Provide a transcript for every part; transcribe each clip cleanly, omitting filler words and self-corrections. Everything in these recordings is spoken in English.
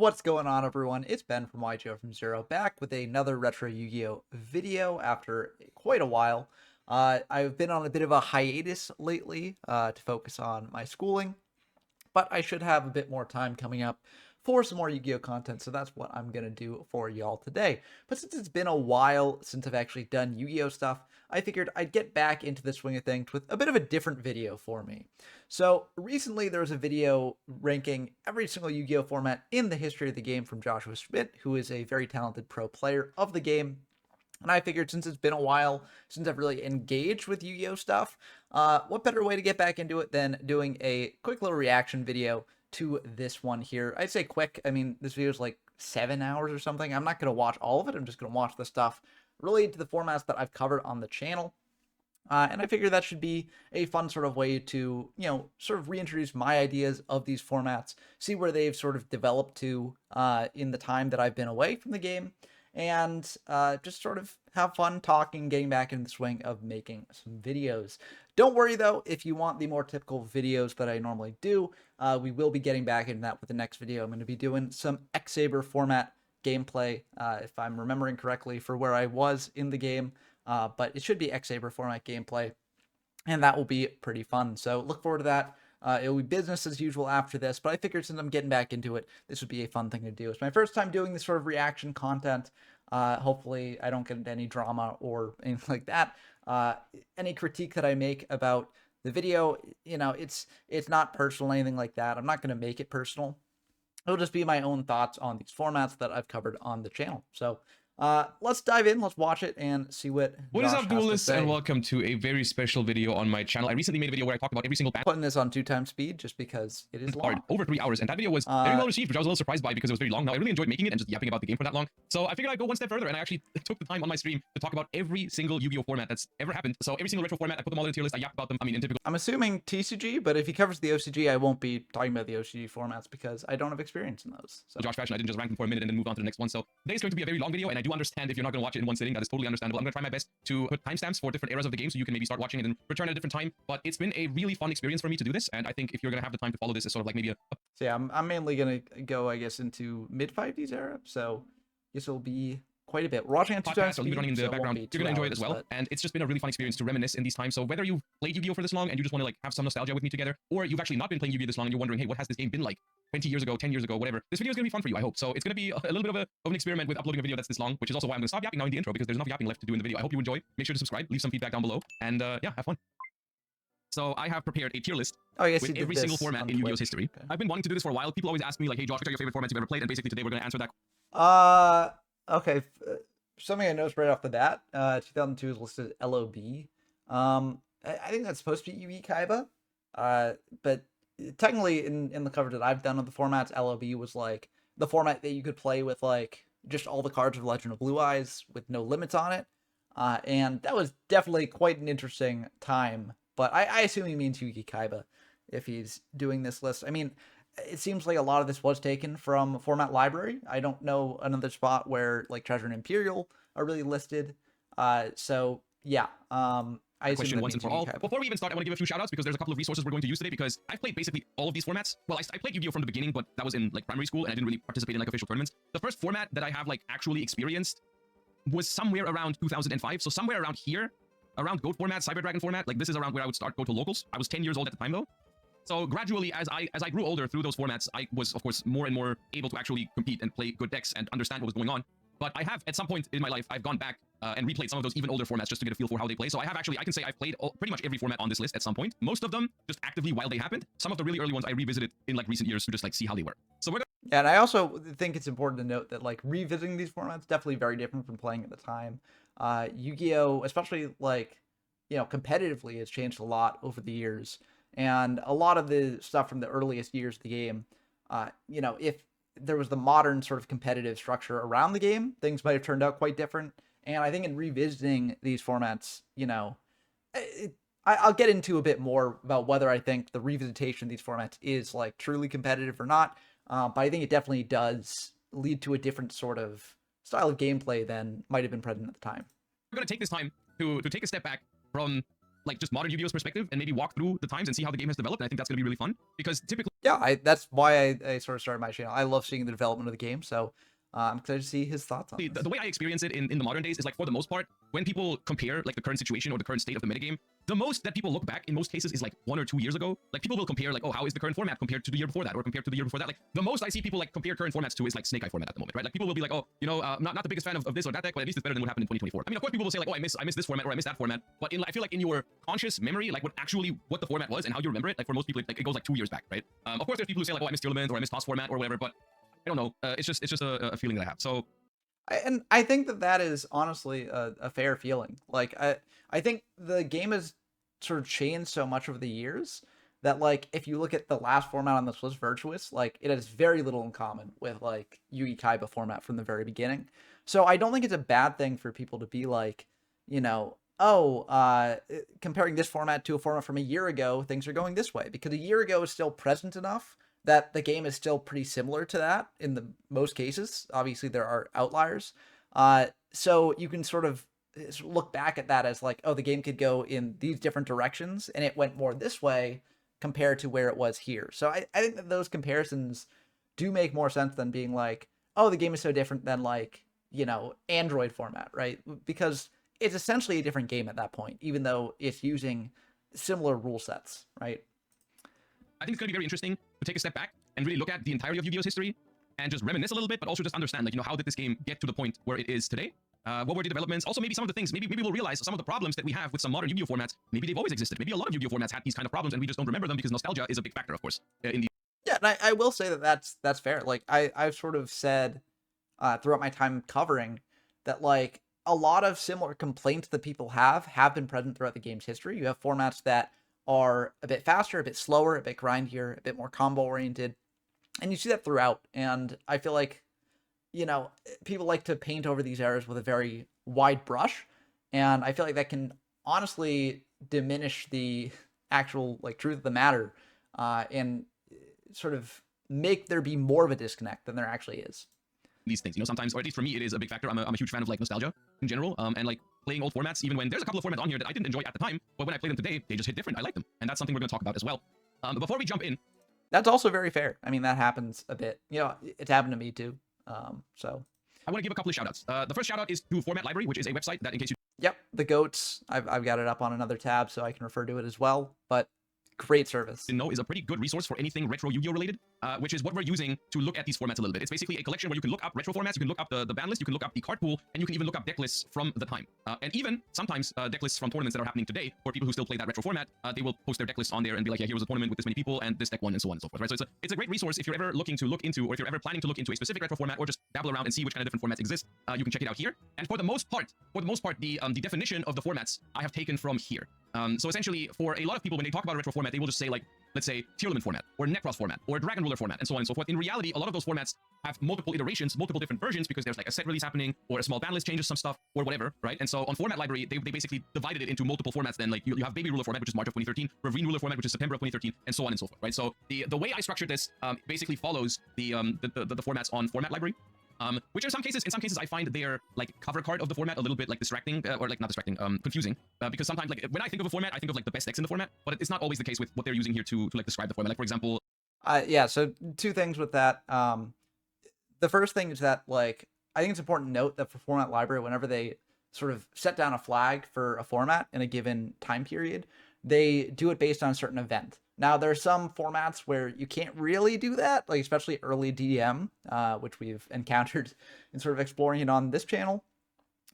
What's going on, everyone? It's Ben from YGO from Zero, back with another retro Yu-Gi-Oh video after quite a while. I've been on a bit of a hiatus lately to focus on my schooling, but I should have a bit more time coming up for some more Yu-Gi-Oh content, so that's what I'm going to do for y'all today. But since it's been a while since I've actually done Yu-Gi-Oh stuff, I figured I'd get back into the swing of things with a bit of a different video for me. So recently there was a video ranking every single Yu-Gi-Oh format in the history of the game from Joshua Schmidt, who is a very talented pro player of the game. And I figured since it's been a while since I've really engaged with Yu-Gi-Oh stuff, what better way to get back into it than doing a quick little reaction video to this one here. I'd say quick. I mean, this video is like 7 hours or something. I'm not going to watch all of it. I'm just going to watch the stuff related to the formats that I've covered on the channel. And I figure that should be a fun sort of way to, sort of reintroduce my ideas of these formats, see where they've sort of developed to in the time that I've been away from the game, and just sort of have fun talking, getting back in the swing of making some videos. Don't worry, though, if you want the more typical videos that I normally do, we will be getting back into that with the next video. I'm going to be doing some X-Saber format gameplay, if I'm remembering correctly, for where I was in the game, but it should be X-Saber format gameplay, and that will be pretty fun. So look forward to that. It will be business as usual after this, but I figured since I'm getting back into it, this would be a fun thing to do. It's my first time doing this sort of reaction content. Hopefully I don't get into any drama or anything like that. Any critique that I make about the video, it's not personal or anything like that. I'm not going to make it personal. It'll just be my own thoughts on these formats that I've covered on the channel. So let's dive in, let's watch it, and see what is Josh up, has to duelists, say. and welcome to a very special video on my channel. I recently made a video where I talked about every single Putting this on 2x speed just because it is long. over 3 hours, and that video was very well received, which I was a little surprised by because it was very long. Now, I really enjoyed making it and just yapping about the game for that long. So I figured I'd go one step further, and I actually took the time on my stream to talk about every single Yu-Gi-Oh format that's ever happened. So every single retro format, I put them all in a tier list. I yapped about them. I mean, in typical... I'm assuming TCG, but if he covers the OCG, I won't be talking about the OCG formats because I don't have experience in those. So. Josh fashion, I didn't just rank them for a minute and then move on to the next one. So today's going to be a very long video, and I do understand if you're not going to watch it in one sitting. That is totally understandable. I'm going to try my best to put timestamps for different eras of the game so you can maybe start watching it and return at a different time. But it's been a really fun experience for me to do this, and I think if you're going to have the time to follow this as sort of like maybe So yeah, I'm mainly going to go, I guess, into mid-50s era, so this will be quite a bit. We're watching on 2x speed, leave it running in the background. You're going to enjoy it as well, but... and it's just been a really fun experience to reminisce in these times. So whether you've played Yu-Gi-Oh for this long and you just want to like have some nostalgia with me together, or you've actually not been playing Yu-Gi-Oh this long and you're wondering, hey, what has this game been like 20 years ago, 10 years ago, whatever, this video is going to be fun for you, I hope. So it's going to be a little bit of an experiment with uploading a video that's this long, which is also why I'm going to stop yapping now in the intro, because there's enough yapping left to do in the video. I hope you enjoy. Make sure to subscribe, leave some feedback down below, and yeah, have fun. So I have prepared a tier list with every single format in Yu-Gi-Oh's history. Okay. I've been wanting to do this for a while. People always ask me like, hey Josh, which are your favorite formats you've ever played? And basically today we're going to answer that. Okay. Something I noticed right off the bat, 2002 is listed as LOB. I think that's supposed to be Yu-Gi Kaiba. But technically in the coverage that I've done of the formats, LOB was like the format that you could play with like just all the cards of Legend of Blue Eyes with no limits on it. And that was definitely quite an interesting time. But I assume he means Yu-Gi Kaiba if he's doing this list. I mean, it seems like a lot of this was taken from Format Library. I don't know another spot where like Treasure and Imperial are really listed. So yeah, I question once and for all. Before we even start, I want to give a few shoutouts because there's a couple of resources we're going to use today because I've played basically all of these formats. Well, I played Yu-Gi-Oh from the beginning, but that was in like primary school and I didn't really participate in like official tournaments. The first format that I have like actually experienced was somewhere around 2005. So somewhere around here, around Goat format, Cyber Dragon format, like this is around where I would start go to locals. I was 10 years old at the time though. So gradually, as I grew older through those formats, I was, of course, more and more able to actually compete and play good decks and understand what was going on. But I have, at some point in my life, I've gone back and replayed some of those even older formats just to get a feel for how they play. So I have actually, I can say I've played pretty much every format on this list at some point. Most of them just actively while they happened. Some of the really early ones I revisited in like recent years to just like see how they were. So we're yeah, and I also think it's important to note that like revisiting these formats definitely very different from playing at the time. Yu-Gi-Oh, especially like, competitively has changed a lot over the years. And a lot of the stuff from the earliest years of the game, if there was the modern sort of competitive structure around the game, things might have turned out quite different. And I think in revisiting these formats, I'll get into a bit more about whether I think the revisitation of these formats is like truly competitive or not. But I think it definitely does lead to a different sort of style of gameplay than might have been present at the time. We're going to take this time to take a step back from like just modern Yu-Gi-Oh's perspective and maybe walk through the times and see how the game has developed. And I think that's going to be really fun because typically Yeah, that's why I sort of started my channel. I love seeing the development of the game, so I'm excited to see his thoughts on this. The way I experience it in the modern days is like, for the most part, when people compare like the current situation or the current state of the metagame, the most that people look back in most cases is like 1 or 2 years ago. Like people will compare like, oh, how is the current format compared to the year before that or compared to the year before that? Like the most I see people like compare current formats to is like Snake Eye format at the moment, right? Like people will be like, oh, not the biggest fan of this or that deck, but at least it's better than what happened in 2024. I mean, of course, people will say like, oh, I miss this format or I miss that format, but I feel like in your conscious memory, like what the format was and how you remember it, like for most people, it goes like 2 years back, right? Of course, there's people who say like, oh, I miss Tearlament or I miss Toss format or whatever, but I don't know. It's just a feeling that I have. So And I think that is honestly a fair feeling. Like I think the game has sort of changed so much over the years that like if you look at the last format on this list, Virtuous, like it has very little in common with like Yugi Kaiba format from the very beginning. So I don't think it's a bad thing for people to be like, oh, comparing this format to a format from a year ago, things are going this way because a year ago is still present enough that the game is still pretty similar to that in the most cases. Obviously, there are outliers. So you can sort of look back at that as like, oh, the game could go in these different directions, and it went more this way compared to where it was here. So I think that those comparisons do make more sense than being like, oh, the game is so different than like, Android format, right? Because it's essentially a different game at that point, even though it's using similar rule sets, right? I think it's going to be very interesting to take a step back and really look at the entirety of Yu-Gi-Oh's history and just reminisce a little bit, but also just understand, like, how did this game get to the point where it is today? What were the developments? Also, maybe some of the things, maybe we'll realize some of the problems that we have with some modern Yu-Gi-Oh formats, maybe they've always existed. Maybe a lot of Yu-Gi-Oh formats had these kind of problems and we just don't remember them because nostalgia is a big factor, of course, in the. Yeah, and I will say that that's fair. Like I've sort of said throughout my time covering that like a lot of similar complaints that people have been present throughout the game's history. You have formats that are a bit faster, a bit slower, a bit grindier, a bit more combo oriented, and you see that throughout. And I feel like people like to paint over these eras with a very wide brush, and I feel like that can honestly diminish the actual like truth of the matter, and sort of make there be more of a disconnect than there actually is. These things, sometimes, or at least for me, it is a big factor. I'm a huge fan of like nostalgia in general, and like playing old formats, even when there's a couple of formats on here that I didn't enjoy at the time, but when I play them today, they just hit different. I like them, and that's something we're going to talk about as well. Before we jump in, That's also very fair. I mean, that happens a bit. It's happened to me too. So I want to give a couple of shout outs. The first shout out is to Format Library, which is a website that, in case you yep, the goats. I've got it up on another tab so I can refer to it as well. But great service. know, is a pretty good resource for anything retro Yu-Gi-Oh related, which is what we're using to look at these formats a little bit. It's basically a collection where you can look up retro formats, you can look up the ban list, you can look up the card pool, and you can even look up deck lists from the time. And even sometimes deck lists from tournaments that are happening today, for people who still play that retro format, they will post their deck lists on there and be like, yeah, here was a tournament with this many people, and this deck won, and so on and so forth, right? So it's a great resource if you're ever looking to look into, or if you're ever planning to look into a specific retro format, or just dabble around and see which kind of different formats exist. You can check it out here. And for the most part, the definition of the formats I have taken from here. So essentially, for a lot of people, when they talk about a retro format, they will just say like, let's say Tearlament format, or Necros format, or Dragon Ruler format, and so on and so forth. In reality, a lot of those formats have multiple iterations, multiple different versions, because there's like a set release happening, or a small ban list changes some stuff, or whatever, right? And so on Format Library, they basically divided it into multiple formats. Then like you have Baby Ruler format, which is March of 2013, Ravine Ruler format, which is September of 2013, and so on and so forth, right? So the way I structured this basically follows the formats on Format Library. Which in some cases I find their like cover card of the format a little bit like distracting, or like not distracting, confusing, because sometimes like when I think of a format, I think of like the best decks in the format, but it's not always the case with what they're using here to like describe the format. Like for example, Yeah. So two things with that. The first thing is that like I think it's important to note that for Format Library, whenever they sort of set down a flag for a format in a given time period, they do it based on a certain event. Now, there are some formats where you can't really do that, like especially early DDM, which we've encountered in sort of exploring it on this channel.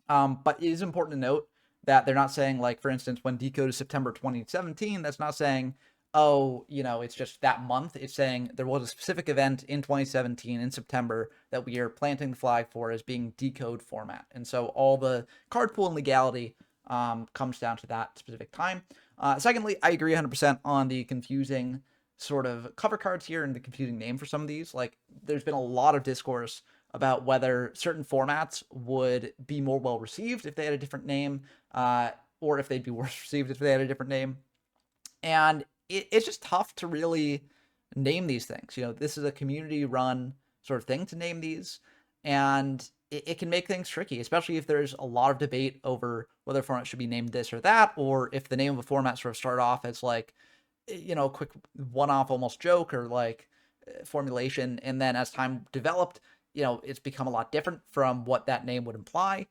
But it is important to note that they're not saying, like, for instance, when Decode is September 2017, that's not saying, oh, it's just that month. It's saying there was a specific event in 2017 in September that we are planting the flag for as being Decode format. And so all the card pool and legality comes down to that specific time. Secondly, I agree 100% on the confusing sort of cover cards here and the confusing name for some of these. Like, there's been a lot of discourse about whether certain formats would be more well received if they had a different name, or if they'd be worse received if they had a different name. And it's just tough to really name these things. This is a community-run sort of thing to name these, and it can make things tricky, especially if there's a lot of debate over whether a format should be named this or that, or if the name of a format sort of started off as like a quick one-off almost joke or like formulation, and then as time developed, it's become a lot different from what that name would imply.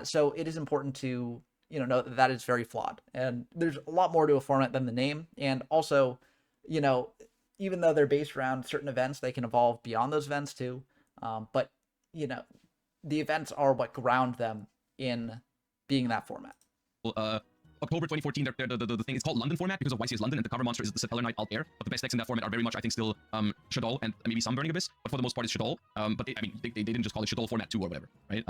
So it is important to know that that is very flawed, and there's a lot more to a format than the name. And also, you know, even though they're based around certain events, they can evolve beyond those events too. But you know, the events are what ground them in being that format. October 2014, the thing is called London format because of YCS London, and the cover monster is the Satellar Knight Altair. But the best decks in that format are very much, I think, still Shadol and maybe some Burning Abyss, but for the most part it's Shadol. But they didn't just call it Shadol format 2 or whatever, right?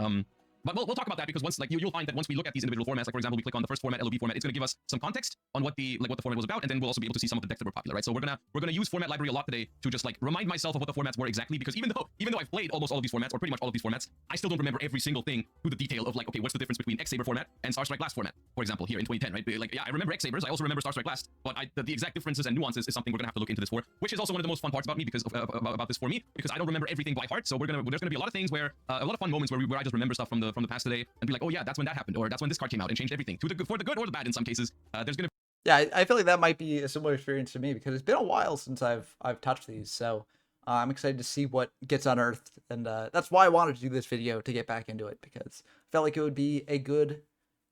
But we'll talk about that because once you'll find that once we look at these individual formats, like for example, we click on the first format, LOB format, it's going to give us some context on what the format was about, and then we'll also be able to see some of the decks that were popular, right? So we're gonna use format library a lot today to just like remind myself of what the formats were exactly, because even though I've played almost all of these formats or pretty much all of these formats, I still don't remember every single thing to the detail of like, okay, what's the difference between X Saber format and Star Strike Blast format, for example, here in 2010, right? Like, yeah, I remember X Sabers, I also remember Star Strike Blast, but the exact differences and nuances is something we're gonna have to look into this for, which is also one of the most fun parts about me because about this for me, because I don't remember everything by heart. So there's gonna be a lot of things where a lot of fun moments where I just remember stuff from the past today and be like, oh yeah, that's when that happened, or that's when this card came out and changed everything for the good or the bad in some cases. There's gonna Yeah, I feel like that might be a similar experience to me because it's been a while since I've touched these. So I'm excited to see what gets unearthed, and that's why I wanted to do this video, to get back into it, because I felt like it would be a good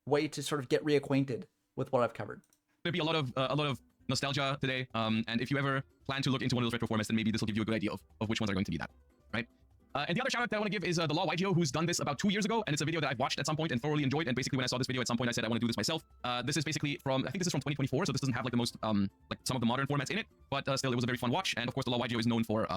way to sort of get reacquainted with what I've covered. be a lot of nostalgia today. And if you ever plan to look into one of those retro formats, then maybe this will give you a good idea of which ones are going to be that, right? And the other shout out that I want to give is the Law YGO, who's done this about 2 years ago, and it's a video that I've watched at some point and thoroughly enjoyed. And basically, when I saw this video at some point, I said I want to do this myself. This is basically from, I think this is from 2024, so this doesn't have like the most like some of the modern formats in it, but still it was a very fun watch. And of course, the Law YGO is known for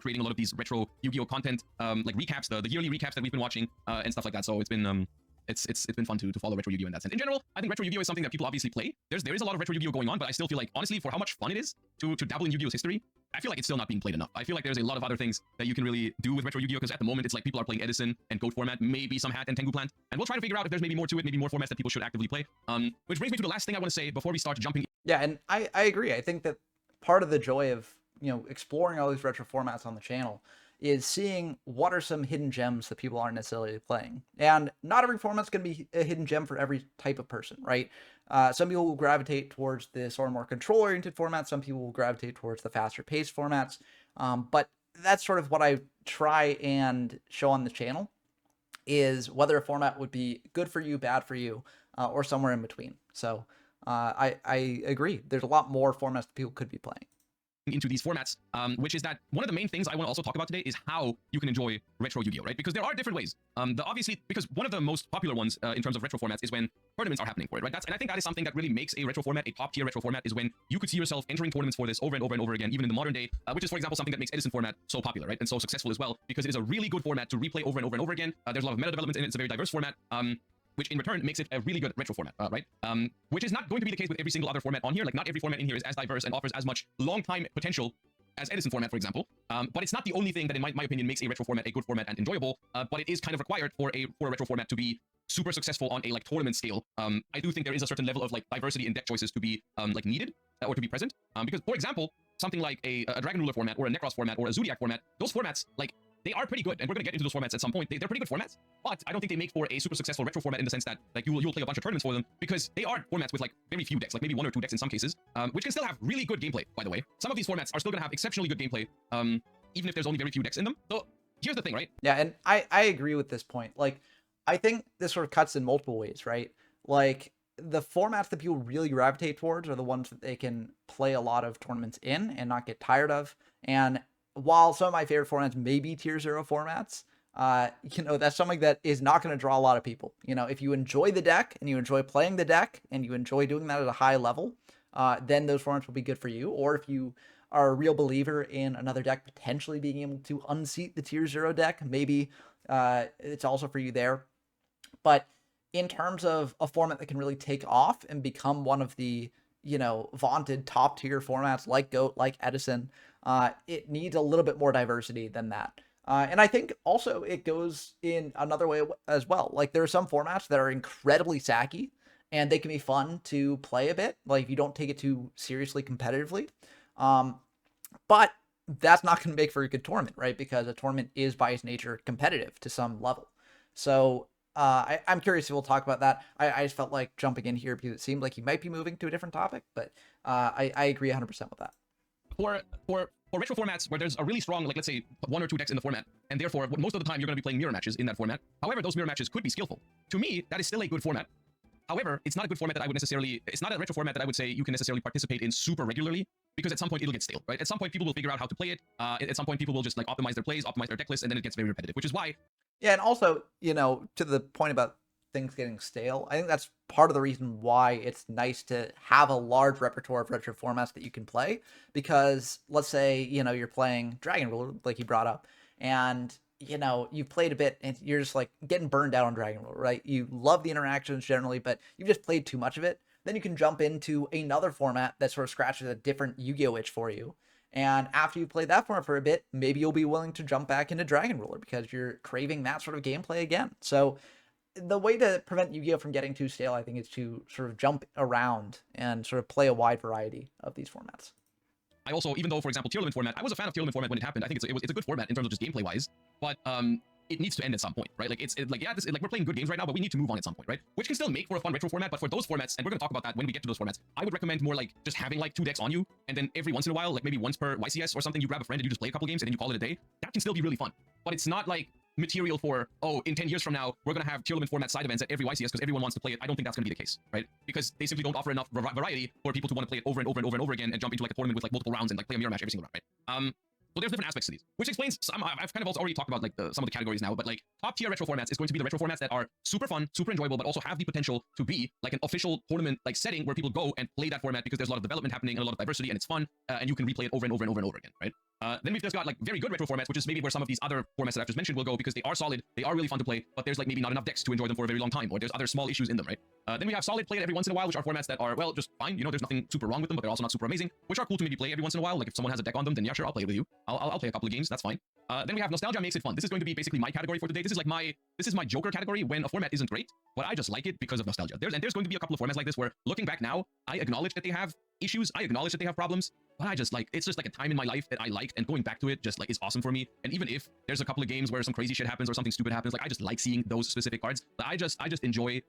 creating a lot of these retro Yu-Gi-Oh content, like recaps, the yearly recaps that we've been watching and stuff like that. So it's been it's been fun to follow retro Yu-Gi-Oh in that sense. In general, I think retro Yu-Gi-Oh is something that people obviously play. There is a lot of retro Yu-Gi-Oh going on, but I still feel like, honestly, for how much fun it is to dabble in Yu-Gi-Oh's history, I feel like it's still not being played enough. I feel like there's a lot of other things that you can really do with retro Yu-Gi-Oh, because at the moment it's like people are playing Edison and Goat format, maybe some Hat and Tengu Plant, and we'll try to figure out if there's maybe more to it, maybe more formats that people should actively play. Which brings me to the last thing I want to say before we start jumping. Yeah, and I agree. I think that part of the joy of exploring all these retro formats on the channel is seeing what are some hidden gems that people aren't necessarily playing. And not every format's going to be a hidden gem for every type of person, right? Some people will gravitate towards the sort of more control-oriented formats. Some people will gravitate towards the faster-paced formats. But that's sort of what I try and show on the channel, is whether a format would be good for you, bad for you, or somewhere in between. So I agree. There's a lot more formats that people could be playing into these formats, which is that one of the main things I want to also talk about today is how you can enjoy retro Yu-Gi-Oh, right? Because there are different ways. Obviously, because one of the most popular ones in terms of retro formats is when tournaments are happening for it, right? And I think that is something that really makes a retro format a top-tier retro format, is when you could see yourself entering tournaments for this over and over and over again, even in the modern day, which is, for example, something that makes Edison format so popular, right? And so successful as well, because it is a really good format to replay over and over and over again. There's a lot of meta development in it. It's a very diverse format. Which in return makes it a really good retro format, right? Which is not going to be the case with every single other format on here. Like, not every format in here is as diverse and offers as much long-time potential as Edison format, for example. But it's not the only thing that, in my opinion, makes a retro format a good format and enjoyable. But it is kind of required for a retro format to be super successful on a like tournament scale. I do think there is a certain level of like diversity in deck choices to be like needed or to be present. Because, for example, something like a Dragon Ruler format or a Necros format or a Zodiac format, those formats, like, they are pretty good, and we're going to get into those formats at some point. They're pretty good formats, but I don't think they make for a super successful retro format in the sense that like you'll play a bunch of tournaments for them, because they are formats with like very few decks, like maybe 1 or 2 decks in some cases, which can still have really good gameplay, by the way. Some of these formats are still going to have exceptionally good gameplay, even if there's only very few decks in them. So here's the thing, right? Yeah, and I agree with this point. Like, I think this sort of cuts in multiple ways, right? Like, the formats that people really gravitate towards are the ones that they can play a lot of tournaments in and not get tired of. And while some of my favorite formats may be tier 0 formats, that's something that is not going to draw a lot of people. If you enjoy the deck and you enjoy playing the deck and you enjoy doing that at a high level, then those formats will be good for you. Or if you are a real believer in another deck potentially being able to unseat the tier 0 deck, maybe it's also for you there. But in terms of a format that can really take off and become one of the vaunted top tier formats like GOAT, like Edison, it needs a little bit more diversity than that. And I think also it goes in another way as well. Like, there are some formats that are incredibly sacky and they can be fun to play a bit, like if you don't take it too seriously competitively. But that's not going to make for a good tournament, right? Because a tournament is by its nature competitive to some level. So I'm curious if we'll talk about that. I just felt like jumping in here because it seemed like you might be moving to a different topic, but I agree 100% with that. For retro formats where there's a really strong, like let's say 1 or 2 decks in the format, and therefore most of the time you're going to be playing mirror matches in that format. However, those mirror matches could be skillful. To me, that is still a good format. However, it's not a good format that I would necessarily, it's not a retro format that I would say you can necessarily participate in super regularly, because at some point it'll get stale, right? At some point people will figure out how to play it. At some point people will just like optimize their plays, optimize their deck list, and then it gets very repetitive, which is why. Yeah, and also, to the point about things getting stale, I think that's part of the reason why it's nice to have a large repertoire of retro formats that you can play. Because let's say, you're playing Dragon Ruler, like you brought up, and you've played a bit and you're just like getting burned out on Dragon Ruler, right? You love the interactions generally, but you've just played too much of it. Then you can jump into another format that sort of scratches a different Yu-Gi-Oh itch for you. And after you play that format for a bit, maybe you'll be willing to jump back into Dragon Ruler because you're craving that sort of gameplay again. So the way to prevent Yu-Gi-Oh from getting too stale, I think, is to sort of jump around and sort of play a wide variety of these formats. I also, even though, for example, tier limit format, I was a fan of tier limit format when it happened. I think it's a good format in terms of just gameplay wise, but it needs to end at some point, right? Like we're playing good games right now, but we need to move on at some point, right? Which can still make for a fun retro format, but for those formats, and we're gonna talk about that when we get to those formats, I would recommend more like just having like 2 decks on you, and then every once in a while, like maybe once per YCS or something, you grab a friend and you just play a couple games and then you call it a day. That can still be really fun, but it's not like material for, oh, in 10 years from now, we're going to have tier limit format side events at every YCS because everyone wants to play it. I don't think that's going to be the case, right? Because they simply don't offer enough variety for people to want to play it over and over and over and over again and jump into like a tournament with like multiple rounds and like play a mirror match every single round, right? So there's different aspects to these, which explains some. I've kind of also already talked about like some of the categories now, but like top tier retro formats is going to be the retro formats that are super fun, super enjoyable, but also have the potential to be like an official tournament like setting where people go and play that format because there's a lot of development happening and a lot of diversity and it's fun and you can replay it over and over and over and over again, right? Then we've just got like very good retro formats, which is maybe where some of these other formats that I've just mentioned will go because they are solid, they are really fun to play, but there's like maybe not enough decks to enjoy them for a very long time, or there's other small issues in them, right? Then we have solid played every once in a while, which are formats that are, well, just fine, there's nothing super wrong with them, but they're also not super amazing, which are cool to maybe play every once in a while. Like if someone has a deck on them, then yeah, sure, I'll play it with you. I'll play a couple of games, that's fine. Then we have nostalgia makes it fun. This is going to be basically my category for today. This is my Joker category when a format isn't great, but I just like it because of nostalgia. There's going to be a couple of formats like this where looking back now, I acknowledge that they have issues, I acknowledge that they have problems, but I just like, it's just like a time in my life that I liked, and going back to it just like is awesome for me. And even if there's a couple of games where some crazy shit happens or something stupid happens, like I just like seeing those specific cards. I just enjoy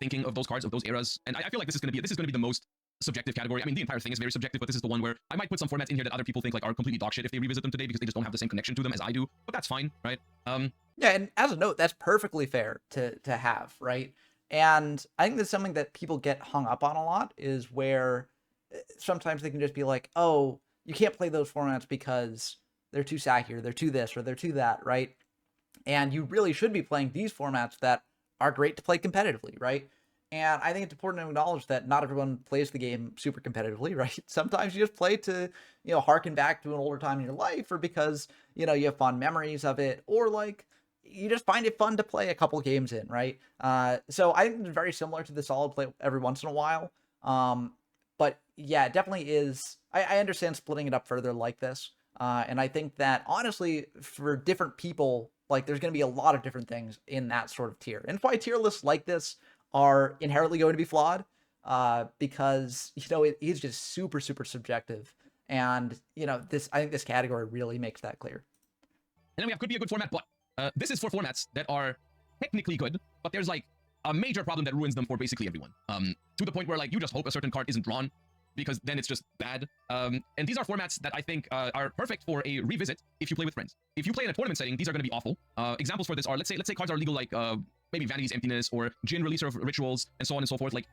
thinking of those cards of those eras, and I feel like this is going to be the most subjective category. I mean, the entire thing is very subjective, but this is the one where I might put some formats in here that other people think like are completely dog shit if they revisit them today because they just don't have the same connection to them as I do. But that's fine, right? Yeah, and as a note, that's perfectly fair to have, right? And I think that's something that people get hung up on a lot, is where sometimes they can just be like, oh, you can't play those formats because they're too sacky, or they're too this, or they're too that, right? And you really should be playing these formats that are great to play competitively, right? And I think it's important to acknowledge that not everyone plays the game super competitively, right? Sometimes you just play to, harken back to an older time in your life, or because, you have fond memories of it, or like you just find it fun to play a couple games in, right? So I think it's very similar to the solid play every once in a while. But yeah, it definitely is. I understand splitting it up further like this. And I think that honestly, for different people, like there's going to be a lot of different things in that sort of tier. And that's why tier lists like this are inherently going to be flawed, because, it is just super, super subjective. And, I think this category really makes that clear. And then we have could be a good format, but this is for formats that are technically good, but there's like a major problem that ruins them for basically everyone. To the point where like you just hope a certain card isn't drawn, because then it's just bad. And these are formats that I think are perfect for a revisit if you play with friends. If you play in a tournament setting, these are going to be awful. Examples for this are, let's say cards are legal like maybe Vanity's Emptiness or Jin Releaser of Rituals and so on and so forth, like,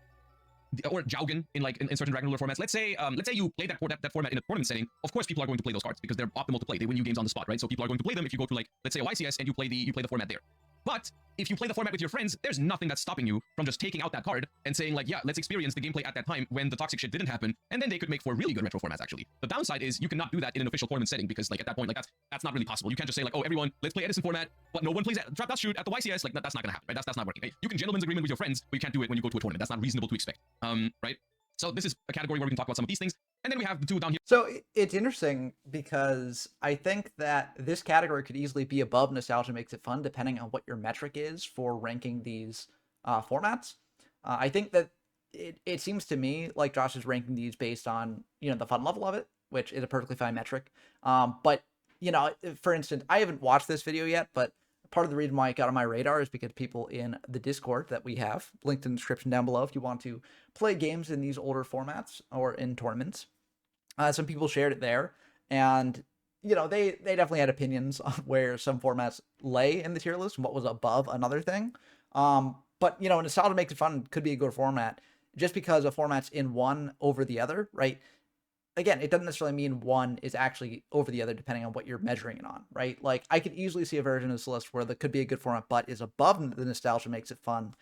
or Jaugen in certain Dragon Ruler formats. Let's say you play that format in a tournament setting. Of course, people are going to play those cards because they're optimal to play. They win you games on the spot, right? So people are going to play them if you go to like, let's say a YCS and you play the format there. But if you play the format with your friends, there's nothing that's stopping you from just taking out that card and saying like, yeah, let's experience the gameplay at that time when the toxic shit didn't happen, and then they could make for really good retro formats actually. The downside is you cannot do that in an official tournament setting because like at that point, like that's not really possible. You can't just say like, oh, everyone, let's play Edison format, but no one plays Trap Dust Shoot at the YCS. Like that's not gonna happen, right? That's not working. Right? You can gentleman's agreement with your friends, but you can't do it when you go to a tournament. That's not reasonable to expect. Right? So this is a category where we can talk about some of these things. And then we have the two down here. So it's interesting because I think that this category could easily be above Nostalgia Makes It Fun, depending on what your metric is for ranking these formats. I think that it seems to me like Josh is ranking these based on, the fun level of it, which is a perfectly fine metric. But, for instance, I haven't watched this video yet, but part of the reason why it got on my radar is because people in the Discord that we have, linked in the description down below, if you want to play games in these older formats or in tournaments, some people shared it there, and they definitely had opinions on where some formats lay in the tier list and what was above another thing. But nostalgia makes it fun could be a good format just because a format's in one over the other, right? Again, it doesn't necessarily mean one is actually over the other depending on what you're measuring it on, right? Like, I could easily see a version of this list where that could be a good format, but is above the nostalgia makes it fun,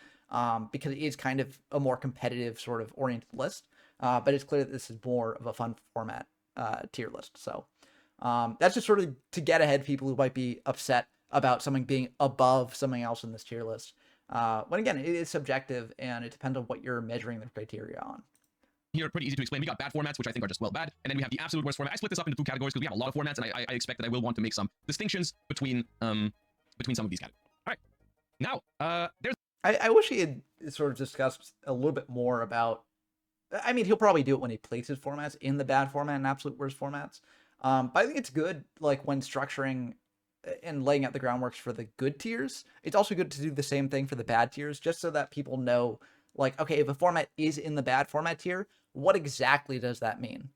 because it is kind of a more competitive sort of oriented list. But it's clear that this is more of a fun format tier list. So that's just sort of to get ahead people who might be upset about something being above something else in this tier list. When again, it is subjective and it depends on what you're measuring the criteria on. Here, pretty easy to explain. We got bad formats, which I think are just well bad, and then we have the absolute worst format. I split this up into two categories because we have a lot of formats, and I expect that I will want to make some distinctions between some of these categories. All right, now there's. I wish he had sort of discussed a little bit more about. I mean, he'll probably do it when he places formats in the bad format and absolute worst formats. But I think it's good, like, when structuring and laying out the groundworks for the good tiers. It's also good to do the same thing for the bad tiers, just so that people know, like, okay, if a format is in the bad format tier, what exactly does that mean?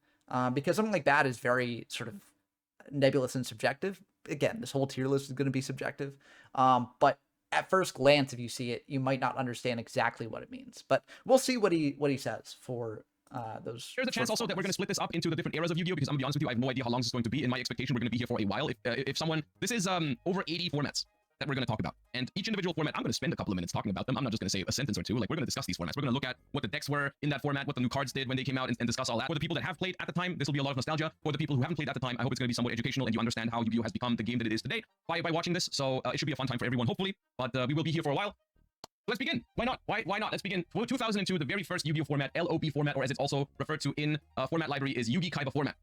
Because something like bad is very sort of nebulous and subjective. Again, this whole tier list is going to be subjective. But at first glance, if you see it, you might not understand exactly what it means. But we'll see what he says for those. There's a chance also that we're going to split this up into the different eras of Yu-Gi-Oh! Because I'm going to be honest with you, I have no idea how long this is going to be. In my expectation, we're going to be here for a while. If someone, this is over 80 formats that we're going to talk about. And each individual format, I'm going to spend a couple of minutes talking about them. I'm not just going to say a sentence or two. Like, we're going to discuss these formats. We're going to look at what the decks were in that format, what the new cards did when they came out, and discuss all that. For the people that have played at the time, this will be a lot of nostalgia. For the people who haven't played at the time, I hope it's going to be somewhat educational and you understand how Yu-Gi-Oh! Has become the game that it is today by watching this. So it should be a fun time for everyone, hopefully. But we will be here for a while. Let's begin. Why not? Why not? Let's begin. Well, 2002, the very first Yu-Gi-Oh! Format, LOP format, or as it's also referred to in format library, is Yugituber format.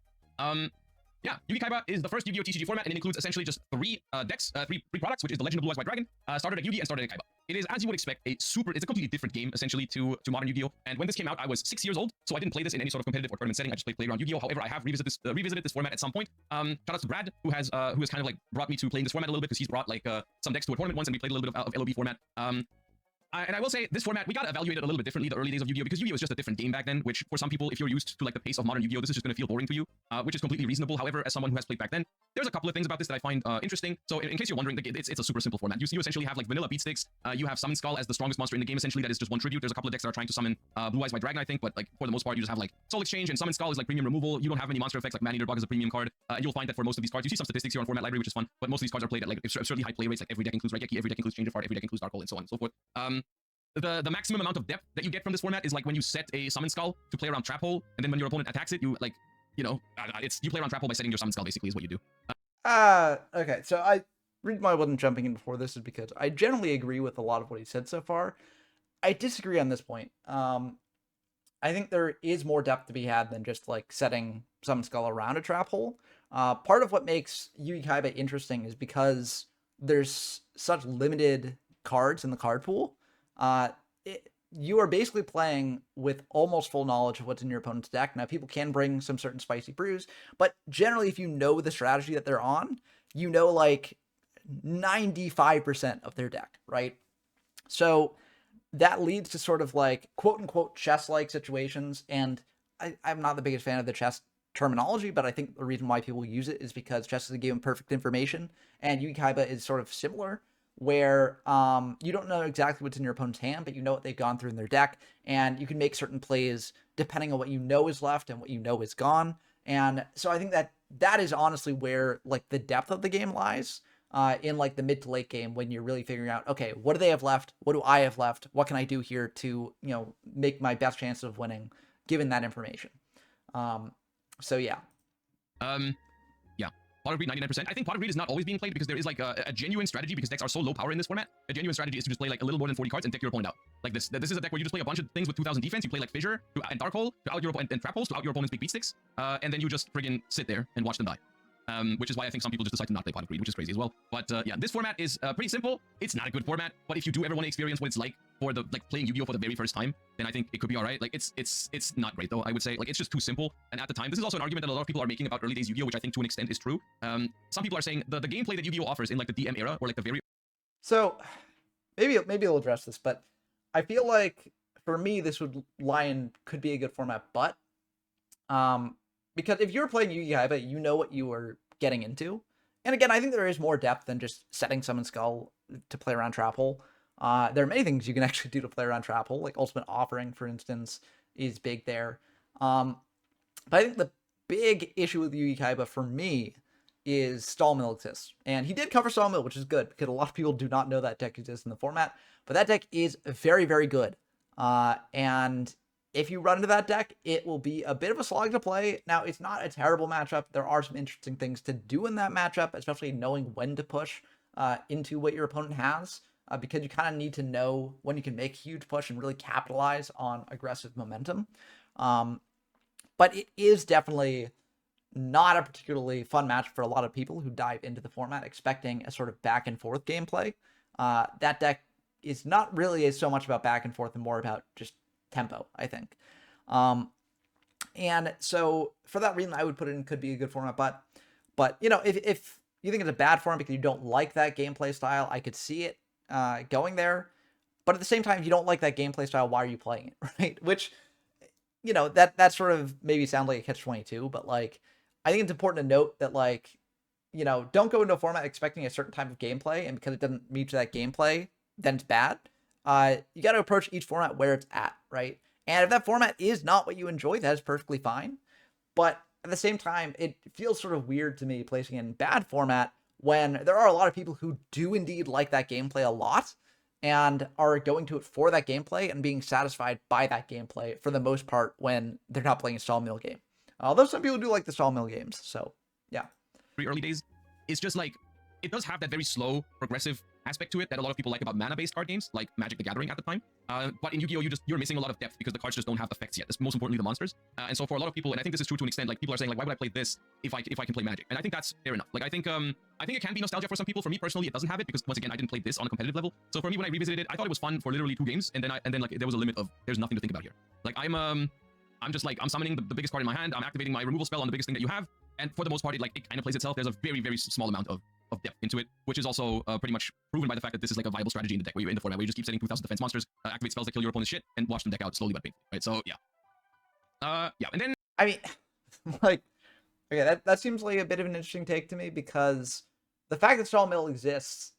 Yeah, Yugituber is the first Yu-Gi-Oh! TCG format, and it includes essentially just three decks, three products, which is the Legend of Blue Eyes White Dragon, started at Yugi, and started at Kaiba. It is, as you would expect, it's a completely different game, essentially, to modern Yu-Gi-Oh! And when this came out, I was 6 years old, so I didn't play this in any sort of competitive or tournament setting. I just played Playground Yu-Gi-Oh! However, I have revisited this format at some point. Shout out to Brad, who has kind of like brought me to playing this format a little bit, because he's brought like some decks to a tournament once, and we played a little bit of LOB format. And I will say, this format, we got evaluated a little bit differently the early days of Yu-Gi-Oh! Because Yu-Gi-Oh! Was just a different game back then, which for some people, if you're used to like the pace of modern Yu-Gi-Oh!, this is just going to feel boring to you, which is completely reasonable. However, as someone who has played back then, there's a couple of things about this that I find interesting. So in case you're wondering, it's a super simple format. You essentially have like vanilla beat sticks. You have Summon Skull as the strongest monster in the game, essentially. That is just one tribute. There's a couple of decks that are trying to summon Blue Eyes White Dragon, I think, but like for the most part, you just have like Soul Exchange, and Summon Skull is like premium removal. You don't have any monster effects like Man Eater Bug is a premium card. And you'll find that for most of these cards, you see some statistics here on format library, which is fun, but most of these cards are played at like absurdly high play rates. Like every deck includes Raigeki, every deck includes Change of Heart, every deck includes Dark Hole, and so on and so forth. The maximum amount of depth that you get from this format is like when you set a Summon Skull to play around Trap Hole, and then when your opponent attacks it, you like, you play around Trap Hole by setting your Summon Skull, basically, is what you do. Okay, so reason why I wasn't jumping in before this is because I generally agree with a lot of what he said so far. I disagree on this point. I think there is more depth to be had than just like setting Summon Skull around a Trap Hole. Part of what makes Yugituber interesting is because there's such limited cards in the card pool. You are basically playing with almost full knowledge of what's in your opponent's deck. Now, people can bring some certain spicy brews, but generally, if you know the strategy that they're on, you know like 95% of their deck, right? So that leads to sort of like quote-unquote chess-like situations, and I'm not the biggest fan of the chess terminology, but I think the reason why people use it is because chess is a game of perfect information, and Yugituber is sort of similar, where you don't know exactly what's in your opponent's hand, but you know what they've gone through in their deck, and you can make certain plays depending on what you know is left and what you know is gone. And so I think that is honestly where like the depth of the game lies, in like the mid to late game, when you're really figuring out, okay, what do they have left? What do I have left? What can I do here to, make my best chances of winning, given that information? So yeah. Yeah. Pot of Greed, 99%. I think Pot of Greed is not always being played because there is like a genuine strategy, because decks are so low power in this format. A genuine strategy is to just play like a little more than 40 cards and take your opponent out. Like this is a deck where you just play a bunch of things with 2000 defense. You play like Fissure and Dark Hole to out your opponent, and Trap Holes to out your opponent's big beat sticks. And then you just friggin' sit there and watch them die. Which is why I think some people just decide to not play Pot of Greed, which is crazy as well. But yeah, this format is pretty simple. It's not a good format, but if you do ever want to experience what it's like for the playing Yu-Gi-Oh! For the very first time, then I think it could be all right. Like it's not great though. I would say like it's just too simple. And at the time, this is also an argument that a lot of people are making about early days Yu-Gi-Oh!, which I think to an extent is true. Some people are saying the gameplay that Yu-Gi-Oh! Offers in like the DM era, or like the very So maybe I'll address this, but I feel like for me this would Lion could be a good format, but um because if you're playing Yu-Gi-Oh, you know what you are getting into. And again, I think there is more depth than just setting Summon Skull to play around Trap Hole. There are many things you can actually do to play around Trap Hole, like Ultimate Offering, for instance, is big there. Um, but I think the big issue with Yugi Kaiba for me is Stall Mill exists. And he did cover Stall Mill, which is good because a lot of people do not know that deck exists in the format. But that deck is very, very good. And if you run into that deck, it will be a bit of a slog to play. Now, it's not a terrible matchup. There are some interesting things to do in that matchup, especially knowing when to push into what your opponent has. Because you kind of need to know when you can make a huge push and really capitalize on aggressive momentum. But it is definitely not a particularly fun match for a lot of people who dive into the format expecting a sort of back and forth gameplay. That deck is not really so much about back and forth and more about just tempo, I think. And so for that reason, I would put it in could be a good format. But you know, if you think it's a bad format because you don't like that gameplay style, I could see it going there. But at the same time, if you don't like that gameplay style, why are you playing it, right? Which, you know, that sort of maybe sounds like a catch-22, but like I think it's important to note that, like, you know, don't go into a format expecting a certain type of gameplay, and because it doesn't meet that gameplay, then it's bad. You got to approach each format where it's at, right? And if that format is not what you enjoy, that is perfectly fine. But at the same time, it feels sort of weird to me placing in bad format when there are a lot of people who do indeed like that gameplay a lot and are going to it for that gameplay and being satisfied by that gameplay for the most part when they're not playing a stall mill game. Although some people do like the stall mill games, so yeah. Very early days, it's just like it does have that very slow, progressive aspect to it that a lot of people like about mana-based card games, like Magic the Gathering at the time. But in Yu-Gi-Oh, you're missing a lot of depth because the cards just don't have effects yet. That's most importantly the monsters. And so for a lot of people, and I think this is true to an extent, like people are saying like, why would I play this if I can play Magic? And I think that's fair enough. Like I think it can be nostalgia for some people. For me personally, it doesn't have it because once again, I didn't play this on a competitive level. So for me, when I revisited it, I thought it was fun for literally 2 games, and then like there was a limit of there's nothing to think about here. Like I'm just like I'm summoning the biggest card in my hand. I'm activating my removal spell on the biggest thing that you have. And for the most part, it kind of plays itself. There's a very, very small amount of depth into it, which is also pretty much proven by the fact that this is like a viable strategy in the deck where you're in the format where you just keep setting 2,000 defense monsters, activate spells that kill your opponent's shit, and watch them deck out slowly but painfully, right? So yeah. Yeah, and then I mean, like, okay, that seems like a bit of an interesting take to me because the fact that stall mill exists,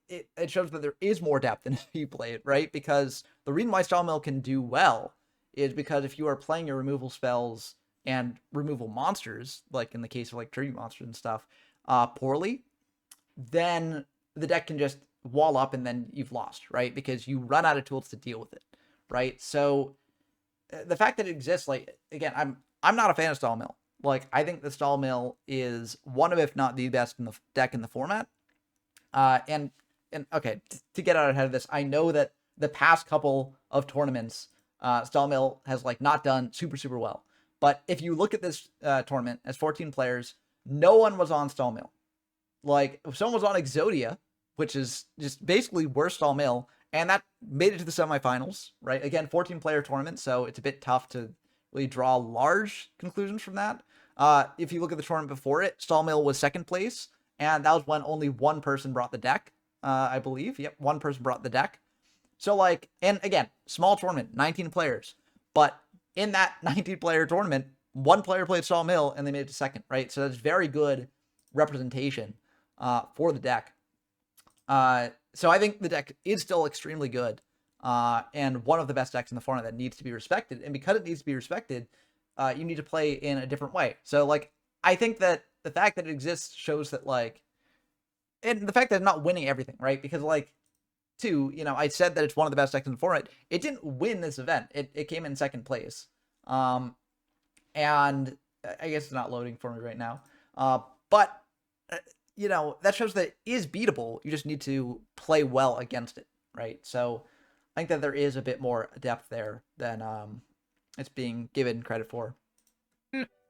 it shows that there is more depth than if you play it, right? Because the reason why stall mill can do well is because if you are playing your removal spells and removal monsters, like in the case of like tribute monsters and stuff, poorly, then the deck can just wall up and then you've lost, right? Because you run out of tools to deal with it, right? So the fact that it exists, like, again, I'm not a fan of stall mill. Like, I think the stall mill is one of, if not the best in the deck in the format. And okay, to get out ahead of this, I know that the past couple of tournaments, stall mill has like not done super well. But if you look at this tournament as 14 players, no one was on stall mill. Like, if someone was on Exodia, which is just basically worse stall mill, and that made it to the semifinals, right? Again, 14-player tournament, so it's a bit tough to really draw large conclusions from that. If you look at the tournament before it, stall mill was second place, and that was when only one person brought the deck, I believe. Yep, one person brought the deck. So, like, and again, small tournament, 19 players. But in that 19-player tournament, one player played stall mill, and they made it to second, right? So that's very good representation for the deck. So I think the deck is still extremely good, and one of the best decks in the format that needs to be respected. And because it needs to be respected, you need to play in a different way. So, like, I think that the fact that it exists shows that, like, and the fact that it's not winning everything, right? Because, like, you know, I said that it's one of the best decks in the format. It didn't win this event. It came in second place. And I guess it's not loading for me right now. But you know, that shows that it is beatable. You just need to play well against it, right? So I think that there is a bit more depth there than it's being given credit for.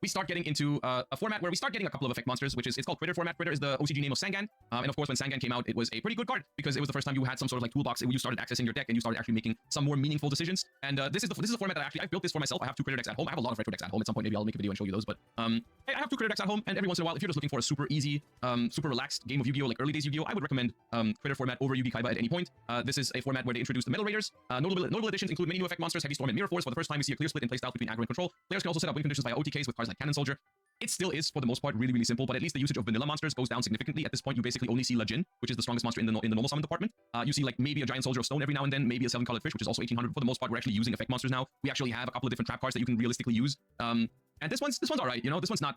we start getting into a format where we start getting a couple of effect monsters, which is, it's called Critter format. Critter is the OCG name of Sangan. And of course, when Sangan came out, it was a pretty good card because it was the first time you had some sort of like toolbox. You started accessing your deck and you started actually making some more meaningful decisions. And this is a format that I built this for myself. I have 2 Critter decks at home. I have a lot of retro decks at home. At some point, maybe I'll make a video and show you those. But I have 2 Critter decks at home, and every once in a while, if you're just looking for a super easy, super relaxed game of Yu-Gi-Oh, like early days Yu-Gi-Oh, I would recommend Critter format over Yugituber at any point. This is a format where they introduced the Metal Raiders. Notable additions include many new effect monsters, Heavy Storm, and Mirror Force. For the first time, we see a clear split in playstyles between aggro and control. Players can also set up win conditions via OTKs with cards like Cannon Soldier. It still is, for the most part, really, really simple, but at least the usage of vanilla monsters goes down significantly. At this point, you basically only see Lajin, which is the strongest monster in the normal summon department. You see, like, maybe a Giant Soldier of Stone every now and then, maybe a 7-colored fish, which is also 1800. For the most part, we're actually using effect monsters now. We actually have a couple of different trap cards that you can realistically use. And this one's all right, you know? This one's not...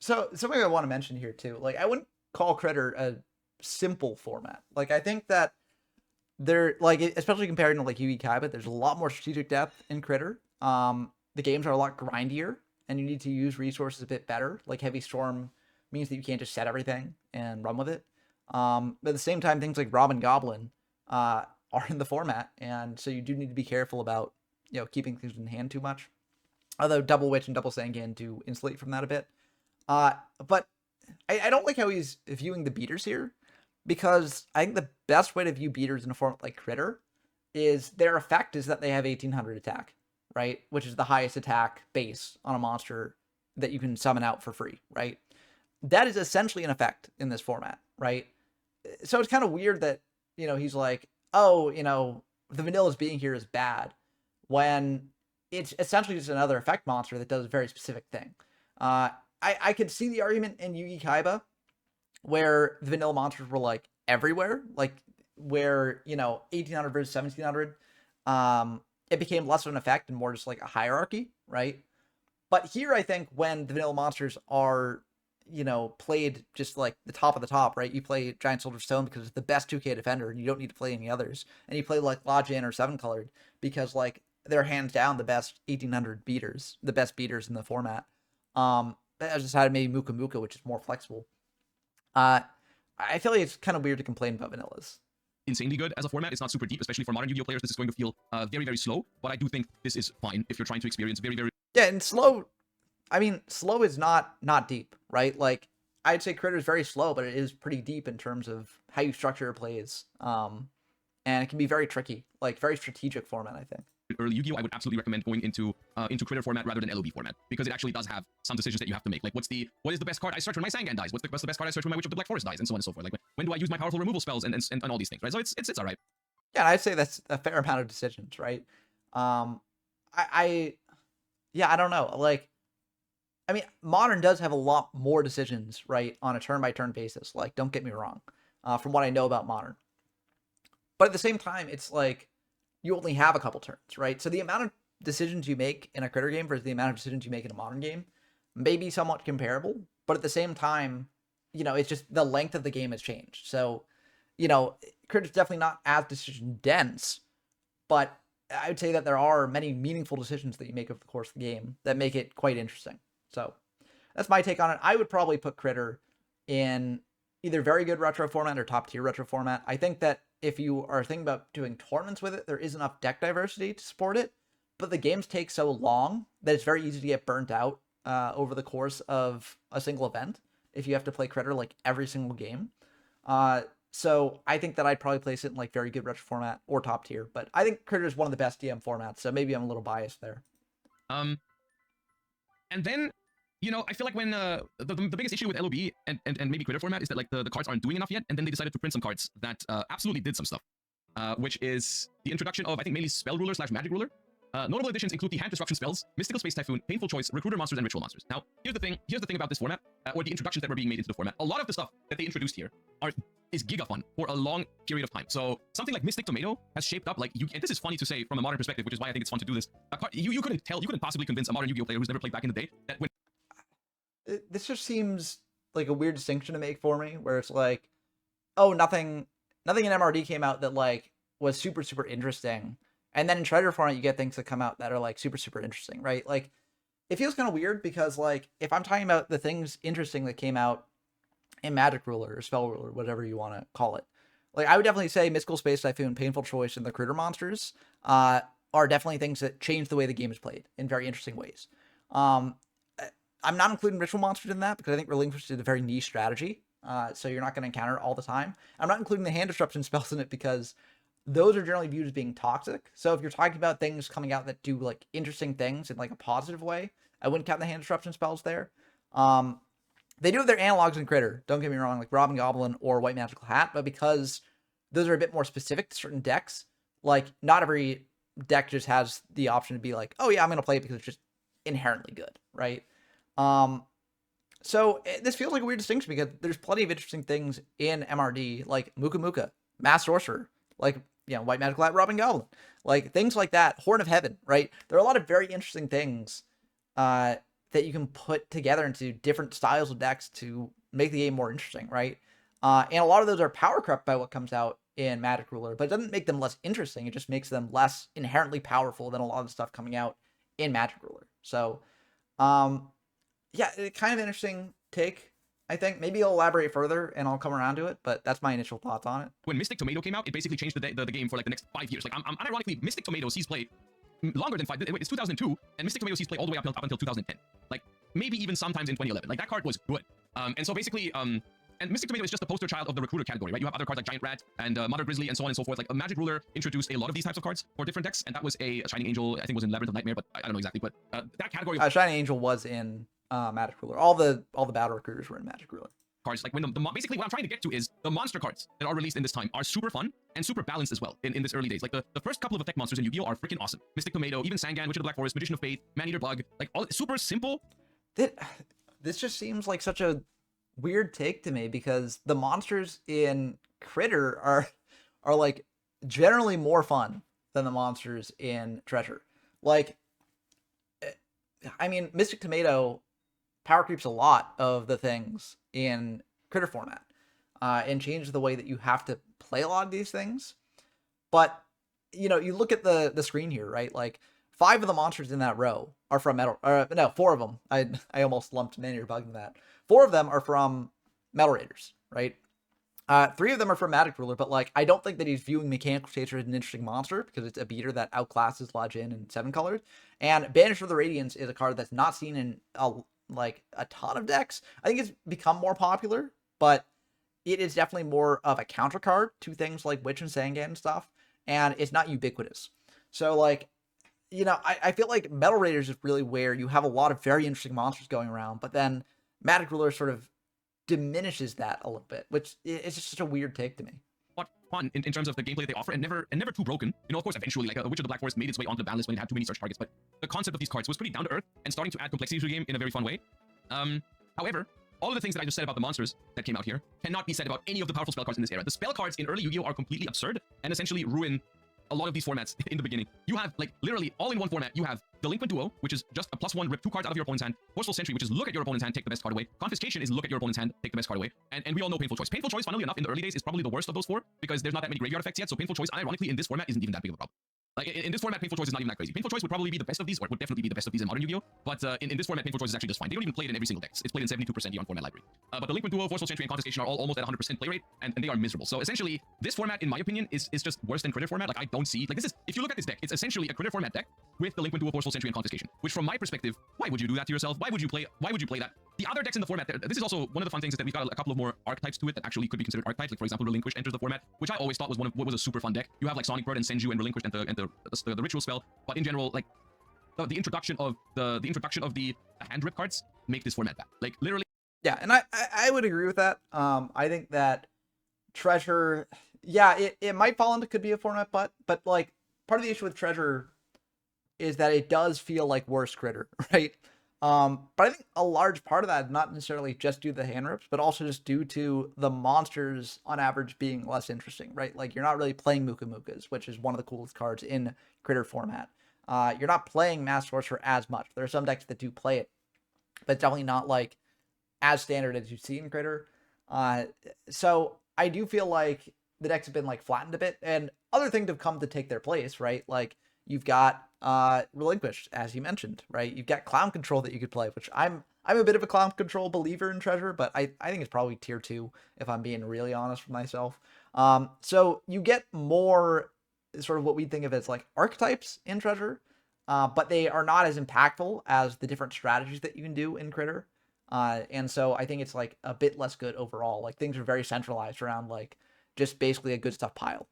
So something I want to mention here, too. Like, I wouldn't call Critter a simple format. Like, I think that there, like, especially comparing to, like, Yugituber, there's a lot more strategic depth in Critter. The games are a lot grindier, and you need to use resources a bit better. Like Heavy Storm means that you can't just set everything and run with it. But at the same time, things like Robin Goblin are in the format, and so you do need to be careful about, you know, keeping things in hand too much. Although Double Witch and Double Sangan do insulate from that a bit. But I don't like how he's viewing the beaters here, because I think the best way to view beaters in a format like Critter is their effect is that they have 1800 attack, right? Which is the highest attack base on a monster that you can summon out for free, right? That is essentially an effect in this format, right? So it's kind of weird that, you know, he's like, oh, you know, the vanilla's being here is bad, when it's essentially just another effect monster that does a very specific thing. I could see the argument in Yugituber where the vanilla monsters were like everywhere, like where, you know, 1800 versus 1700, it became less of an effect and more just like a hierarchy, right? But here, I think when the vanilla monsters are, you know, played just like the top of the top, right? You play Giant Soldier Stone because it's the best 2K defender and you don't need to play any others. And you play like Lajin or 7-colored because like they're hands down the best 1800 beaters, the best beaters in the format. I just decided maybe Muka Muka, which is more flexible. I feel like it's kind of weird to complain about vanillas. Insanely good as a format. It's not super deep, especially for modern Yu-Gi-Oh players. This is going to feel very, very slow, but I do think this is fine if you're trying to experience very, very... Yeah, and slow, I mean, slow is not deep, right? Like, I'd say Critter is very slow, but it is pretty deep in terms of how you structure your plays. And it can be very tricky, like very strategic format, I think. Early Yu-Gi-Oh, I would absolutely recommend going into Critter format rather than LOB format, because it actually does have some decisions that you have to make. Like, what is the best card I search when my Sangan dies? What's the best card I search when my Witch of the Black Forest dies? And so on and so forth. Like, when do I use my powerful removal spells and all these things, right? So it's all right. Yeah, I'd say that's a fair amount of decisions, right? Yeah, I don't know. Like, I mean, Modern does have a lot more decisions, right, on a turn-by-turn basis. Like, don't get me wrong, from what I know about Modern. But at the same time, it's like, you only have a couple turns, right? So the amount of decisions you make in a Critter game versus the amount of decisions you make in a Modern game may be somewhat comparable, but at the same time, you know, it's just the length of the game has changed. So, you know, Critter's definitely not as decision dense, but I would say that there are many meaningful decisions that you make over the course of the game that make it quite interesting. So that's my take on it. I would probably put Critter in either very good retro format or top tier retro format. I think that if you are thinking about doing tournaments with it, there is enough deck diversity to support it, but the games take so long that it's very easy to get burnt out over the course of a single event if you have to play Critter like every single game. So I think that I'd probably place it in like very good retro format or top tier, but I think Critter is one of the best DM formats, so maybe I'm a little biased there. And then, you know, I feel like when the biggest issue with LOB and maybe Critter format is that like the cards aren't doing enough yet, and then they decided to print some cards that absolutely did some stuff, which is the introduction of, I think, mainly Spell Ruler / Magic Ruler. Notable additions include the Hand Disruption spells, Mystical Space Typhoon, Painful Choice, Recruiter monsters, and Ritual monsters. Now, here's the thing about this format, or the introductions that were being made into the format. A lot of the stuff that they introduced here is giga fun for a long period of time. So something like Mystic Tomato has shaped up like and this is funny to say from a modern perspective, which is why I think it's fun to do this. You couldn't possibly convince a modern Yu-Gi-Oh player who's never played back in the day that when this just seems like a weird distinction to make for me, where it's like, oh, nothing in MRD came out that like was super interesting, and then in Shredder format you get things that come out that are like super interesting, right? Like, it feels kind of weird because like if I'm talking about the things interesting that came out in Magic Ruler or Spell Ruler, whatever you want to call it, like I would definitely say Mystical Space Typhoon, Painful Choice, and the Critter monsters are definitely things that change the way the game is played in very interesting ways. Um, I'm not including ritual monsters in that because I think Relinquished is a very niche strategy. So you're not going to encounter it all the time. I'm not including the hand disruption spells in it because those are generally viewed as being toxic. So if you're talking about things coming out that do like interesting things in like a positive way, I wouldn't count the hand disruption spells there. Um, they do have their analogs in Critter. Don't get me wrong, like Robin Goblin or White Magical Hat, but because those are a bit more specific to certain decks, like not every deck just has the option to be like, oh yeah, I'm gonna play it because it's just inherently good, right? Um, so this feels like a weird distinction because there's plenty of interesting things in MRD, like Muka Muka, Mass Sorcerer, like White Magical Hat, Robin Goblin, like things like that, Horn of Heaven, right? There are a lot of very interesting things that you can put together into different styles of decks to make the game more interesting, right? And a lot of those are power crept by what comes out in Magic Ruler, but it doesn't make them less interesting. It just makes them less inherently powerful than a lot of the stuff coming out in Magic Ruler. So, yeah, kind of interesting take. I think maybe I'll elaborate further and I'll come around to it, but that's my initial thoughts on it. When Mystic Tomato came out, it basically changed the game for like the next 5 years. Like, unironically, Mystic Tomato sees play longer than 5. It's 2002, and Mystic Tomato sees play all the way up until 2010. Like, maybe even sometimes in 2011. Like, that card was good. And so basically, and Mystic Tomato is just the poster child of the recruiter category, right? You have other cards like Giant Rat and Mother Grizzly and so on and so forth. Like, a Magic Ruler introduced a lot of these types of cards for different decks, and that was a Shining Angel, I think was in Labyrinth of Nightmare, but I don't know exactly. But that category of Shining Angel was in Magic Ruler. All the battle recruiters were in Magic Ruler. Cards, like when basically what I'm trying to get to is the monster cards that are released in this time are super fun and super balanced as well in this early days. Like the first couple of effect monsters in Yu-Gi-Oh are freaking awesome. Mystic Tomato, even Sangan, Witch of the Black Forest, Magician of Faith, Man-Eater Bug, like all super simple. This just seems like such a weird take to me because the monsters in Critter are like generally more fun than the monsters in Treasure. Like, I mean, Mystic Tomato power creeps a lot of the things in Critter format and changes the way that you have to play a lot of these things. But you look at the screen here, right? Like 5 of the monsters in that row are from Metal. No, 4 of them. I almost lumped Man-Eater Bug in that. 4 of them are from Metal Raiders, right? 3 of them are from Magic Ruler, but like I don't think that he's viewing Mechanical Chaser as an interesting monster because it's a beater that outclasses Lodge-In and 7 colors. And Banish of the Radiance is a card that's not seen in a ton of decks. I think it's become more popular, but it is definitely more of a counter card to things like Witch and Sangan and stuff, and it's not ubiquitous. So like, I feel like Metal Raiders is really where you have a lot of very interesting monsters going around, but then Magic Ruler sort of diminishes that a little bit, which is just such a weird take to me. Fun in terms of the gameplay that they offer, and never too broken. Of course, eventually, like a Witch of the Black Forest made its way onto the ban list when it had too many search targets, but the concept of these cards was pretty down to earth and starting to add complexity to the game in a very fun way. However, all of the things that I just said about the monsters that came out here cannot be said about any of the powerful spell cards in this era. The spell cards in early Yu-Gi-Oh are completely absurd and essentially ruin a lot of these formats in the beginning. You have, like, literally all in one format. You have Delinquent Duo, which is just a +1, rip 2 cards out of your opponent's hand. Forceful Sentry, which is look at your opponent's hand, take the best card away. Confiscation is look at your opponent's hand, take the best card away. And we all know Painful Choice. Painful Choice, funnily enough, in the early days is probably the worst of those 4 because there's not that many graveyard effects yet. So Painful Choice, ironically, in this format isn't even that big of a problem. Like, in this format, Painful Choice is not even that crazy. Painful Choice would probably be the best of these, or would definitely be the best of these in modern Yu-Gi-Oh! But in this format, Painful Choice is actually just fine. They don't even play it in every single deck. It's played in 72% on format library. But Delinquent Duo, Forceful Sentry, and Confiscation are all almost at 100% play rate, and they are miserable. So essentially, this format, in my opinion, is just worse than Critter format. Like, I don't see, like, this is, if you look at this deck, it's essentially a Critter format deck with Delinquent Duo, Forceful Sentry, and Confiscation. Which, from my perspective, why would you do that to yourself? Why would you play that? The other decks in the format, this is also one of the fun things is that we've got a couple of more archetypes to it that actually could be considered archetypes. Like, for example, Relinquished enters the format, which I always thought was what was a super fun deck. You have like Sonic Bird and Senju and Relinquished and the ritual spell, but in general, like the introduction of the hand rip cards make this format bad. Like, literally. Yeah, and I would agree with that. I think that Treasure, yeah, it might fall into could be a format, but like part of the issue with Treasure is that it does feel like worse Critter, right? But I think a large part of that is not necessarily just due to the hand rips, but also just due to the monsters on average being less interesting, right? Like you're not really playing Muka Mukas, which is one of the coolest cards in Critter format. You're not playing Mass Sorcerer as much. There are some decks that do play it, but it's definitely not like as standard as you see in Critter. So I do feel like the decks have been like flattened a bit, and other things have come to take their place, right? Like you've got Relinquished, as you mentioned, right? You've got Clown Control that you could play, which I'm a bit of a Clown Control believer in Treasure, but I think it's probably tier 2 if I'm being really honest with myself. So you get more sort of what we think of as like archetypes in Treasure. but they are not as impactful as the different strategies that you can do in Critter. And so I think it's like a bit less good overall. Like things are very centralized around like just basically a good stuff pile.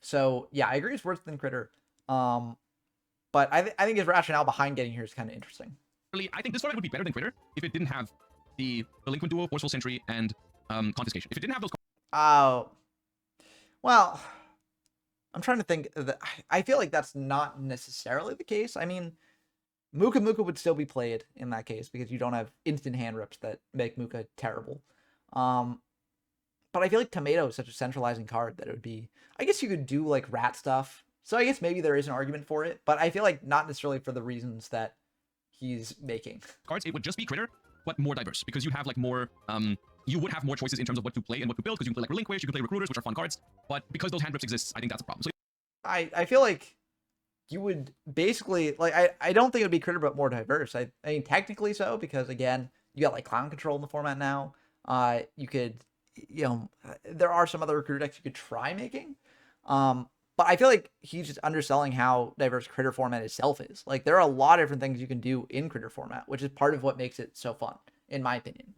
So yeah, I agree it's worse than Critter. But I think his rationale behind getting here is kind of interesting. Really, I think this format would be better than Critter if it didn't have the Delinquent Duo, Forceful Sentry, and Confiscation. If it didn't have those. Oh, well, I'm trying to think. I feel like that's not necessarily the case. I mean, Muka Muka would still be played in that case because you don't have instant hand rips that make Muka terrible. But I feel like Tomato is such a centralizing card that it would be. I guess you could do like rat stuff. So I guess maybe there is an argument for it, but I feel like not necessarily for the reasons that he's making. Cards, it would just be Critter, but more diverse because you have like more. You would have more choices in terms of what to play and what to build because you can play like Relinquish, you can play Recruiters, which are fun cards. But because those hand rips exist, I think that's a problem. So I feel like you would basically like I don't think it would be Critter but more diverse. I mean technically so because again you got like Clown Control in the format now. You could there are some other recruiter decks you could try making. But I feel like he's just underselling how diverse Critter format itself is. Like there are a lot of different things you can do in Critter format, which is part of what makes it so fun, in my opinion.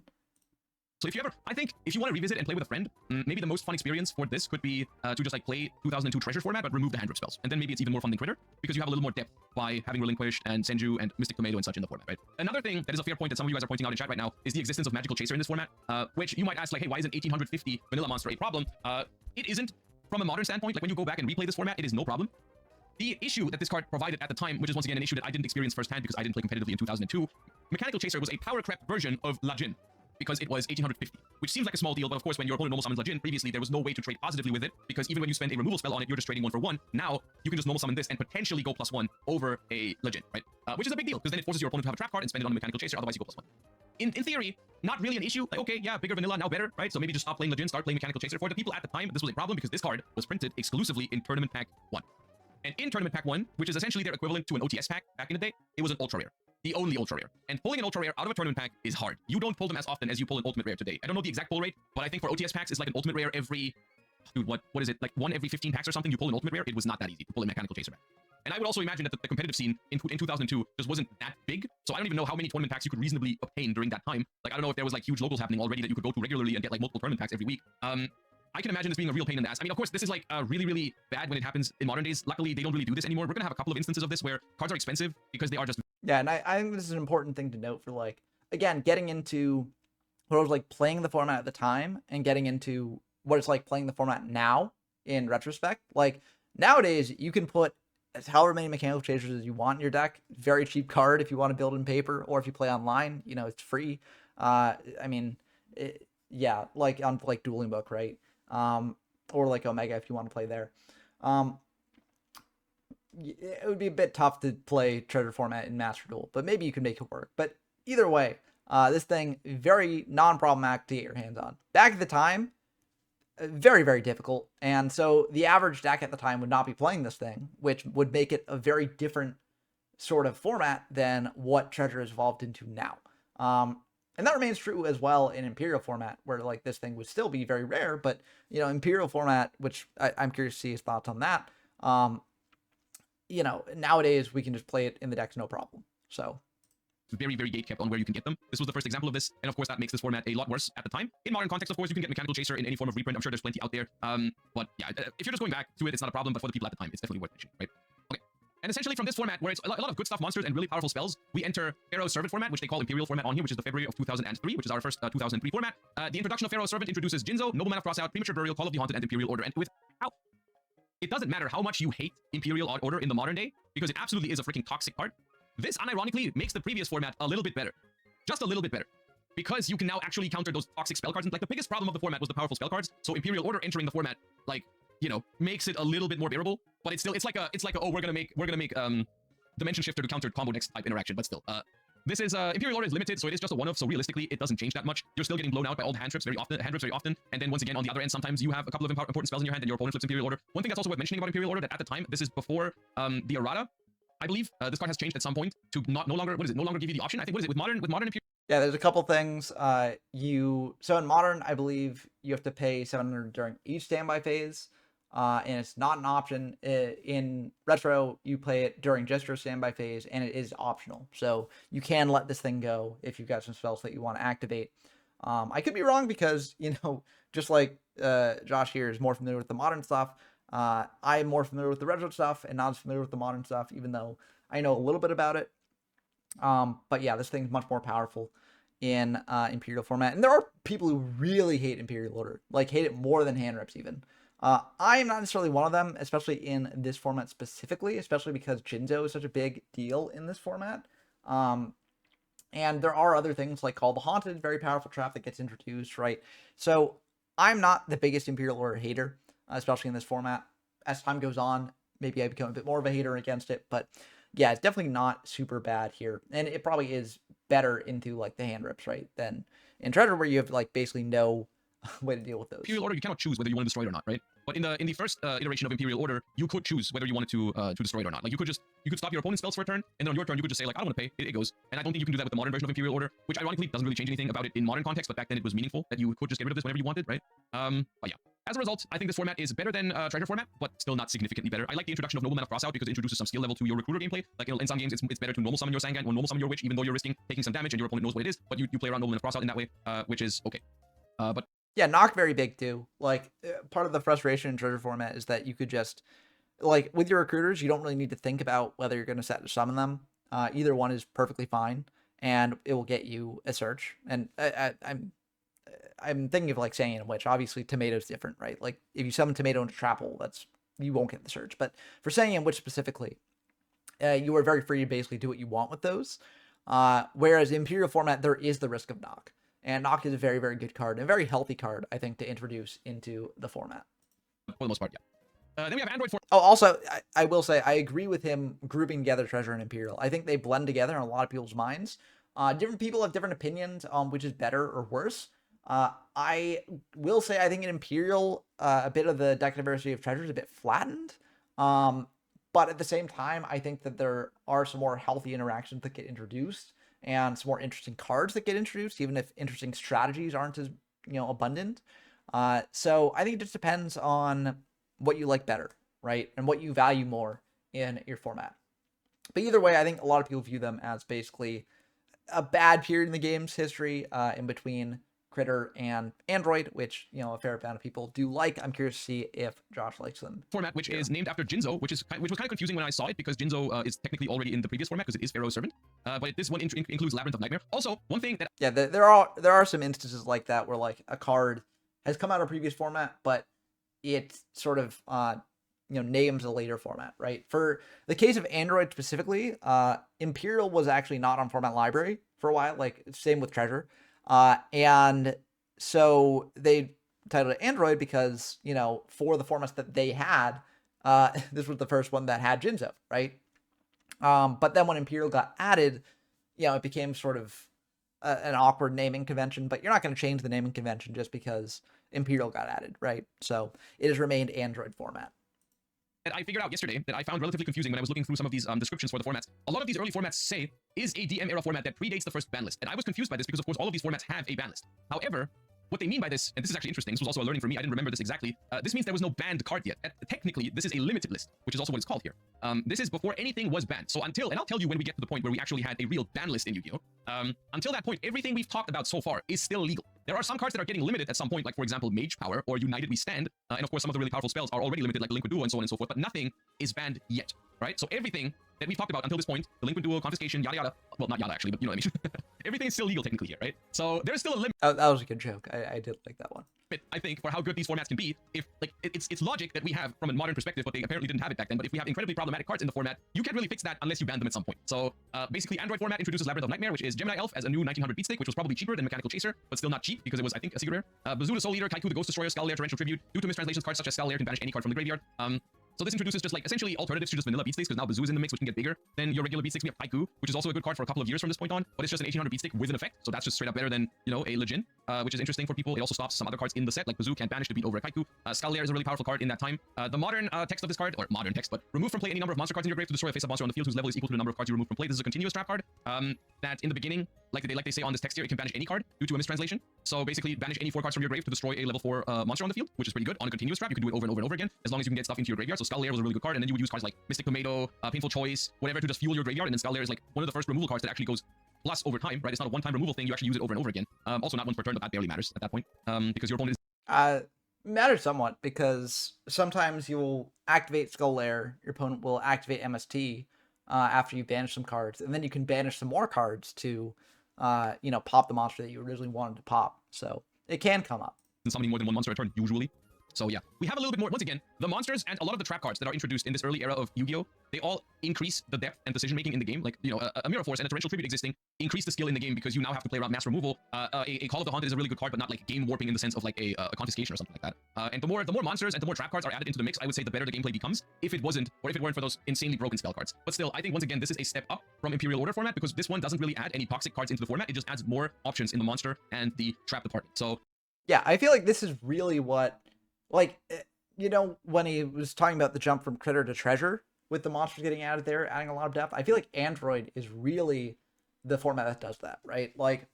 So if you ever, I think if you want to revisit and play with a friend, maybe the most fun experience for this could be to just like play 2002 Treasure format, but remove the hand rip spells. And then maybe it's even more fun than Critter, because you have a little more depth by having Relinquished and Senju and Mystic Tomato and such in the format, right? Another thing that is a fair point that some of you guys are pointing out in chat right now is the existence of Magical Chaser in this format, which you might ask like, hey, why isn't 1850 Vanilla Monster a problem? It isn't from a modern standpoint. Like when you go back and replay this format, it is no problem. The issue that this card provided at the time, which is once again an issue that I didn't experience firsthand because I didn't play competitively in 2002, Mechanical Chaser was a power crept version of La Jinn, because it was 1850, which seems like a small deal, but of course when your opponent normal summons La Jinn, previously there was no way to trade positively with it, because even when you spend a removal spell on it, you're just trading 1 for 1. Now, you can just normal summon this and potentially go +1 over a La Jinn, right? Which is a big deal, because then it forces your opponent to have a trap card and spend it on a Mechanical Chaser, otherwise you go +1. In theory, not really an issue. Like, okay, yeah, bigger vanilla, now better, right? So maybe just stop playing La Jinn, start playing Mechanical Chaser. For the people at the time, this was a problem because this card was printed exclusively in Tournament Pack 1. And in Tournament Pack 1, which is essentially their equivalent to an OTS pack back in the day, it was an ultra rare. The only ultra rare. And pulling an ultra rare out of a tournament pack is hard. You don't pull them as often as you pull an ultimate rare today. I don't know the exact pull rate, but I think for OTS packs, it's like an ultimate rare every... Dude, what is it? Like 1 every 15 packs or something, you pull an ultimate rare? It was not that easy to pull a Mechanical Chaser back. And I would also imagine that the competitive scene in 2002 just wasn't that big, so I don't even know how many tournament packs you could reasonably obtain during that time. Like, I don't know if there was like huge locals happening already that you could go to regularly and get like multiple tournament packs every week. I can imagine this being a real pain in the ass. I mean, of course, this is like really, really bad when it happens in modern days. Luckily, they don't really do this anymore. We're gonna have a couple of instances of this where cards are expensive because they are just... Yeah, and I think this is an important thing to note for like, again, getting into what it was like playing the format at the time and getting into what it's like playing the format now in retrospect. Like nowadays, you can put however many Mechanical Chasers as you want in your deck. Very cheap card if you want to build in paper, or if you play online, it's free. I mean, yeah, like on like Dueling Book, right? Or like Omega if you want to play there. It would be a bit tough to play Treasure format in Master Duel, but maybe you could make it work. But either way, this thing, very non-problematic to get your hands on. Back at the time, very, very difficult. And so the average deck at the time would not be playing this thing, which would make it a very different sort of format than what Treasure has evolved into now. And that remains true as well in Imperial format, where like this thing would still be very rare, but Imperial format, which I'm curious to see his thoughts on that. Nowadays we can just play it in the decks no problem. So very, very gatekept on where you can get them. This was the first example of this, and of course that makes this format a lot worse at the time. In modern context, of course, you can get Mechanical Chaser in any form of reprint. I'm sure there's plenty out there. But yeah, if you're just going back to it, it's not a problem, but for the people at the time, it's definitely worth mentioning, right? Okay. And essentially from this format, where it's a lot of good stuff monsters and really powerful spells, we enter Pharaoh's Servant format, which they call Imperial format on here, which is the February of 2003, which is our first 2003 format. The introduction of Pharaoh's Servant introduces Jinzo, Nobleman of Crossout, Premature Burial, Call of the Haunted, and Imperial Order. And it doesn't matter how much you hate Imperial Order in the modern day, because it absolutely is a freaking toxic card. This, unironically, makes the previous format a little bit better. Just a little bit better. Because you can now actually counter those toxic spell cards. And like the biggest problem of the format was the powerful spell cards. So Imperial Order entering the format, like, makes it a little bit more bearable. But it's like a oh, we're gonna make Dimension Shifter to counter combo next type interaction. But still, this is Imperial Order is limited, so it is just a one-off. So realistically, it doesn't change that much. You're still getting blown out by all the hand trips very often. And then once again, on the other end, sometimes you have a couple of important spells in your hand, and your opponent flips Imperial Order. One thing that's also worth mentioning about Imperial Order that at the time, this is before the errata. I believe this card has changed at some point to no longer give you the option. I think with modern Imperial. Yeah, there's a couple things. So in modern, I believe you have to pay 700 during each standby phase. and it's not an option. In Retro, you play it during just your standby phase, and it is optional. So you can let this thing go if you've got some spells that you want to activate. I could be wrong because, just like Josh here is more familiar with the modern stuff, I'm more familiar with the retro stuff and not as familiar with the modern stuff, even though I know a little bit about it. But yeah, this thing's much more powerful in Imperial format. And there are people who really hate Imperial Order, like hate it more than hand reps even. I am not necessarily one of them, especially in this format specifically, especially because Jinzo is such a big deal in this format. And there are other things like Call the Haunted, very powerful trap that gets introduced, right? So I'm not the biggest Imperial Order hater, especially in this format. As time goes on, maybe I become a bit more of a hater against it, but yeah, it's definitely not super bad here. And it probably is better into like the hand rips, right? Than in Treasure, where you have like basically no way to deal with those. Imperial Order, you cannot choose whether you want to destroy it or not, right? But in the first iteration of Imperial Order, you could choose whether you wanted to destroy it or not. Like you could stop your opponent's spells for a turn, and then on your turn you could just say like, I don't want to pay, it goes. And I don't think you can do that with the modern version of Imperial Order, which ironically doesn't really change anything about it in modern context, but back then it was meaningful that you could just get rid of this whenever you wanted, right? But yeah. As a result, I think this format is better than Treasure format, but still not significantly better. I like the introduction of Nobleman of Crossout because it introduces some skill level to your Recruiter gameplay. Like in some games, it's better to normal summon your Sangan or normal summon your Witch, even though you're risking taking some damage and your opponent knows what it is, but you play around Nobleman of Crossout in that way, which is okay. But yeah, knock very big too. Like part of the frustration in Treasure format is that you could just, like with your recruiters, you don't really need to think about whether you're going to set to summon them. Either one is perfectly fine, and it will get you a search. And I'm thinking of like saying which obviously Tomato's different, right? Like if you summon Tomato into Trap Hole, you won't get the search. But for saying which specifically, you are very free to basically do what you want with those. Whereas in Imperial format, there is the risk of knock. And Knock is a very, very good card, and a very healthy card, I think, to introduce into the format. For the most part, yeah. Then we have Android for... Oh, also, I will say, I agree with him grouping together Treasure and Imperial. I think they blend together in a lot of people's minds. Different people have different opinions on which is better or worse. I will say, I think in Imperial, a bit of the deck diversity of Treasure is a bit flattened. But at the same time, I think that there are some more healthy interactions that get introduced, and some more interesting cards that get introduced, even if interesting strategies aren't as, abundant. So I think it just depends on what you like better, right? And what you value more in your format. But either way, I think a lot of people view them as basically a bad period in the game's history, in between Critter and Android, which, a fair amount of people do like. I'm curious to see if Josh likes them. Format, which is named after Jinzo, which was kind of confusing when I saw it, because Jinzo is technically already in the previous format, because it is Pharaoh's Servant. But this one includes Labyrinth of Nightmare. Also, one thing that... Yeah, there are some instances like that where, like, a card has come out of a previous format, but it sort of, names a later format, right? For the case of Android specifically, Imperial was actually not on Format Library for a while, like, same with Treasure. And so they titled it Android because, for the formats that they had, this was the first one that had Jinzo, right? But then when Imperial got added, it became sort of an awkward naming convention, but you're not going to change the naming convention just because Imperial got added, right? So it has remained Android format. That I figured out yesterday that I found relatively confusing when I was looking through some of these descriptions for the formats. A lot of these early formats say is a DM era format that predates the first ban list. And I was confused by this because, of course, all of these formats have a ban list. However, what they mean by this, and this is actually interesting, this was also a learning for me, I didn't remember this exactly, this means there was no banned card yet. Technically, this is a limited list, which is also what it's called here. This is before anything was banned. So and I'll tell you when we get to the point where we actually had a real ban list in Yu-Gi-Oh! Until that point, everything we've talked about so far is still legal. There are some cards that are getting limited at some point, like, for example, Mage Power or United We Stand. And of course, some of the really powerful spells are already limited, like Liquid Duo and so on and so forth, but nothing is banned yet, right? So everything that we've talked about until this point, the Liquid Duo, Confiscation, yada yada, well, not yada actually, but you know what I mean. Everything is still legal technically here, right? So there's still a limit. Oh, that was a good joke. I did like that one. I think, for how good these formats can be, if, like, it's logic that we have from a modern perspective, but they apparently didn't have it back then, but if we have incredibly problematic cards in the format, you can't really fix that unless you ban them at some point. So, basically, Android format introduces Labyrinth of Nightmare, which is Gemini Elf as a new 1900 beatstick, which was probably cheaper than Mechanical Chaser, but still not cheap, because it was, I think, a secret rare. Bazoo the Soul Eater, Kaiku the Ghost Destroyer, Skull Lair, Torrential Tribute. Due to mistranslations, cards such as Skull Lair can banish any card from the graveyard. So this introduces just, like, essentially alternatives to just vanilla beatsticks, because now Bazoo is in the mix, which can get bigger than your regular beatsticks. We have Kaiku, which is also a good card for a couple of years from this point on, but it's just an 1800 beatstick with an effect, so that's just straight up better than, a Legend. which is interesting for people. It also stops some other cards in the set, like Bazoo can't banish to beat over a Kaiku. Skull Lair is a really powerful card in that time. The modern text of this card, or modern text, but remove from play any number of monster cards in your grave to destroy a face-up monster on the field whose level is equal to the number of cards you remove from play. This is a continuous trap card. That in the beginning, like they say on this text here, it can banish any card due to a mistranslation. So basically, banish any 4 cards from your grave to destroy a level 4 monster on the field, which is pretty good. On a continuous trap, you can do it over and over and over again, as long as you can get stuff into your graveyard. So Skull Lair was a really good card, and then you would use cards like Mystic Tomato, Painful Choice, whatever to just fuel your graveyard, and then Skull Lair is like one of the first removal cards that actually goes plus over time, right? It's not a one-time removal thing. You actually use it over and over again. Also not once per turn, but that barely matters at that point, because your opponent is... Matters somewhat, because sometimes you'll activate Skull Lair, your opponent will activate MST after you banish some cards, and then you can banish some more cards to, you know, pop the monster that you originally wanted to pop. So it can come up. Summoning more than one monster a turn, usually. So yeah, we have a little bit more. Once again, the monsters and a lot of the trap cards that are introduced in this early era of Yu-Gi-Oh! They all increase the depth and decision-making in the game. Like, you know, a Mirror Force and a Torrential Tribute existing increase the skill in the game because you now have to play around mass removal. A Call of the Haunted is a really good card, but not like game warping in the sense of like a confiscation or something like that. And the more monsters and the more trap cards are added into the mix, I would say the better the gameplay becomes. If it wasn't, or if it weren't for those insanely broken spell cards. But still, I think once again, this is a step up from Imperial Order format because this one doesn't really add any toxic cards into the format. It just adds more options in the monster and the trap department. So yeah, I feel like this is really what, like, you know, when he was talking about the jump from critter to treasure with the monsters getting added there, adding a lot of depth, I feel like Android is really the format that does that, right? Like,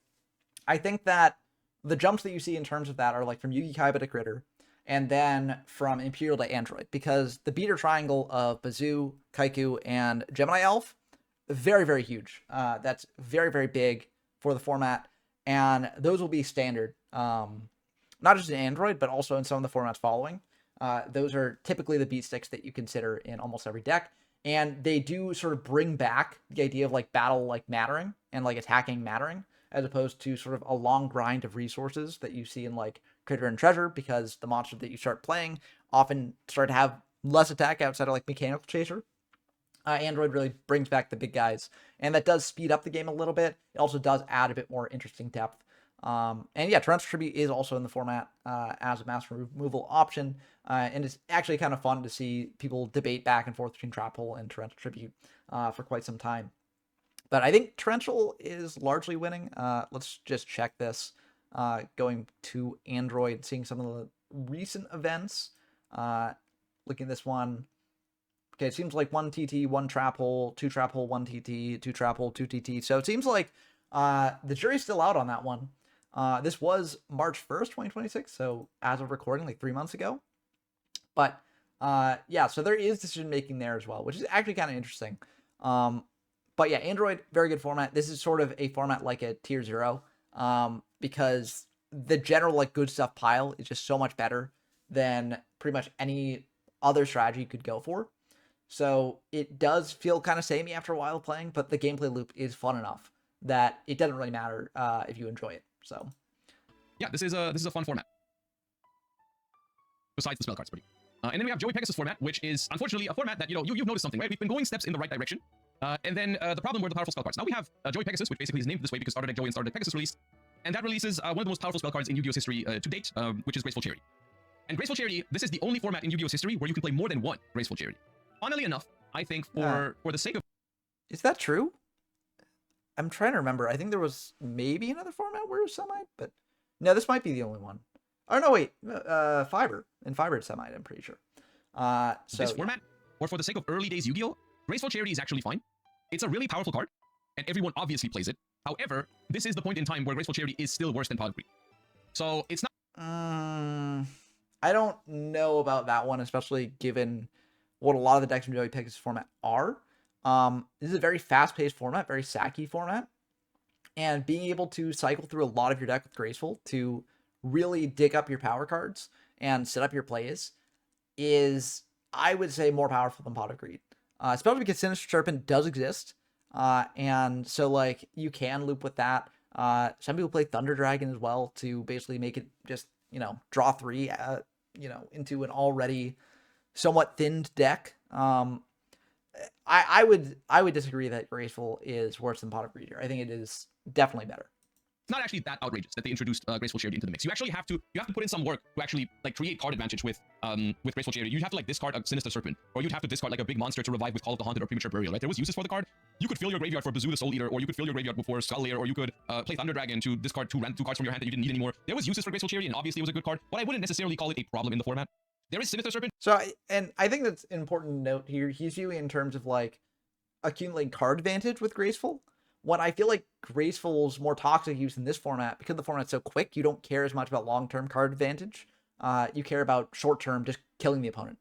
I think that the jumps that you see in terms of that are like from Yugi Kaiba to critter, and then from Imperial to Android, because the beater triangle of Bazoo, Kaiku, and Gemini Elf, very, very huge. That's very, very big for the format, and those will be standard, not just in Android, but also in some of the formats following. Those are typically the beat sticks that you consider in almost every deck, and they do sort of bring back the idea of like battle like mattering and like attacking mattering, as opposed to sort of a long grind of resources that you see in like critter and treasure, because the monster that you start playing often start to have less attack outside of like mechanical chaser. Android really brings back the big guys, and that does speed up the game a little bit. It also does add a bit more interesting depth. And yeah, Torrential Tribute is also in the format as a master removal option, and it's actually kind of fun to see people debate back and forth between Trap Hole and Torrential Tribute for quite some time. But I think Torrential is largely winning. Let's just check this. Going to Android, seeing some of the recent events. Looking at this one. Okay, it seems like 1 TT, 1 Trap Hole, 2 Trap Hole, 1 TT, 2 Trap Hole, 2 TT. So it seems like the jury's still out on that one. This was March 1st, 2026, so as of recording, like 3 months ago. But yeah, so there is decision making there as well, which is actually kind of interesting. But yeah, Android, very good format. This is sort of a format like a tier 0, because the general like good stuff pile is just so much better than pretty much any other strategy you could go for. So it does feel kind of samey after a while of playing, but the gameplay loop is fun enough that it doesn't really matter if you enjoy it. So yeah, this is a fun format. Besides the spell cards, pretty. And then we have Joey Pegasus format, which is unfortunately a format that, you know, you've noticed something, right? We've been going steps in the right direction. And then the problem were the powerful spell cards. Now we have Joey Pegasus, which basically is named this way because Starter Deck Joey and Starter Deck Pegasus released. And that releases one of the most powerful spell cards in Yu-Gi-Oh's history to date, which is Graceful Charity. And Graceful Charity, this is the only format in Yu-Gi-Oh's history where you can play more than one Graceful Charity. Funnily enough, I think for the sake of... Is that true? I'm trying to remember. I think there was maybe another format where it's semi, but no, this might be the only one. Oh, no, wait. Fiber. In Fiber it's semi, I'm pretty sure. So this format, or for the sake of early days Yu-Gi-Oh, Graceful Charity is actually fine. It's a really powerful card, and everyone obviously plays it. However, this is the point in time where Graceful Charity is still worse than Pot of Greed. So it's not... I don't know about that one, especially given what a lot of the decks from Joey Pegasus format are. This is a very fast-paced format, very sacky format. And being able to cycle through a lot of your deck with Graceful to really dig up your power cards and set up your plays is, I would say, more powerful than Pot of Greed. Especially because Sinister Serpent does exist. And so, like, you can loop with that. Some people play Thunder Dragon as well to basically make it just, you know, draw 3, you know, into an already somewhat thinned deck. I would disagree that Graceful is worse than Pot of Greed here. I think it is definitely better. It's not actually that outrageous that they introduced Graceful Charity into the mix. You actually have to put in some work to actually like create card advantage with Graceful Charity. You'd have to like discard a Sinister Serpent, or you'd have to discard like a big monster to revive with Call of the Haunted or Premature Burial, right? There was uses for the card, you could fill your graveyard for Bazoo the Soul Eater, or you could fill your graveyard before Skull Lair, or you could play Thunder Dragon to discard two cards from your hand that you didn't need anymore. There was uses for Graceful Chariot, and obviously it was a good card, but I wouldn't necessarily call it a problem in the format. There is Sinister Serpent. So, I think that's an important note here. He's viewing in terms of like accumulating card advantage with Graceful. When I feel like Graceful's more toxic use in this format, because the format's so quick, you don't care as much about long-term card advantage. You care about short-term, just killing the opponent.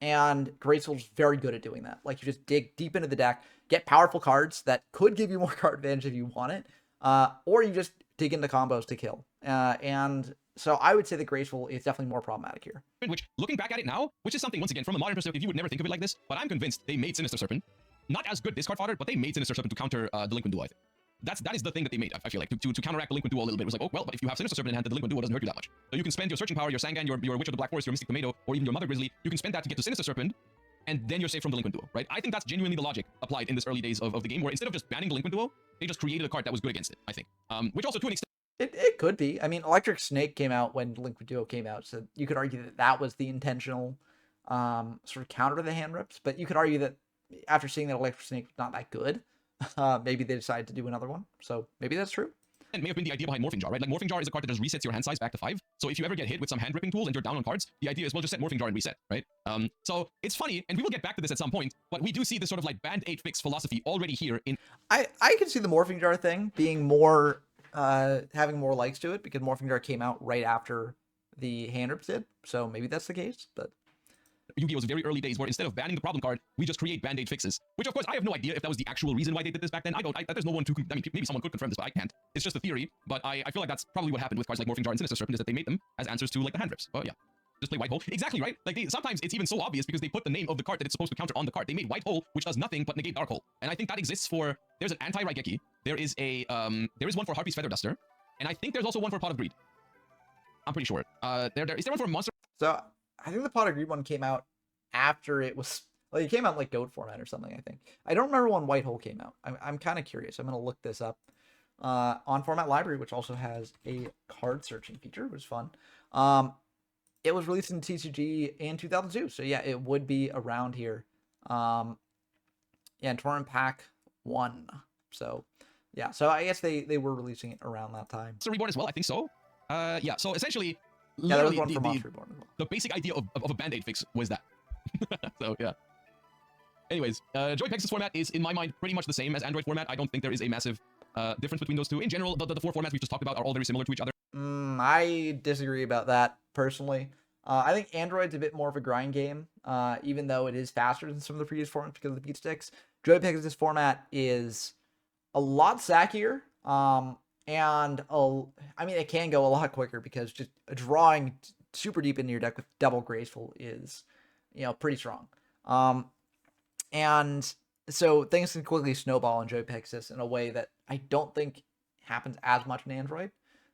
And Graceful's very good at doing that. Like, you just dig deep into the deck, get powerful cards that could give you more card advantage if you want it, or you just dig into combos to kill. And so I would say that Graceful is definitely more problematic here. Which, looking back at it now, which is something, once again, from a modern perspective, you would never think of it like this, but I'm convinced they made Sinister Serpent not as good discard fodder, but they made Sinister Serpent to counter Delinquent Duo, I think. That is the thing that they made, I feel like, to counteract Delinquent Duo a little bit. It was like, oh, well, but if you have Sinister Serpent in hand, the Delinquent Duo doesn't hurt you that much. So you can spend your Searching Power, your Sangan, your Witch of the Black Forest, your Mystic Tomato, or even your Mother Grizzly, you can spend that to get to Sinister Serpent, and then you're safe from Delinquent Duo, right? I think that's genuinely the logic applied in this early days of the game, where instead of just banning Delinquent Duo, they just created a card that was good against it, I think. Which also, to an extent, It could be. I mean, Electric Snake came out when Delinquent Duo came out, so you could argue that that was the intentional sort of counter to the hand rips, but you could argue that after seeing that Electric Snake was not that good, maybe they decided to do another one. So maybe that's true. it may have been the idea behind Morphing Jar, right? Like, Morphing Jar is a card that just resets your hand size back to 5. So if you ever get hit with some hand ripping tools and you're down on cards, the idea is, well, just set Morphing Jar and reset, right? So it's funny, and we will get back to this at some point, but we do see this sort of like band-aid fix philosophy already here in... I can see the Morphing Jar thing being more, having more likes to it, because Morphing Jar came out right after the hand rips did. So maybe that's the case, but... Yu-Gi-Oh's very early days, where instead of banning the problem card, we just create band-aid fixes. Which, of course, I have no idea if that was the actual reason why they did this back then. There's no one to... I mean, maybe someone could confirm this, but I can't. It's just a theory, but I feel like that's probably what happened with cards like Morphing Jar and Sinister Serpent, is that they made them as answers to, like, the hand rips. But yeah. Just play White Hole. Exactly, right? Like, sometimes it's even so obvious because they put the name of the card that it's supposed to counter on the card. They made White Hole, which does nothing but negate Dark Hole. And I think that exists for... There's an anti-Raigeki. There is a... There is one for Harpy's Feather Duster. And I think there's also one for Pot of Greed. I'm pretty sure. Is there one for Monster... So, I think the Pot of Greed one came out after it was... Like, it came out in, like, Goat format or something, I think. I don't remember when White Hole came out. I'm kind of curious. I'm going to look this up. On Format Library, which also has a card searching feature, which is fun. It was released in TCG in 2002, so yeah, it would be around here. Yeah, in Tournament Pack 1. So, yeah, so I guess they were releasing it around that time. Monster Reborn as well, I think so. Yeah, so essentially... Yeah, there was one for Monster Reborn as well. The basic idea of a band-aid fix was that. So, yeah. Anyways, Joy-Pex's format is, in my mind, pretty much the same as Android format. I don't think there is a massive difference between those two. In general, the four formats we just talked about are all very similar to each other. I disagree about that, personally. I think Android's a bit more of a grind game, even though it is faster than some of the previous formats because of the beat sticks. Joy-Pex's format is a lot sackier, and I mean, it can go a lot quicker because just drawing super deep into your deck with double Graceful is, you know, pretty strong. And so things can quickly snowball in Joy-Pexis in a way that I don't think happens as much in Android.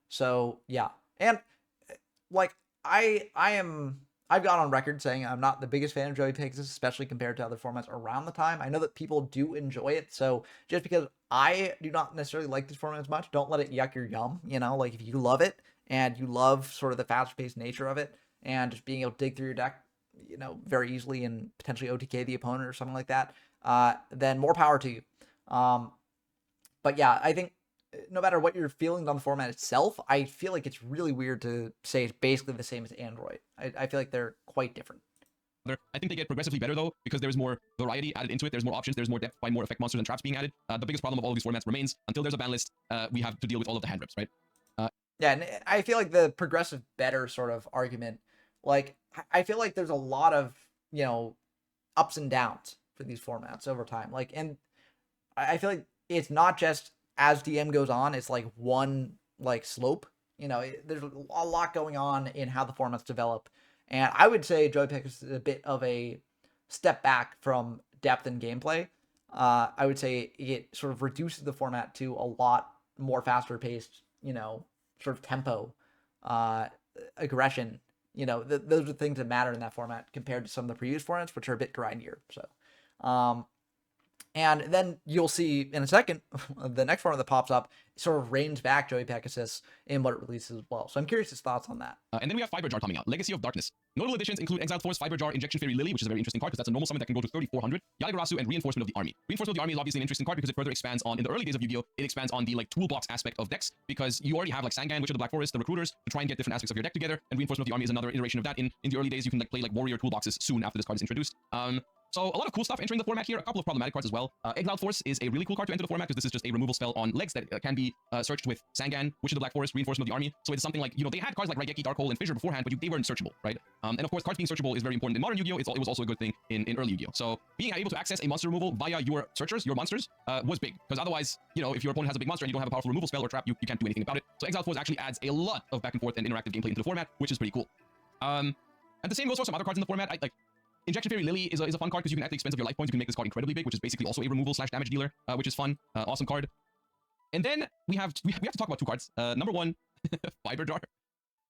So yeah, and like I've gone on record saying I'm not the biggest fan of Joy-Pexis, especially compared to other formats around the time. I know that people do enjoy it, so just because I do not necessarily like this format as much, don't let it yuck your yum. You know, like if you love it and you love sort of the fast-paced nature of it and just being able to dig through your deck, you know, very easily and potentially OTK the opponent or something like that, then more power to you. But yeah, I think no matter what you're feeling on the format itself, I feel like it's really weird to say it's basically the same as Android. I feel like they're quite different. I think they get progressively better, though, because there's more variety added into it. There's more options. There's more depth by more effect monsters and traps being added. The biggest problem of all of these formats remains, until there's a ban list, we have to deal with all of the hand rips, right? Yeah, and I feel like the progressive better sort of argument, like, I feel like there's a lot of, you know, ups and downs for these formats over time. Like, and I feel like it's not just as DM goes on, it's like one, like, slope. You know, there's a lot going on in how the formats develop. And I would say Joy-Pexis is a bit of a step back from depth and gameplay. I would say it sort of reduces the format to a lot more faster paced, you know, sort of tempo, aggression. You know, those are things that matter in that format compared to some of the previous formats, which are a bit grindier. So, And then you'll see in a second, the next format that pops up sort of reigns back Joey Pegasus in what it releases as well. So I'm curious his thoughts on that. And then we have Fiber Jar coming out, Legacy of Darkness. Notable additions include Exiled Force, Fiber Jar, Injection Fairy Lily, which is a very interesting card because that's a normal summon that can go to 3,400, Yagarasu, and Reinforcement of the Army. Reinforcement of the Army is obviously an interesting card because it further expands on, in the early days of Yu-Gi-Oh!, it expands on the like toolbox aspect of decks because you already have like Sangan, Witch of the Black Forest, the Recruiters, to try and get different aspects of your deck together, and Reinforcement of the Army is another iteration of that. In the early days, you can like play like Warrior toolboxes soon after this card is introduced. So a lot of cool stuff entering the format here, a couple of problematic cards as well. Exiled Force is a really cool card to enter the format because this is just a removal spell on legs that can be searched with Sangan, Witch of the Black Forest, Reinforcement of the Army. So it's something like, you know, they had cards like Raigeki, Dark Hole, and Fissure beforehand, but they weren't searchable, right? And of course, cards being searchable is very important in modern Yu-Gi-Oh! It was also a good thing in early Yu-Gi-Oh! So being able to access a monster removal via your searchers, your monsters, was big. Because otherwise, you know, if your opponent has a big monster and you don't have a powerful removal spell or trap, you can't do anything about it. So Exiled Force actually adds a lot of back and forth and interactive gameplay into the format, which is pretty cool. And the same goes for some other cards in the format. Like Injection Fairy Lily is a fun card because you can, at the expense of your life points, you can make this card incredibly big, which is basically also a removal / damage dealer, which is fun. Awesome card. And then we have to talk about two cards. Number one, Fiber Jar.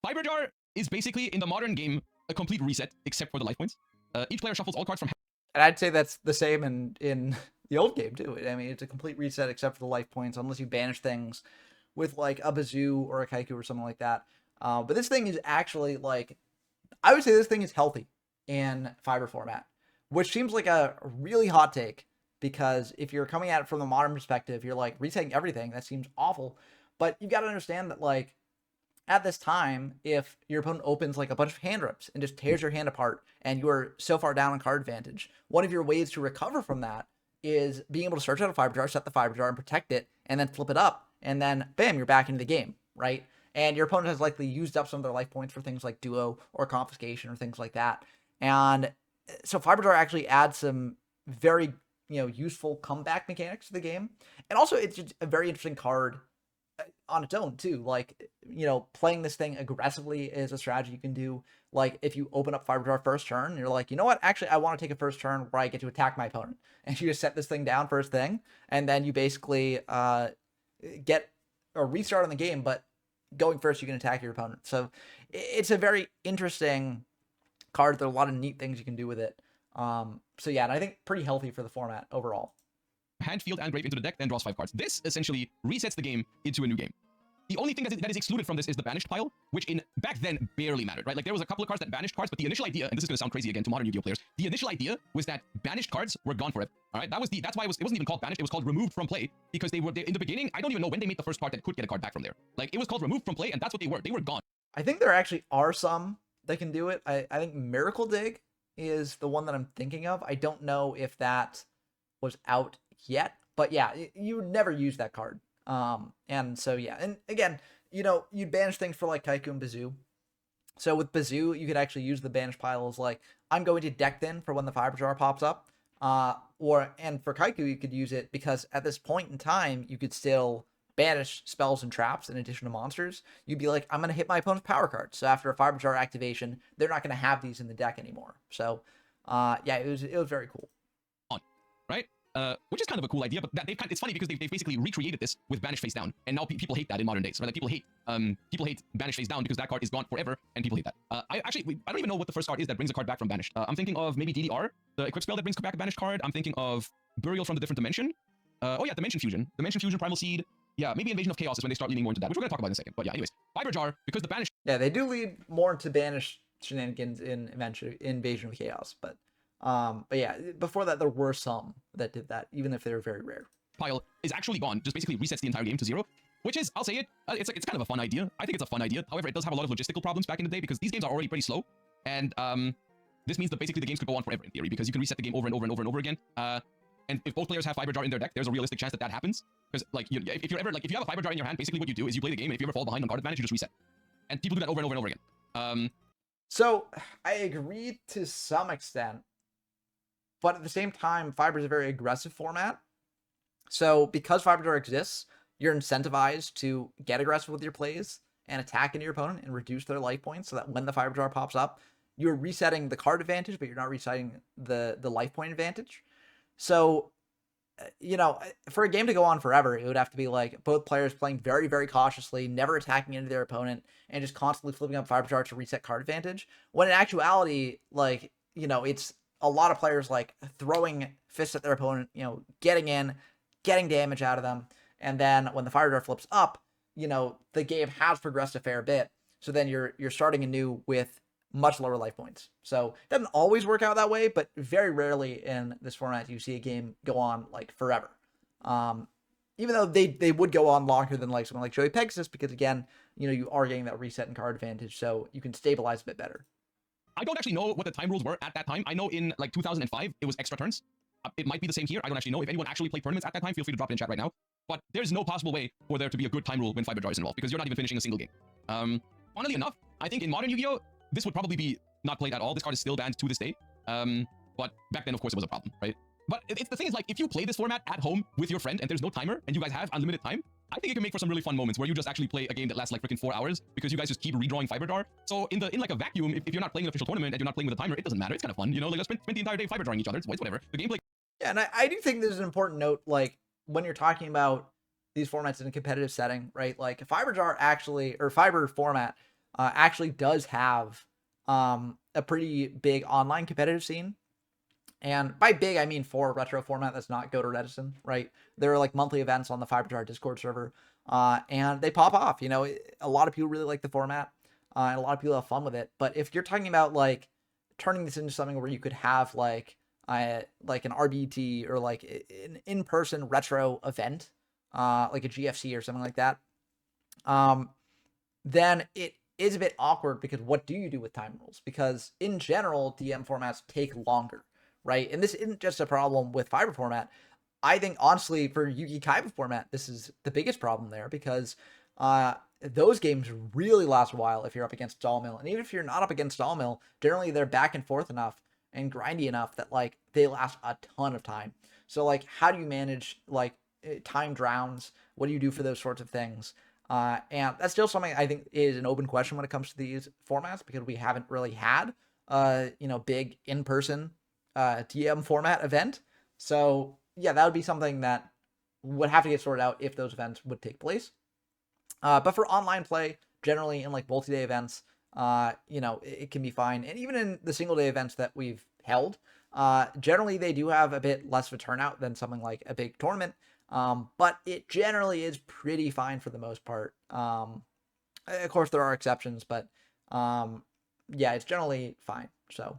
Fiber Jar is basically, in the modern game, a complete reset, except for the life points. Each player shuffles all cards from... And I'd say that's the same in the old game, too. I mean, it's a complete reset except for the life points, unless you banish things with, like, a Bazoo or a Kaiku or something like that. But this thing is actually, like... I would say this thing is healthy in Fiber format, which seems like a really hot take, because if you're coming at it from the modern perspective, you're like resetting everything. That seems awful. But you got to understand that, like, at this time, if your opponent opens like a bunch of hand rips and just tears your hand apart and you're so far down on card advantage, one of your ways to recover from that is being able to search out a Fiber Jar, set the Fiber Jar and protect it, and then flip it up, and then bam, you're back into the game, right? And your opponent has likely used up some of their life points for things like duo or confiscation or things like that. And so Fiber Jar actually adds some very, useful comeback mechanics to the game. And also it's just a very interesting card on its own too. Like, playing this thing aggressively is a strategy you can do. Like, if you open up Fiber Jar first turn, you're like, you know what? Actually, I want to take a first turn where I get to attack my opponent. And you just set this thing down first thing, and then you basically get a restart on the game, but going first, you can attack your opponent. So it's a very interesting card. There are a lot of neat things you can do with it. So yeah, and I think pretty healthy for the format overall. Hand, field, and grave into the deck, then draws 5 cards. This essentially resets the game into a new game. The only thing that is excluded from this is the banished pile, which back then barely mattered, right? Like, there was a couple of cards that banished cards, but the initial idea, and this is going to sound crazy again to modern Yu-Gi-Oh! Players, the initial idea was that banished cards were gone forever. All right, that's why it wasn't even called banished. It was called removed from play, because they in the beginning. I don't even know when they made the first card that could get a card back from there. Like, it was called removed from play, and that's what they were. They were gone. I think there actually are some that can do it. I think Miracle Dig is the one that I'm thinking of. I don't know if that was out yet, but yeah, you would never use that card. And so yeah, and again, you'd banish things for like Kaiku and Bazoo. So with Bazoo, you could actually use the banish pile as like, I'm going to deck thin for when the Fiber Jar pops up. And for Kaiku, you could use it because at this point in time, you could still banish spells and traps in addition to monsters. You'd be like, I'm going to hit my opponent's power card. So after a Fiber Jar activation, they're not going to have these in the deck anymore. So yeah, it was very cool. Right? Which is kind of a cool idea, but it's funny because they've basically recreated this with Banish Face Down, and now people hate that in modern days. Right? Like, people hate Banish Face Down because that card is gone forever, and people hate that. I don't even know what the first card is that brings a card back from Banished. I'm thinking of maybe DDR, the equip spell that brings back a Banished card. I'm thinking of Burial from the Different Dimension. Oh yeah, Dimension Fusion, Primal Seed. Yeah, maybe Invasion of Chaos is when they start leaning more into that, which we're gonna talk about in a second. But yeah, anyways, Fiber Jar, because the Banished. Yeah, they do lead more into Banished shenanigans in Invasion of Chaos, but yeah, before that there were some that did that, even if they were very rare. Pile is actually gone, just basically resets the entire game to 0, which is, I'll say it, it's kind of a fun idea. I think it's a fun idea. However, it does have a lot of logistical problems back in the day because these games are already pretty slow, and this means that basically the games could go on forever in theory because you can reset the game over and over and over and over again. And if both players have Fiber Jar in their deck, there's a realistic chance that happens. Because if you have a Fiber Jar in your hand, basically what you do is you play the game, and if you ever fall behind on card advantage, you just reset. And people do that over and over and over again. So I agree to some extent, but at the same time, Fiber is a very aggressive format. So because Fiber Jar exists, you're incentivized to get aggressive with your plays and attack into your opponent and reduce their life points so that when the Fiber Jar pops up, you're resetting the card advantage, but you're not resetting the life point advantage. So, for a game to go on forever, it would have to be like both players playing very, very cautiously, never attacking into their opponent, and just constantly flipping up Fiber Jar to reset card advantage. When in actuality, like, it's a lot of players like throwing fists at their opponent, you know, getting in, getting damage out of them, and then when the fire jar flips up, you know, the game has progressed a fair bit. So then you're starting anew with much lower life points. So it doesn't always work out that way, but very rarely in this format do you see a game go on like forever. Um, Even though they would go on longer than like something like Joey Pegasus, because again, you know, you are getting that reset and card advantage, so you can stabilize a bit better. I don't actually know what the time rules were at that time. I know in like 2005, it was extra turns. It might be the same here. I don't actually know. If anyone actually played tournaments at that time, feel free to drop it in chat right now. But there's no possible way for there to be a good time rule when Fiber Jar is involved, because you're not even finishing a single game. Funnily enough, I think in modern Yu-Gi-Oh, this would probably be not played at all. This card is still banned to this day. But back then, of course, it was a problem, right? But the thing is, like, if you play this format at home with your friend and there's no timer and you guys have unlimited time, I think it can make for some really fun moments where you just actually play a game that lasts like freaking 4 hours because you guys just keep redrawing Fiber Jar. So in like a vacuum, if you're not playing an official tournament and you're not playing with a timer, it doesn't matter. It's kind of fun, you know? Like, let's spend the entire day Fiber Drawing each other. It's whatever. The gameplay. Yeah, and I do think there's an important note, like when you're talking about these formats in a competitive setting, right? Like Fiber Jar actually, or Fiber format actually does have a pretty big online competitive scene. And by big, I mean for retro format that's not Go to Redison, right? There are like monthly events on the Fiber Jar Discord server, and they pop off. You know, a lot of people really like the format, and a lot of people have fun with it. But if you're talking about like turning this into something where you could have like an RBT or like an in-person retro event, like a GFC or something like that, then it is a bit awkward because what do you do with time rules? Because in general, DM formats take longer, right? And this isn't just a problem with Fiber format. I think honestly for Yugi Kaiba format, this is the biggest problem there because those games really last a while if you're up against Stallmill. And even if you're not up against Stallmill, generally they're back and forth enough and grindy enough that like they last a ton of time. So like how do you manage like time drowns? What do you do for those sorts of things? And that's still something I think is an open question when it comes to these formats because we haven't really had big in-person DM format event. So yeah, that would be something that would have to get sorted out if those events would take place. But for online play, generally in like multi-day events, it can be fine. And even in the single day events that we've held, generally they do have a bit less of a turnout than something like a big tournament. But it generally is pretty fine for the most part. Of course, there are exceptions, but yeah, it's generally fine. So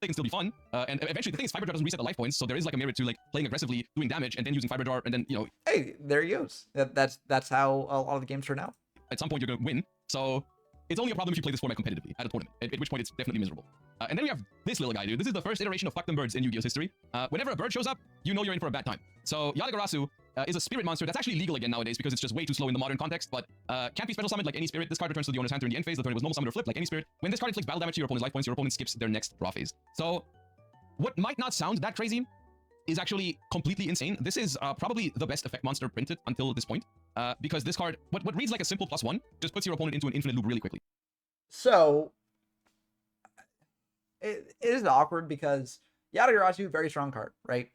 They can still be fun, and eventually the thing is Fiber Jar doesn't reset the life points, so there is like a merit to like playing aggressively, doing damage, and then using Fiber Jar, and then hey, there he goes. That's how a lot of the games turn out. at some point you're gonna win. So it's only a problem if you play this format competitively at a tournament, at which point it's definitely miserable. And then we have this little guy, dude. This is the first iteration of Fuck Them Birds in Yu-Gi-Oh's history. Whenever a bird shows up, you know you're in for a bad time. So Yadagarasu is a spirit monster that's actually legal again nowadays because it's just way too slow in the modern context, but can't be special summoned like any spirit. This card returns to the owner's hand during the end phase. The turn was normal summoned or flipped like any spirit. When this card inflicts battle damage to your opponent's life points, your opponent skips their next draw phase. So what might not sound that crazy is actually completely insane. This is probably the best effect monster printed until this point, because this card, what reads like a simple +1, just puts your opponent into an infinite loop really quickly. So it is awkward because Yadagarasu, very strong card, right?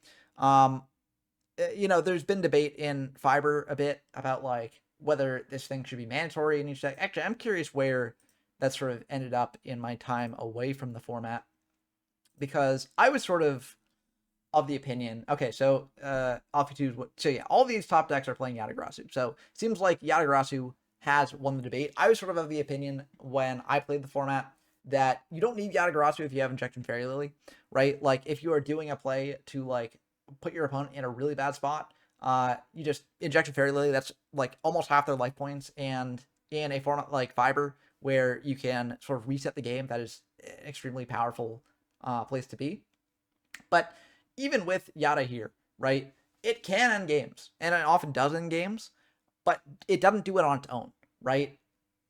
There's been debate in Fiber a bit about like whether this thing should be mandatory in each deck. Actually, I'm curious where that sort of ended up in my time away from the format because I was sort of the opinion. Okay, so all these top decks are playing Yatagarasu. So it seems like Yatagarasu has won the debate. I was sort of the opinion when I played the format that you don't need Yatagarasu if you have Injection Fairy Lily, right? Like if you are doing a play to like put your opponent in a really bad spot, you just Injection Fairy Lily. That's like almost half their life points, and in a format like Fiber where you can sort of reset the game, that is an extremely powerful place to be. But even with Yada here, right, it can end games, and it often does end games, but it doesn't do it on its own, right?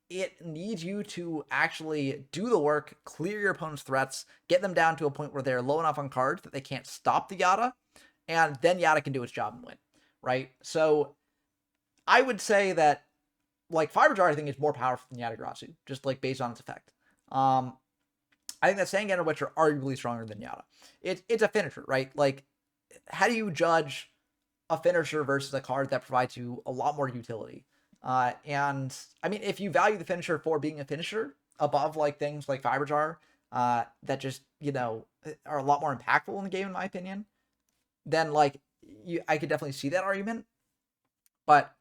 It needs you to actually do the work, clear your opponent's threats, get them down to a point where they're low enough on cards that they can't stop the Yada, and then Yada can do its job and win, right? So I would say that, like, Fiber Jar, I think, is more powerful than Yatagarasu, just, like, based on its effect. I think that Sangan and Witch are arguably stronger than Yada. It's a finisher, right? Like, how do you judge a finisher versus a card that provides you a lot more utility? And I mean, if you value the finisher for being a finisher above like things like Fiber Jar, that just you know, are a lot more impactful in the game, in my opinion, then like I could definitely see that argument. But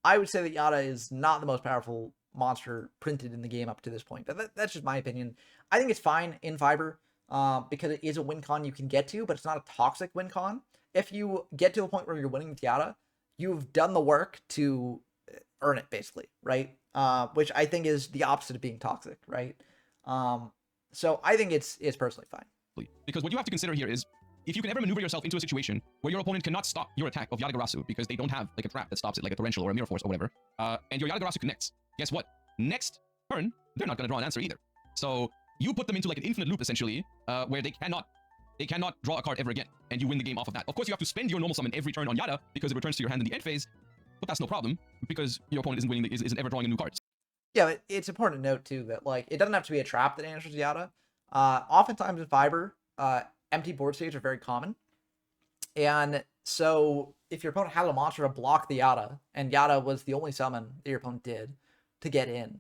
I would say that Yada is not the most powerful monster printed in the game up to this point. But that's just my opinion. I think it's fine in Fiber because it is a win con you can get to, but it's not a toxic win con. If you get to a point where you're winning with Yada, you've done the work to earn it, basically, right? Which I think is the opposite of being toxic, right? So I think it's personally fine. Because what you have to consider here is, if you can ever maneuver yourself into a situation where your opponent cannot stop your attack of Yatagarasu because they don't have like a trap that stops it, like a torrential or a mirror force or whatever, and your Yatagarasu connects, guess what? Next turn, they're not going to draw an answer either. So you put them into like an infinite loop essentially, where they cannot draw a card ever again, and you win the game off of that. Of course, you have to spend your normal summon every turn on Yada because it returns to your hand in the end phase, but that's no problem because your opponent isn't ever drawing a new card. Yeah, but it's important to note too that like it doesn't have to be a trap that answers Yada. Oftentimes in Fiber, empty board states are very common. And so if your opponent had a monster to block the Yada, and Yada was the only summon that your opponent did to get in,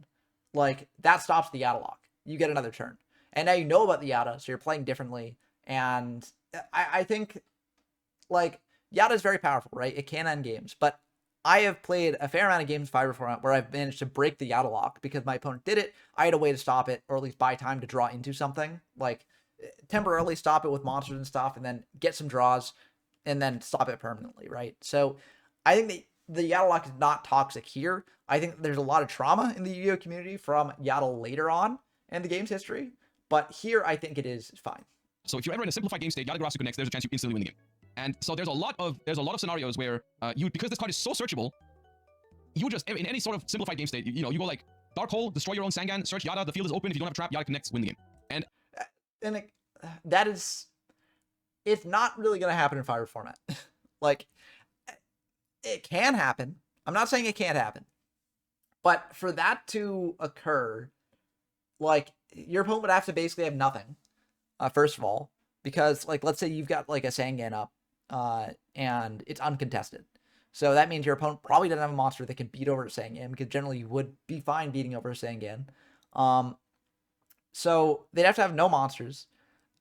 like that stops the Yada lock. You get another turn. And now you know about the Yada, so you're playing differently. And I think like Yada is very powerful, right? It can end games, but I have played a fair amount of games in Fiber format where I've managed to break the Yada lock because my opponent did it. I had a way to stop it, or at least buy time to draw into something, like temporarily stop it with monsters and stuff, and then get some draws, and then stop it permanently, right? So I think the Yada lock is not toxic here. I think there's a lot of trauma in the Yu-Gi-Oh community from Yada later on in the game's history, but here I think it is fine. So if you're ever in a simplified game state, Yatagarasu connects, there's a chance you instantly win the game. And so there's a lot of scenarios where because this card is so searchable, you just in any sort of simplified game state, you go like Dark Hole, destroy your own Sangan, search Yada, the field is open. If you don't have a trap, Yada connects, win the game. And it's not really going to happen in Fiber format. Like, it can happen. I'm not saying it can't happen. But for that to occur, like, your opponent would have to basically have nothing, first of all. Because, like, let's say you've got, like, a Sangan up, and it's uncontested. So that means your opponent probably doesn't have a monster that can beat over a Sangan, because generally you would be fine beating over a Sangan. So they'd have to have no monsters.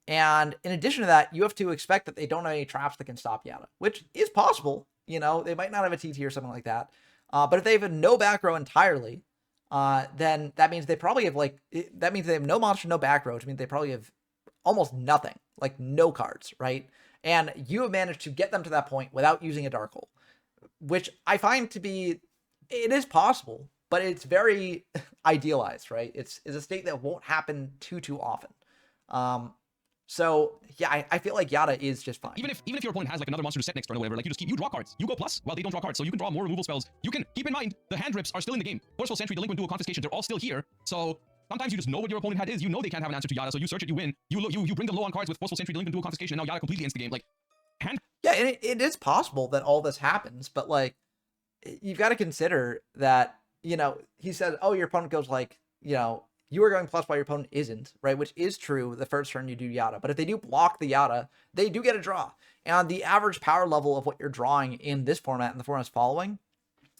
And in addition to that, you have to expect that they don't have any traps that can stop Yada, which is possible. You know, they might not have a TT or something like that. But if they have no back row entirely, then that means they probably have that means they have no monster, no back row, which means they probably have almost nothing, like no cards, right? And you have managed to get them to that point without using a Dark Hole, which I find to be, it is possible, but it's very idealized, right? It's a state that won't happen too often. So yeah, I feel like Yada is just fine. Even if your opponent has like another monster to set next turn or whatever, like you draw cards. You go plus while they don't draw cards, so you can draw more removal spells. You can keep in mind the hand rips are still in the game. Forceful Sentry, Delinquent Duel, Confiscation, they're all still here. So sometimes you just know what your opponent had is. You know they can't have an answer to Yada, so you search it, you win. You bring them low on cards with Forceful Sentry, Delinquent Duel, Confiscation, and now Yada completely ends the game. Like yeah, and it is possible that all this happens, but like you've got to consider that, you know, he said, oh, your opponent goes like, you know, you are going plus while your opponent isn't, right? Which is true the first turn you do Yada. But if they do block the Yada, they do get a draw. And the average power level of what you're drawing in this format and the formats following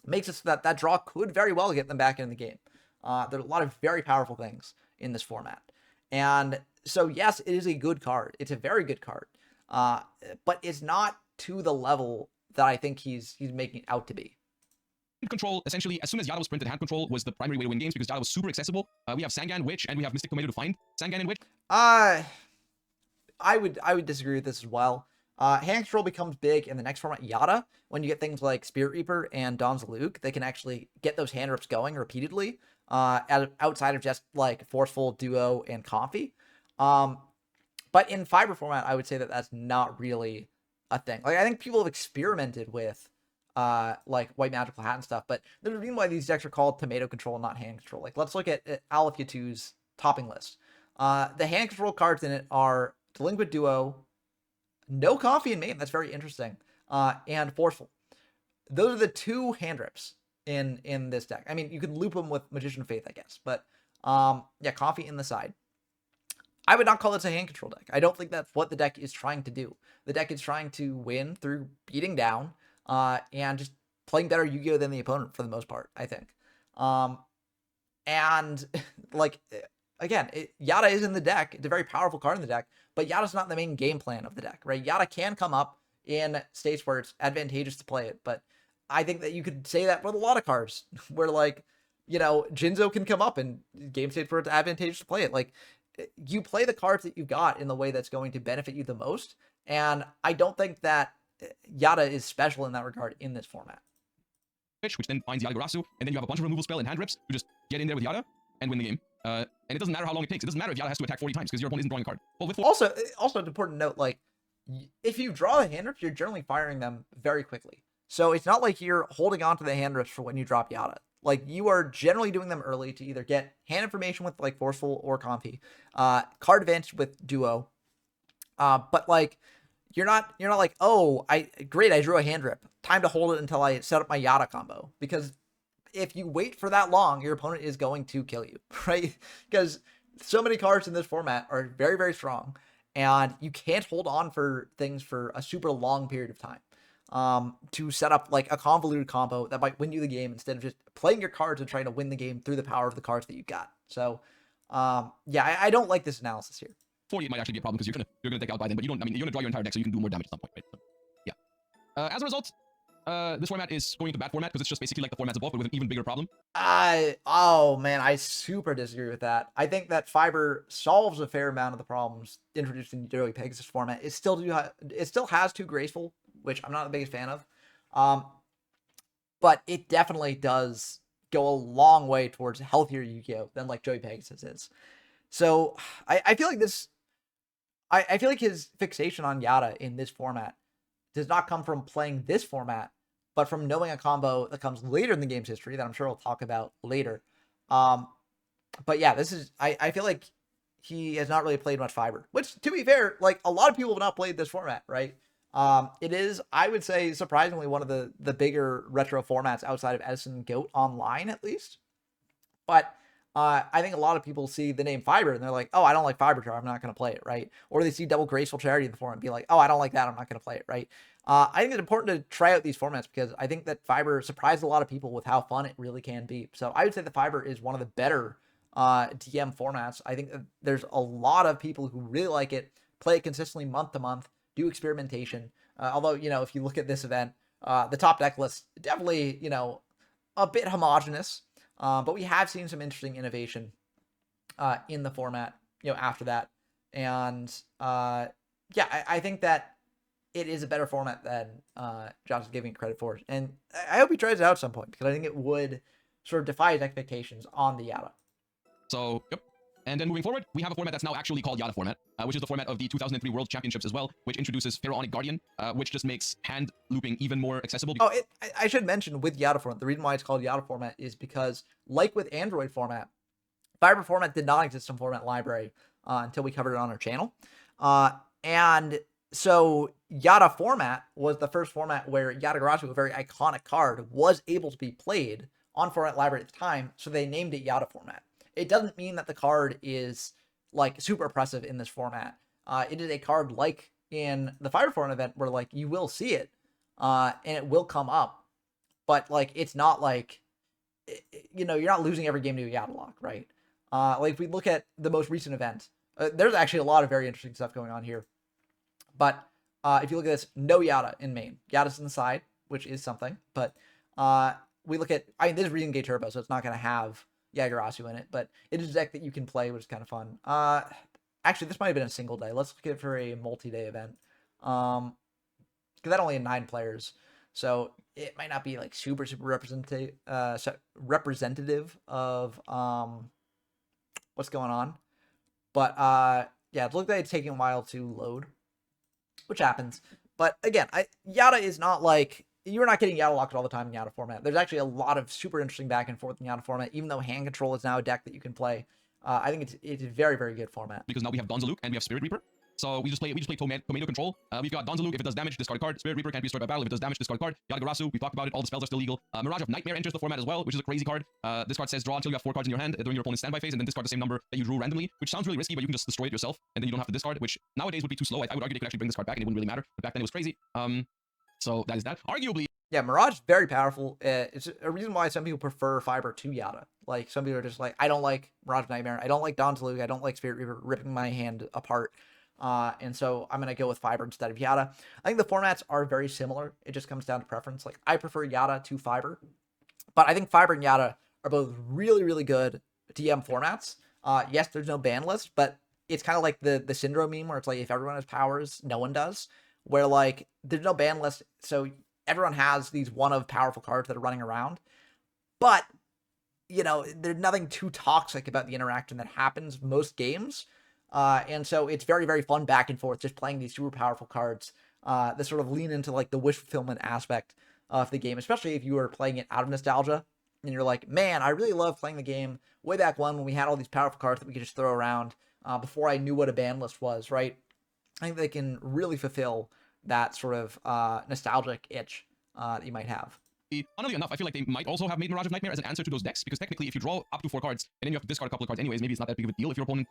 makes it so that draw could very well get them back in the game. There are a lot of very powerful things in this format. And so, yes, it is a good card. It's a very good card. But it's not to the level that I think he's making it out to be. Control, essentially, as soon as Yada was printed, hand control was the primary way to win games because Yada was super accessible. We have Sangan, Witch, and we have Mystic Tomato to find Sangan and Witch. I would disagree with this as well. Hand control becomes big in the next format, Yada, when you get things like Spirit Reaper and Dawn's Luke. They can actually get those hand rips going repeatedly, outside of just like Forceful, Duo, and Comfy. But in Fiber format, I would say that that's not really a thing. Like, I think people have experimented with like White Magical Hat and stuff, but there's a reason why these decks are called Tomato Control and not Hand Control. Like, let's look at Aleph Yatu's topping list. The hand control cards in it are Delinquent Duo, no Coffee and Main, that's very interesting, and Forceful. Those are the two hand rips in this deck. I mean, you can loop them with Magician of Faith, I guess, but yeah, Coffee in the side. I would not call this a hand control deck. I don't think that's what the deck is trying to do. The deck is trying to win through beating down, and just playing better Yu-Gi-Oh than the opponent for the most part, I think. And like again, Yada is in the deck. It's a very powerful card in the deck, but Yada's not the main game plan of the deck, right? Yada can come up in states where it's advantageous to play it, but I think that you could say that with a lot of cards where like, Jinzo can come up in game states where it's advantageous to play it. Like, you play the cards that you got in the way that's going to benefit you the most. And I don't think that Yada is special in that regard in this format. Which then finds Yada-Garasu, and then you have a bunch of removal spell and hand rips to just get in there with Yada and win the game. And it doesn't matter how long it takes. It doesn't matter if Yada has to attack 40 times because your opponent isn't drawing a card. But with also, it's important to note, like, if you draw the hand rips, you're generally firing them very quickly. So it's not like you're holding on to the hand rips for when you drop Yada. Like, you are generally doing them early to either get hand information with like Forceful or Comfy, card advantage with Duo. But like, you're not like, oh, great, I drew a hand rip. Time to hold it until I set up my Yada combo. Because if you wait for that long, your opponent is going to kill you, right? Because so many cards in this format are very, very strong, and you can't hold on for things for a super long period of time. To set up like a convoluted combo that might win you the game instead of just playing your cards and trying to win the game through the power of the cards that you got. So, yeah, I don't like this analysis here. 40 might actually be a problem because you're gonna take out by them, but you don't. I mean, you're gonna draw your entire deck, so you can do more damage at some point, right? So, yeah. As a result, this format is going into bad format because it's just basically like the formats above, but with an even bigger problem. Oh man, I super disagree with that. I think that Fiber solves a fair amount of the problems introduced in the Joey Pegasus format. It still has Too Graceful, which I'm not the biggest fan of. But it definitely does go a long way towards healthier Yu-Gi-Oh! Than like Joey Pegasus is. So I feel like this. I feel like his fixation on Yada in this format does not come from playing this format, but from knowing a combo that comes later in the game's history that I'm sure we'll talk about later. But yeah, this is, I feel like he has not really played much Fiber, which, to be fair, like, a lot of people have not played this format, right? It is, I would say, surprisingly one of the bigger retro formats outside of Edison and Goat online, at least. But I think a lot of people see the name Fiber and they're like, oh, I don't like Fiber Jar, I'm not going to play it, right? Or they see Double Graceful Charity in the format and be like, oh, I don't like that, I'm not going to play it, right? I think it's important to try out these formats because I think that Fiber surprised a lot of people with how fun it really can be. So I would say the Fiber is one of the better DM formats. I think that there's a lot of people who really like it, play it consistently month to month, do experimentation. Although, if you look at this event, the top deck list definitely, a bit homogenous. But we have seen some interesting innovation in the format, after that. And yeah, I think that it is a better format than Josh is giving credit for. And I hope he tries it out at some point because I think it would sort of defy his expectations on the Yada. So, yep. And then moving forward, we have a format that's now actually called Yada format, which is the format of the 2003 World Championships as well, which introduces Pharaonic Guardian, which just makes hand looping even more accessible. Oh, I should mention with Yada format, the reason why it's called Yada format is because, like with Android format, Fiber format did not exist in format library until we covered it on our channel. And so Yada format was the first format where Yada-Garasu, a very iconic card, was able to be played on format library at the time, so they named it Yada format. It doesn't mean that the card is like super oppressive in this format. It is a card like in the Fiber format event where like you will see it and it will come up, but like it's not like, you're not losing every game to a Yada lock, right? Like if we look at the most recent event, there's actually a lot of very interesting stuff going on here. But if you look at this, no Yada in main. Yada's in the side, which is something. But we look at, this is Reason Gate Turbo, so it's not going to have Yagurasu in it, but it is a deck that you can play, which is kind of fun. Actually, this might have been a single day. Let's look at it for a multi-day event. Because that only had 9 players, so it might not be like super representative of what's going on. But yeah, it looked like it's taking a while to load, which happens. But again, Yada is not like, you're not getting Yada locked all the time in Yada format. There's actually a lot of super interesting back and forth in Yada format, even though hand control is now a deck that you can play. I think it's a very, very good format. Because now we have Donzaluk and we have Spirit Reaper. So we just play tomato control. We've got Donzaluk. If it does damage, discard card. Spirit Reaper can't be destroyed by battle. If it does damage, discard card. Yada-Garasu, we talked about it. All the spells are still legal. Mirage of Nightmare enters the format as well, which is a crazy card. This card says draw until you have 4 cards in your hand during your opponent's standby phase, and then discard the same number that you drew randomly, which sounds really risky, but you can just destroy it yourself, and then you don't have to discard, which nowadays would be too slow. I would argue they could actually bring this card back, and it wouldn't really matter. But back then it was crazy. So that is that. Arguably, Yeah, Mirage is very powerful. It's a reason why some people prefer Fiber to Yada. Like some people are just like, I don't like Mirage Nightmare, I don't like Dawn's Luke, I don't like Spirit Reaver ripping my hand apart. And so I'm gonna go with Fiber instead of Yada. I think the formats are very similar. It just comes down to preference. Like I prefer Yada to Fiber, but I think Fiber and Yada are both really, really good DM formats. Yes, there's no ban list, but it's kind of like the Syndrome meme where it's like if everyone has powers, no one does. Where like there's no ban list, so everyone has these one of powerful cards that are running around, but there's nothing too toxic about the interaction that happens most games. And so it's very, very fun back and forth, just playing these super powerful cards that sort of lean into like the wish fulfillment aspect of the game, especially if you are playing it out of nostalgia and you're like, man, I really love playing the game way back when we had all these powerful cards that we could just throw around before I knew what a ban list was, right? I think they can really fulfill that sort of nostalgic itch that you might have. Funnily enough, I feel like they might also have made Mirage of Nightmare as an answer to those decks, because technically, if you draw up to 4 cards and then you have to discard a couple of cards anyways, maybe it's not that big of a deal if your opponent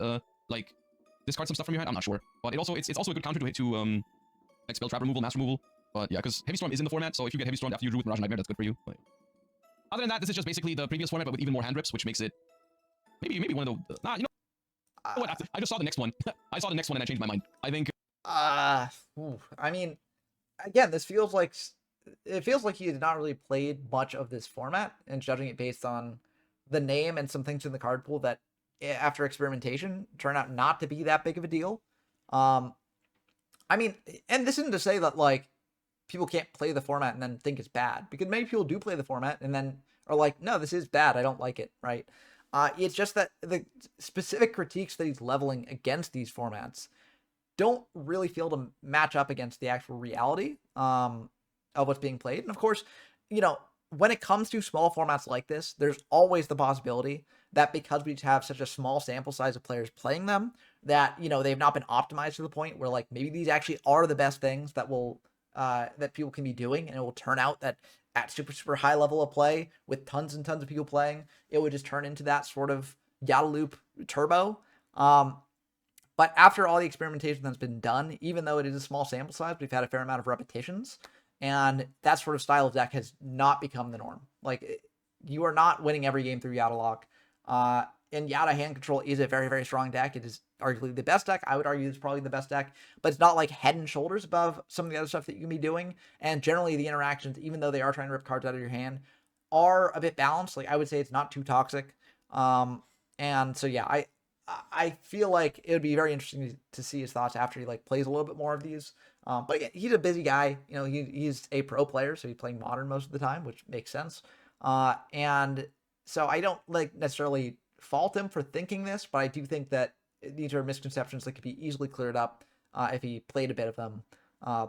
like discards some stuff from your hand. I'm not sure, but it's also a good counter to like spell trap removal, mass removal. But yeah, because Heavy Storm is in the format, so if you get Heavy Storm after you drew with Mirage of Nightmare, that's good for you. But other than that, this is just basically the previous format, but with even more hand rips, which makes it maybe one of the what? I just saw the next one. I saw the next one and I changed my mind. I think. I mean, again, this feels like he had not really played much of this format, and judging it based on the name and some things in the card pool that, after experimentation, turn out not to be that big of a deal. I mean, and this isn't to say that like people can't play the format and then think it's bad, because many people do play the format and then are like, no, this is bad, I don't like it, right? It's just that the specific critiques that he's leveling against these formats don't really feel to match up against the actual reality of what's being played. And of course, when it comes to small formats like this, there's always the possibility that because we have such a small sample size of players playing them, that they've not been optimized to the point where like maybe these actually are the best things that will that people can be doing, and it will turn out that at super high level of play with tons and tons of people playing, it would just turn into that sort of Yada loop turbo. But after all the experimentation that's been done, even though it is a small sample size, we've had a fair amount of repetitions, and that sort of style of deck has not become the norm. Like, you are not winning every game through Yada lock. And Yada hand control is a very, very strong deck. It is arguably the best deck. I would argue it's probably the best deck, but it's not like head and shoulders above some of the other stuff that you can be doing. And generally, the interactions, even though they are trying to rip cards out of your hand, are a bit balanced. Like, I would say it's not too toxic. And so, yeah, I feel like it would be very interesting to see his thoughts after he like plays a little bit more of these. But again, he's a busy guy. He's a pro player, so he's playing modern most of the time, which makes sense. And so I don't like necessarily fault him for thinking this, but I do think that these are misconceptions that could be easily cleared up if he played a bit of them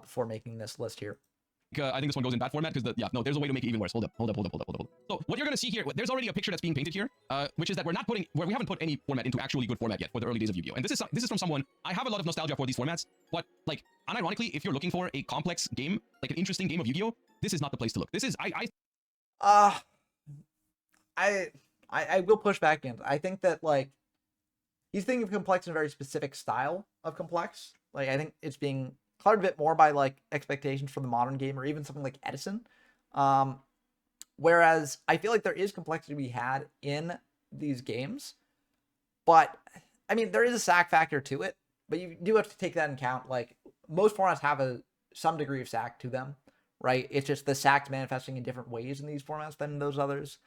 before making this list here. I think this one goes in that format because there's a way to make it even worse. Hold up. So what you're gonna see here, there's already a picture that's being painted here, which is that we haven't put any format into actually good format yet for the early days of Yu-Gi-Oh! And this is from someone. I have a lot of nostalgia for these formats, but like unironically, if you're looking for a complex game, like an interesting game of Yu-Gi-Oh!, this is not the place to look. This is I will push back in. I think that like he's thinking of complex in a very specific style of complex. Like I think it's being colored a bit more by like expectations for the modern game, or even something like Edison. Whereas I feel like there is complexity to be had in these games, but I mean there is a sack factor to it. But you do have to take that in account. Like most formats have some degree of sack to them, right? It's just the sack's manifesting in different ways in these formats than in those others.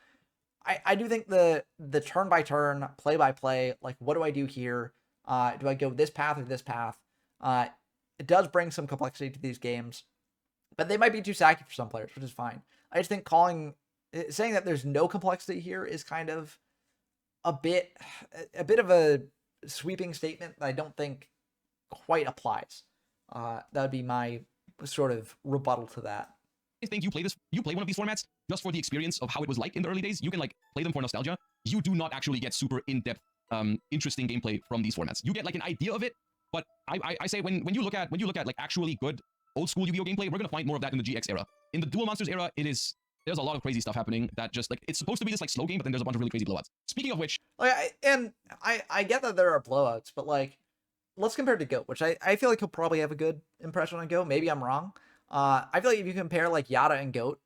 I do think the turn by turn, play by play, like what do I do here? Do I go this path or this path? It does bring some complexity to these games, but they might be too sacky for some players, which is fine. I just think saying that there's no complexity here is kind of a bit of a sweeping statement that I don't think quite applies. That would be my sort of rebuttal to that. I think you play one of these formats just for the experience of how it was like in the early days. You can like play them for nostalgia. You do not actually get super in-depth, interesting gameplay from these formats. You get like an idea of it, but I say when you look at like actually good old school Yu-Gi-Oh game play, we're gonna find more of that in the GX era. In the Duel Monsters era, there's a lot of crazy stuff happening that just like it's supposed to be this like slow game, but then there's a bunch of really crazy blowouts. Speaking of which, I get that there are blowouts, but like let's compare it to Goat, which I feel like he'll probably have a good impression on Goat. Maybe I'm wrong. I feel like if you compare like Yada and Goat,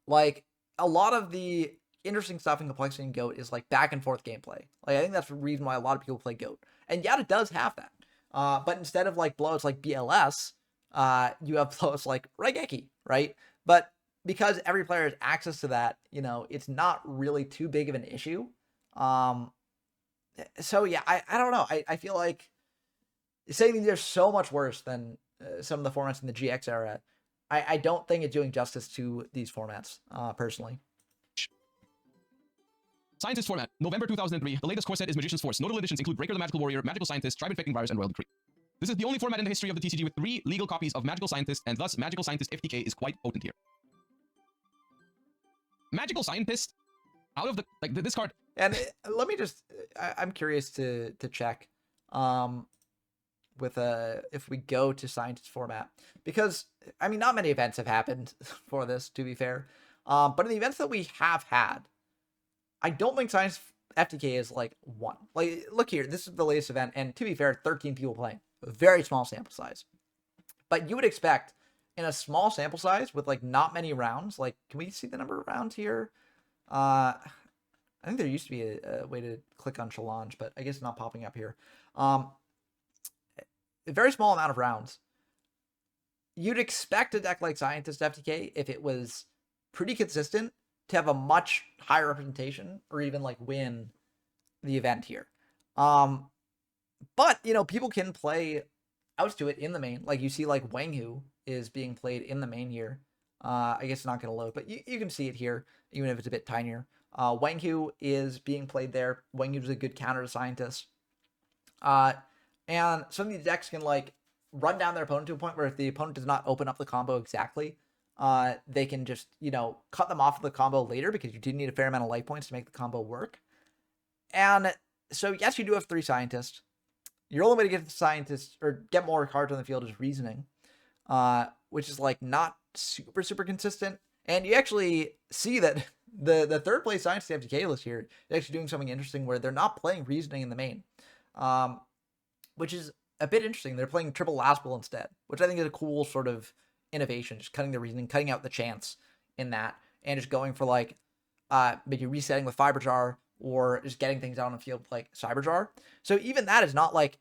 like a lot of the interesting stuff in complexity in Goat is like back and forth gameplay. Like I think that's the reason why a lot of people play Goat. And yet it does have that. But instead of like blowouts like BLS, you have blowouts like Raigeki, right? But because every player has access to that, you know, it's not really too big of an issue. So yeah, I don't know. I feel like saying they're so much worse than some of the formats in the GX era, I don't think it's doing justice to these formats, personally. Scientist format, November 2003. The latest core set is Magician's Force. Notable additions include Breaker the Magical Warrior, Magical Scientist, Tribe Infecting Virus, and Royal Decree. This is the only format in the history of the TCG with 3 legal copies of Magical Scientist, and thus Magical Scientist FTK is quite potent here. Magical Scientist, out of the, like, this card... And let me just, I'm curious to check, with if we go to Scientist format, because I mean not many events have happened for this, to be fair, but in the events that we have had, I don't think Science FTK is like one. Like, look here, this is the latest event, and to be fair, 13 people playing, a very small sample size. But you would expect in a small sample size with like not many rounds, like, can we see the number of rounds here? I think there used to be a way to click on challenge, but I guess it's not popping up here. A very small amount of rounds. You'd expect a deck like Scientist FTK, if it was pretty consistent, to have a much higher representation or even like win the event here. But, you know, people can play outs to it in the main. Like you see like Wanghu is being played in the main here. I guess it's not going to load, but you can see it here, even if it's a bit tinier. Wanghu is being played there. Wanghu is a good counter to Scientist. And some of these decks can like run down their opponent to a point where if the opponent does not open up the combo exactly, they can just, you know, cut them off of the combo later because you do need a fair amount of life points to make the combo work. And so, yes, you do have 3 Scientists. Your only way to get the Scientists or get more cards on the field is Reasoning, which is like not super consistent. And you actually see that the third place Scientist FTK list here is actually doing something interesting where they're not playing Reasoning in the main, which is a bit interesting. They're playing triple Last Will instead, which I think is a cool sort of innovation, just cutting the Reasoning, cutting out the chance in that, and just going for like maybe resetting with Fiber Jar or just getting things out on the field with like Cyber Jar. So even that is not like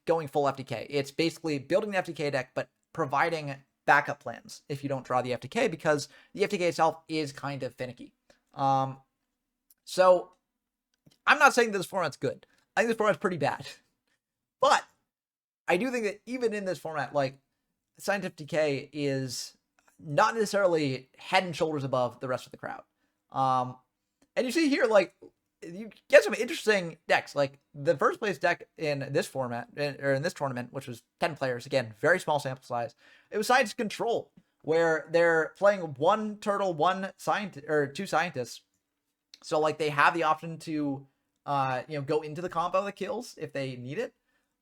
going full FTK. It's basically building the FTK deck, but providing backup plans if you don't draw the FTK, because the FTK itself is kind of finicky. So I'm not saying this format's good. I think this format's pretty bad. But I do think that even in this format, like, Scientific FTK is not necessarily head and shoulders above the rest of the crowd. And you see here, like, you get some interesting decks. Like, the first place deck in this format, or in this tournament, which was 10 players, again, very small sample size, it was Scientist Control, where they're playing 1 turtle, 1 scientist, or 2 scientists. So, like, they have the option to, you know, go into the combo that kills if they need it.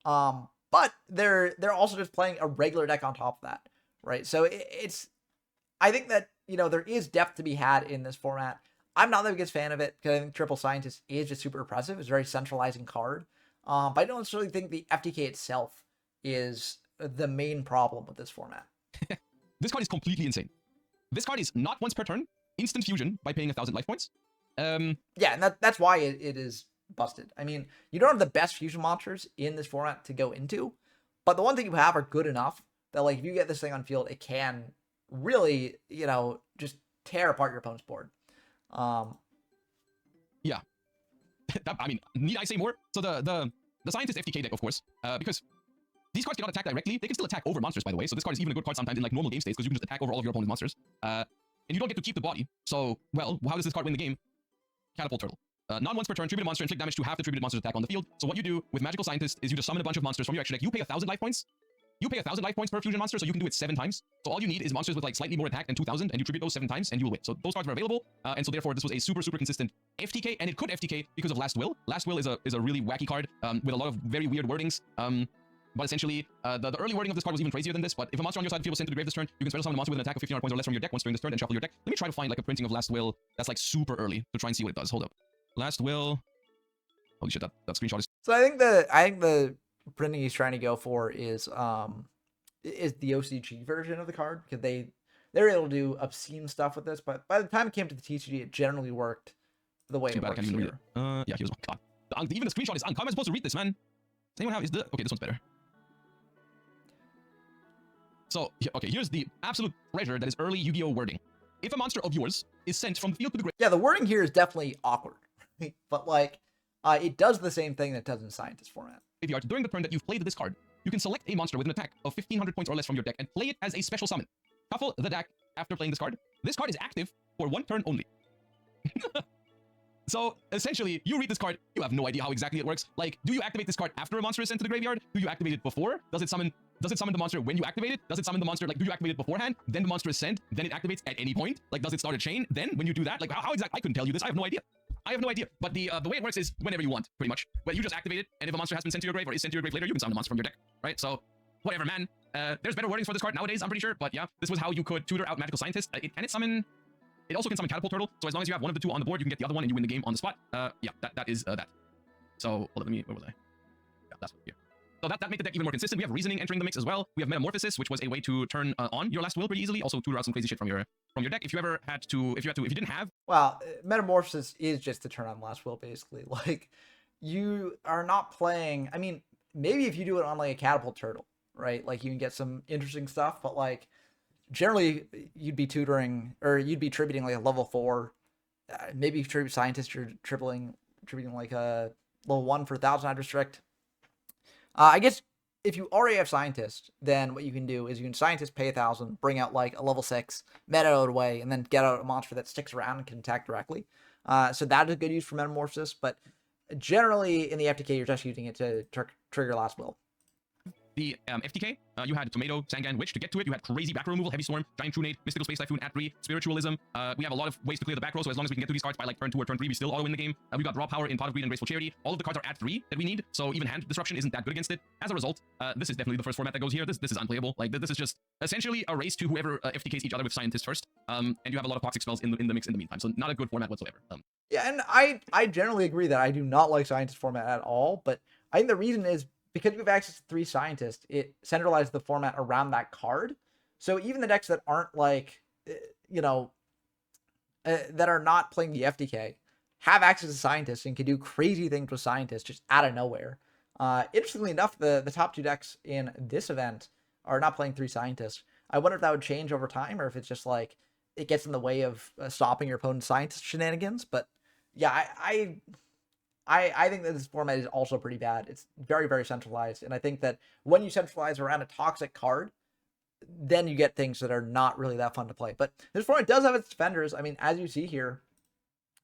But they're also just playing a regular deck on top of that, right? So it's, I think that, you know, there is depth to be had in this format. I'm not the biggest fan of it because I think Triple Scientist is just super impressive. It's a very centralizing card. But I don't necessarily think the FTK itself is the main problem with this format. This card is completely insane. This card is not once per turn, instant fusion by paying 1,000 life points. Yeah, and that's why it is busted. I mean, you don't have the best fusion monsters in this format to go into, but the one thing you have are good enough that, like, if you get this thing on field, it can really, you know, just tear apart your opponent's board. Yeah. I mean, need I say more? So the Scientist FTK deck, of course, because these cards cannot attack directly. They can still attack over monsters, by the way. So this card is even a good card sometimes in like normal game states because you can just attack over all of your opponent's monsters. And you don't get to keep the body. So, well, how does this card win the game? Catapult Turtle. Non once per turn, tribute a monster, inflict damage to half the tributed monster's attack on the field. So what you do with Magical Scientist is you just summon a bunch of monsters from your extra deck. You pay 1,000 life points. You pay 1,000 life points per fusion monster, so you can do it 7 times. So all you need is monsters with like slightly more attack than 2,000, and you tribute those 7 times, and you will win. So those cards were available, and so therefore this was a super consistent FTK, and it could FTK because of Last Will. Last Will is a really wacky card with a lot of very weird wordings. But essentially, the early wording of this card was even crazier than this. But if a monster on your side of the field was sent to the grave this turn, you can special summon a monster with an attack of 1,500 points or less from your deck once during this turn and shuffle your deck. Let me try to find like a printing of Last Will that's like super early to try and see what it does. Hold up. Last Will. Holy shit, that screenshot is. So I think the printing he's trying to go for is the OCG version of the card, because they they were able to do obscene stuff with this, but by the time it came to the TCG, it generally worked the way Too it bad I works can't even read here. it. Yeah, here's one. God. Even the screenshot is How am I supposed to read this, man? Does anyone have? Okay, this one's better. So, okay, here's the absolute treasure that is early Yu-Gi-Oh wording. If a monster of yours is sent from the field to the grave... Yeah, the wording here is definitely awkward, right? But like, it does the same thing that it does in Scientist format. Graveyard, during the turn that you've played this card, you can select a monster with an attack of 1500 points or less from your deck and play it as a special summon. Shuffle the deck after playing this card. This card is active for 1 turn only. So, essentially, you read this card, you have no idea how exactly it works. Like, do you activate this card after a monster is sent to the graveyard? Do you activate it before? Does it summon the monster when you activate it? Does it summon the monster, like, do you activate it beforehand? Then the monster is sent, then it activates at any point? Like, does it start a chain? Then, when you do that, like, how exactly? I couldn't tell you this, I have no idea. I have no idea. But the way it works is whenever you want, pretty much. Well, you just activate it, and if a monster has been sent to your grave or is sent to your grave later, you can summon the monster from your deck, right? So, whatever, man. There's better wordings for this card nowadays, I'm pretty sure, but yeah, this was how you could tutor out Magical Scientist. It also can summon Catapult Turtle, so as long as you have one of the 2 on the board, you can get the other one and you win the game on the spot. Yeah, that is that. So, hold on, where was I? Yeah, that's here. So that made the deck even more consistent. We have Reasoning entering the mix as well. We have Metamorphosis, which was a way to turn on your last will pretty easily. Also tutor out some crazy shit from your deck. If you didn't have... Well, Metamorphosis is just to turn on last will, basically. Like, you are not playing... I mean, maybe if you do it on, like, a Catapult Turtle, right? Like, you can get some interesting stuff, but, like, generally, you'd be tutoring, or you'd be tributing, like, a level 4. Maybe if you tribute Scientist, you're tributing, like, a level 1 for 1,000 Restrict. I guess if you already have Scientist, then what you can do is you can Scientist, pay 1,000, bring out like a level 6, meta it away, and then get out a monster that sticks around and can attack directly. So that is a good use for Metamorphosis, but generally in the FTK, you're just using it to trigger last will. The FTK, you had Tomato, Sangan, Witch. To get to it, you had Crazy Back Row removal, Heavy Storm, Giant Trunade, Mystical Space Typhoon at 3, Spiritualism. We have a lot of ways to clear the back row, so as long as we can get to these cards by like turn 2 or turn 3, we still auto-win the game. We got Raw Power in Pot of Greed and Graceful Charity. All of the cards are at 3 that we need, so even Hand Disruption isn't that good against it. As a result, this is definitely the first format that goes here. This is unplayable. Like, this is just essentially a race to whoever FTKs each other with Scientist first. And you have a lot of toxic spells in the mix in the meantime, so not a good format whatsoever. Yeah, and I generally agree that I do not like Scientist format at all, but I think the reason is because you have access to 3 Scientists, it centralizes the format around that card. So even the decks that aren't like, that are not playing the FTK have access to Scientists and can do crazy things with Scientists just out of nowhere. Interestingly enough, the top 2 decks in this event are not playing 3 Scientists. I wonder if that would change over time or if it's just like it gets in the way of stopping your opponent's Scientist shenanigans. But yeah, I think that this format is also pretty bad. It's very, very centralized. And I think that when you centralize around a toxic card, then you get things that are not really that fun to play. But this format does have its defenders. I mean, as you see here,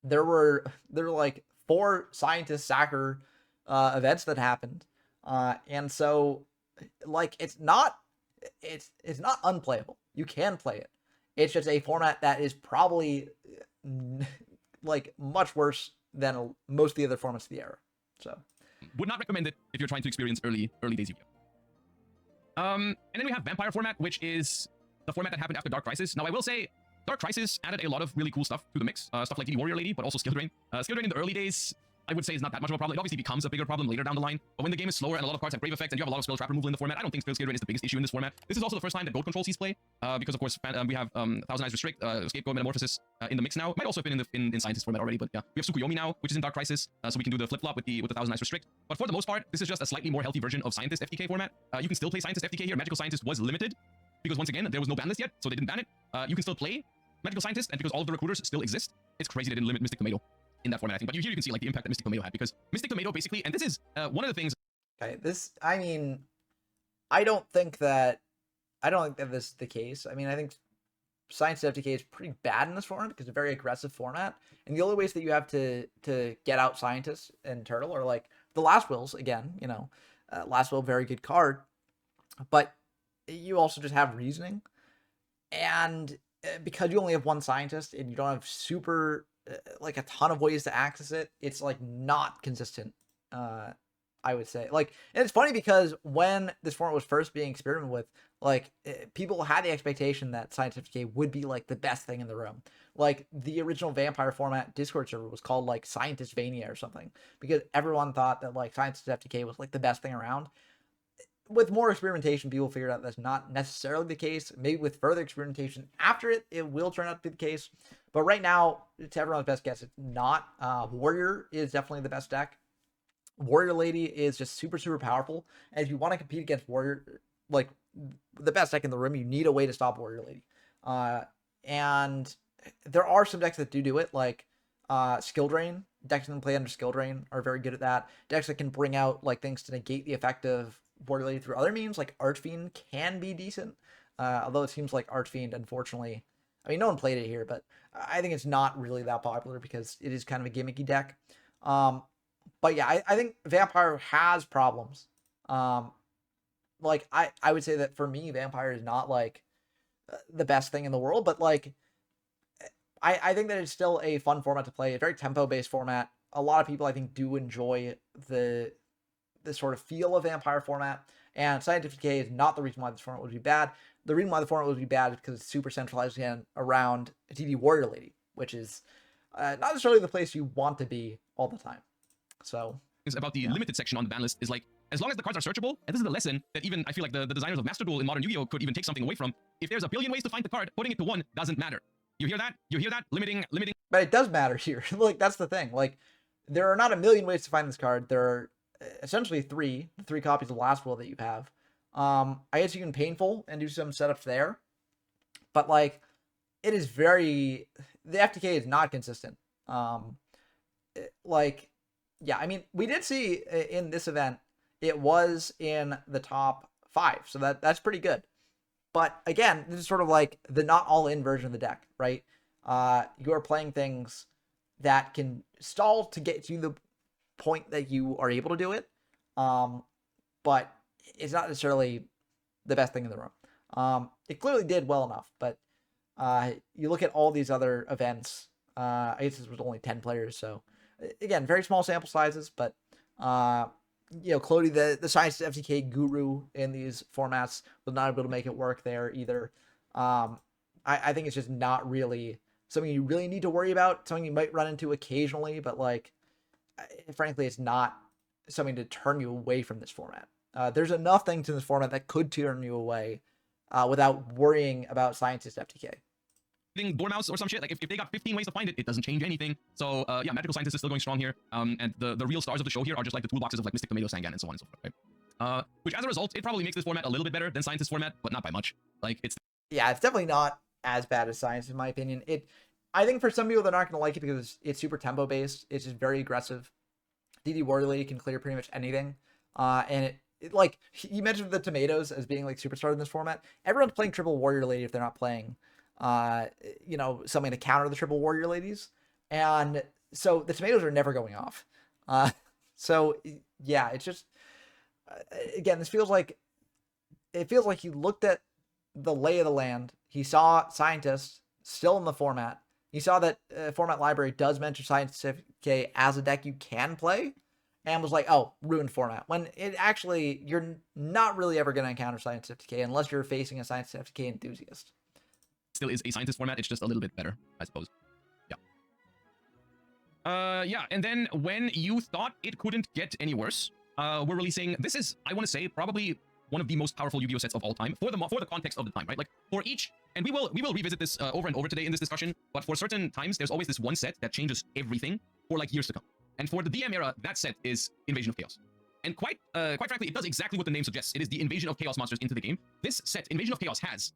there were like 4 Scientist Sacker events that happened. And so, like, it's not unplayable. You can play it. It's just a format that is probably like much worse than most of the other formats of the era. So would not recommend it if you're trying to experience early days Yu-Gi-Oh. And then we have Vampire format, which is the format that happened after Dark Crisis. Now I will say Dark Crisis added a lot of really cool stuff to the mix. Stuff like DD Warrior Lady, but also Skill Drain. Skill Drain in the early days, I would say, is not that much of a problem. It obviously becomes a bigger problem later down the line. But when the game is slower and a lot of cards have grave effects and you have a lot of spell trap removal in the format, I don't think Skill Drain is the biggest issue in this format. This is also the first time that Goat Control sees play, because of course we have Thousand Eyes Restrict, Scapegoat, Metamorphosis in the mix now. It might also have been in Scientist format already, but yeah. We have Tsukuyomi now, which is in Dark Crisis, so we can do the flip-flop with the Thousand Eyes Restrict. But for the most part, this is just a slightly more healthy version of Scientist FTK format. You can still play Scientist FTK here. Magical Scientist was limited, because once again, there was no ban list yet, so they didn't ban it. You can still play Magical Scientist, and because all of the recruiters still exist, it's crazy they didn't limit Mystic Tomato in that format, I think. But here you can see like the impact that Mystic Tomato had, because Mystic Tomato basically, and this is one of the things. Okay, I mean, I don't think that this is the case. I mean, I think Science FTK is pretty bad in this format because it's a very aggressive format, and the only ways that you have to get out Scientists and Turtle are like the Last Wills again. Last Will, very good card, but you also just have Reasoning, and because you only have 1 Scientist and you don't have super like a ton of ways to access it, it's like not consistent. I would say, like, and it's funny because when this format was first being experimented with, like, people had the expectation that Scientist FTK would be like the best thing in the room. Like the original Vampire format Discord server was called like Scientist Vania or something, because everyone thought that like Scientist FTK was like the best thing around. with more experimentation, people figured out that's not necessarily the case. Maybe with further experimentation after it, it will turn out to be the case. But right now, to everyone's best guess, it's not. Warrior is definitely the best deck. Warrior Lady is just super, super powerful. And if you want to compete against Warrior, like the best deck in the room, you need a way to stop Warrior Lady. And there are some decks that do it, like Skill Drain. Decks that can play under Skill Drain are very good at that. Decks that can bring out like things to negate the effect of Warrior Lady through other means, like Archfiend, can be decent. Although it seems like Archfiend, unfortunately, I mean, no one played it here, but I think it's not really that popular because it is kind of a gimmicky deck. But yeah, I think Vampire has problems. Like I would say that for me, Vampire is not like the best thing in the world, but like I think that it's still a fun format to play. A very tempo-based format. A lot of people I think do enjoy the sort of feel of Vampire format. And Scientific Decay is not the reason why this format would be bad. The reason why the format would be bad is because it's super centralized again around DD Warrior Lady, which is not necessarily the place you want to be all the time. So is about the limited section on the ban list is like, as long as the cards are searchable, and this is the lesson that even I feel like the designers of Master Duel in modern Yu-Gi-Oh could even take something away from. If there's a billion ways to find the card, putting it to one doesn't matter. You hear that? You hear that? Limiting. But it does matter here. Like, that's the thing. Like, there are not a million ways to find this card. There are essentially three copies of the last will that you have. I guess you can Painful and do some setups there. But, like, it is very... The FTK is not consistent. Like, yeah, I mean, we did see in this event, it was in the top 5. So that's pretty good. But again, this is sort of like the not all-in version of the deck, right? You are playing things that can stall to get to the point that you are able to do it. But it's not necessarily the best thing in the room. It clearly did well enough, but you look at all these other events, I guess this was only 10 players, so again, very small sample sizes, but you know, Clody, the Science FTK guru in these formats, was not able to make it work there either. I think it's just not really something you really need to worry about, something you might run into occasionally, but like, frankly, it's not something to turn you away from this format. There's enough things in this format that could turn you away without worrying about Scientist FTK. Dormouse or some shit. Like if they got 15 ways to find it, it doesn't change anything. So yeah, Magical Scientist is still going strong here. And the real stars of the show here are just like the toolboxes of like Mystic Tomato, Sangan, and so on and so forth, right? Which as a result, it probably makes this format a little bit better than Scientist format, but not by much. Like it's... Yeah, it's definitely not as bad as Science in my opinion. I think for some people they're not going to like it because it's super tempo based. It's just very aggressive. DD Warrior Lady can clear pretty much anything. And it like you mentioned the tomatoes as being like superstar in this format. Everyone's playing triple Warrior Lady if they're not playing you know, something to counter the triple Warrior Ladies. And so the tomatoes are never going off. So yeah, it's just again, it feels like he looked at the lay of the land. He saw Scientist still in the format. He saw that format library does mention Scientific as a deck you can play, and was like, oh, ruined format. When it actually, you're not really ever going to encounter Scientific unless you're facing a Scientific enthusiast. Still is a Scientist format, it's just a little bit better, I suppose. Yeah, and then when you thought it couldn't get any worse, we're releasing, this is, I want to say, probably one of the most powerful Yu-Gi-Oh sets of all time for the context of the time, right? Like for each, and we will revisit this over and over today in this discussion, but for certain times there's always this one set that changes everything for like years to come. And for the DM era, that set is Invasion of Chaos. And quite frankly, it does exactly what the name suggests. It is the invasion of chaos monsters into the game. This set, Invasion of Chaos, has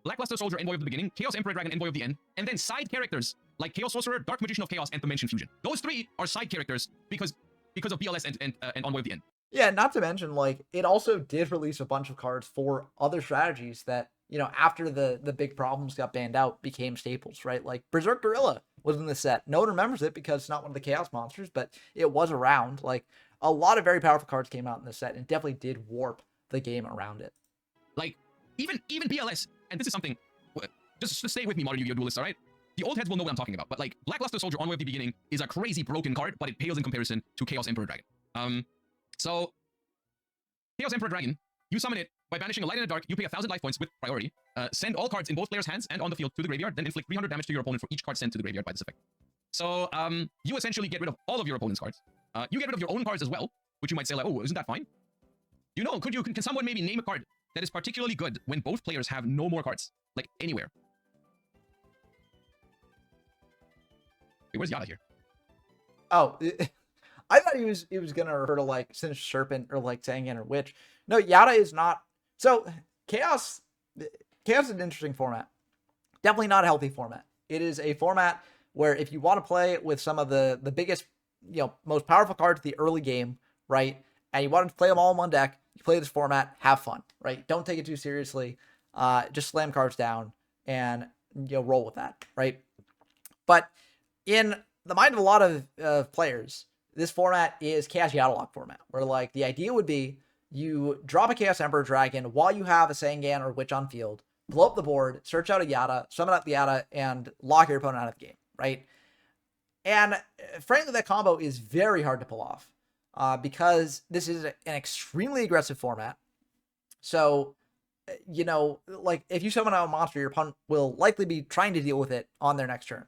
Lackluster Soldier, Envoy of the Beginning, Chaos Emperor Dragon, Envoy of the End, and then side characters like Chaos Sorcerer, Dark Magician of Chaos, and Dimension Fusion. Those three are side characters because of BLS and Envoy of the End. Yeah, not to mention, like, it also did release a bunch of cards for other strategies that, you know, after the big problems got banned out, became staples, right? Like, Berserk Gorilla was in the set. No one remembers it because it's not one of the Chaos monsters, but it was around. Like, a lot of very powerful cards came out in this set and definitely did warp the game around it. Like, even BLS, and this is something, just stay with me, modern Yu-Gi-Oh duelists, all right? The old heads will know what I'm talking about, but like, Lackluster Soldier, Envoy of the Beginning is a crazy broken card, but it pales in comparison to Chaos Emperor Dragon. So, Chaos Emperor Dragon, you summon it by banishing a light and a dark, you pay 1,000 life points with priority, send all cards in both players' hands and on the field to the graveyard, then inflict 300 damage to your opponent for each card sent to the graveyard by this effect. So, you essentially get rid of all of your opponent's cards. You get rid of your own cards as well, which you might say like, oh, isn't that fine? You know, can someone maybe name a card that is particularly good when both players have no more cards? Like, anywhere. Wait, where's Yada here? Oh, I thought he was gonna refer to like Sinister Serpent or like Sangan or Witch. No, Yada is not. So Chaos is an interesting format. Definitely not a healthy format. It is a format where if you want to play with some of the biggest, most powerful cards of the early game, right? And you want to play them all in one deck, you play this format, have fun, right? Don't take it too seriously. Just slam cards down and roll with that, right? But in the mind of a lot of players, this format is Chaos Yadalock format, where like the idea would be you drop a Chaos Emperor Dragon while you have a Sangan or Witch on field, blow up the board, search out a Yada, summon out the Yada, and lock your opponent out of the game, right? And frankly, that combo is very hard to pull off because this is an extremely aggressive format. So, like if you summon out a monster, your opponent will likely be trying to deal with it on their next turn.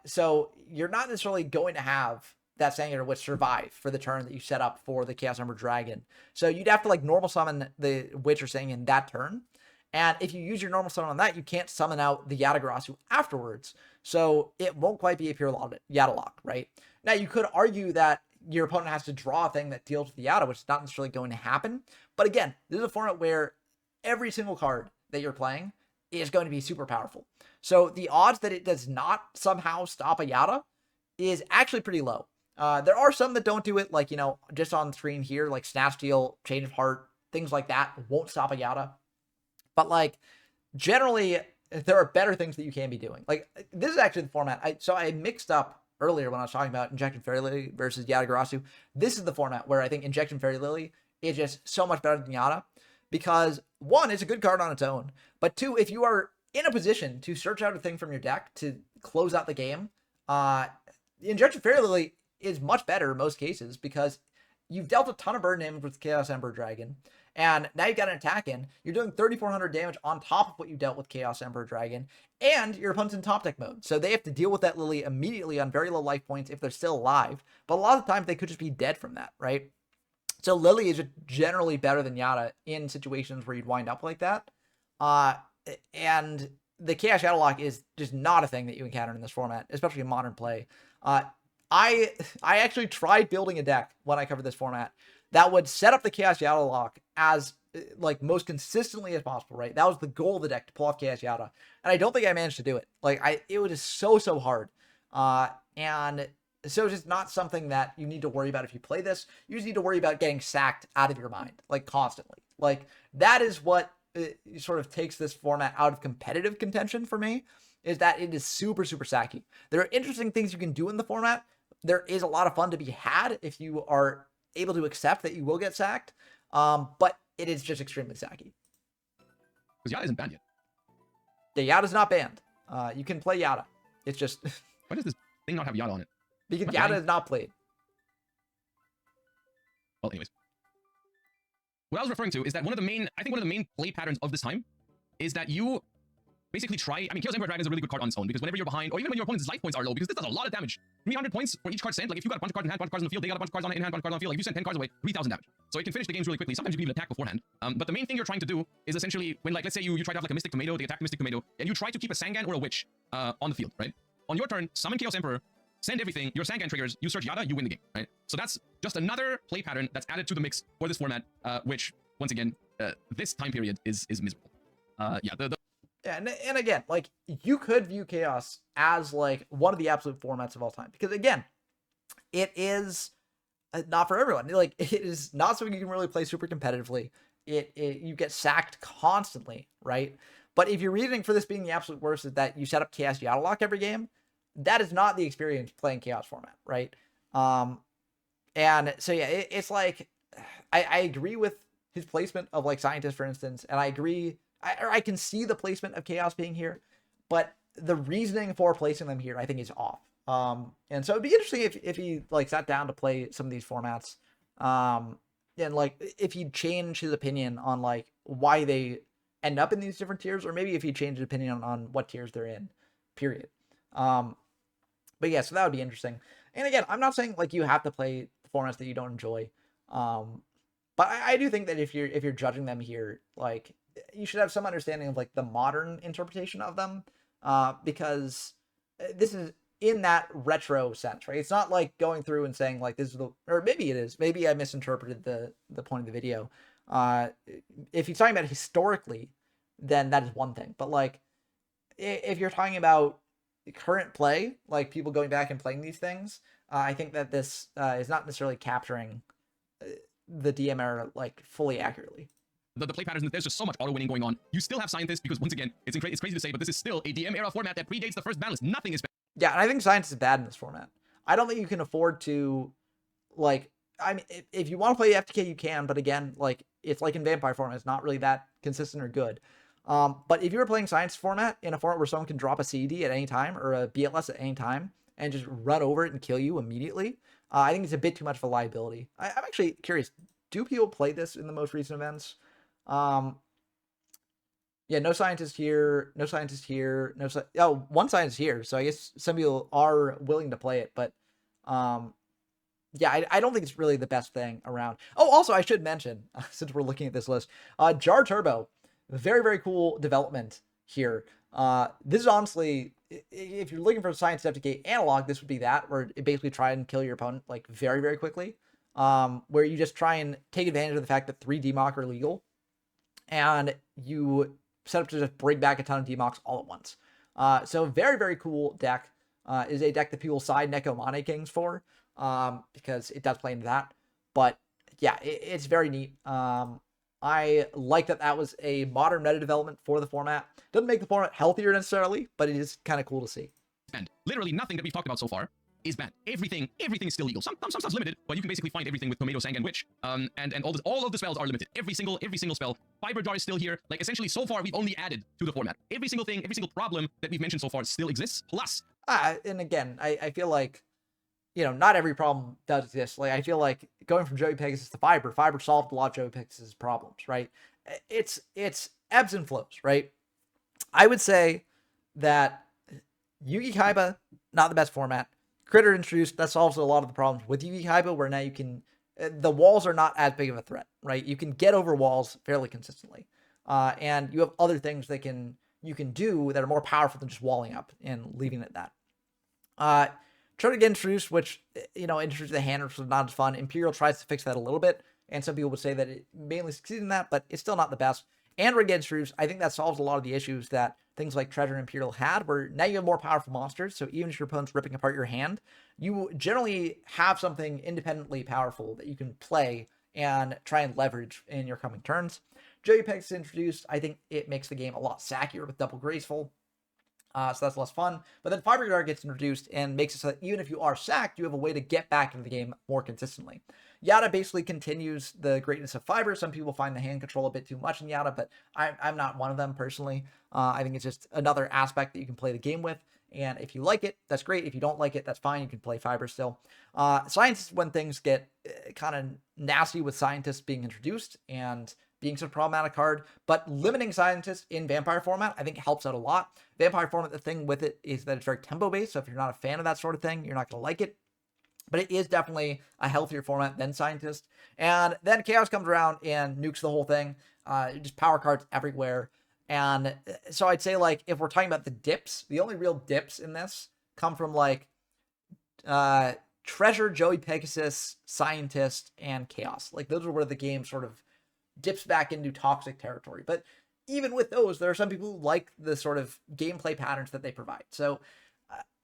So you're not necessarily going to have that Sanguine Witch survive for the turn that you set up for the Chaos Emperor Dragon. So you'd have to like normal summon the Witch or Sanguine that turn. And if you use your normal summon on that, you can't summon out the Yatagarasu afterwards. So it won't quite be a pure Yatalock, right? Now you could argue that your opponent has to draw a thing that deals with the Yata, which is not necessarily going to happen. But again, this is a format where every single card that you're playing is going to be super powerful. So the odds that it does not somehow stop a Yata is actually pretty low. There are some that don't do it, like, just on screen here, like Snap Steal, Change of Heart, things like that won't stop a Yata. But like, generally, there are better things that you can be doing. Like, this is actually the format. I mixed up earlier when I was talking about Injection Fairy Lily versus Yatagarasu. This is the format where I think Injection Fairy Lily is just so much better than Yata. Because, one, it's a good card on its own. But two, if you are in a position to search out a thing from your deck to close out the game, Injection Fairy Lily is much better in most cases because you've dealt a ton of burden damage with Chaos Emperor Dragon, and now you've got an attack in. You're doing 3,400 damage on top of what you dealt with Chaos Emperor Dragon, and your opponent's in top deck mode. So they have to deal with that Lily immediately on very low life points if they're still alive. But a lot of the times they could just be dead from that, right? So Lily is generally better than Yata in situations where you'd wind up like that. And the Chaos Yatalock is just not a thing that you encounter in this format, especially in modern play. I actually tried building a deck when I covered this format that would set up the Chaos Yatalock as like most consistently as possible, right? That was the goal of the deck, to pull off Chaos Yata. And I don't think I managed to do it. Like it was just so hard. And so it's just not something that you need to worry about if you play this. You just need to worry about getting sacked out of your mind, like constantly. Like that is what sort of takes this format out of competitive contention for me, is that it is super sacky. There are interesting things you can do in the format. There is a lot of fun to be had if you are able to accept that you will get sacked. But it is just extremely sacky. Because Yada isn't banned yet. The Yada's not banned. You can play Yada. It's just why does this thing not have Yada on it? Because Yada is not played. Well, anyways. What I was referring to is that one of the main play patterns of this time is that you basically try. I mean, Chaos Emperor Dragon is a really good card on its own because whenever you're behind, or even when your opponent's life points are low, because this does a lot of damage. 300 points for each card sent. Like if you got a bunch of cards in hand, bunch of cards on the field, they got a bunch of cards on in hand, bunch of cards on the field. Like if you send 10 cards away, 3,000 damage. So it can finish the games really quickly. Sometimes you can even attack beforehand. But the main thing you're trying to do is essentially when, like, let's say you try to have like a Mystic Tomato, they attack Mystic Tomato, and you try to keep a Sangan or a Witch on the field, right? On your turn, summon Chaos Emperor, send everything, your Sangan triggers, you search Yada, you win the game, right? So that's just another play pattern that's added to the mix for this format, which, once again, this time period is miserable. Yeah, and again, like, you could view Chaos as, like, one of the absolute formats of all time. Because, again, it is not for everyone. Like, it is not something you can really play super competitively. You get sacked constantly, right? But if your reasoning for this being the absolute worst is that you set up Chaos Yatalock every game, that is not the experience playing Chaos format, right? And so, yeah, it's like, I agree with his placement of, like, Scientist, for instance, and I agree... I can see the placement of Chaos being here, but the reasoning for placing them here, I think, is off. And so it'd be interesting if he, like, sat down to play some of these formats, and, like, if he'd change his opinion on, like, why they end up in these different tiers, or maybe if he changed his opinion on what tiers they're in, period. But yeah, so that would be interesting. And again, I'm not saying, like, you have to play the formats that you don't enjoy, But I do think that if you're judging them here, like you should have some understanding of like the modern interpretation of them, because this is in that retro sense, right? It's not like going through and saying like this is the, or maybe it is. Maybe I misinterpreted the point of the video. Uh, if you're talking about historically, then that is one thing. But like if you're talking about current play, like people going back and playing these things, I think that this is not necessarily capturing the DM era like fully accurately. The play patterns, there's just so much auto winning going on. You still have scientists because once again, it's crazy to say, but this is still a DM era format that predates the first ban list. Nothing is Yeah, and I think science is bad in this format. I don't think you can afford to, like, I mean, if you want to play FTK, you can, but again, like, it's like in Vampire format, it's not really that consistent or good. But if you were playing science format in a format where someone can drop a CD at any time or a BLS at any time and just run over it and kill you immediately, I think it's a bit too much of a liability. I'm actually curious, do people play this in the most recent events? Yeah, no scientist here, no scientist here, oh, one scientist here, so I guess some people are willing to play it, but yeah, I don't think it's really the best thing around. Oh, also, I should mention, since we're looking at this list, Jar Turbo, very, very cool development here. This is honestly, if you're looking for a Science FTK analog, this would be that, where it basically try and kill your opponent, like, very, very quickly, where you just try and take advantage of the fact that 3 DMOC are legal, and you set up to just bring back a ton of DMOCs all at once. So very, very cool deck. Is a deck that people side Neko Mane Kings for, because it does play into that. But yeah, it's very neat. I like that that was a modern meta development for the format. Doesn't make the format healthier necessarily, but it is kind of cool to see. And literally nothing that we've talked about so far is banned. Everything is still legal. Some stuff's limited, but you can basically find everything with Tomato, Sang, and Witch. And all of the spells are limited. Every single spell. Fiber Jar is still here. Like, essentially, so far, we've only added to the format. Every single thing, every single problem that we've mentioned so far still exists. Plus, and again, I feel like, you know, not every problem does exist. Like, I feel like going from Joey Pegasus to Fiber solved a lot of Joey Pegasus' problems, right? It's ebbs and flows, right? I would say that Yugi Kaiba, not the best format. Critter introduced, that solves a lot of the problems with Yugi Kaiba, where now you can, the walls are not as big of a threat, right? You can get over walls fairly consistently. And you have other things that you can do that are more powerful than just walling up and leaving it at that. Try to get introduced, which, you know, introduced the hand, which was not as fun. Imperial tries to fix that a little bit, and some people would say that it mainly succeeded in that, but it's still not the best. Android get introduced, I think that solves a lot of the issues that things like Treasure and Imperial had, where now you have more powerful monsters, so even if your opponent's ripping apart your hand, you generally have something independently powerful that you can play and try and leverage in your coming turns. Joey Pegasus introduced, I think it makes the game a lot sackier with Double Graceful. So that's less fun. But then Fiber Guard gets introduced and makes it so that even if you are sacked, you have a way to get back into the game more consistently. Yada basically continues the greatness of Fiber. Some people find the hand control a bit too much in Yada, but I'm not one of them personally. I think it's just another aspect that you can play the game with. And if you like it, that's great. If you don't like it, that's fine. You can play Fiber still. Science is when things get kind of nasty with Scientists being introduced and being such a problematic card, but limiting Scientists in Vampire format, I think helps out a lot. Vampire format, the thing with it is that it's very tempo-based, so if you're not a fan of that sort of thing, you're not going to like it. But it is definitely a healthier format than Scientist. And then Chaos comes around and nukes the whole thing. Just power cards everywhere. And so I'd say, like, if we're talking about the dips, the only real dips in this come from, like, Treasure, Joey Pegasus, Scientist, and Chaos. Like, those are where the game sort of dips back into toxic territory. But even with those, there are some people who like the sort of gameplay patterns that they provide. So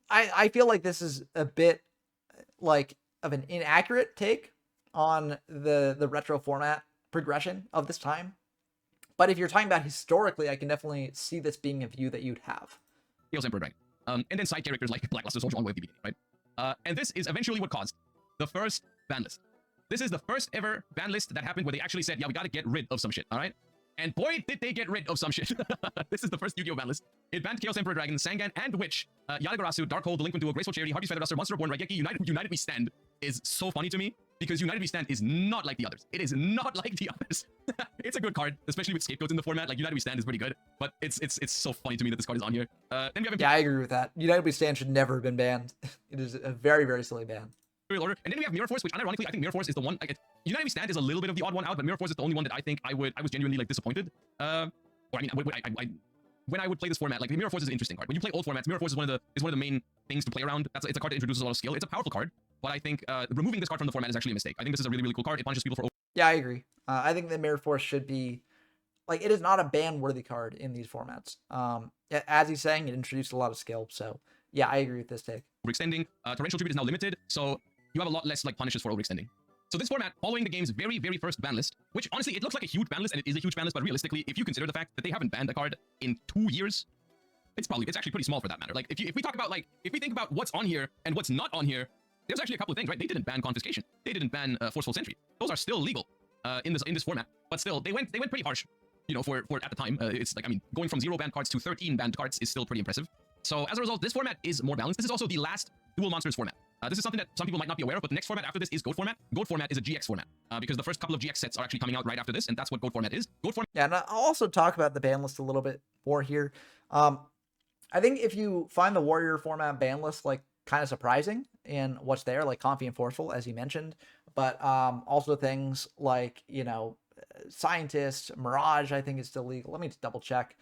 I feel like this is a bit like of an inaccurate take on the retro format progression of this time. But if you're talking about historically, I can definitely see this being a view that you'd have. Chaos Emperor Dragon. And then side characters like Blackluster Soldier on way of the beginning, right? And this is eventually what caused the first ban list. This is the first ever ban list that happened where they actually said, yeah, we gotta get rid of some shit, all right? And boy, did they get rid of some shit. This is the first Yu-Gi-Oh! Ban list. It banned Chaos Emperor Dragon, Sangan, and Witch, Yadagarasu, Darkhold, Delinquent Duo, Graceful Charity, Harvey's Feather Duster, Monster Born, Raigeki, United We Stand is so funny to me because United We Stand is not like the others. It is not like the others. It's a good card, especially with scapegoats in the format. Like, United We Stand is pretty good, but it's so funny to me that this card is on here. Then we have Yeah, I agree with that. United We Stand should never have been banned. It is a very, very silly ban. order. And then we have Mirror Force, which unironically I think Mirror Force is the one. Like, Unanimous Stand is a little bit of the odd one out, but Mirror Force is the only one that I think I was genuinely like disappointed. Or I mean, when I would play this format, like Mirror Force is an interesting card. When you play old formats, Mirror Force is one of the main things to play around. It's a card that introduces a lot of skill. It's a powerful card, but I think removing this card from the format is actually a mistake. I think this is a really, really cool card. It punishes people for. Yeah, I agree. I think the Mirror Force should be like, it is not a ban-worthy card in these formats. As he's saying, it introduced a lot of skill. So yeah, I agree with this take. Overextending. Torrential Tribute is now limited, so you have a lot less like punishes for overextending. So this format, following the game's very, very first ban list, which honestly, it looks like a huge ban list, and it is a huge ban list, but realistically, if you consider the fact that they haven't banned a card in 2 years, it's actually pretty small for that matter. Like, if we think about what's on here and what's not on here, there's actually a couple of things, right? They didn't ban confiscation. They didn't ban forceful sentry. Those are still legal in this format, but still, they went pretty harsh. You know, for at the time, it's like, I mean, going from 0 banned cards to 13 banned cards is still pretty impressive. So as a result, this format is more balanced. This is also the last dual monsters format. This is something that some people might not be aware of, but the next format after this is Goat format. Goat format is a GX format because the first couple of GX sets are actually coming out right after this, and that's what Goat format is. Goat format. Yeah, and I'll also talk about the ban list a little bit more here. I think if you find the Warrior format ban list like kind of surprising in what's there, like Comfy and Forceful, as you mentioned, but also things like, you know, Scientist, Mirage, I think is still legal. Let me just double check.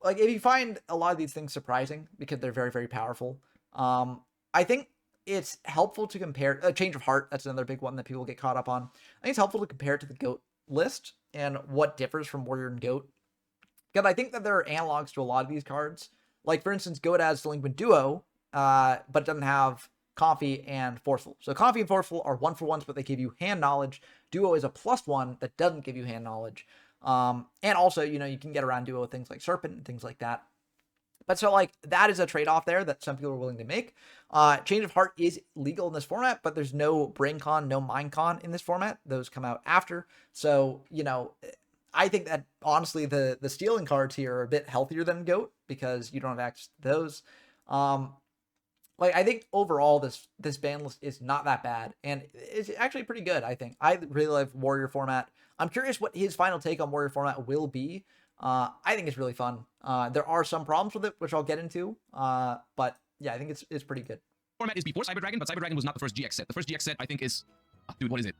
Like, if you find a lot of these things surprising because they're very, very powerful, I think it's helpful to compare. Change of Heart, that's another big one that people get caught up on. I think it's helpful to compare it to the Goat list and what differs from Warrior and Goat. Because I think that there are analogs to a lot of these cards. Like, for instance, Goat has Delinquent Duo, but it doesn't have Comfy and Forceful. So Comfy and Forceful are 1-for-1s, but they give you hand knowledge. Duo is a +1 that doesn't give you hand knowledge. And also, you know, you can get around Duo with things like Serpent and things like that. But so, like, that is a trade-off there that some people are willing to make. Change of Heart is legal in this format, but there's no Brain Con, no Mind Con in this format. Those come out after. So, you know, I think that, honestly, the stealing cards here are a bit healthier than Goat because you don't have access to those. Like, I think overall this ban list is not that bad, and it's actually pretty good, I think. I really love Warrior format. I'm curious what his final take on Warrior format will be. I think it's really fun. There are some problems with it, which I'll get into, but yeah, I think it's pretty good. Format is before Cyber Dragon, but Cyber Dragon was not the first GX set. The first GX set, I think, is... dude, what is it?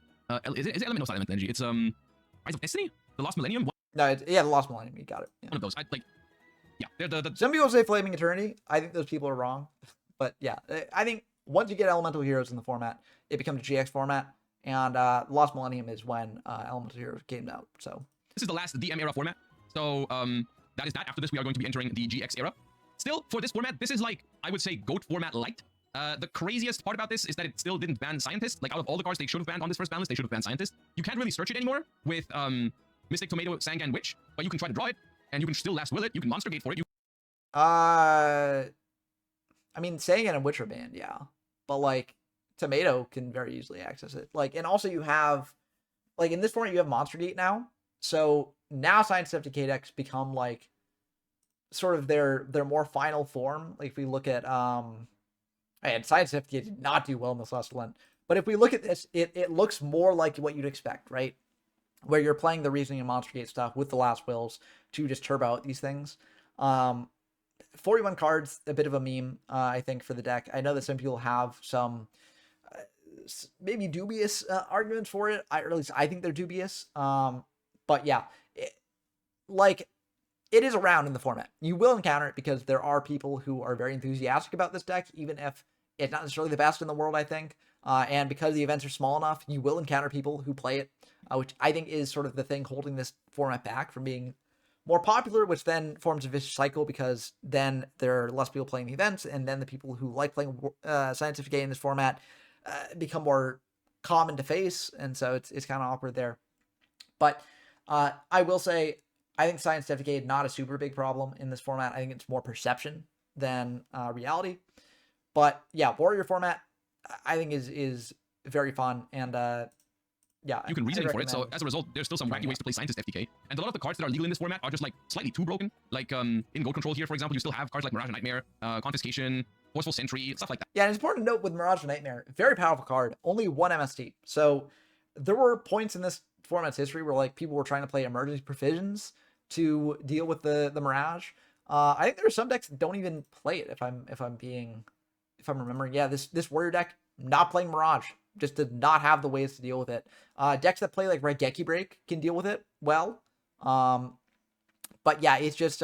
Is it Element? No, it's not Element Energy. It's Rise of Destiny? The Lost Millennium? No, yeah, the Lost Millennium. You got it. Yeah. One of those. Yeah, they're the... Some people say Flaming Eternity. I think those people are wrong. But yeah, I think once you get Elemental Heroes in the format, it becomes a GX format, and Lost Millennium is when Elemental Heroes came out. So this is the last DM era format. So that is that. After this, we are going to be entering the GX era. Still, for this format, this is like, I would say, Goat format light. The craziest part about this is that it still didn't ban Scientist. Like, out of all the cards they should have banned on this first ban list, they should have banned Scientist. You can't really search it anymore with Mystic Tomato, Sangan Witch, but you can try to draw it, and you can still last will it. You can Monster Gate for it. I mean, Sangan and Witch are banned, yeah. But, like, Tomato can very easily access it. Like, and also you have, like, in this format, you have Monster Gate now. So now Science FTK decks become, like, sort of their more final form. Like, if we look at, and Science FTK did not do well in this last one. But if we look at this, it looks more like what you'd expect, right? Where you're playing the Reasoning and Monster Gate stuff with the Last Wills to just turbo out these things. 41 cards, a bit of a meme, I think, for the deck. I know that some people have some maybe dubious arguments for it. Or at least I think they're dubious. But yeah, it is around in the format. You will encounter it because there are people who are very enthusiastic about this deck, even if it's not necessarily the best in the world, I think. And because the events are small enough, you will encounter people who play it, which I think is sort of the thing holding this format back from being more popular, which then forms a vicious cycle because then there are less people playing the events, and then the people who like playing Scientific Game in this format become more common to face, and so it's kind of awkward there. But I will say, I think Scientific Game not a super big problem in this format. I think it's more perception than reality. But yeah, Warrior format, I think is very fun, and yeah, you can reason for it. So as a result, there's still some wacky ways to play Scientist FTK. And a lot of the cards that are legal in this format are just like slightly too broken. Like in Goat Control here, for example, you still have cards like Mirage and Nightmare, Confiscation, Forceful Sentry, stuff like that. Yeah, and it's important to note with Mirage and Nightmare, very powerful card, only 1 MST. So there were points in this format's history where like people were trying to play Emergency Provisions to deal with the Mirage. I think there are some decks that don't even play it, if I'm being if I'm remembering, yeah, this warrior deck not playing Mirage just did not have the ways to deal with it. Decks that play like Raigeki Break can deal with it well. But yeah, it's just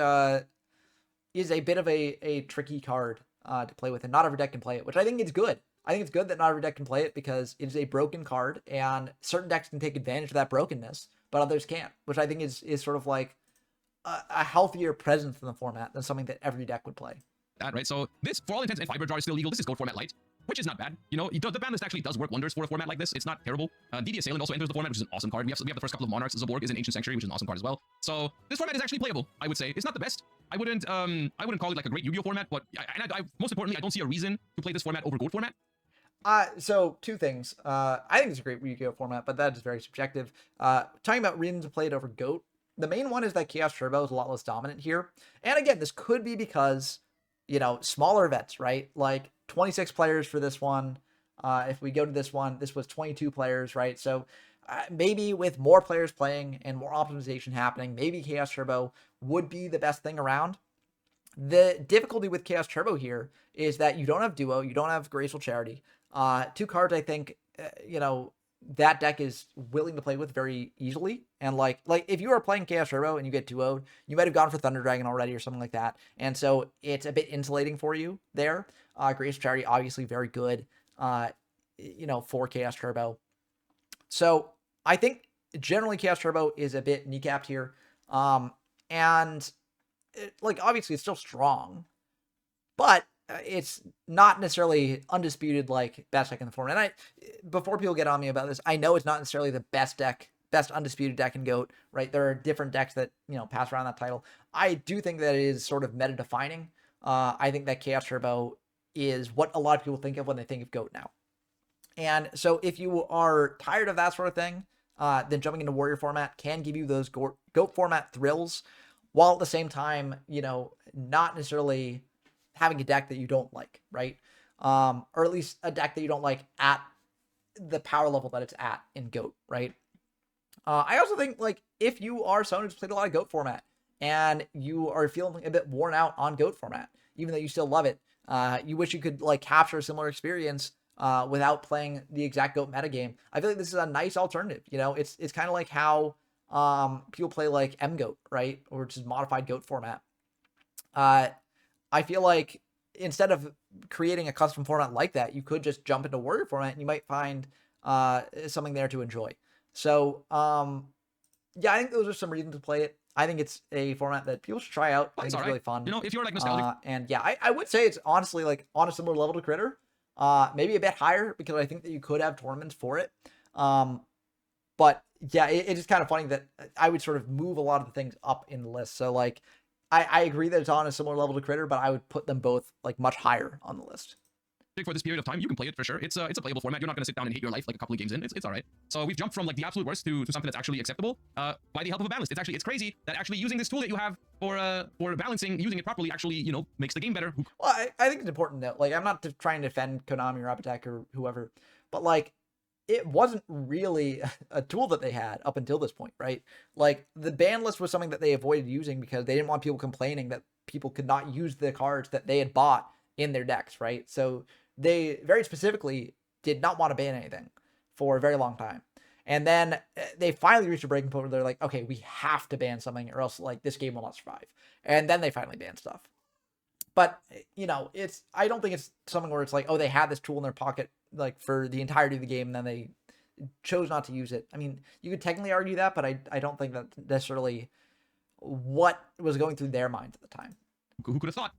is a bit of a tricky card to play with, and not every deck can play it, which I think is good. I think it's good that not every deck can play it because it is a broken card, and certain decks can take advantage of that brokenness, but others can't, which I think is sort of like a healthier presence in the format than something that every deck would play. That, right? So this, for all intents and Fiber Jar is still legal. This is Goat format light, which is not bad. You know, the ban list actually does work wonders for a format like this. It's not terrible. DD Assailant also enters the format, which is an awesome card. We have the first couple of Monarchs. Zaborg is an Ancient Sanctuary, which is an awesome card as well. So this format is actually playable, I would say. It's not the best. I wouldn't call it like a great Yu-Gi-Oh format, but most importantly, I don't see a reason to play this format over Goat format. So two things. I think it's a great Yu-Gi-Oh format, but that is very subjective. Talking about reasons to play it over Goat, the main one is that Chaos Turbo is a lot less dominant here. And again, this could be because, you know, smaller events, right? Like 26 players for this one. If we go to this one, this was 22 players, right? So maybe with more players playing and more optimization happening, maybe Chaos Turbo would be the best thing around. The difficulty with Chaos Turbo here is that you don't have Duo, you don't have Graceful Charity. Two cards I think, you know, that deck is willing to play with very easily. And like if you are playing Chaos Turbo and you get duoed, you might have gone for Thunder Dragon already or something like that. And so it's a bit insulating for you there. Graceful Charity, obviously very good, you know, for Chaos Turbo. So I think generally Chaos Turbo is a bit kneecapped here. And like, obviously it's still strong, but it's not necessarily undisputed like best deck in the format. And before people get on me about this, I know it's not necessarily the best undisputed deck in GOAT, right? There are different decks that, you know, pass around that title. I do think that it is sort of meta defining. I think that Chaos Turbo is what a lot of people think of when they think of GOAT now. And so if you are tired of that sort of thing, then jumping into Warrior format can give you those GOAT format thrills, while at the same time, you know, not necessarily having a deck that you don't like, right? Or at least a deck that you don't like at the power level that it's at in GOAT, right? I also think, like, if you are someone who's played a lot of GOAT format and you are feeling a bit worn out on GOAT format, even though you still love it, you wish you could, like, capture a similar experience without playing the exact GOAT metagame, I feel like this is a nice alternative. You know, it's kind of like how people play, like, M-GOAT, right? Or just modified GOAT format. I feel like instead of creating a custom format like that, you could just jump into Warrior format and you might find something there to enjoy. So, yeah, I think those are some reasons to play it. I think it's a format that people should try out. I think it's really fun. You know, if you're like nostalgic. And yeah, I would say it's honestly like on a similar level to Critter. Maybe a bit higher because I think that you could have tournaments for it. But yeah, it is kind of funny that I would sort of move a lot of the things up in the list. So like, I agree that it's on a similar level to Critter, but I would put them both like much higher on the list. For this period of time, you can play it for sure. It's a playable format. You're not going to sit down and hate your life like a couple of games in. It's all right. So we've jumped from like the absolute worst to something that's actually acceptable by the help of a ban list. It's crazy that actually using this tool that you have for balancing, using it properly, actually, you know, makes the game better. Well, I think it's important that, like, I'm not trying to defend Konami or Attack or whoever, but like, it wasn't really a tool that they had up until this point, right? Like, the ban list was something that they avoided using because they didn't want people complaining that people could not use the cards that they had bought in their decks, right? So they very specifically did not want to ban anything for a very long time. And then they finally reached a breaking point where they're like, okay, we have to ban something or else, like, this game will not survive. And then they finally banned stuff. But, you know, I don't think it's something where it's like, oh, they had this tool in their pocket, like, for the entirety of the game, and then they chose not to use it. I mean, you could technically argue that, but I don't think that's necessarily what was going through their minds at the time. Who could have thought?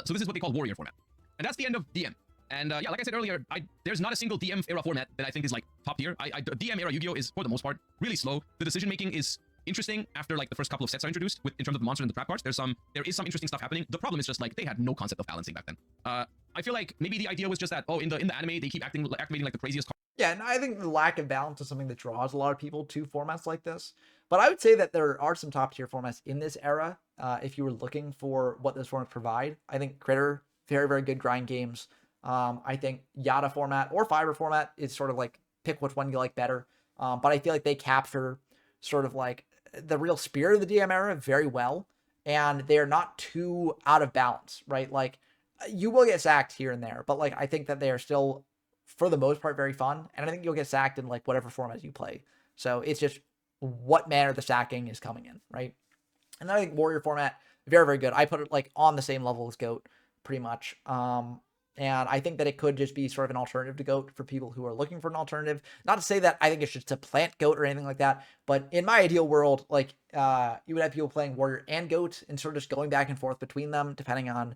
So this is what they call Warrior format. And that's the end of DM. And yeah, like I said earlier, there's not a single DM era format that I think is like top tier. DM era Yu-Gi-Oh is, for the most part, really slow. The decision making is interesting after like the first couple of sets are introduced in terms of the monster and the trap cards. There is some interesting stuff happening. The problem is just like they had no concept of balancing back then. I feel like maybe the idea was just that, oh, in the anime they keep activating like the craziest cards. Yeah, and I think the lack of balance is something that draws a lot of people to formats like this. But I would say that there are some top tier formats in this era. If you were looking for what this formats provide, I think Critter, very, very good grind games. I think Yada format or Fiber format is sort of like pick which one you like better. But I feel like they capture sort of like the real spirit of the DM era very well. And they're not too out of balance, right? Like, you will get sacked here and there, but like I think that they are still, for the most part, very fun, and I think you'll get sacked in like whatever format you play. So it's just what manner the sacking is coming in, right? And then I think warrior format, very, very good. I put it like on the same level as goat, pretty much. And I think that it could just be sort of an alternative to goat for people who are looking for an alternative. Not to say that I think it should supplant goat or anything like that, but in my ideal world, like you would have people playing warrior and goat and sort of just going back and forth between them depending on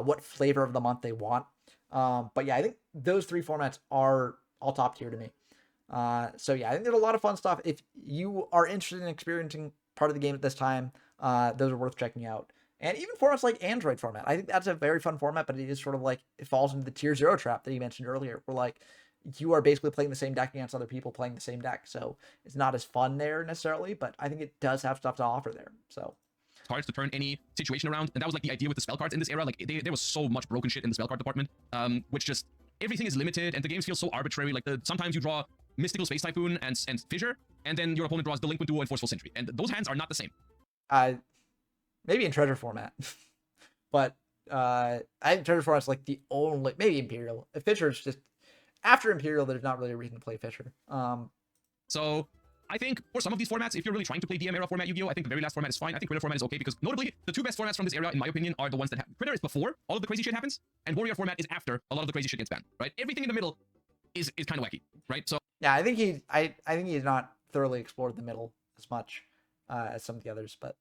what flavor of the month they want. But yeah, I think those three formats are all top tier to me. So yeah, I think there's a lot of fun stuff. If you are interested in experiencing part of the game at this time, those are worth checking out. And even formats like Android format, I think that's a very fun format, but it is sort of like, it falls into the tier 0 trap that you mentioned earlier, where like you are basically playing the same deck against other people playing the same deck. So it's not as fun there necessarily, but I think it does have stuff to offer there. So cards to turn any situation around, and that was like the idea with the spell cards in this era. Like there was so much broken shit in the spell card department, which just everything is limited and the games feel so arbitrary. Like sometimes you draw Mystical Space Typhoon and Fissure, and then your opponent draws Delinquent Duo and Forceful Sentry, and those hands are not the same. Maybe in treasure format, but I think treasure format's like the only, maybe Imperial. Fissure's just, after Imperial, there's not really a reason to play Fissure. So I think for some of these formats, if you're really trying to play DM era format Yu-Gi-Oh, I think the very last format is fine. I think Critter format is okay because notably the two best formats from this era, in my opinion, are the ones that have Critter is before all of the crazy shit happens, and Warrior format is after a lot of the crazy shit gets banned. Right? Everything in the middle is kind of wacky. Right? So yeah, I think I think he's not thoroughly explored the middle as much as some of the others, but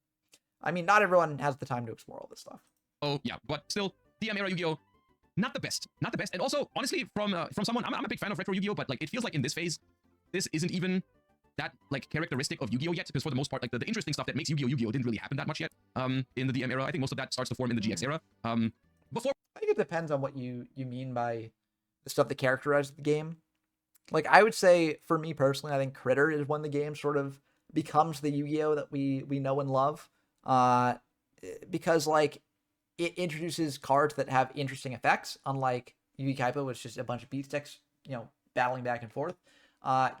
I mean, not everyone has the time to explore all this stuff. Oh yeah, but still, DM era Yu-Gi-Oh, not the best, not the best. And also, honestly, from someone, I'm a big fan of retro Yu-Gi-Oh, but like it feels like in this phase, this isn't even that like characteristic of Yu-Gi-Oh yet, because for the most part, like the interesting stuff that makes Yu-Gi-Oh Yu-Gi-Oh didn't really happen that much yet. In the DM era, I think most of that starts to form in the GX era. Before, I think it depends on what you mean by the stuff that characterizes the game. Like I would say, for me personally, I think Critter is when the game sort of becomes the Yu-Gi-Oh that we know and love. Because like it introduces cards that have interesting effects, unlike Yu-Gi Kaipo, which is just a bunch of beat sticks, battling back and forth.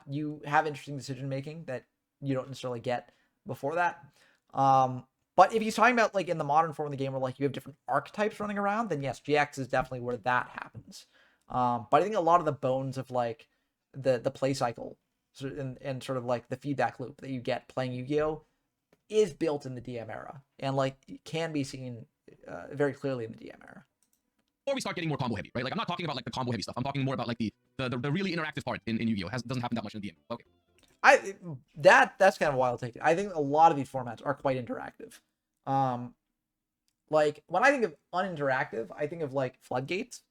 You have interesting decision making that you don't necessarily get before that. But if he's talking about like in the modern form of the game where like you have different archetypes running around, then yes, GX is definitely where that happens. But I think a lot of the bones of like the play cycle and sort of like the feedback loop that you get playing Yu-Gi-Oh is built in the DM era and like can be seen very clearly in the DM era. Or we start getting more combo heavy, right? Like I'm not talking about like the combo heavy stuff. I'm talking more about like the really interactive part in Yu-Gi-Oh doesn't happen that much in the DM. Okay. That's kind of a wild take. I think a lot of these formats are quite interactive. Like when I think of uninteractive, I think of like floodgates,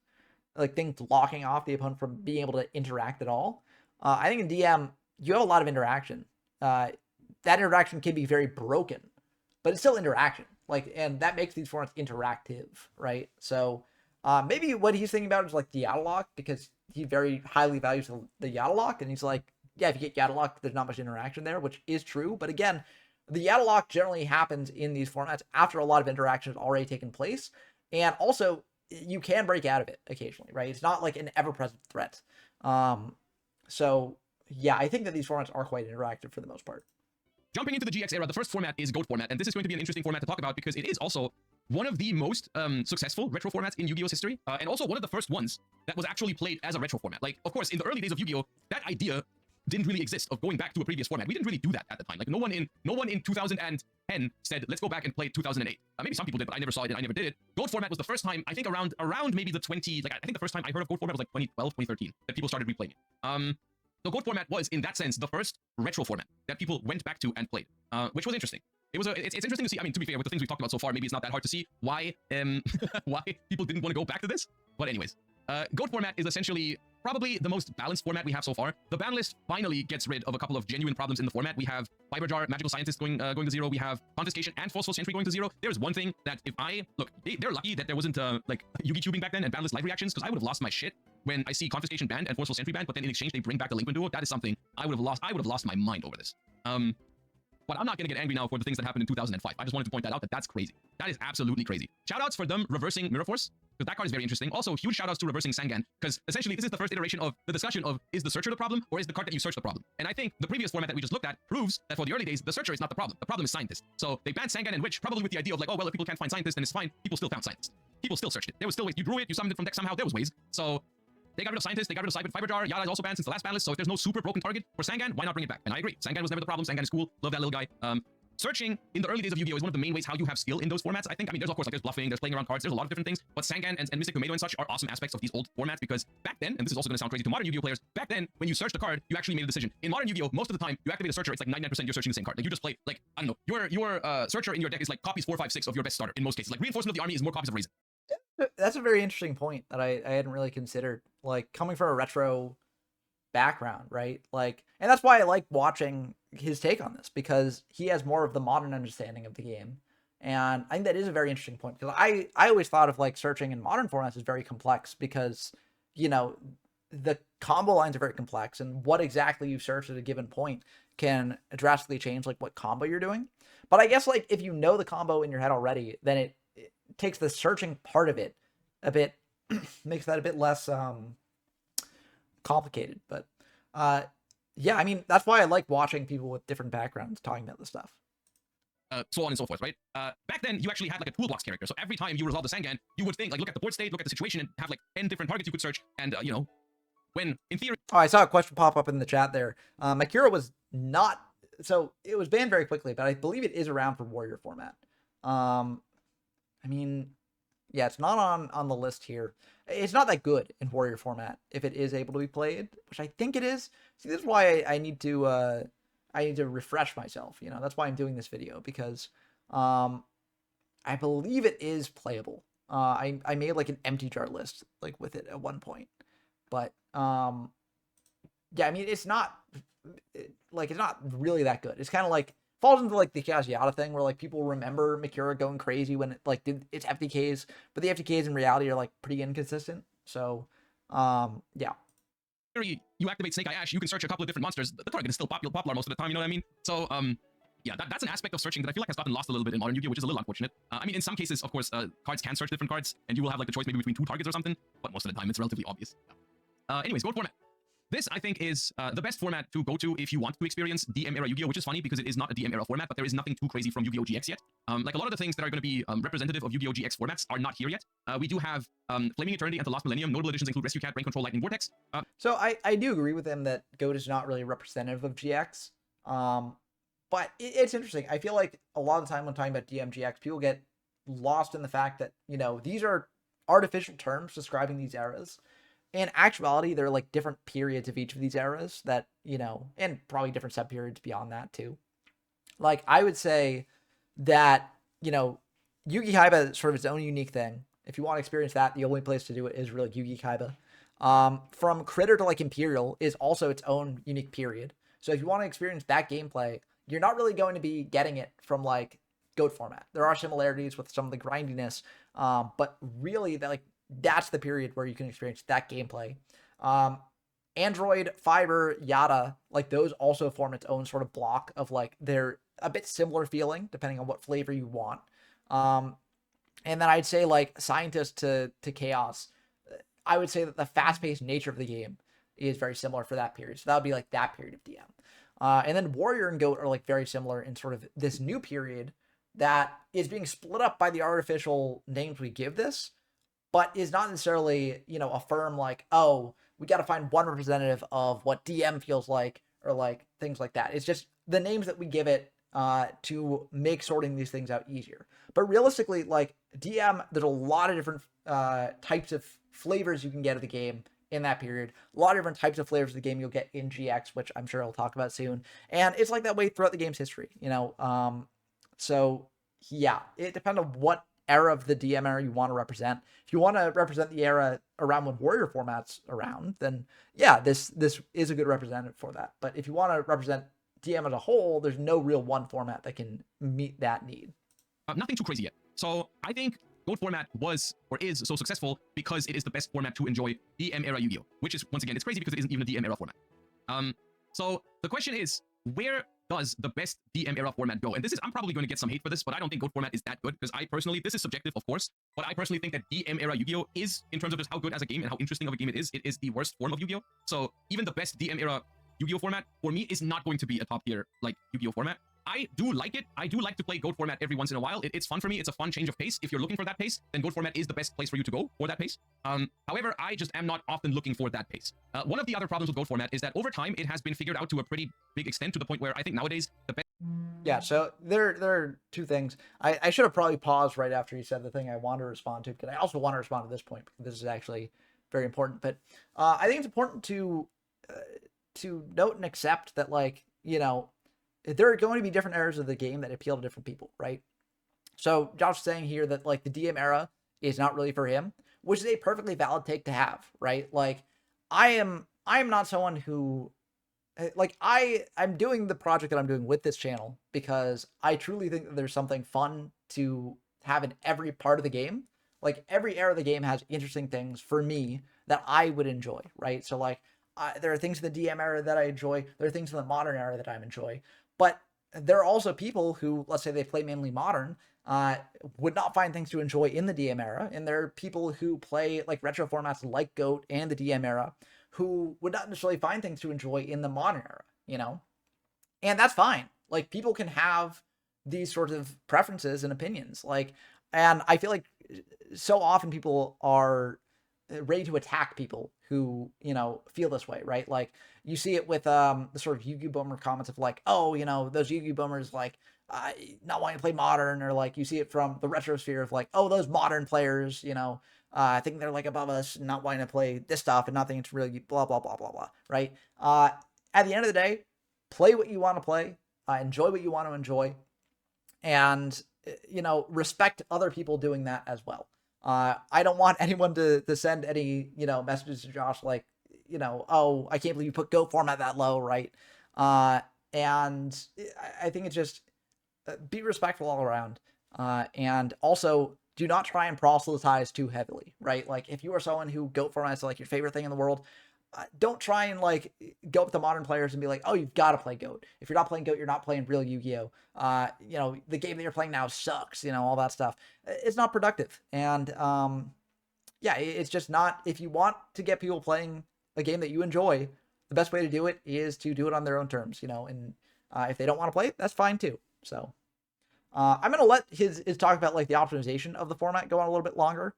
like things locking off the opponent from being able to interact at all. I think in DM you have a lot of interaction. That interaction can be very broken, but it's still interaction. Like, and that makes these formats interactive, right? So maybe what he's thinking about is like the Yada lock, because he very highly values the Yada lock, and he's like, yeah, if you get Yada lock, there's not much interaction there, which is true. But again, the Yada lock generally happens in these formats after a lot of interaction has already taken place, and also you can break out of it occasionally, right? It's not like an ever-present threat. So yeah, I think that these formats are quite interactive for the most part. Jumping into the GX era, the first format is GOAT format, and this is going to be an interesting format to talk about because it is also one of the most successful retro formats in Yu-Gi-Oh's history, and also one of the first ones that was actually played as a retro format. Like, of course, in the early days of Yu-Gi-Oh, that idea didn't really exist of going back to a previous format. We didn't really do that at the time. Like, no one in 2010 said, let's go back and play 2008. Maybe some people did, but I never saw it and I never did it. GOAT format was the first time, I think around maybe the 20, like I think the first time I heard of GOAT format was like 2012, 2013, that people started replaying it. The GOAT format was, in that sense, the first retro format that people went back to and played, which was interesting. It's interesting to see. I mean, to be fair, with the things we've talked about so far, maybe it's not that hard to see why why people didn't want to go back to this. But anyways, GOAT format is essentially probably the most balanced format we have so far. The ban list finally gets rid of a couple of genuine problems in the format. We have Fiber Jar, Magical Scientist going to 0. We have Confiscation and Forceful Sentry going to 0. There's one thing that if I look, they're lucky that there wasn't like Yugitubing back then and ban list live reactions, because I would have lost my shit when I see Confiscation banned and Forceful Sentry banned, but then in exchange they bring back the Delinquent Duo. That is something I would have lost my mind over this. But I'm not going to get angry now for the things that happened in 2005. I just wanted to point that out, that's crazy. That is absolutely crazy. Shoutouts for them reversing Mirror Force, because that card is very interesting. Also, huge shoutouts to reversing Sangan, because essentially this is the first iteration of the discussion of, is the Searcher the problem, or is the card that you search the problem? And I think the previous format that we just looked at proves that for the early days, the Searcher is not the problem. The problem is Scientist. So they banned Sangan and Witch, probably with the idea of like, oh, well, if people can't find Scientist, then it's fine. People still found Scientist. people still searched it. There was still ways. You drew it, you summoned it from deck somehow. There was ways. So they got rid of Scientist, they got rid of Fiber Jar. Yada is also banned since the last ban list. So if there's no super broken target for Sangan, why not bring it back? And I agree. Sangan was never the problem. Sangan is cool. Love that little guy. Searching in the early days of Yu-Gi-Oh! Is one of the main ways how you have skill in those formats. I think, I mean, there's of course like there's bluffing, there's playing around cards, there's a lot of different things, but Sangan and Mystic Tomato and such are awesome aspects of these old formats because back then, and this is also going to sound crazy to modern Yu-Gi-Oh! Players, back then, when you searched a card, you actually made a decision. In modern Yu-Gi-Oh! Most of the time, you activate a searcher, it's like 99% you're searching the same card. Like you just play, like, I don't know, your searcher in your deck is like copies 4, 5, 6 of your best starter in most cases. Like Reinforcement of the Army is more copies of Raisin. That's a very interesting point that I hadn't really considered. Like coming from a retro background, right? Like, and that's why I like watching his take on this because he has more of the modern understanding of the game. And I think that is a very interesting point because I always thought of like searching in modern formats as very complex because, you know, the combo lines are very complex and what exactly you search at a given point can drastically change like what combo you're doing. But I guess like if you know the combo in your head already, then it takes the searching part of it a bit, makes that a bit less complicated. But yeah, I mean, that's why I like watching people with different backgrounds talking about this stuff. So on and so forth, right? Back then, you actually had like a toolbox character. So every time you resolve the Sangan, you would think, like, look at the board state, look at the situation, and have like 10 different targets you could search. And, you know, when in theory... Oh, I saw a question pop up in the chat there. Makira was not... So it was banned very quickly, but I believe it is around for Warrior format. I mean, yeah, it's not on the list here. It's not that good in Warrior format if it is able to be played, which I think it is. See, this is why I need to refresh myself. You know, that's why I'm doing this video because I believe it is playable. I made like an empty jar list like with it at one point, but yeah, I mean it's not really that good. It's kind of like falls into like the Chaos Yada thing where like people remember Makura going crazy when it like did its FTKs, but the FTKs in reality are like pretty inconsistent. So yeah. You activate Snake Eye Ash, you can search a couple of different monsters. The target is still popular most of the time, you know what I mean? So yeah, that's an aspect of searching that I feel like has gotten lost a little bit in modern Yu-Gi-Oh, which is a little unfortunate. I mean, in some cases, of course, cards can search different cards, and you will have like the choice maybe between 2 targets or something, but most of the time it's relatively obvious. Anyways, gold format. This, I think, is the best format to go to if you want to experience DM-era Yu-Gi-Oh!, which is funny because it is not a DM-era format, but there is nothing too crazy from Yu-Gi-Oh! GX yet. Like a lot of the things that are going to be representative of Yu-Gi-Oh! GX formats are not here yet. We do have Flaming Eternity and the Lost Millennium. Notable additions include Rescue Cat, Brain Control, Lightning Vortex. So I do agree with him that GOAT is not really representative of GX. But it's interesting. I feel like a lot of the time when talking about DMGX, people get lost in the fact that, you know, these are artificial terms describing these eras. In actuality, there are like different periods of each of these eras that, you know, and probably different sub-periods beyond that too. Like, I would say that, you know, Yugi Kaiba is sort of its own unique thing. If you want to experience that, the only place to do it is really Yugi Kaiba. From Critter to like Imperial is also its own unique period. So if you want to experience that gameplay, you're not really going to be getting it from like GOAT format. There are similarities with some of the grindiness, but really that's the period where you can experience that gameplay. Android, Fiber, Yada, like those also form its own sort of block of like they're a bit similar feeling depending on what flavor you want. And then I'd say like Scientist to Chaos, I would say that the fast-paced nature of the game is very similar for that period. So that would be like that period of DM. And then Warrior and GOAT are like very similar in sort of this new period that is being split up by the artificial names we give this, but is not necessarily, you know, a firm like, oh, we got to find one representative of what DM feels like or like things like that. It's just the names that we give it to make sorting these things out easier. But realistically, like DM, there's a lot of different types of flavors you can get of the game in that period. A lot of different types of flavors of the game you'll get in GX, which I'm sure I'll talk about soon. And it's like that way throughout the game's history, you know? So yeah, it depends on what era of the DM era you want to represent. If you want to represent the era around when Warrior format's around, then yeah, this is a good representative for that. But if you want to represent DM as a whole, there's no real one format that can meet that need. Nothing too crazy yet. So I think GOAT format was or is so successful because it is the best format to enjoy DM era Yu-Gi-Oh! Which is, once again, it's crazy because it isn't even a DM era format. So the question is, where does the best DM era format go? And this is, I'm probably going to get some hate for this, but I don't think GOAT format is that good because I personally, this is subjective, of course, but I personally think that DM era Yu-Gi-Oh! Is, in terms of just how good as a game and how interesting of a game it is the worst form of Yu-Gi-Oh! So even the best DM era Yu-Gi-Oh! Format, for me, is not going to be a top tier, like, Yu-Gi-Oh! Format. I do like it. I do like to play GOAT format every once in a while. It's fun for me. It's a fun change of pace. If you're looking for that pace, then GOAT format is the best place for you to go for that pace. However, I just am not often looking for that pace. One of the other problems with GOAT format is that over time, it has been figured out to a pretty big extent, to the point where I think nowadays the best. Yeah, so there are two things. I should have probably paused right after you said the thing I want to respond to, because I also want to respond to this point, because this is actually very important. But I think it's important to note and accept that, like, you know, there are going to be different eras of the game that appeal to different people, right? So Josh is saying here that, like, the DM era is not really for him, which is a perfectly valid take to have, right? Like, I am not someone who, like, I'm doing the project that I'm doing with this channel because I truly think that there's something fun to have in every part of the game. Like, every era of the game has interesting things for me that I would enjoy, right? So, like, there are things in the DM era that I enjoy. There are things in the modern era that I enjoy. But there are also people who, let's say they play mainly modern, would not find things to enjoy in the DM era. And there are people who play like retro formats like GOAT and the DM era who would not necessarily find things to enjoy in the modern era, you know? And that's fine. Like, people can have these sorts of preferences and opinions. Like, and I feel like so often people are ready to attack people who, you know, feel this way, right? Like, you see it with the sort of Yugituber comments of like, oh, you know, those Yugitubers like not wanting to play modern, or like you see it from the retro sphere of like, oh, those modern players, you know, I think they're like above us, not wanting to play this stuff and not thinking it's really blah blah blah blah blah, right? At the end of the day, play what you want to play, enjoy what you want to enjoy, and you know, respect other people doing that as well. I don't want anyone to send any, you know, messages to Josh like, you know, oh, I can't believe you put GOAT format that low, right? And I think it's just be respectful all around. And also do not try and proselytize too heavily, right? Like, if you are someone who GOAT format is like your favorite thing in the world, don't try and like go up to the modern players and be like, oh, you've got to play GOAT. If you're not playing GOAT, you're not playing real Yu-Gi-Oh. You know, the game that you're playing now sucks, you know, all that stuff. It's not productive. And yeah, it's just not. If you want to get people playing a game that you enjoy, the best way to do it is to do it on their own terms, you know. And if they don't want to play it, that's fine too. So I'm gonna let his talk about like the optimization of the format go on a little bit longer,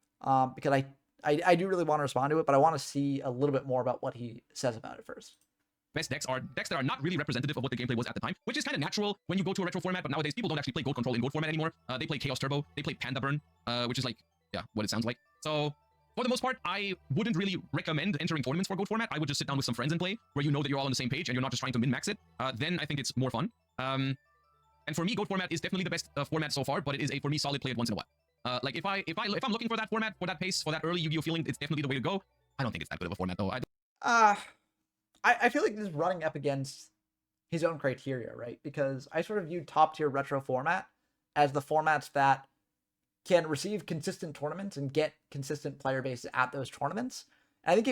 because I do really want to respond to it, but I want to see a little bit more about what he says about it first. Best decks are decks that are not really representative of what the gameplay was at the time, which is kind of natural when you go to a retro format, but nowadays people don't actually play GOAT Control in GOAT format anymore. They play Chaos Turbo, they play Panda Burn, which is like, yeah, what it sounds like. So for the most part, I wouldn't really recommend entering tournaments for GOAT format. I would just sit down with some friends and play, where you know that you're all on the same page and you're not just trying to min-max it. Then I think it's more fun. And for me, GOAT format is definitely the best format so far, but it is a, for me, solid play it once in a while. Like, if I'm looking for that format, for that pace, for that early Yu-Gi-Oh feeling, it's definitely the way to go. I don't think it's that good of a format though. I feel like this is running up against his own criteria, right? Because I sort of view top tier retro format as the formats that can receive consistent tournaments and get consistent player base at those tournaments. And I think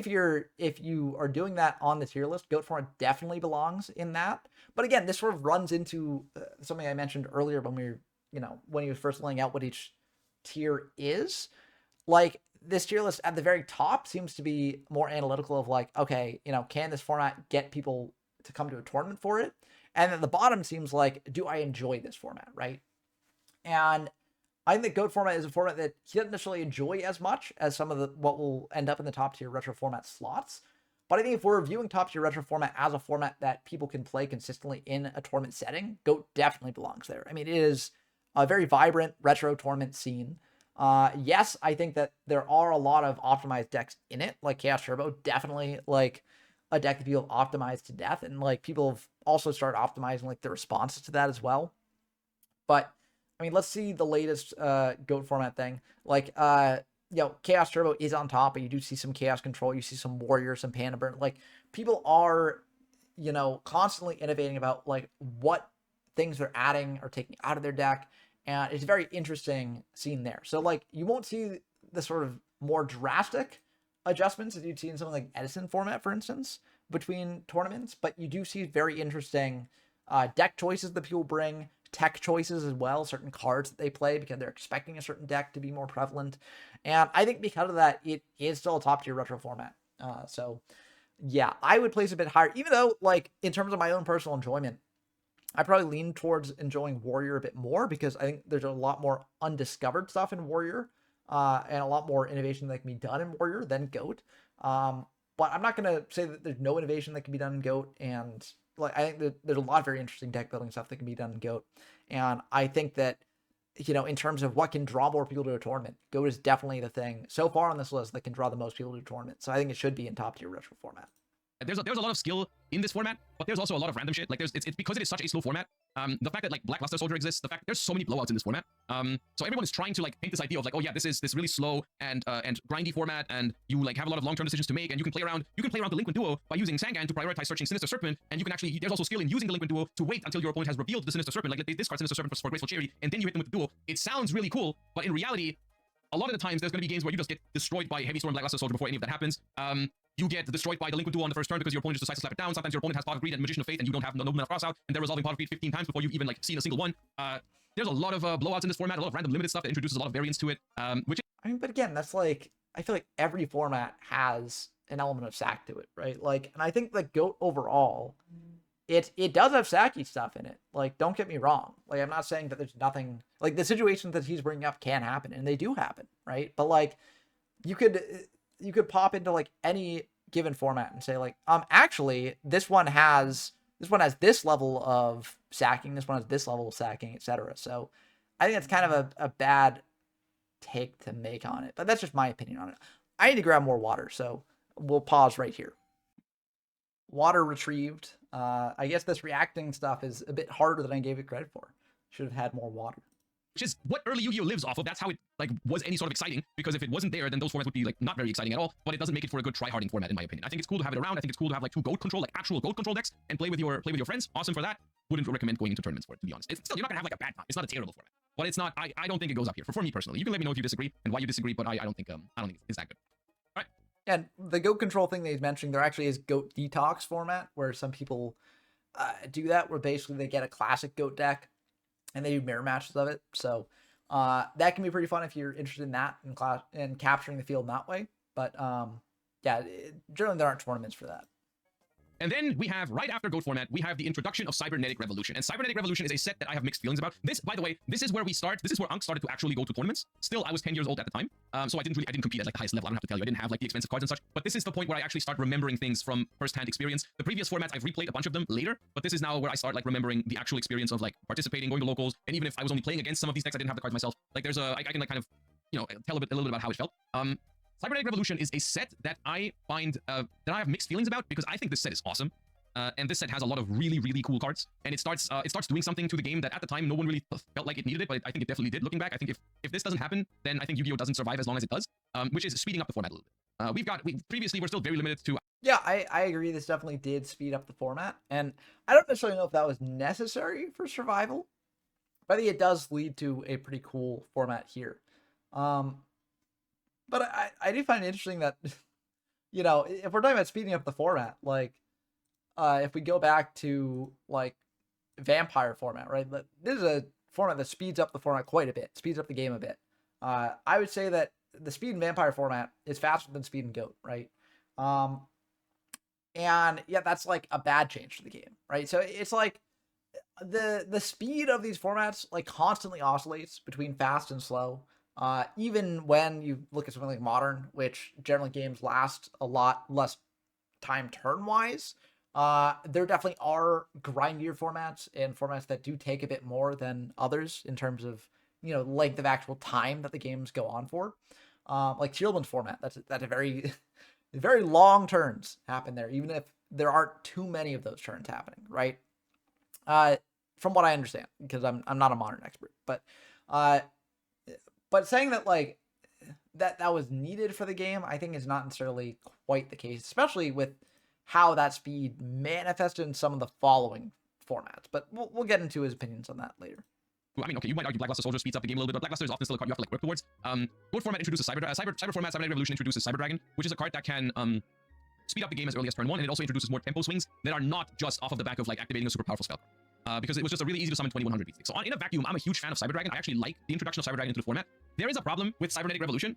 if you are doing that on the tier list, GOAT format definitely belongs in that. But again, this sort of runs into something I mentioned earlier when we were, you know, when he was first laying out what each tier is. Like, this tier list at the very top seems to be more analytical of like, okay, you know, can this format get people to come to a tournament for it? And then the bottom seems like, do I enjoy this format, right? And I think the GOAT format is a format that he doesn't necessarily enjoy as much as some of the what will end up in the top tier retro format slots. But I think if we're viewing top tier retro format as a format that people can play consistently in a tournament setting, GOAT definitely belongs there. I mean, it is a very vibrant retro tournament scene. Yes, I think that there are a lot of optimized decks in it, like Chaos Turbo, definitely like a deck that people have optimized to death, and like people have also started optimizing like the responses to that as well. But I mean, let's see the latest GOAT format thing. Like, you know, Chaos Turbo is on top, but you do see some Chaos Control, you see some Warrior, some Panda Burn. Like, people are, you know, constantly innovating about like what things they're adding or taking out of their deck. And it's a very interesting scene there. So like, you won't see the sort of more drastic adjustments that you'd see in something like Edison format, for instance, between tournaments, but you do see very interesting deck choices that people bring, tech choices as well, certain cards that they play because they're expecting a certain deck to be more prevalent. And I think because of that, it is still a top tier retro format. So yeah, I would place a bit higher, even though like in terms of my own personal enjoyment, I probably lean towards enjoying Warrior a bit more because I think there's a lot more undiscovered stuff in Warrior, and a lot more innovation that can be done in Warrior than Goat. But I'm not gonna say that there's no innovation that can be done in Goat, and like I think that there's a lot of very interesting deck building stuff that can be done in Goat, and I think that in terms of what can draw more people to a tournament, Goat is definitely the thing so far on this list that can draw the most people to a tournament. So I think it should be in top tier retro format. There's a lot of skill in this format, but there's also a lot of random shit. Like it's because it is such a slow format. The fact that like Black Luster Soldier exists, the fact there's so many blowouts in this format. So everyone is trying to like paint this idea of like, oh yeah, this is this really slow and grindy format, and you like have a lot of long-term decisions to make, and you can play around Delinquent Duo by using Sangan to prioritize searching Sinister Serpent, and you can actually there's also skill in using Delinquent Duo to wait until your opponent has revealed the Sinister Serpent. Like they discard Sinister Serpent for Graceful Cherry, and then you hit them with the duo. It sounds really cool, but in reality, a lot of the times there's going to be games where you just get destroyed by Heavy Storm, Black Luster Soldier before any of that happens. You get destroyed by Delinquent Duo on the first turn because your opponent just decides to slap it down. Sometimes your opponent has Pot of Greed and Magician of Faith, and you don't have no mana cross out, and they're resolving Pot of Greed 15 times before you've even like seen a single one. There's a lot of blowouts in this format, a lot of random limited stuff that introduces a lot of variance to it. Which I mean, but again, that's like I feel like every format has an element of sack to it, right? Like, and I think the Goat overall, it does have sacky stuff in it. Like, don't get me wrong. Like, I'm not saying that there's nothing like the situations that he's bringing up can happen, and they do happen, right? But like, you could pop into like any given format and say like, actually this one has this level of sacking, this one has this level of sacking, etc. So I think it's kind of a bad take to make on it, but that's just my opinion on it. I need to grab more water, so we'll pause right here. Water retrieved. I guess this reacting stuff is a bit harder than I gave it credit for. Should have had more water. Which is what early Yu-Gi-Oh lives off of. That's how it like was any sort of exciting, because if it wasn't there, then those formats would be like not very exciting at all. But it doesn't make it for a good try-harding format, in my opinion. I think it's cool to have it around. I think it's cool to have like two goat control, like actual goat control decks, and play with your friends. Awesome for that. Wouldn't recommend going into tournaments for it, to be honest. It's still, you're not gonna have like a bad time. It's not a terrible format, but it's not. I don't think it goes up here for me personally. You can let me know if you disagree and why you disagree, but I don't think it's that good. All right. And the goat control thing that he's mentioning, there actually is goat detox format where some people do that, where basically they get a classic goat deck and they do mirror matches of it. So that can be pretty fun if you're interested in that and capturing the field in that way. But yeah, generally there aren't tournaments for that. And then we have, right after GOAT format, we have the introduction of Cybernetic Revolution. And Cybernetic Revolution is a set that I have mixed feelings about. This, by the way, this is where we start. This is where Unk started to actually go to tournaments. Still, I was 10 years old at the time. So I didn't compete at like the highest level. I don't have to tell you. I didn't have like the expensive cards and such. But this is the point where I actually start remembering things from first-hand experience. The previous formats, I've replayed a bunch of them later. But this is now where I start like remembering the actual experience of like participating, going to locals. And even if I was only playing against some of these decks, I didn't have the cards myself. Like there's I can like kind of, tell a little bit about how it felt. Cybernetic Revolution is a set that I find, that I have mixed feelings about, because I think this set is awesome. And this set has a lot of really, really cool cards, and it starts doing something to the game that at the time no one really felt like it needed it, but I think it definitely did. Looking back, I think if this doesn't happen, then I think Yu-Gi-Oh doesn't survive as long as it does, which is speeding up the format a little bit. Previously we're still very limited to. Yeah, I agree. This definitely did speed up the format, and I don't necessarily know if that was necessary for survival, but I think it does lead to a pretty cool format here. But I do find it interesting that if we're talking about speeding up the format, like. If we go back to like vampire format, right? This is a format that speeds up the format quite a bit, speeds up the game a bit. I would say that the speed in vampire format is faster than speed in goat, right? And yeah, that's like a bad change to the game, right? So it's like the speed of these formats like constantly oscillates between fast and slow. Even when you look at something like modern, which generally games last a lot less time turn-wise. There definitely are grindier formats and formats that do take a bit more than others in terms of, length of actual time that the games go on for. Like Shieldman's format, that's a very, very long turns happen there, even if there aren't too many of those turns happening, right? From what I understand, because I'm not a modern expert, but saying that like that was needed for the game, I think is not necessarily quite the case, especially with how that speed manifested in some of the following formats. But we'll get into his opinions on that later. I mean, okay, you might argue Black Luster Soldier speeds up the game a little bit, but Black Luster is often still a card you have to like work towards. Goat format introduces cyber format. Cybernetic Revolution introduces Cyber Dragon, which is a card that can speed up the game as early as turn 1, and it also introduces more tempo swings that are not just off of the back of like activating a super powerful spell. Because it was just a really easy to summon 2100 V6. So in a vacuum, I'm a huge fan of Cyber Dragon. I actually like the introduction of Cyber Dragon into the format. There is a problem with Cybernetic Revolution,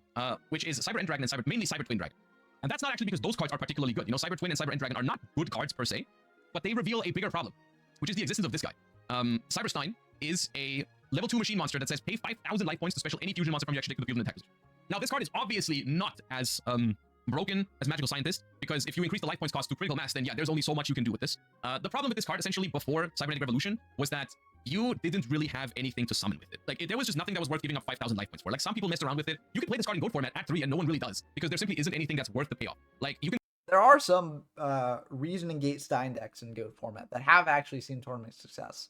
which is Cyber End Dragon and mainly Cyber Twin Dragon. And that's not actually because those cards are particularly good. Cyber Twin and Cyber End Dragon are not good cards per se, but they reveal a bigger problem, which is the existence of this guy. Cyberstein is a level 2 machine monster that says pay 5,000 life points to special any fusion monster from your action to the field in attack position. Now, this card is obviously not as broken as Magical Scientist, because if you increase the life points cost to critical mass, then yeah, there's only so much you can do with this. The problem with this card, essentially, before Cybernetic Revolution, was that you didn't really have anything to summon with it. Like, there was just nothing that was worth giving up 5,000 life points for. Like, some people messed around with it. You can play this card in gold format at 3, and no one really does, because there simply isn't anything that's worth the payoff. Like, you can... There are some reasoning gate Stein decks in goat format that have actually seen tournament success.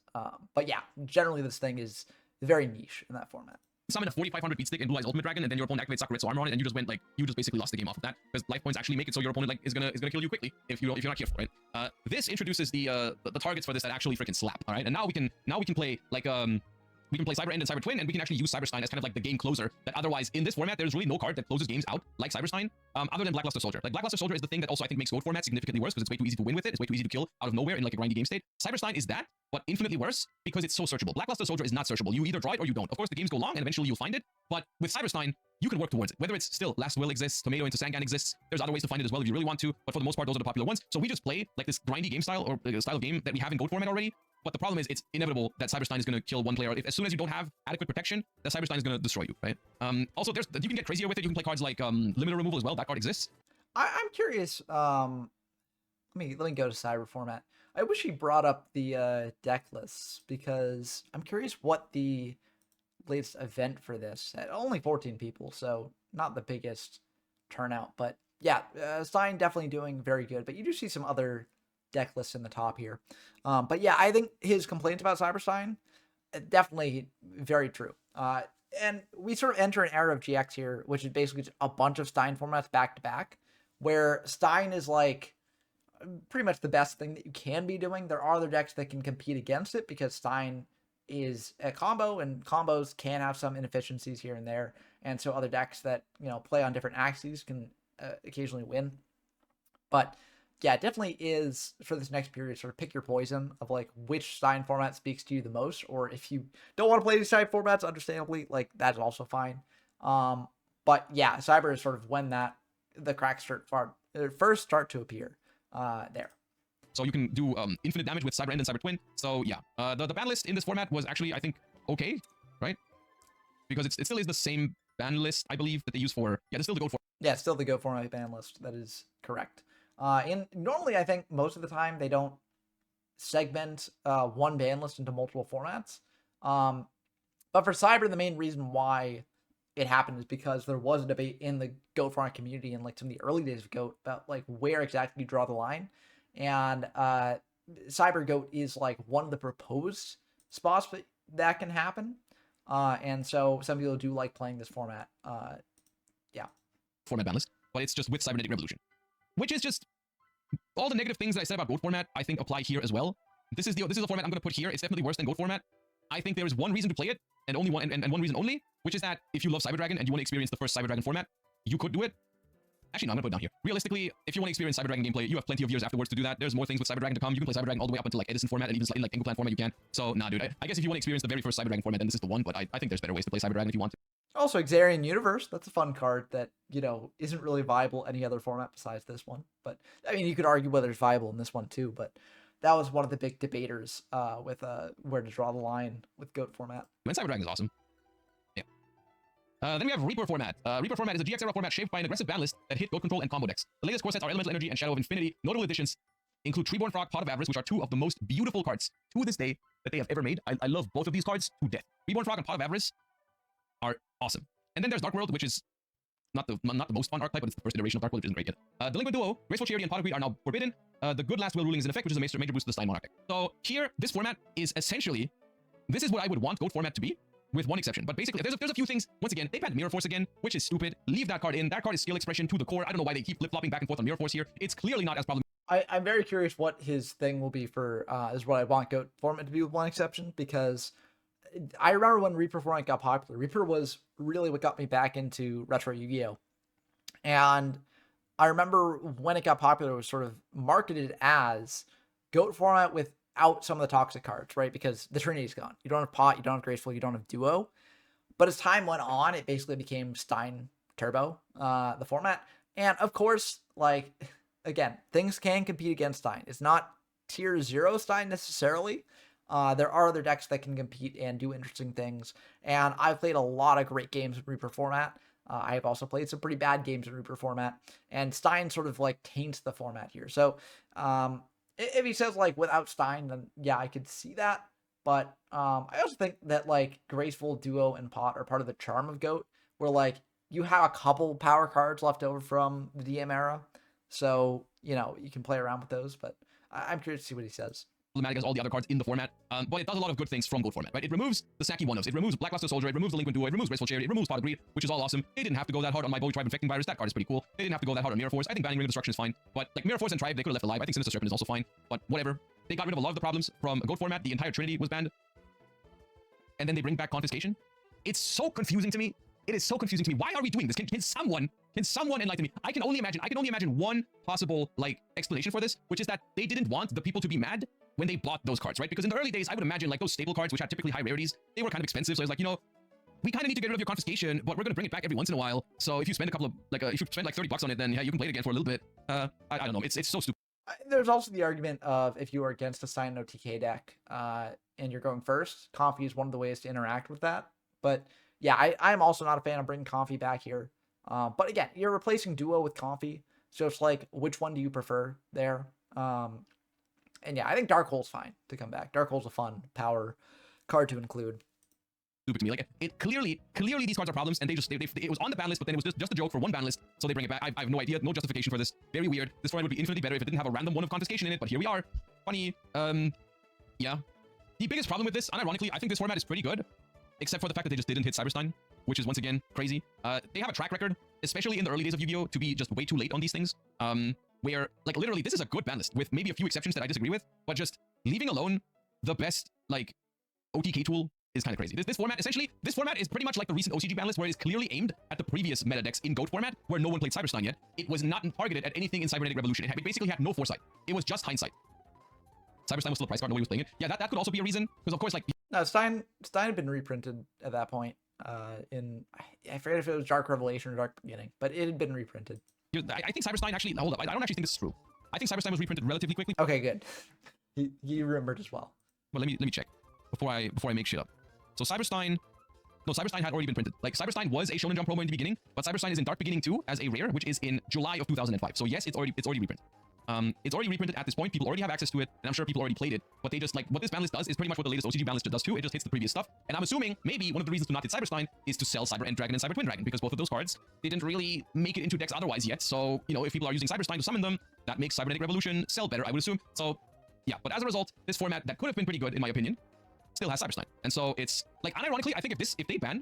But yeah, generally this thing is very niche in that format. Summon a 4,500 beat stick and Blue Eyes Ultimate Dragon, and then your opponent activates Sakura's armor on it, and you just went like, you just basically lost the game off of that, because life points actually make it so your opponent like is gonna kill you quickly if you're not careful, right? This introduces the targets for this that actually freaking slap, all right? And now we can play like we can play Cyber End and Cyber Twin, and we can actually use Cyberstein as kind of like the game closer that otherwise in this format there's really no card that closes games out like Cyberstein, other than Blackluster Soldier. Like, Blackluster Soldier is the thing that also I think makes gold format significantly worse, because it's way too easy to win with it. It's way too easy to kill out of nowhere in like a grindy game state. Cyberstein is that, but infinitely worse because it's so searchable. Blackluster Soldier is not searchable. You either draw it or you don't. Of course, the games go long and eventually you'll find it, but with Cyberstein, you can work towards it. Whether it's still Last Will exists, Tomato into Sangan exists, there's other ways to find it as well if you really want to, but for the most part, those are the popular ones. So we just play like this grindy game style, or style of game that we have in gold format already. But the problem is, it's inevitable that Cyberstein is going to kill one player. If, as soon as you don't have adequate protection, that Cyberstein is going to destroy you, right? Also, you can get crazier with it. You can play cards like Limiter Removal as well. That card exists. I'm curious. Let me go to Cyber format. I wish he brought up the deck lists, because I'm curious what the latest event for this. At only 14 people, so not the biggest turnout. But yeah, Stein definitely doing very good. But you do see some other deck lists in the top here. But yeah, I think his complaints about Cyberstein, definitely very true. And we sort of enter an era of GX here, which is basically a bunch of Stein formats back to back, where Stein is like pretty much the best thing that you can be doing. There are other decks that can compete against it, because Stein is a combo, and combos can have some inefficiencies here and there. And so other decks that, you know, play on different axes can occasionally win. But yeah, it definitely is, for this next period, sort of pick your poison of like which Stein format speaks to you the most, or if you don't want to play these Stein formats, understandably, like that's also fine. But yeah, Cyber is sort of when the cracks first start to appear there. So you can do infinite damage with Cyber End and Cyber Twin. So yeah, the ban list in this format was actually, I think, okay, right? Because it still is the same ban list, I believe, that they use for, yeah, it's still the GOAT format. Yeah, still the Go format ban list. That is correct. And normally, I think most of the time they don't segment one ban list into multiple formats. But for Cyber, the main reason why it happened is because there was a debate in the GOAT format community in like some of the early days of GOAT about like where exactly you draw the line. And Cyber GOAT is like one of the proposed spots that can happen. And so some people do like playing this format. Yeah. Format ban list, but it's just with Cybernetic Revolution, which is just all the negative things that I said about GOAT format, I think apply here as well. This is the format I'm going to put here. It's definitely worse than GOAT format. I think there is one reason to play it, and only one, and one reason only, which is that if you love Cyber Dragon and you want to experience the first Cyber Dragon format, you could do it. Actually, no, I'm going to put it down here. Realistically, if you want to experience Cyber Dragon gameplay, you have plenty of years afterwards to do that. There's more things with Cyber Dragon to come. You can play Cyber Dragon all the way up until like Edison format, and even slightly like Tingle Plan format you can. So, nah, dude. I guess if you want to experience the very first Cyber Dragon format, then this is the one, but I think there's better ways to play Cyber Dragon if you want to. Also, Xarian Universe, that's a fun card that, you know, isn't really viable any other format besides this one. But, I mean, you could argue whether it's viable in this one too, but that was one of the big debaters with where to draw the line with GOAT format. And Cyber Dragon is awesome. Yeah. Then we have Reaper format. Reaper format is a GX era format shaped by an aggressive ban list that hit GOAT control and combo decks. The latest core sets are Elemental Energy and Shadow of Infinity. Notable additions include Treeborn Frog, Pot of Avarice, which are two of the most beautiful cards to this day that they have ever made. I love both of these cards to death. Treeborn Frog and Pot of Avarice are awesome. And then there's Dark World, which is not the most fun archetype, but it's the first iteration of Dark World, which isn't great yet. Delinquent Duo, Graceful Charity, and Pot of Greed are now forbidden. The Good Last Will ruling is in effect, which is a major boost to the Stein Monarch deck. So here, this format is essentially, this is what I would want GOAT format to be, with one exception. But basically, there's a few things. Once again, they banned Mirror Force again, which is stupid. Leave that card in. That card is skill expression to the core. I don't know why they keep flip-flopping back and forth on Mirror Force here. It's clearly not as problematic. I'm very curious what his thing will be for, is what I want GOAT format to be with one exception, because I remember when Reaper format got popular. Reaper was really what got me back into retro Yu-Gi-Oh! And I remember when it got popular, it was sort of marketed as GOAT format without some of the toxic cards, right? Because the Trinity's gone. You don't have Pot, you don't have Graceful, you don't have Duo. But as time went on, it basically became Stein Turbo, the format. And of course, like, again, things can compete against Stein. It's not tier 0 Stein necessarily, There are other decks that can compete and do interesting things, and I've played a lot of great games in Reaper format. I've also played some pretty bad games in Reaper format, and Stein sort of like taints the format here. So, if he says like without Stein, then yeah, I could see that. But I also think that like Graceful, Duo, and Pot are part of the charm of GOAT, where like you have a couple power cards left over from the DM era, so you can play around with those. But I'm curious to see what he says. Problematic as all the other cards in the format, but it does a lot of good things from GOAT format, right? It removes the snacky one-offs, it removes Blackluster Soldier, it removes Delinquent Duo, it removes Graceful Chariot, it removes Pot of Greed, which is all awesome. They didn't have to go that hard on my Bully Tribe Infecting Virus. That card is pretty cool. They didn't have to go that hard on Mirror Force. I think banning Ring of Destruction is fine, but like Mirror Force and Tribe, they could have left alive. I think Sinister Serpent is also fine, but whatever. They got rid of a lot of the problems from GOAT format. The entire Trinity was banned, and then they bring back Confiscation. It's so confusing to me. It is so confusing to me. Why are we doing this? Can someone enlighten me? I can only imagine one possible like explanation for this, which is that they didn't want the people to be mad when they bought those cards, right? Because in the early days, I would imagine like those staple cards, which had typically high rarities, they were kind of expensive. So it's like, we kind of need to get rid of your confiscation, but we're going to bring it back every once in a while. So if you spend a couple of if you spend like $30 on it, then yeah, you can play it again for a little bit. I don't know. It's so stupid. There's also the argument of if you are against a Stein no TK deck and you're going first, Comfy is one of the ways to interact with that. But yeah, I'm also not a fan of bringing Comfy back here. But again, you're replacing Duo with Comfy, so it's like, which one do you prefer there? And yeah, I think Dark Hole's fine to come back. Dark Hole's a fun power card to include. Stupid to me. Like, it clearly these cards are problems, and it was on the ban list, but then it was just a joke for one ban list, so they bring it back. I have no idea, no justification for this. Very weird. This format would be infinitely better if it didn't have a random one of Confiscation in it, but here we are. Funny. Yeah. The biggest problem with this, unironically, I think this format is pretty good, except for the fact that they just didn't hit Cyberstein, which is once again crazy. They have a track record, especially in the early days of Yu-Gi-Oh, to be just way too late on these things. Where like literally this is a good ban list with maybe a few exceptions that I disagree with, but just leaving alone the best like OTK tool is kind of crazy. This format is pretty much like the recent OCG ban list, where it is clearly aimed at the previous meta decks in GOAT format, where no one played Cyberstein yet. It was not targeted at anything in Cybernetic Revolution. It basically had no foresight. It was just hindsight. Cyberstein was still a price card, nobody was playing it. Yeah, that could also be a reason, because of course, like no, Stein had been reprinted at that point. I forget if it was Dark Revelation or Dark Beginning, but it had been reprinted. I think Cyberstein actually, hold up, I don't actually think this is true. I think Cyberstein was reprinted relatively quickly. Okay, good. He remembered as well. Well, let me check before I make shit up. So Cyberstein had already been printed. Like, Cyberstein was a Shonen Jump promo in the beginning, but Cyberstein is in Dark Beginning 2 as a rare, which is in July of 2005. So yes, it's already reprinted. It's already reprinted at this point. People already have access to it, and I'm sure people already played it. But they just, like, what this ban list does is pretty much what the latest OCG ban list does too. It just hits the previous stuff. And I'm assuming maybe one of the reasons to not hit Cyberstein is to sell Cyber End Dragon and Cyber Twin Dragon, because both of those cards didn't really make it into decks otherwise yet. So, if people are using Cyberstein to summon them, that makes Cybernetic Revolution sell better, I would assume. So, yeah, but as a result, this format that could have been pretty good, in my opinion, still has Cyberstein. And so it's, like, unironically, I think if they ban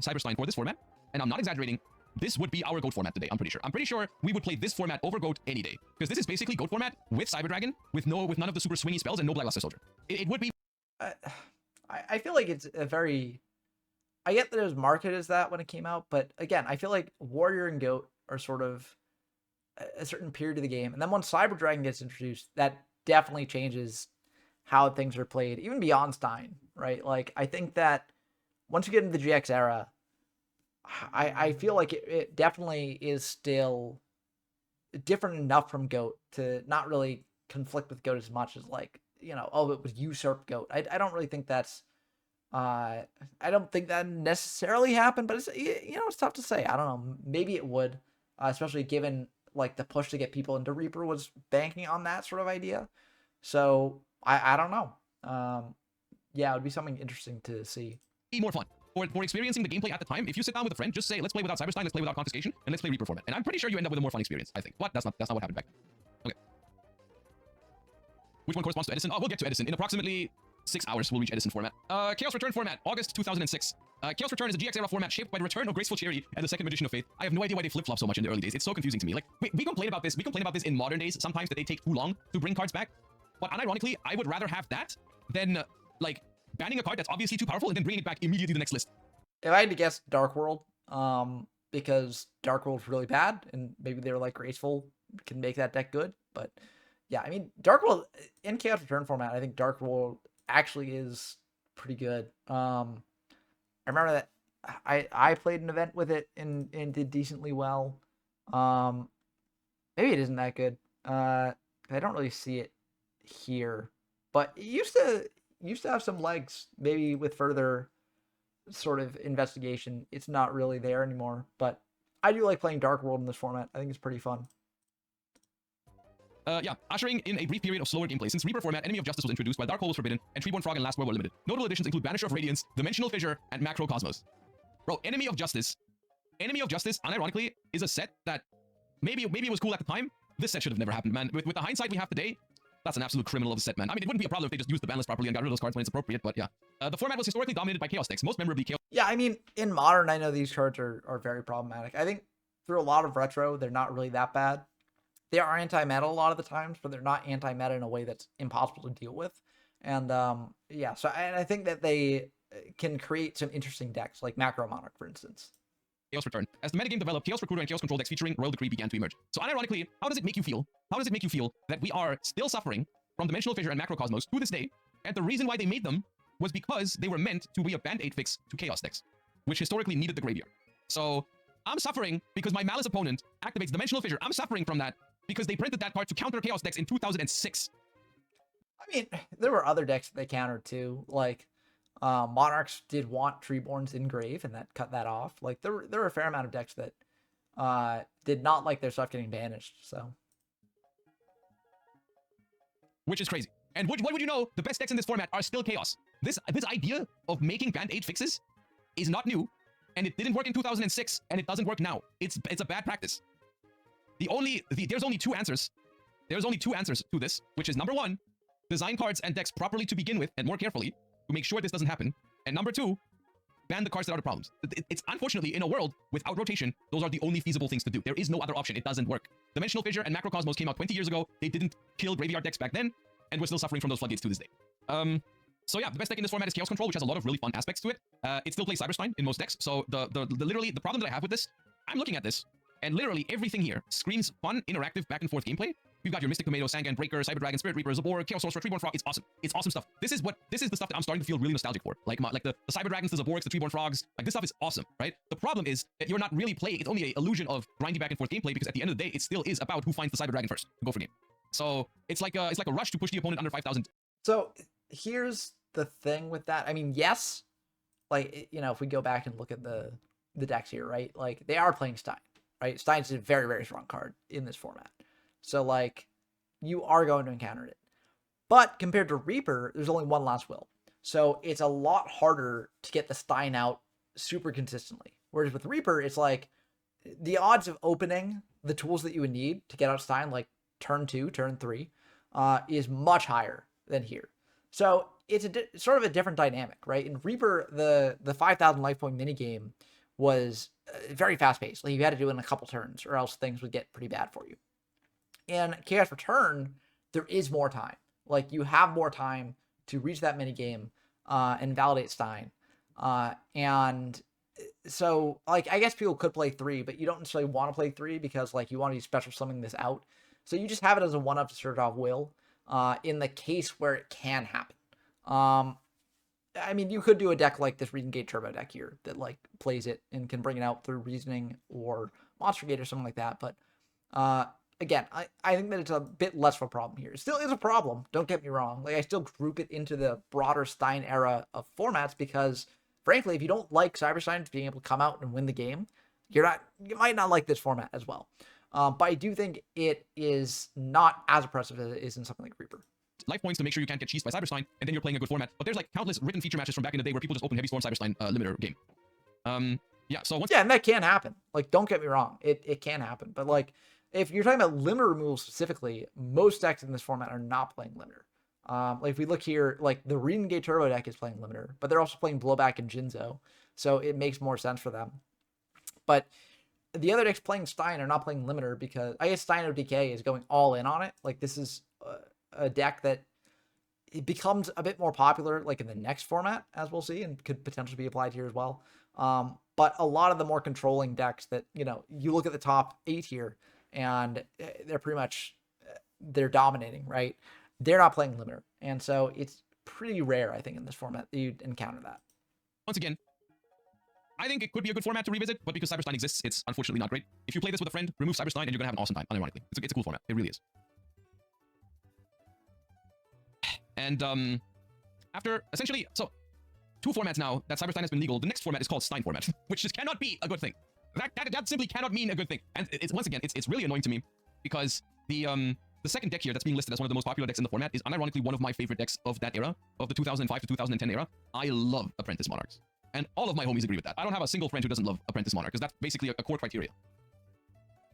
Cyberstein for this format, and I'm not exaggerating, this would be our GOAT format today, I'm pretty sure. I'm pretty sure we would play this format over GOAT any day. Because this is basically GOAT format with Cyber Dragon, with none of the super swingy spells and no Blackluster Soldier. It would be... I feel like it's a very... I get that it was marketed as that when it came out, but again, I feel like Warrior and GOAT are sort of a certain period of the game. And then once Cyber Dragon gets introduced, that definitely changes how things are played, even beyond Stein, right? Like, I think that once you get into the GX era, I feel like it definitely is still different enough from GOAT to not really conflict with GOAT as much as, like, oh, it was usurped GOAT. I don't really think that's I don't think that necessarily happened, but it's it's tough to say. I don't know. Maybe it would, especially given like the push to get people into Reaper was banking on that sort of idea. So I don't know. Yeah, it would be something interesting to see. More fun. For experiencing the gameplay at the time, if you sit down with a friend, just say, let's play without Cyberstein, let's play without Confiscation, and let's play Reaper format. And I'm pretty sure you end up with a more fun experience, I think. What? That's not what happened back. Okay. Which one corresponds to Edison? Oh, we'll get to Edison. In approximately 6 hours, we'll reach Edison format. Chaos Return format, August 2006. Chaos Return is a GX era format shaped by the return of Graceful Cherry and the second Magician of Faith. I have no idea why they flip-flop so much in the early days. It's so confusing to me. Like, we complain about this. We complain about this in modern days sometimes, that they take too long to bring cards back. But unironically, I would rather have that than, like, banning a card that's obviously too powerful and then bringing it back immediately to the next list. If I had to guess, Dark World, because Dark World's really bad, and maybe they were like Graceful can make that deck good. But yeah, I mean, Dark World in Chaos Return format, I think Dark World actually is pretty good. I remember that I played an event with it and did decently well. Maybe it isn't that good. I don't really see it here, but it used to have some legs. Maybe with further sort of investigation, it's not really there anymore. But I do like playing Dark World in this format. I think it's pretty fun. Yeah, ushering in a brief period of slower gameplay. Since Reaper format, Enemy of Justice was introduced, while Dark Hole was forbidden, and Treeborn Frog and Last World were limited. Notable additions include Banisher of Radiance, Dimensional Fissure, and Macrocosmos. Bro, Enemy of Justice, unironically, is a set that maybe it was cool at the time. This set should have never happened, man. With the hindsight we have today, that's an absolute criminal of a set, man. I mean, it wouldn't be a problem if they just used the ban list properly and got rid of those cards when it's appropriate, but yeah. The format was historically dominated by Chaos decks, most memorably Chaos. Yeah, I mean, in Modern, I know these cards are very problematic. I think through a lot of Retro, they're not really that bad. They are anti-meta a lot of the times, but they're not anti-meta in a way that's impossible to deal with. And yeah, so I think that they can create some interesting decks, like Macro Monarch, for instance. Chaos Return. As the metagame developed, Chaos Recruiter and Chaos Control decks featuring Royal Decree began to emerge. So unironically, how does it make you feel? How does it make you feel that we are still suffering from Dimensional Fissure and Macrocosmos to this day? And the reason why they made them was because they were meant to be a band-aid fix to Chaos decks, which historically needed the graveyard. So I'm suffering because my Malice opponent activates Dimensional Fissure. I'm suffering from that because they printed that card to counter Chaos decks in 2006. I mean, there were other decks that they countered too, like Monarchs did want Treeborns in Grave, and that cut that off. Like there were a fair amount of decks that did not like their stuff getting banished. So, which is crazy. And what would you know? The best decks in this format are still Chaos. This idea of making band-aid fixes is not new, and it didn't work in 2006, and it doesn't work now. It's a bad practice. There's only two answers. There's only two answers to this, which is number one, design cards and decks properly to begin with and more carefully to make sure this doesn't happen. And number two, ban the cards that are the problems. It's unfortunately, in a world without rotation, those are the only feasible things to do. There is no other option. It doesn't work. Dimensional Fissure and Macrocosmos came out 20 years ago. They didn't kill graveyard decks back then, and we're still suffering from those floodgates to this day. So yeah, the best deck in this format is Chaos Control, which has a lot of really fun aspects to it. It still plays Cyberstein in most decks. So literally the problem that I have with this, I'm looking at this, and literally everything here screams fun, interactive, back and forth gameplay. You've got your Mystic Tomato, Sangan Breaker, Cyber Dragon, Spirit Reaper, Zabor, Chaos Sorcerer, Treeborn Frog. It's awesome. It's awesome stuff. This is the stuff that I'm starting to feel really nostalgic for. Like the Cyber Dragons, the Zaborks, the Treeborn Frogs. Like this stuff is awesome, right? The problem is that you're not really playing. It's only an illusion of grinding back and forth gameplay because at the end of the day, it still is about who finds the Cyber Dragon first to go for game. So it's like a rush to push the opponent under 5,000. So here's the thing with that. I mean, yes, like, you know, if we go back and look at the decks here, right? Like they are playing Stein, right? Stein's a very, very strong card in this format. So like you are going to encounter it. But compared to Reaper, there's only one Last Will. So it's a lot harder to get the Stein out super consistently. Whereas with Reaper, it's like the odds of opening the tools that you would need to get out Stein, like turn 2, turn 3, is much higher than here. So it's sort of a different dynamic, right? In Reaper, the 5,000 life point minigame was very fast paced. Like you had to do it in a couple turns or else things would get pretty bad for you. In Chaos Return, there is more time. Like you have more time to reach that minigame and validate Stein. And so like I guess people could play 3, but you don't necessarily want to play 3 because like you want to be special summoning this out. So you just have it as a 1-up to start off Will in the case where it can happen. I mean, you could do a deck like this Reason Gate Turbo deck here that like plays it and can bring it out through Reasoning or Monster Gate or something like that. But again, I think that it's a bit less of a problem here. It still is a problem, don't get me wrong. Like I still group it into the broader Stein era of formats because frankly, if you don't like Cyberstein being able to come out and win the game, you might not like this format as well. But I do think it is not as oppressive as it is in something like Reaper. Life points to make sure you can't get cheesed by Cyberstein, and then you're playing a good format. But there's like countless written feature matches from back in the day where people just open Heavy Storm Cyberstein limiter game. Yeah, so once... Yeah, and that can happen. Like, don't get me wrong. It can happen. But like, if you're talking about limiter removal specifically, most decks in this format are not playing limiter. Like if we look here, like the Reason Gate Turbo deck is playing limiter, but they're also playing Blowback and Jinzo. So it makes more sense for them. But the other decks playing Stein are not playing limiter because I guess Stein of Decay is going all in on it. Like this is a deck that it becomes a bit more popular like in the next format, as we'll see, and could potentially be applied here as well. But a lot of the more controlling decks that, you know, you look at the top 8 here and they're pretty much, they're dominating, right? They're not playing limiter. And so it's pretty rare, I think, in this format that you'd encounter that. Once again, I think it could be a good format to revisit, but because Cyberstein exists, it's unfortunately not great. If you play this with a friend, remove Cyberstein and you're gonna have an awesome time, unironically. It's a cool format. It really is. And after essentially, so 2 formats now that Cyberstein has been legal, the next format is called Stein format, which just cannot be a good thing. That simply cannot mean a good thing. And it's once again, it's really annoying to me because the second deck here that's being listed as one of the most popular decks in the format is unironically one of my favorite decks of that era, of the 2005 to 2010 era. I love Apprentice Monarchs. And all of my homies agree with that. I don't have a single friend who doesn't love Apprentice Monarch, because that's basically a core criteria.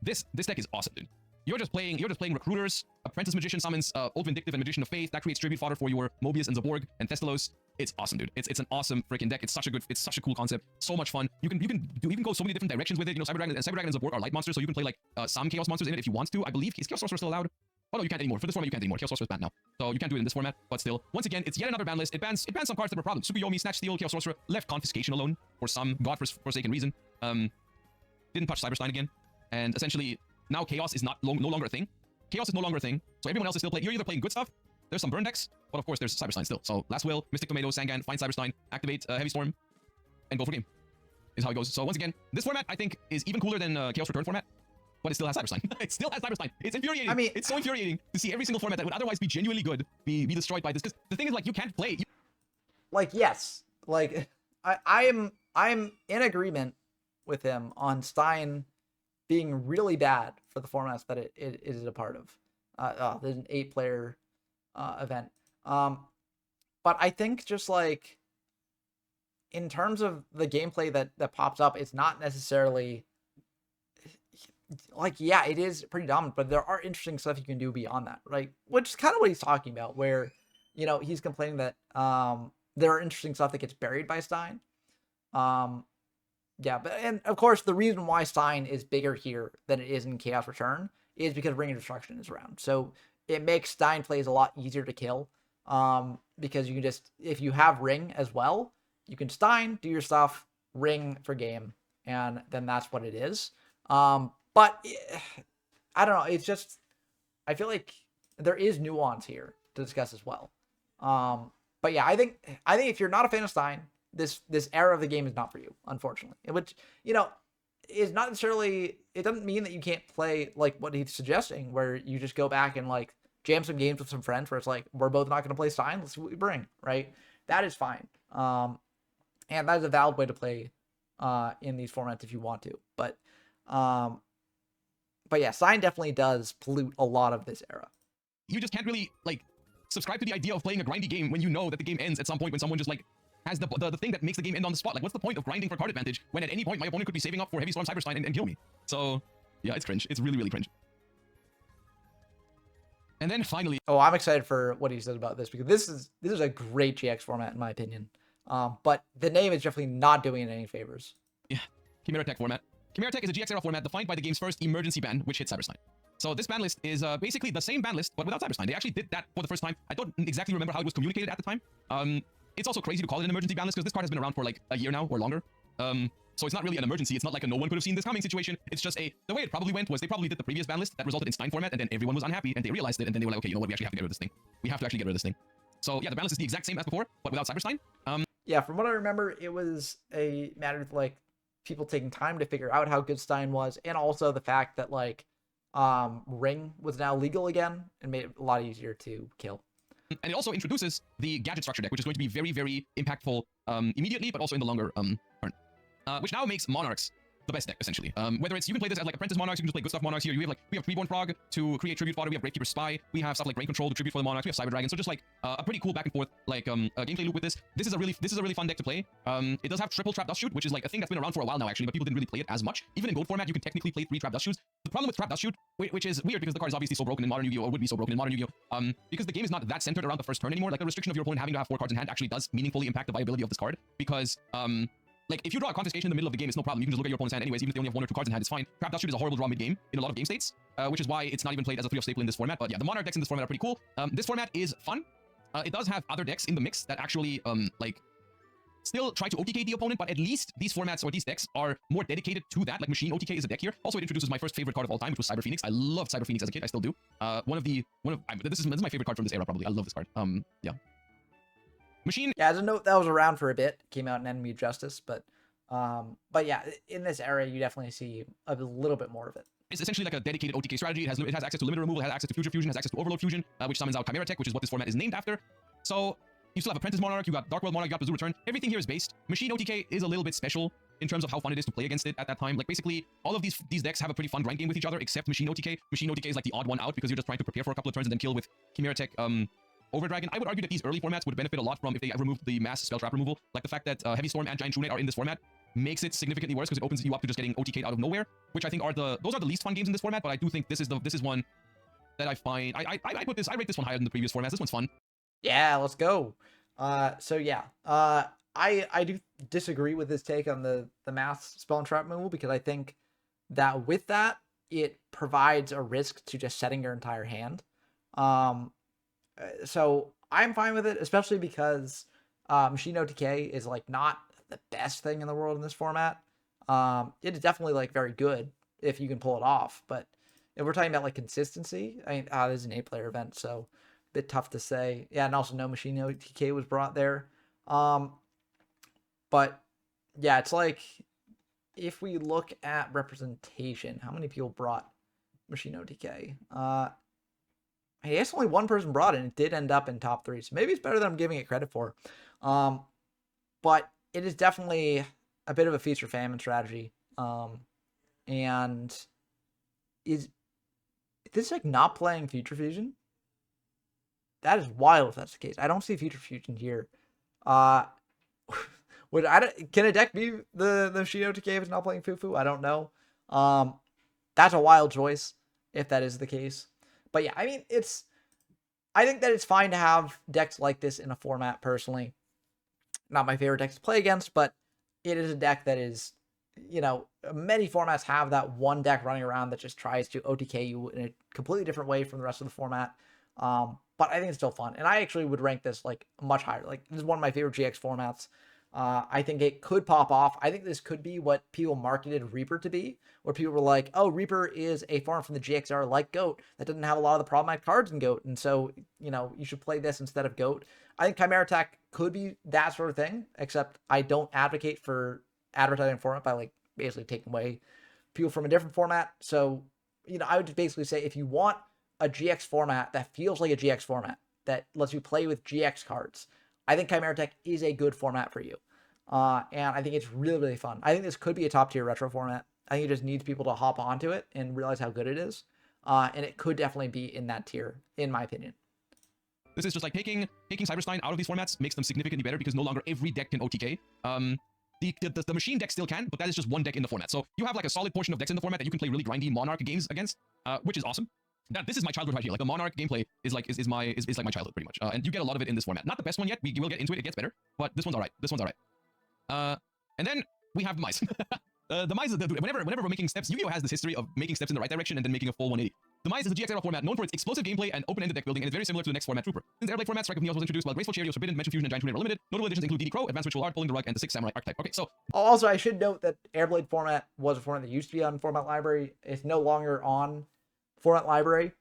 This deck is awesome, dude. You're just playing Recruiters, Apprentice Magician summons Old Vindictive and Magician of Faith. That creates tribute fodder for your Mobius and Zaborg and Thestalos. It's awesome, dude. It's an awesome freaking deck. It's such a cool concept. So much fun. You can go so many different directions with it. You know, Cyber Dragon and Zaborg are light monsters, so you can play like some Chaos monsters in it if you want to. I believe is Chaos Sorcerer still allowed? Oh no, you can't anymore. For this format, you can't anymore. Chaos Sorcerer is banned now, so you can't do it in this format. But still, once again, it's yet another ban list. It bans some cards that were problems. Tsukuyomi, Snatch Steal, Chaos Sorcerer, left Confiscation alone for some godforsaken reason. Didn't touch Cyberstein again, and essentially now Chaos is no longer a thing. Chaos is no longer a thing, so everyone else is still playing. You're either playing good stuff. There's some burn decks, but of course there's Cyberstein still. So Last Will, Mystic Tomato, Sangan, find Cyberstein, activate Heavy Storm, and go for game. Is how it goes. So once again, this format I think is even cooler than Chaos Return format. But it still has Cyberstein. It still has Cyberstein. It's infuriating. I mean, it's so infuriating to see every single format that would otherwise be genuinely good be destroyed by this. Because the thing is, like, you can't play. Like, yes, like I'm in agreement with him on Stein being really bad for the formats that it is a part of. There's an 8-player event. But I think just like in terms of the gameplay that pops up, it's not necessarily. Like, yeah, it is pretty dominant, but there are interesting stuff you can do beyond that, right? Which is kind of what he's talking about, where, you know, he's complaining that there are interesting stuff that gets buried by Stein. Yeah, but and of course, the reason why Stein is bigger here than it is in Chaos Return is because Ring of Destruction is around. So it makes Stein plays a lot easier to kill because you can just, if you have Ring as well, you can Stein, do your stuff, Ring for game, and then that's what it is. But I don't know. It's just, I feel like there is nuance here to discuss as well. But yeah, I think if you're not a fan of Stein, this era of the game is not for you, unfortunately. Which, you know, is not necessarily, it doesn't mean that you can't play like what he's suggesting, where you just go back and like jam some games with some friends where it's like, we're both not going to play Stein, let's see what we bring, right? That is fine. And that is a valid way to play in these formats if you want to. But yeah, Stein definitely does pollute a lot of this era. You just can't really, like, subscribe to the idea of playing a grindy game when you know that the game ends at some point when someone just, like, has the thing that makes the game end on the spot. Like, what's the point of grinding for card advantage when at any point my opponent could be saving up for Heavy Storm Cyberstein and kill me? So, yeah, it's cringe. It's really, really cringe. And then finally... Oh, I'm excited for what he says about this, because this is a great GX format, in my opinion. But the name is definitely not doing it any favors. Yeah, Chimera Tech format. Chimera Tech is a GX era format defined by the game's first emergency ban, which hit Cyberstein. So this ban list is basically the same ban list, but without Cyberstein. They actually did that for the first time. I don't exactly remember how it was communicated at the time. It's also crazy to call it an emergency ban list because this card has been around for like a year now or longer. So it's not really an emergency. It's not like a no one could have seen this coming situation. It's just the way it probably went was they probably did the previous ban list that resulted in Stein format, and then everyone was unhappy, and they realized it, and then they were like, okay, you know what, we actually have to get rid of this thing. We have to actually get rid of this thing. So yeah, the ban list is the exact same as before, but without Cyberstein. Yeah, from what I remember, it was a matter of like people taking time to figure out how good Stein was, and also the fact that like Ring was now legal again and made it a lot easier to kill. And it also introduces the gadget structure deck, which is going to be very, very impactful immediately, but also in the longer turn. Which now makes Monarchs the best deck, essentially. Whether it's, you can play this as like Apprentice Monarchs, you can just play good stuff Monarchs here. We have Freeborn Frog to create tribute fodder, we have Gravekeeper Spy, we have stuff like Brain Control to tribute for the Monarchs, we have Cyber Dragon, so just like a pretty cool back and forth like gameplay loop with this. This is a really fun deck to play. It does have triple Trap Dust Shoot, which is like a thing that's been around for a while now actually, but people didn't really play it as much. Even in gold format, you can technically play 3 Trap Dust Shoots. The problem with Trap Dust Shoot, which is weird because the card is obviously so broken in modern Yu-Gi-Oh, or would be so broken in modern Yu-Gi-Oh, because the game is not that centered around the first turn anymore. Like the restriction of your opponent having to have 4 cards in hand actually does meaningfully impact the viability of this card, because like, if you draw a Confiscation in the middle of the game, it's no problem. You can just look at your opponent's hand anyways, even if they only have 1 or 2 cards in hand, it's fine. Trap Dust Shoot is a horrible draw mid-game in a lot of game states, which is why it's not even played as a 3-of staple in this format. But yeah, the Monarch decks in this format are pretty cool. This format is fun. It does have other decks in the mix that actually, like, still try to OTK the opponent, but at least these formats or these decks are more dedicated to that. Like, Machine OTK is a deck here. Also, it introduces my first favorite card of all time, which was Cyber Phoenix. I loved Cyber Phoenix as a kid. I still do. This is my favorite card from this era, probably. I love this card. Yeah. Machine. Yeah, as a note, that was around for a bit. Came out in Enemy of Justice, but yeah, in this era, you definitely see a little bit more of it. It's essentially like a dedicated OTK strategy. It has access to limit removal, it has access to future fusion, it has access to overload fusion, which summons out Chimera Tech, which is what this format is named after. So You still have Apprentice Monarch, you got Dark World Monarch, you got Bazoo Return. Everything here is based. Machine OTK is a little bit special in terms of how fun it is to play against it at that time. Like, basically, all of these decks have a pretty fun grind game with each other, except Machine OTK. Machine OTK is like the odd one out because you're just trying to prepare for a couple of turns and then kill with Chimera Tech, Overdragon. I would argue that these early formats would benefit a lot from if they removed the mass spell trap removal. Like the fact that Heavy Storm and Giant True Knight are in this format makes it significantly worse because it opens you up to just getting OTK'd out of nowhere, which I think are those are the least fun games in this format. But I do think this is one that I find I rate this one higher than the previous formats. This one's fun. Yeah, let's go. So yeah, I do disagree with this take on the mass spell and trap removal because I think that with that it provides a risk to just setting your entire hand. So I'm fine with it, especially because Machine OTK is like not the best thing in the world in this format. It is definitely like very good if you can pull it off, but if we're talking about like consistency, I mean, this is an 8-player event, so a bit tough to say. Yeah, and also no Machine OTK was brought there. But yeah, it's like if we look at representation, how many people brought Machine OTK? I guess only one person brought it, and it did end up in top 3, so maybe it's better than I'm giving it credit for. But it is definitely a bit of a feature famine strategy. And is this like not playing Future Fusion? That is wild if that's the case. I don't see Future Fusion here. Can a deck be the Machine OTK if it's not playing Fufu? I don't know. That's a wild choice if that is the case. But yeah, I mean, I think that it's fine to have decks like this in a format, personally. Not my favorite deck to play against, but it is a deck that is, you know, many formats have that one deck running around that just tries to OTK you in a completely different way from the rest of the format. But I think it's still fun. And I actually would rank this like much higher. Like, this is one of my favorite GX formats. I think it could pop off. I think this could be what people marketed Reaper to be, where people were like, oh, Reaper is a form from the GXR like GOAT that doesn't have a lot of the problematic cards in GOAT, and so, you know, you should play this instead of GOAT. I think Chimera Attack could be that sort of thing, except I don't advocate for advertising format by, like, basically taking away people from a different format. So, you know, I would just basically say if you want a GX format that feels like a GX format, that lets you play with GX cards, I think Chimera Tech is a good format for you. And I think it's really, really fun. I think this could be a top tier retro format. I think it just needs people to hop onto it and realize how good it is. And it could definitely be in that tier, in my opinion. This is just like taking Cyberstein out of these formats makes them significantly better because no longer every deck can OTK. The machine deck still can, but that is just one deck in the format. So you have like a solid portion of decks in the format that you can play really grindy Monarch games against, which is awesome. This is my childhood right here. Like, the Monarch gameplay is like my childhood pretty much. And you get a lot of it in this format. Not the best one yet. We will get into it. It gets better, but this one's alright. This one's alright. And then we have Mice. The Mice, whenever we're making steps, Yu-Gi-Oh has this history of making steps in the right direction and then making a full 180. The Mice is a GX era format known for its explosive gameplay and open-ended deck building, and it's very similar to the next format, Trooper. Since Airblade format, Strike of Neos was introduced, while Graceful Chariot was forbidden, Dimension Fusion and Giant Tornado were limited. Notable additions include DD Crow, Advanced Ritual Art, Pulling the Rug, and the 6 Samurai archetype. Okay, so also, I should note that Airblade format was a format that used to be on Format Library. It's no longer on Format Library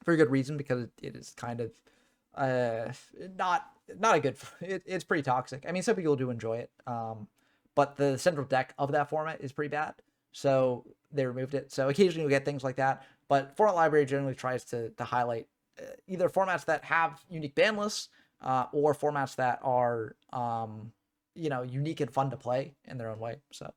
for a good reason, because it is kind of not a good. It's pretty toxic. I mean, some people do enjoy it, but the central deck of that format is pretty bad, so they removed it. So occasionally you'll get things like that, but Format Library generally tries to highlight either formats that have unique ban lists or formats that are you know, unique and fun to play in their own way. So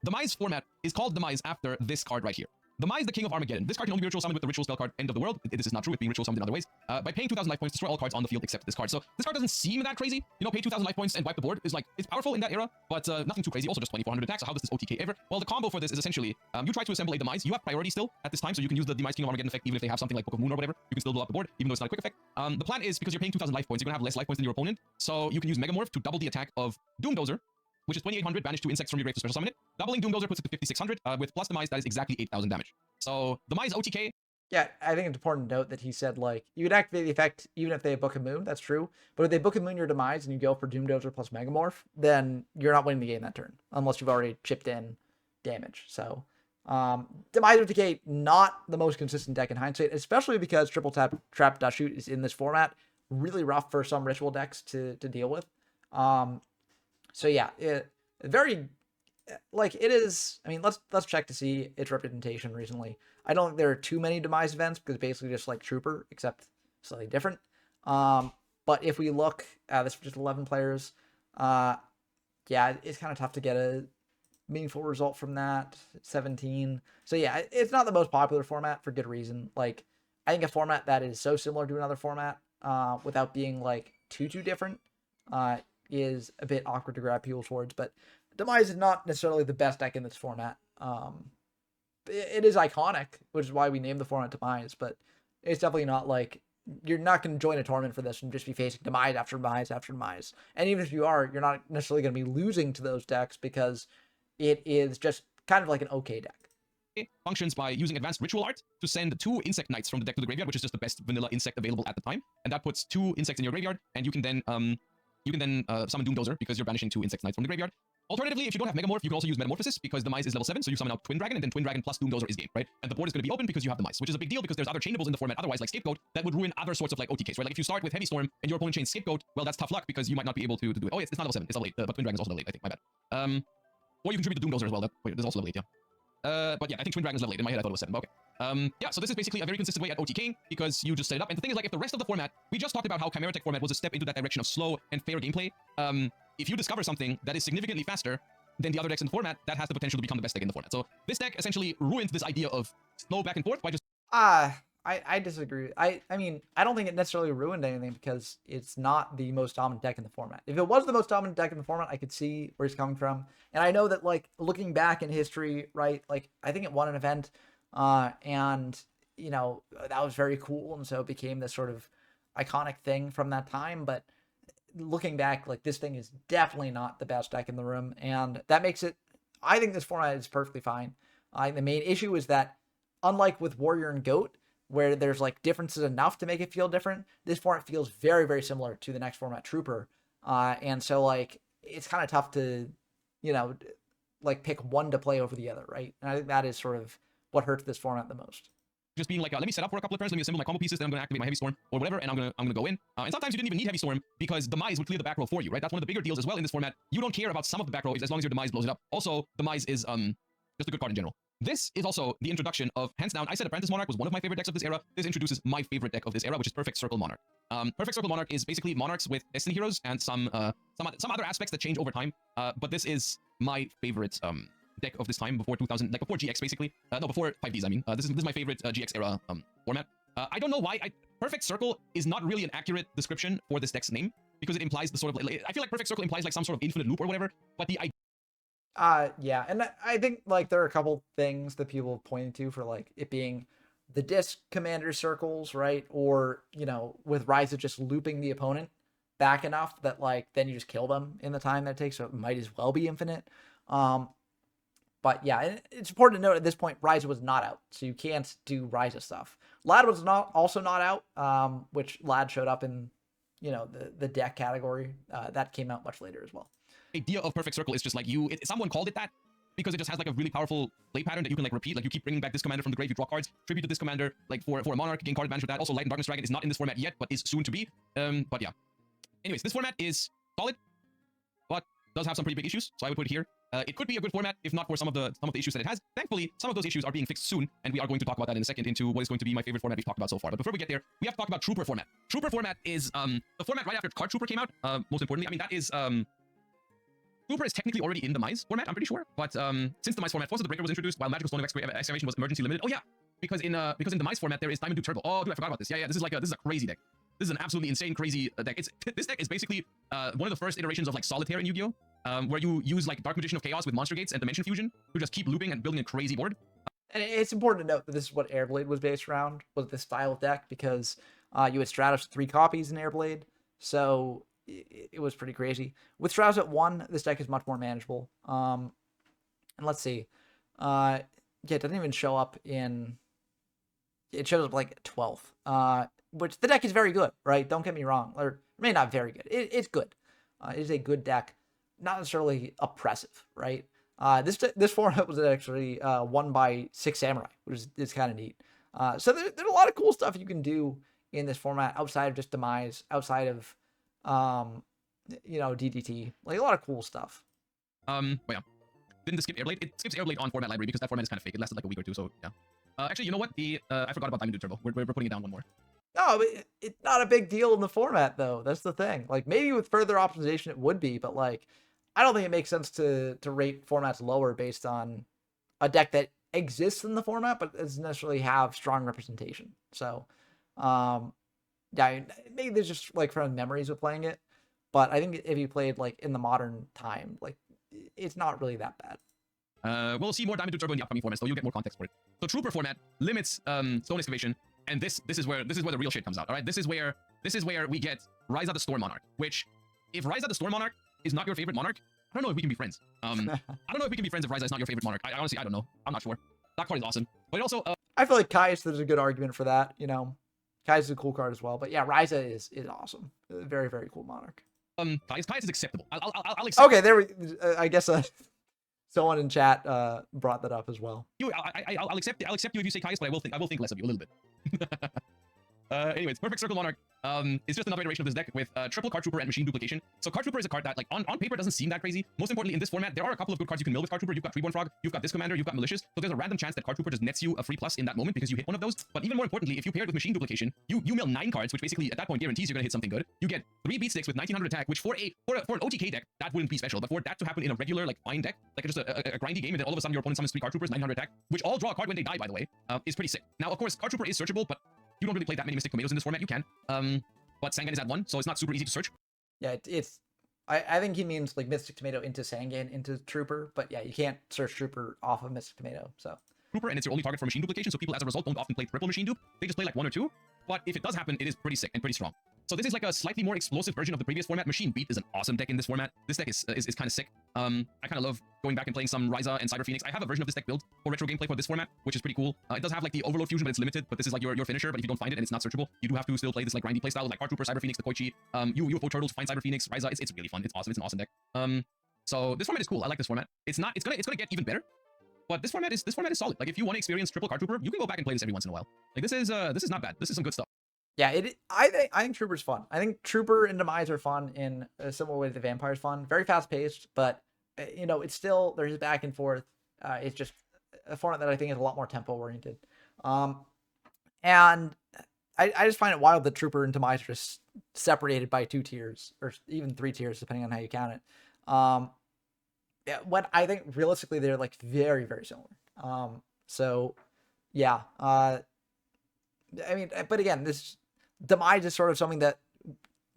the Mize format is called the Mize after this card right here. The Mize, the King of Armageddon. This card can only be ritual summoned with the ritual spell card End of the World. This is not true. It's being ritual summoned in other ways. By paying 2,000 life points, destroy all cards on the field except this card. So this card doesn't seem that crazy. You know, pay 2,000 life points and wipe the board is like, it's powerful in that era, but nothing too crazy. Also just 2,400 attacks. So how does this OTK ever? Well, the combo for this is essentially, you try to assemble a Demise. You have priority still at this time, so you can use the Demise King of Armageddon effect even if they have something like Book of Moon or whatever. You can still blow up the board, even though it's not a quick effect. The plan is, because you're paying 2,000 life points, you're gonna have less life points than your opponent. So you can use Megamorph to double the attack of Doomdozer, which is 2,800, banish 2 insects from your grave to special summon it. Doubling Doomdozer puts it to 5,600, with plus the Mize, that is exactly 8,000 damage. So the Mize OTK. Yeah, I think it's important to note that he said, like, you would activate the effect even if they have Book of Moon. That's true. But if they Book of Moon your Demise and you go for Doomdozer plus Megamorph, then you're not winning the game that turn, unless you've already chipped in damage. So, Demise OTK, not the most consistent deck in hindsight, especially because Triple Tap Trap Dust Shoot is in this format. Really rough for some ritual decks to deal with. So yeah, very, like, it is. I mean, let's check to see its representation recently. I don't think there are too many Demise events because basically just like Trooper, except slightly different. But if we look at this for just 11 players, yeah, it's kind of tough to get a meaningful result from that. 17. So yeah, it's not the most popular format for good reason. Like, I think a format that is so similar to another format, without being like too different, is a bit awkward to grab people towards. But Demise is not necessarily the best deck in this format. It is iconic, which is why we named the format Demise. But it's definitely not like, you're not going to join a tournament for this and just be facing Demise after Demise after Demise. And even if you are, you're not necessarily going to be losing to those decks because it is just kind of like an okay deck. It functions by using advanced ritual art to send 2 insect knights from the deck to the graveyard, which is just the best vanilla insect available at the time. And that puts 2 insects in your graveyard, and you can then summon Doomdozer because you're banishing 2 insect knights from the graveyard. Alternatively, if you don't have Megamorph, you can also use Metamorphosis because the Mice is level 7, so you summon out Twin Dragon, and then Twin Dragon plus Doomdozer is game, right? And the board is going to be open because you have the Mice, which is a big deal because there's other chainables in the format otherwise, like Scapegoat, that would ruin other sorts of like OTKs, right? Like if you start with Heavy Storm and your opponent chains Scapegoat, well, that's tough luck because you might not be able to do it. Oh, it's not level 7, it's level 8, but Twin Dragon is also level 8, I think, my bad. Or you can contribute to Doomdozer as well, wait, there's also level 8, yeah. But yeah, I think Twin Dragon is level 8. In my head, I thought it was 7, but okay. Yeah, so this is basically a very consistent way at OTKing because you just set it up. And the thing is, like, if the rest of the format, we just talked about how Chimera Tech format was a step into that direction of slow and fair gameplay. If you discover something that is significantly faster than the other decks in the format, that has the potential to become the best deck in the format. So this deck essentially ruined this idea of slow back and forth by just... I disagree. I mean, I don't think it necessarily ruined anything because it's not the most dominant deck in the format. If it was the most dominant deck in the format, I could see where he's coming from. And I know that, like, looking back in history, right, like, I think it won an event, and, you know, that was very cool, and so it became this sort of iconic thing from that time. But looking back, like, this thing is definitely not the best deck in the room, and that makes it... I think this format is perfectly fine. The main issue is that, unlike with Warrior and Goat, where there's like differences enough to make it feel different, this format feels very, very similar to the next format, Trooper. And so, like, it's kind of tough to, you know, like, pick one to play over the other, right? And I think that is sort of what hurts this format the most. Just being like, let me set up for a couple of turns, let me assemble my combo pieces, then I'm going to activate my Heavy Storm or whatever, and I'm gonna go in. And sometimes you didn't even need Heavy Storm because Demise would clear the back row for you, right? That's one of the bigger deals as well in this format. You don't care about some of the back row as long as your Demise blows it up. Also, Demise is just a good card in general. This is also the introduction of, hands down, I said Apprentice Monarch was one of my favorite decks of this era. This introduces my favorite deck of this era, which is Perfect Circle Monarch. Perfect Circle Monarch is basically Monarchs with Destiny Heroes and some other aspects that change over time. But this is my favorite deck of this time, before 2000, like before GX basically. No, before 5Ds, I mean. This is my favorite GX era format. I don't know why. Perfect Circle is not really an accurate description for this deck's name because it implies the sort of... I feel like Perfect Circle implies like some sort of infinite loop or whatever, but the idea... Yeah, and I think, like, there are a couple things that people pointed to for, like, it being the disc commander circles, right? Or, you know, with Rise of just looping the opponent back enough that, like, then you just kill them in the time that it takes, so it might as well be infinite. But yeah, it's important to note at this point, Rise was not out, so you can't do Rise stuff. Lad was also not out, which Lad showed up in, you know, the deck category. That came out much later as well. Idea of Perfect Circle is just like someone called it that because it just has like a really powerful play pattern that you can like repeat. Like you keep bringing back this commander from the grave, you draw cards, tribute to this commander, like for a Monarch, gain card advantage with that. Also, Light and Darkness Dragon is not in this format yet, but is soon to be. But yeah. Anyways, this format is solid, but does have some pretty big issues, so I would put it here. It could be a good format if not for some of the issues that it has. Thankfully, some of those issues are being fixed soon, and we are going to talk about that in a second into what is going to be my favorite format we've talked about so far. But before we get there, we have to talk about Trooper format. Trooper format is the format right after Card Trooper came out. Most importantly, I mean, that is Trooper is technically already in the Mize format, I'm pretty sure. But since the Mize format, Force of the Breaker was introduced while Magical Stone of Excavation was emergency limited. Oh yeah, because in the Mize format there is Diamond Duke Turbo. Oh dude, I forgot about this. Yeah, this is a crazy deck. This is an absolutely insane, crazy deck. This deck is basically one of the first iterations of like Solitaire in Yu-Gi-Oh, where you use like Dark Magician of Chaos with Monster Gates and Dimension Fusion to just keep looping and building a crazy board. And it's important to note that this is what Airblade was based around, was this style of deck, because you had Stratos 3 copies in Airblade, so it was pretty crazy. With Stratos at 1, this deck is much more manageable. And let's see. Yeah, it doesn't even show up in... It shows up like 12th, which the deck is very good, right? Don't get me wrong. Or maybe not very good. It's good. It is a good deck. Not necessarily oppressive, right? This format was actually won by 6 Samurai, which is kind of neat. So there's a lot of cool stuff you can do in this format outside of just Demise, outside of you know, DDT, like a lot of cool stuff. But yeah, didn't skip Airblade? It skips Airblade on format library because that format is kind of fake. It lasted like a week or two, so yeah. Actually, you know what? I forgot about Diamond Duke Turbo. We're putting it down one more. No, but it's not a big deal in the format though. That's the thing. Like maybe with further optimization it would be, but like I don't think it makes sense to rate formats lower based on a deck that exists in the format but doesn't necessarily have strong representation. So, yeah, maybe there's just like from memories of playing it, but I think if you played like in the modern time, like it's not really that bad. We'll see more Diamond to Turbo in the upcoming formats, so you'll get more context for it. So Trooper format limits stone excavation, and this is where the real shit comes out. All right, this is where we get Ryza the Storm Monarch. Which, if Ryza the Storm Monarch is not your favorite monarch, I don't know if we can be friends. I don't know if we can be friends if Ryza is not your favorite monarch. I honestly, I don't know. I'm not sure. That card is awesome, but it also I feel like Kai's, there's a good argument for that. You know, Kai's is a cool card as well, but yeah, Ryza is awesome. Very very cool monarch. Kai's is acceptable. I'll accept. Okay, there we. I guess someone in chat brought that up as well. I'll accept you if you say Kai's, but I will think less of you a little bit. Anyways, Perfect Circle Monarch is just another iteration of this deck with triple Card Trooper and Machine Duplication. So Card Trooper is a card that, like, on paper doesn't seem that crazy. Most importantly, in this format, there are a couple of good cards you can mill with Card Trooper. You've got Freeborn Frog, you've got this Commander, you've got Malicious. So there's a random chance that Card Trooper just nets you a free plus in that moment because you hit one of those. But even more importantly, if you pair it with Machine Duplication, you mill 9 cards, which basically at that point guarantees you're gonna hit something good. You get 3 beat sticks with 1900 attack, which for an OTK deck, that wouldn't be special. But for that to happen in a regular, like, fine deck, like just a grindy game, and then all of a sudden your opponent summons 3 Card Troopers, 900 attack, which all draw a card when they die, by the way, is pretty sick. Now, of course, Card Trooper is searchable, but you don't really play that many Mystic Tomatoes in this format. You can. But Sangan is at 1, so it's not super easy to search. Yeah, it's. I think he means like Mystic Tomato into Sangan into Trooper, but yeah, you can't search Trooper off of Mystic Tomato. So Trooper, and it's your only target for Machine Duplication, so people as a result don't often play triple Machine Dupe. They just play like 1 or 2. But if it does happen, it is pretty sick and pretty strong. So this is like a slightly more explosive version of the previous format. Machine Beat is an awesome deck in this format. This deck is kind of sick. I kind of love going back and playing some Ryza and Cyber Phoenix. I have a version of this deck built for retro gameplay for this format, which is pretty cool. It does have like the Overload Fusion, but it's limited. But this is like your finisher. But if you don't find it and it's not searchable, you do have to still play this like grindy playstyle, like Card Trooper, Cyber Phoenix, the Koichi, UFO Turtles, find Cyber Phoenix, Ryza. It's really fun. It's awesome. It's an awesome deck. So this format is cool. I like this format. It's gonna get even better. But this format is solid. Like if you want to experience triple Card Trooper, you can go back and play this every once in a while. Like this is not bad. This is some good stuff. yeah, I think Trooper's fun. I think Trooper and Demise are fun in a similar way to the Vampire's fun. Very fast paced, but you know, it's still there's back and forth. It's just a format that I think is a lot more tempo oriented. And I just find it wild that Trooper and Demise are just separated by 2 tiers or even 3 tiers depending on how you count it. Yeah, what I think realistically they're like very very similar. So yeah, I mean, but again, this Demise is sort of something that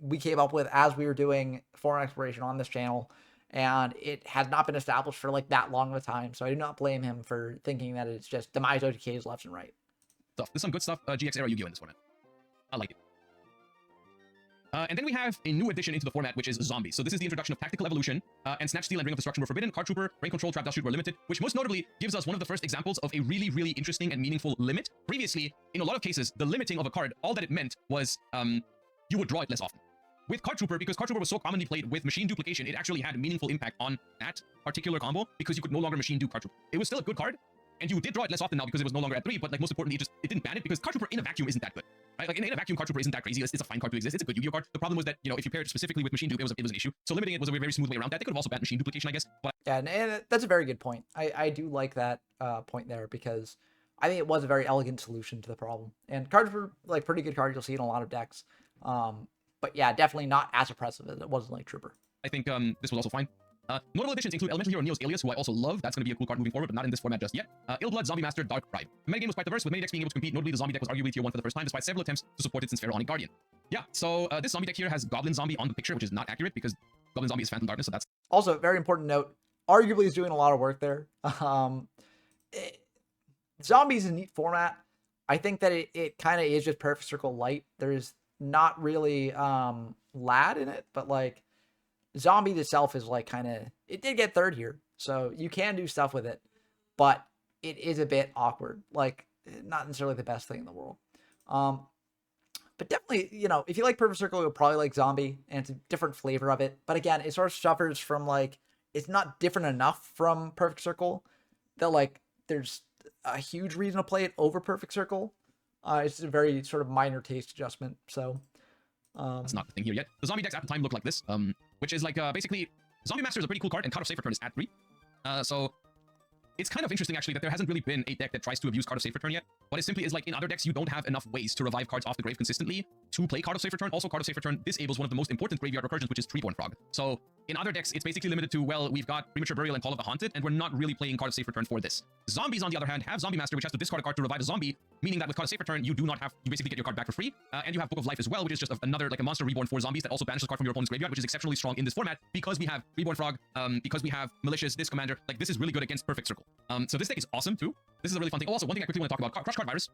we came up with as we were doing foreign exploration on this channel, and it has not been established for like that long of a time. So I do not blame him for thinking that it's just Demise OTKs left and right. Stuff. There's some good stuff. GX era Yu-Gi-Oh in this format. I like it. And then we have a new addition into the format, which is Zombies. So this is the introduction of Tactical Evolution, and Snatch Steal and Ring of Destruction were forbidden. Card Trooper, Rain Control, Trap Dust Shoot were limited, which most notably gives us one of the first examples of a really, really interesting and meaningful limit. Previously, in a lot of cases, the limiting of a card, all that it meant was you would draw it less often. With Card Trooper, because Card Trooper was so commonly played with Machine Duplication, it actually had a meaningful impact on that particular combo because you could no longer Machine Dupe Card Trooper. It was still a good card, and you did draw it less often now because it was no longer at 3, but like most importantly, it didn't ban it because Card Trooper in a vacuum isn't that good. Right? Like in a vacuum, Card Trooper isn't that crazy. It's a fine card to exist. It's a good Yu-Gi-Oh card. The problem was that, you know, if you paired it specifically with Machine Dupe, it was an issue. So limiting it was a very smooth way around that. They could have also banned Machine Duplication, I guess. But yeah, and that's a very good point. I do like that point there because I think it was a very elegant solution to the problem. And cards were like pretty good cards. You'll see in a lot of decks. But yeah, definitely not as oppressive as it was in like Trooper. I think this was also fine. Notable additions include Elemental Hero Neo's Alias, who I also love. That's going to be a cool card moving forward, but not in this format just yet. Illblood, Zombie Master, Dark Bribe. The metagame was quite diverse, with many decks being able to compete. Notably, the Zombie deck was arguably tier 1 for the first time, despite several attempts to support it since Pharaonic Guardian. Yeah, so this Zombie deck here has Goblin Zombie on the picture, which is not accurate because Goblin Zombie is Phantom Darkness, so that's... Also, very important note, arguably is doing a lot of work there. Zombies is a neat format. I think that it kind of is just Perfect Circle light. There's not really lad in it, but like Zombie itself is like kind of, it did get 3rd here, so you can do stuff with it, but it is a bit awkward, like not necessarily the best thing in the world. But definitely, you know, if you like Perfect Circle, you'll probably like Zombie, and it's a different flavor of it. But again, it sort of suffers from like, it's not different enough from Perfect Circle that like there's a huge reason to play it over Perfect Circle. It's just a very sort of minor taste adjustment. So that's not the thing here yet. The Zombie decks at the time look like this, which is like basically Zombie Master is a pretty cool card, and Card of Safe Return is at 3. So it's kind of interesting actually that there hasn't really been a deck that tries to abuse Card of Safe Return yet. But it simply is like in other decks, you don't have enough ways to revive cards off the grave consistently to play Card of Safe Return. Also, Card of Safe Return disables one of the most important graveyard recursions, which is Treeborn Frog. So in other decks, it's basically limited to, well, we've got Premature Burial and Call of the Haunted, and we're not really playing Card of Safe Return for this. Zombies, on the other hand, have Zombie Master, which has to discard a card to revive a zombie, meaning that with Card of Safe Return, you do not have, you basically get your card back for free, and you have Book of Life as well, which is just another, like a monster reborn for zombies that also banishes a card from your opponent's graveyard, which is exceptionally strong in this format, because we have Reborn Frog, because we have Malicious, this commander, like this is really good against Perfect Circle. So this deck is awesome too. This is a really fun thing. Also, one thing I quickly want to talk about, Crush Card Virus,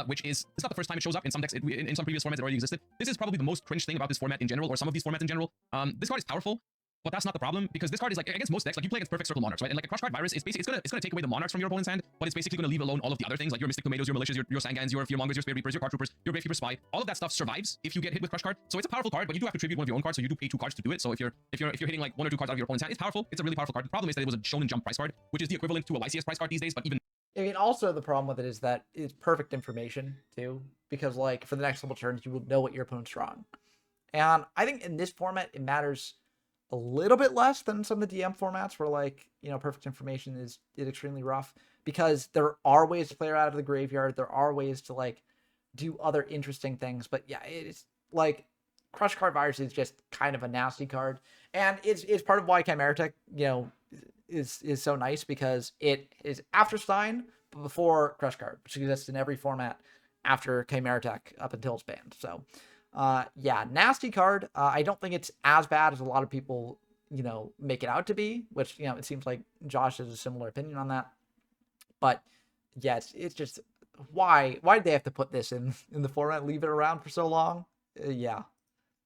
which is, it's not the first time it shows up. In some decks, in some previous formats, it already existed. This is probably the most cringe thing about this format in general, or some of these formats in general. This card is powerful, but that's not the problem, because this card is like, against most decks, like you play against Perfect Circle Monarchs, right? And like a Crush Card Virus, it's basically, it's gonna take away the Monarchs from your opponent's hand, but it's basically gonna leave alone all of the other things, like your Mystic Tomatoes, your Militias, your Sangans, your Fearmongers, your Spirit Reapers, your Card Troopers, your Gravekeeper Spy. All of that stuff survives if you get hit with Crush Card. So it's a powerful card, but you do have to tribute one of your own cards, so you do pay 2 cards to do it. So if you're hitting like 1 or 2 cards out of your opponent's hand, it's powerful. It's a really powerful card. The problem is that it was a Shonen Jump price card, which is the equivalent to a YCS price card these days, but even I mean, also the problem with it is that it's perfect information too, because like for the next couple turns, you will know what your opponent's drawing. And I think in this format, it matters a little bit less than some of the DM formats where like, you know, perfect information is extremely rough, because there are ways to play her out of the graveyard. There are ways to like do other interesting things. But yeah, it's like Crush Card Virus is just kind of a nasty card. And it's part of why Chimera Tech, you know, is so nice, because it is after Stein, but before Crush Card, which exists in every format after Chimera Tech up until it's banned. So yeah, nasty card. I don't think it's as bad as a lot of people, you know, make it out to be, which, you know, it seems like Josh has a similar opinion on that. But yes, it's just why did they have to put this in the format, leave it around for so long? Yeah.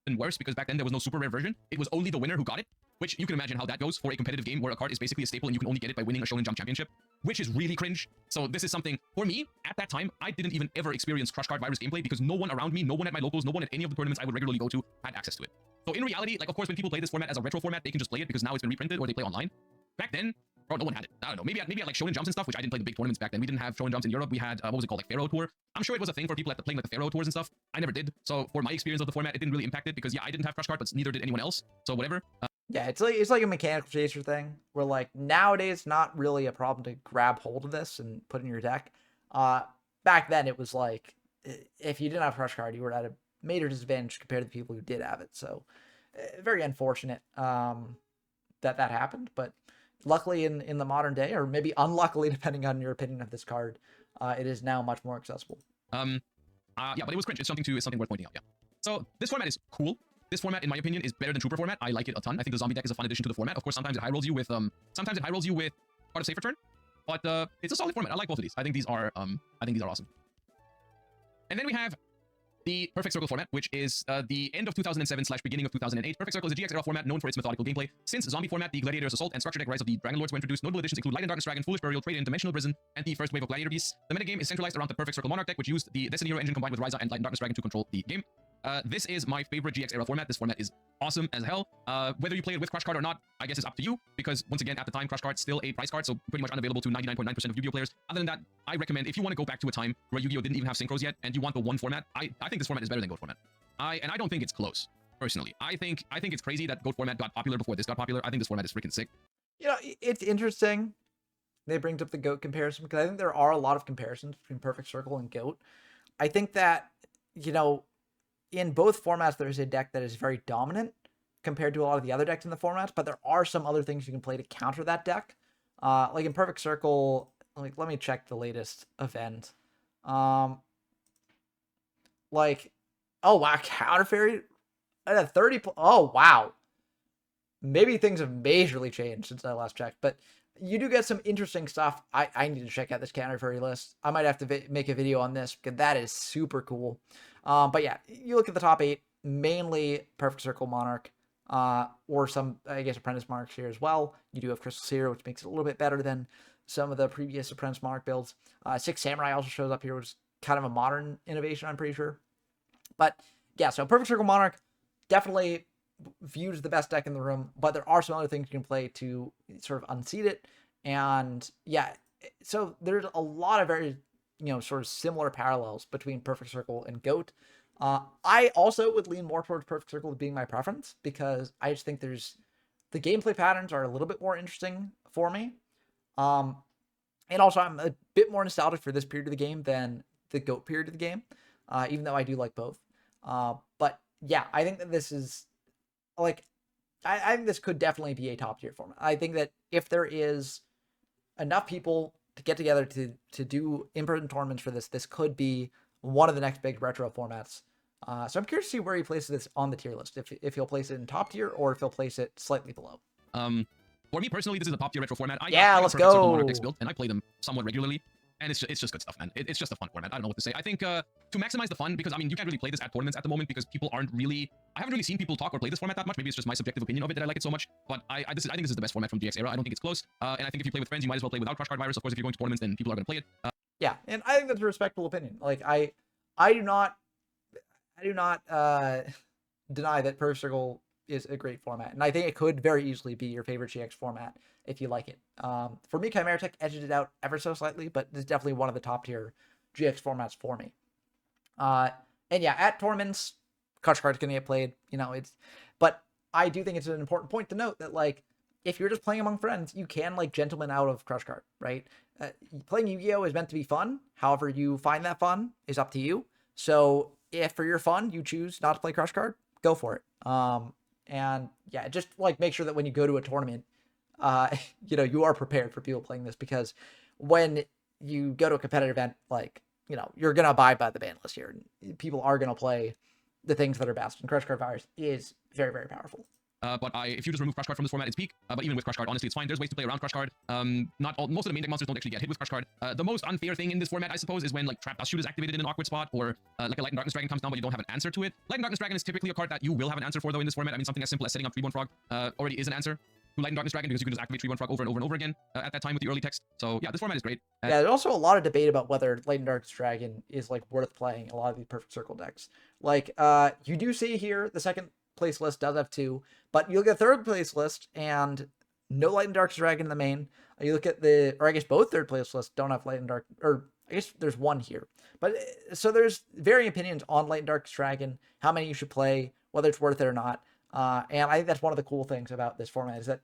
and worse, because back then there was no super rare version. It was only the winner who got it, which you can imagine how that goes for a competitive game where a card is basically a staple and you can only get it by winning a Shonen Jump championship, which is really cringe. So this is something, for me, at that time, I didn't even ever experience Crush Card Virus gameplay because no one around me, no one at my locals, no one at any of the tournaments I would regularly go to had access to it. So in reality, like, of course, when people play this format as a retro format, they can just play it because now it's been reprinted or they play online. Back then, bro, no one had it. I don't know. Maybe at like Shonen Jumps and stuff, which I didn't play the big tournaments back then. We didn't have Shonen Jumps in Europe. We had, what was it called? Like Pharaoh Tour. I'm sure it was a thing for people playing like the Pharaoh Tours and stuff. I never did. So for my experience of the format, it didn't really impact it because, yeah, I didn't have Crush Card, but neither did anyone else. So whatever. Yeah, it's like a mechanical chaser thing where like nowadays it's not really a problem to grab hold of this and put in your deck. Back then it was like if you didn't have Crush Card, you were at a major disadvantage compared to the people who did have it. So very unfortunate that happened, but luckily in the modern day, or maybe unluckily depending on your opinion of this card, it is now much more accessible. Yeah, but it was cringe. It's something worth pointing out. Yeah. So this format is cool. This format, in my opinion, is better than Trooper format. I like it a ton. I think the zombie deck is a fun addition to the format. Of course, sometimes it high rolls you with Card of Safe Return, but it's a solid format. I like both of these. I think these are awesome. And then we have the Perfect Circle format, which is the end of 2007/beginning of 2008. Perfect Circle is a GX era format known for its methodical gameplay. Since zombie format, the Gladiator's Assault and Structure Deck Rise of the Dragon Lords were introduced. Notable additions include Light and Darkness Dragon, Foolish Burial, Trade-in, Dimensional Prison, and the first wave of Gladiator Beasts. The metagame is centralized around the Perfect Circle Monarch deck, which used the Destiny Hero engine combined with Ryza and Light and Darkness Dragon to control the game. This is my favorite GX era format. This format is awesome as hell. Whether you play it with Crush Card or not, I guess is up to you, because once again, at the time, Crush Card's still a price card, so pretty much unavailable to 99.9% of Yu-Gi-Oh players. Other than that, I recommend, if you want to go back to a time where Yu-Gi-Oh didn't even have synchros yet, and you want the one format, I think this format is better than Goat format. And I don't think it's close, personally. I think it's crazy that Goat format got popular before this got popular. I think this format is freaking sick. You know, it's interesting they bring up the Goat comparison, because I think there are a lot of comparisons between Perfect Circle and Goat. I think that, you know, in both formats, there's a deck that is very dominant compared to a lot of the other decks in the formats, but there are some other things you can play to counter that deck. Like in Perfect Circle, like, let me check the latest event. Like, oh wow, Counter Fairy at a 30. Oh wow, maybe things have majorly changed since I last checked, but you do get some interesting stuff. I need to check out this Counter Fairy list. I might have to make a video on this because that is super cool. But yeah, you look at the top 8, mainly Perfect Circle Monarch, or some, I guess, Apprentice Monarchs here as well. You do have Crystal Seer, which makes it a little bit better than some of the previous Apprentice Monarch builds. Six Samurai also shows up here, which is kind of a modern innovation, I'm pretty sure. But yeah, so Perfect Circle Monarch, definitely viewed as the best deck in the room, but there are some other things you can play to sort of unseat it. And yeah, so there's a lot of very, you know, sort of similar parallels between Perfect Circle and Goat. I also would lean more towards Perfect Circle being my preference, because I just think the gameplay patterns are a little bit more interesting for me. And also, I'm a bit more nostalgic for this period of the game than the GOAT period of the game, even though I do like both. But yeah, I think that this is like, I think this could definitely be a top tier format. I think that if there is enough people to get together to do in-person tournaments for this, this could be one of the next big retro formats. So I'm curious to see where he places this on the tier list. If he'll place it in top tier or if he'll place it slightly below. For me personally, this is a top tier retro format. I Yeah, got let's Perfect Circle go. Monarch decks built, and I play them somewhat regularly. And it's just good stuff, man. It's just a fun format. I don't know what to say. I think to maximize the fun, because I mean, you can't really play this at tournaments at the moment because people aren't really. I haven't really seen people talk or play this format that much. Maybe it's just my subjective opinion of it that I like it so much. But I think this is the best format from GX era. I don't think it's close. And I think if you play with friends, you might as well play without Crush Card Virus. Of course, if you're going to tournaments, then people are going to play it. Yeah, and I think that's a respectable opinion. Like I do not deny that Perfect Circle is a great format, and I think it could very easily be your favorite GX format if you like it. For me, Chimera Tech edged it out ever so slightly, but it's definitely one of the top tier GX formats for me. And yeah, at tournaments, Crush Card's gonna get played. You know, but I do think it's an important point to note that like if you're just playing among friends, you can like gentleman out of Crush Card, right? Playing Yu-Gi-Oh is meant to be fun. However, you find that fun is up to you. So if for your fun you choose not to play Crush Card, go for it. And yeah, just like make sure that when you go to a tournament, you know, you are prepared for people playing this, because when you go to a competitive event, like, you know, you're going to abide by the ban list here. People are going to play the things that are best, and Crush Card Virus is very, very powerful. But if you just remove Crush Card from this format, it's peak. But even with Crush Card, honestly, it's fine. There's ways to play around Crush Card. Most of the main deck monsters don't actually get hit with Crush Card. The most unfair thing in this format, I suppose, is when like Trap Dust Shoot is activated in an awkward spot, or like a Light and Darkness Dragon comes down, but you don't have an answer to it. Light and Darkness Dragon is typically a card that you will have an answer for, though, in this format. I mean, something as simple as setting up Freeborn Frog already is an answer to Light and Darkness Dragon, because you can just activate Freeborn Frog over and over and over again at that time with the early text. So yeah, this format is great. Yeah, there's also a lot of debate about whether Light and Darkness Dragon is like worth playing a lot of these Perfect Circle decks. Like, you do see here the second place list does have 2, but you look at third place list and no Light and Darkness Dragon in the main. You look at or I guess both third place lists don't have Light and Dark, or I guess there's one here. But so there's varying opinions on Light and Darkness Dragon, how many you should play, whether it's worth it or not. And I think that's one of the cool things about this format is that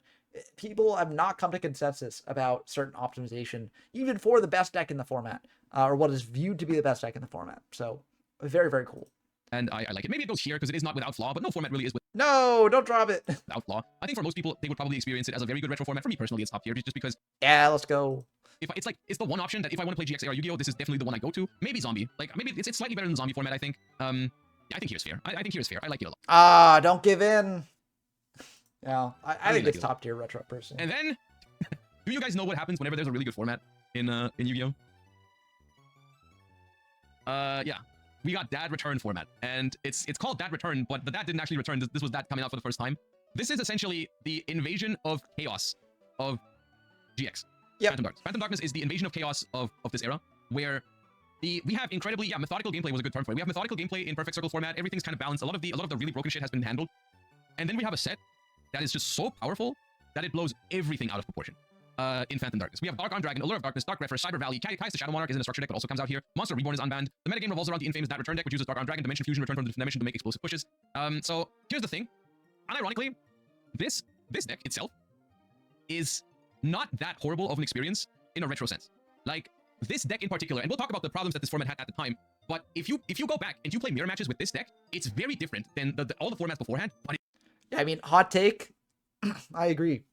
people have not come to consensus about certain optimization, even for the best deck in the format, or what is viewed to be the best deck in the format. So very, very cool. And I like it. Maybe it goes here because it is not without flaw, but no format really is No, don't drop it. without flaw. I think for most people, they would probably experience it as a very good retro format. For me personally, it's top tier just because. Yeah, let's go. If it's the one option that if I want to play GX era Yu-Gi-Oh, this is definitely the one I go to. Maybe Zombie. Like maybe it's slightly better than Zombie format, I think. Yeah, I think here's fair. I think here's fair. I like it a lot. Don't give in. Yeah, I think like it's top tier retro personally. And then, do you guys know what happens whenever there's a really good format in Yu-Gi-Oh? Yeah. We got Dad Return format, and it's called Dad Return, but the Dad didn't actually return. This was Dad coming out for the first time. This is essentially the invasion of chaos of GX. Yep. Phantom Darkness. Phantom Darkness is the invasion of chaos of this era, where we have incredibly methodical gameplay was a good term for it. We have methodical gameplay in Perfect Circle format. Everything's kind of balanced. A lot of the really broken shit has been handled, and then we have a set that is just so powerful that it blows everything out of proportion. In Phantom Darkness. We have Dark Arm Dragon, Allure of Darkness, Dark Refer, Cyber Valley, Kai's the Shadow Monarch is in a structure deck, but also comes out here. Monster Reborn is unbanned. The metagame revolves around the infamous That Return deck, which uses Dark Arm Dragon, Dimension Fusion, return from the dimension to make explosive pushes. So here's the thing. Unironically, this deck itself is not that horrible of an experience in a retro sense. Like, this deck in particular, and we'll talk about the problems that this format had at the time, but if you go back and you play mirror matches with this deck, it's very different than all the formats beforehand. But yeah, I mean, hot take. I agree.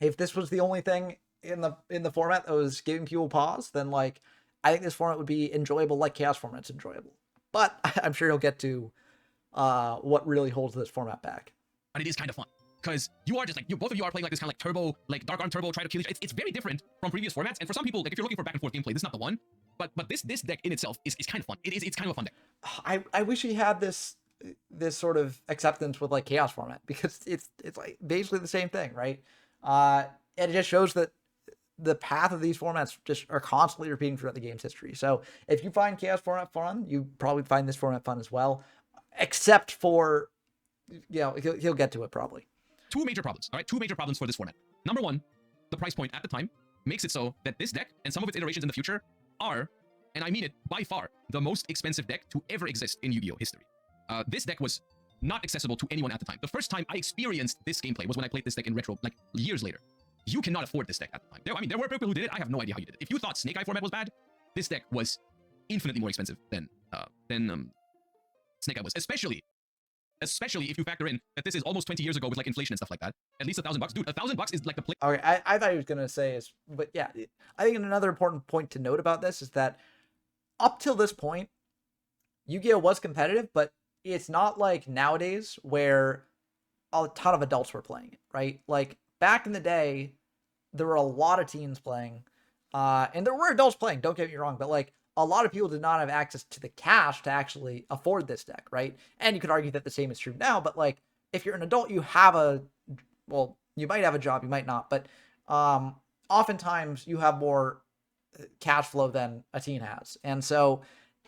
If this was the only thing in the format that was giving people pause, then like I think this format would be enjoyable like Chaos format's enjoyable. But I'm sure you'll get to what really holds this format back. But it is kind of fun. Because you are just like, both of you are playing like this kind of like turbo, like Dark Arm Turbo, try to kill each other. It's very different from previous formats. And for some people, like if you're looking for back and forth gameplay, this is not the one. But this deck in itself is kind of fun. It's kind of a fun deck. I wish he had this sort of acceptance with like Chaos format, because it's like basically the same thing, right? And it just shows that the path of these formats just are constantly repeating throughout the game's history. So if you find Chaos format fun, you probably find this format fun as well, except for, you know, he'll get to it probably. Two major problems, all right? Two major problems for this format. Number one, the price point at the time makes it so that this deck and some of its iterations in the future are, and I mean it, by far, the most expensive deck to ever exist in Yu-Gi-Oh! History. This deck was not accessible to anyone at the time. The first time I experienced this gameplay was when I played this deck in retro, like years later. you cannot afford this deck at the time. I mean, there were people who did it. I have no idea how you did it. If you thought Snake Eye format was bad, this deck was infinitely more expensive than Snake Eye was, especially if you factor in that this is almost 20 years ago with like inflation and stuff like that. At least $1,000, dude. $1,000 is like the play. Okay, I thought he was gonna say is, but yeah, I think another important point to note about this is that up till this point, Yu-Gi-Oh was competitive, but it's not like nowadays where a ton of adults were playing it, right? Like back in the day, there were a lot of teens playing, and there were adults playing. Don't get me wrong, but like a lot of people did not have access to the cash to actually afford this deck, right? And you could argue that the same is true now, but like if you're an adult, you have well, you might have a job, you might not, but oftentimes you have more cash flow than a teen has. And so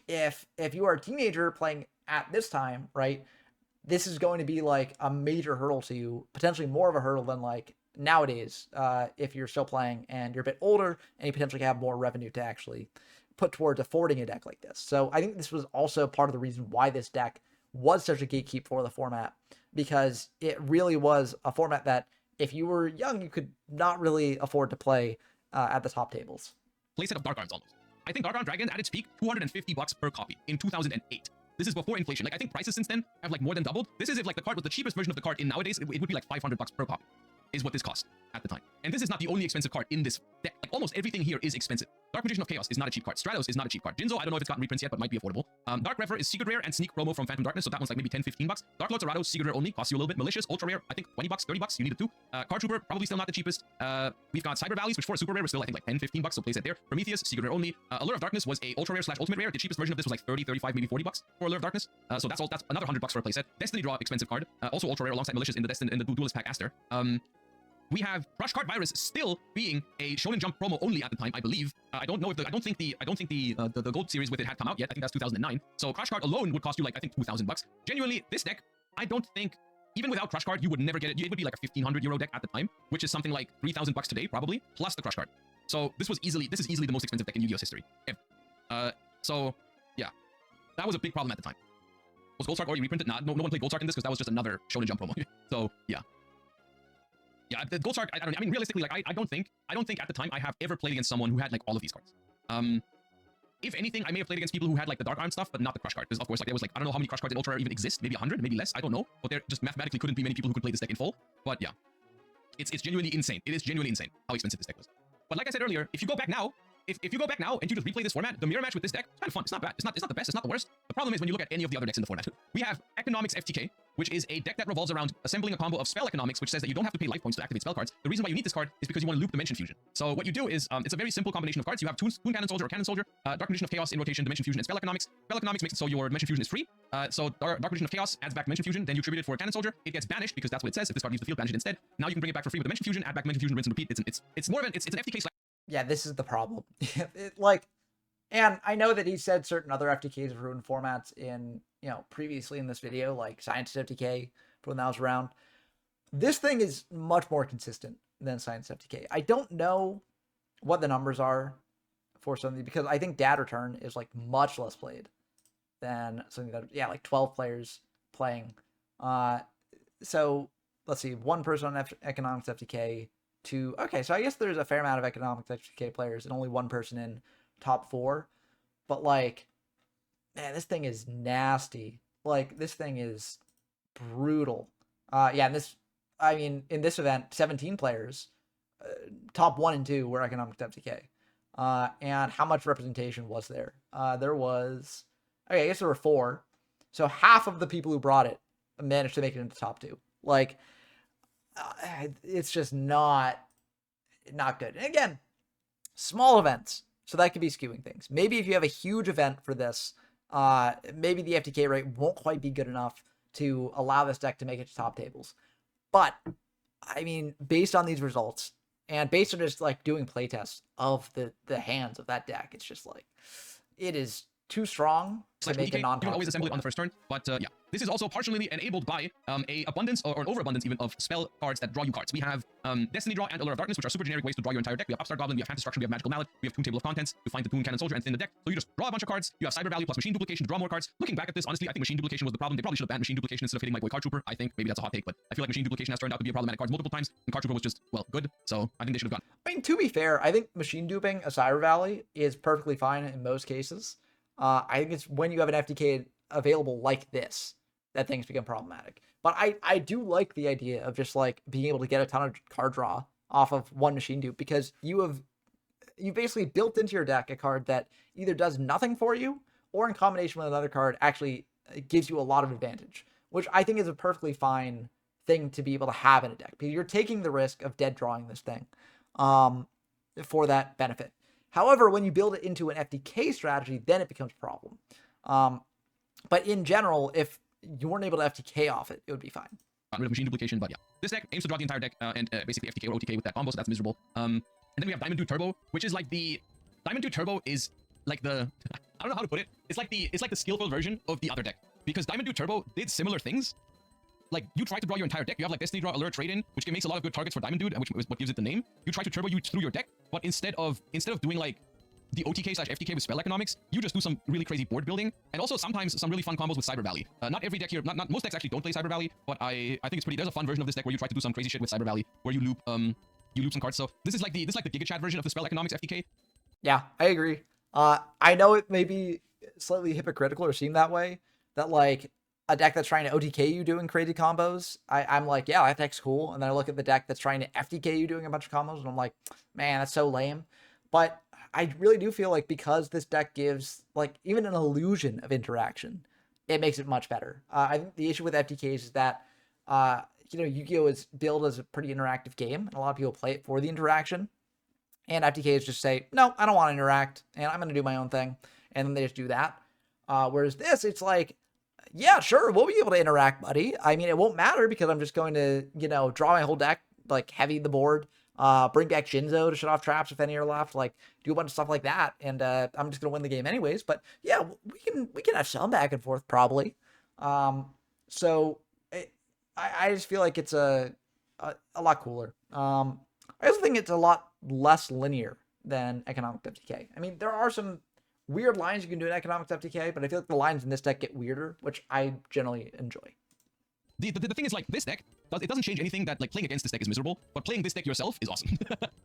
if you are a teenager playing at this time, right, this is going to be like a major hurdle to you, potentially more of a hurdle than like nowadays, if you're still playing and you're a bit older and you potentially have more revenue to actually put towards affording a deck like this. So I think this was also part of the reason why this deck was such a gatekeep for the format, because it really was a format that if you were young, you could not really afford to play at the top tables. Playset of Dark Arms almost. I think Dark Arm Dragon at its peak, $250 per copy in 2008. This is before inflation. Like I think prices since then have like more than doubled. This is if like the card was the cheapest version of the card in nowadays, it would be like $500 per copy is what this cost at the time. And this is not the only expensive card in this deck. Like almost everything here is expensive. Dark Magician of Chaos is not a cheap card. Stratos is not a cheap card. Jinzo, I don't know if it's gotten reprints yet, but might be affordable. Dark Reverie is secret rare and sneak promo from Phantom Darkness, so that one's like maybe $10-15. Dark Lord Zerato, secret rare only, costs you a little bit. Malicious, ultra rare, I think $20, $30, you need it too. Card Trooper, probably still not the cheapest. We've got Cyber Valleys, which for a super rare was still I think like $10-15, so place it there. Prometheus, secret rare only. Allure of Darkness was a ultra rare / ultimate rare. The cheapest version of this was like $30-35, maybe $40 for Allure of Darkness. So that's another $100 for a playset. Destiny Draw, expensive card. Also ultra rare alongside Malicious in the Duelist pack Aster. We have Crush Card Virus still being a Shonen Jump promo only at the time, I believe. I don't know if I don't think the Gold series with it had come out yet. I think that's 2009. So Crush Card alone would cost you like I think $2,000. Genuinely, this deck, I don't think even without Crush Card you would never get it. It would be like a 1,500 euro deck at the time, which is something like $3,000 today probably, plus the Crush Card. So this is easily the most expensive deck in Yu-Gi-Oh's history ever. So yeah, that was a big problem at the time. Was Goldstark already reprinted? Nah, no one played Goldstark in this because that was just another Shonen Jump promo. So yeah. Yeah, the Goldstark, I don't know. I mean, realistically, like, I don't think at the time I have ever played against someone who had, like, all of these cards. If anything, I may have played against people who had, like, the Dark Arm stuff, but not the Crush Card. Because, of course, like, there was, like, I don't know how many Crush Cards in Ultra Rare even exist. Maybe 100, maybe less. I don't know. But there just mathematically couldn't be many people who could play this deck in full. But, yeah. It's genuinely insane. It is genuinely insane how expensive this deck was. But like I said earlier, if you go back now, if you go back now and you just replay this format, the mirror match with this deck, it's kind of fun. It's not bad. It's not the best. It's not the worst. The problem is when you look at any of the other decks in the format. We have Economics FTK, which is a deck that revolves around assembling a combo of Spell Economics, which says that you don't have to pay life points to activate spell cards. The reason why you need this card is because you want to loop Dimension Fusion. So what you do is, it's a very simple combination of cards. You have Toon Cannon Soldier or Cannon Soldier, Dark Magician of Chaos in rotation, Dimension Fusion, and Spell Economics. Spell Economics makes it so your Dimension Fusion is free. So Dark Magician of Chaos adds back Dimension Fusion, then you tribute it for Cannon Soldier. It gets banished because that's what it says. If this card leaves the field, banish it instead. Now you can bring it back for free with Dimension Fusion, add back Dimension Fusion, rinse and repeat. It's more of an FTK. Yeah, this is the problem. Like, and I know that he said certain other FTKs have ruined formats in, you know, previously in this video, like Science FTK when that was around. This thing is much more consistent than Science FTK. I don't know what the numbers are for something, because I think Dad Return is like much less played than something that, yeah, like 12 players playing. So let's see, one person on Economics FTK, two. Okay, so I guess there's a fair amount of Economics FTK players and only one person in top 4. But like, man, this thing is nasty. Like, this thing is brutal. Yeah, and this, I mean, in this event, 17 players, top 1 and 2 were Economics FTK. And how much representation was there? There was, okay, I guess there were 4. So half of the people who brought it managed to make it into the top 2. Like, it's just not good. And again, small events, so that could be skewing things. Maybe if you have a huge event for this, maybe the FTK rate won't quite be good enough to allow this deck to make it to top tables. But I mean, based on these results and based on just like doing playtests of the hands of that deck, it's just like, it is too strong to make a OTK, you non-toxic don't always assemble it on the format. first turn, but yeah. This is also partially enabled by a abundance or an overabundance even of spell cards that draw you cards. We have Destiny Draw and Allure of Darkness, which are super generic ways to draw your entire deck. We have Upstart Goblin, we have Fantasy Structure, we have Magical Mallet, we have Toon Table of Contents, you find the Toon Cannon Soldier and thin the deck. So you just draw a bunch of cards, you have Cyber Value plus Machine Duplication to draw more cards. Looking back at this, honestly, I think Machine Duplication was the problem. They probably should have banned Machine Duplication instead of hitting my boy Card Trooper. I think maybe that's a hot take, but I feel like Machine Duplication has turned out to be a problematic card multiple times, and Card Trooper was just, well, good. So I think they should have gone. I mean, to be fair, I think machine duping a Cyber Valley is perfectly fine in most cases. I think it's when you have an FTK available like this that things become problematic. But I do like the idea of just like being able to get a ton of card draw off of one machine dupe, because you basically built into your deck a card that either does nothing for you or in combination with another card actually gives you a lot of advantage, which I think is a perfectly fine thing to be able to have in a deck, because you're taking the risk of dead drawing this thing for that benefit. However, when you build it into an FTK strategy, then it becomes a problem. But in general, if you weren't able to FTK off it, it would be fine. Got rid of Machine Duplication, but yeah. This deck aims to draw the entire deck and basically FTK or OTK with that combo, so that's miserable. And then we have Diamond Dude Turbo, which is like the... Diamond Dude Turbo is like the... I don't know how to put it. It's like the skillful version of the other deck. Because Diamond Dude Turbo did similar things. Like, you try to draw your entire deck. You have like Destiny Draw, Allure, Trade-In, which makes a lot of good targets for Diamond Dude, which is what gives it the name. You try to turbo you through your deck, but instead of doing like the OTK/FTK with spell economics, you just do some really crazy board building, and also sometimes some really fun combos with Cyber Valley. Not every deck here, not most decks actually don't play Cyber Valley, but I think it's pretty. There's a fun version of this deck where you try to do some crazy shit with Cyber Valley, where you loop some cards. So this is like the Giga Chat version of the spell economics FTK. Yeah, I agree. I know it may be slightly hypocritical or seem that way, that like a deck that's trying to OTK you doing crazy combos, I'm like, yeah, that deck's cool. And then I look at the deck that's trying to FTK you doing a bunch of combos, and I'm like, man, that's so lame. But I really do feel like because this deck gives like even an illusion of interaction, it makes it much better. I think the issue with FTKs is that, Yu-Gi-Oh! Is billed as a pretty interactive game, and a lot of people play it for the interaction. And FTKs just say, no, I don't want to interact, and I'm going to do my own thing. And then they just do that. Whereas this, it's like, yeah, sure, we'll be able to interact, buddy. I mean, it won't matter because I'm just going to, draw my whole deck, like heavy the board, bring back Jinzo to shut off traps if any are left, like do a bunch of stuff like that. And I'm just going to win the game anyways. But yeah, we can have some back and forth probably. So I just feel like it's a lot cooler. I also think it's a lot less linear than Economic FTK. I mean, there are some weird lines you can do in Economics FTK, but I feel like the lines in this deck get weirder, which I generally enjoy. The thing is, like, this deck, it doesn't change anything that, like, playing against this deck is miserable, but playing this deck yourself is awesome.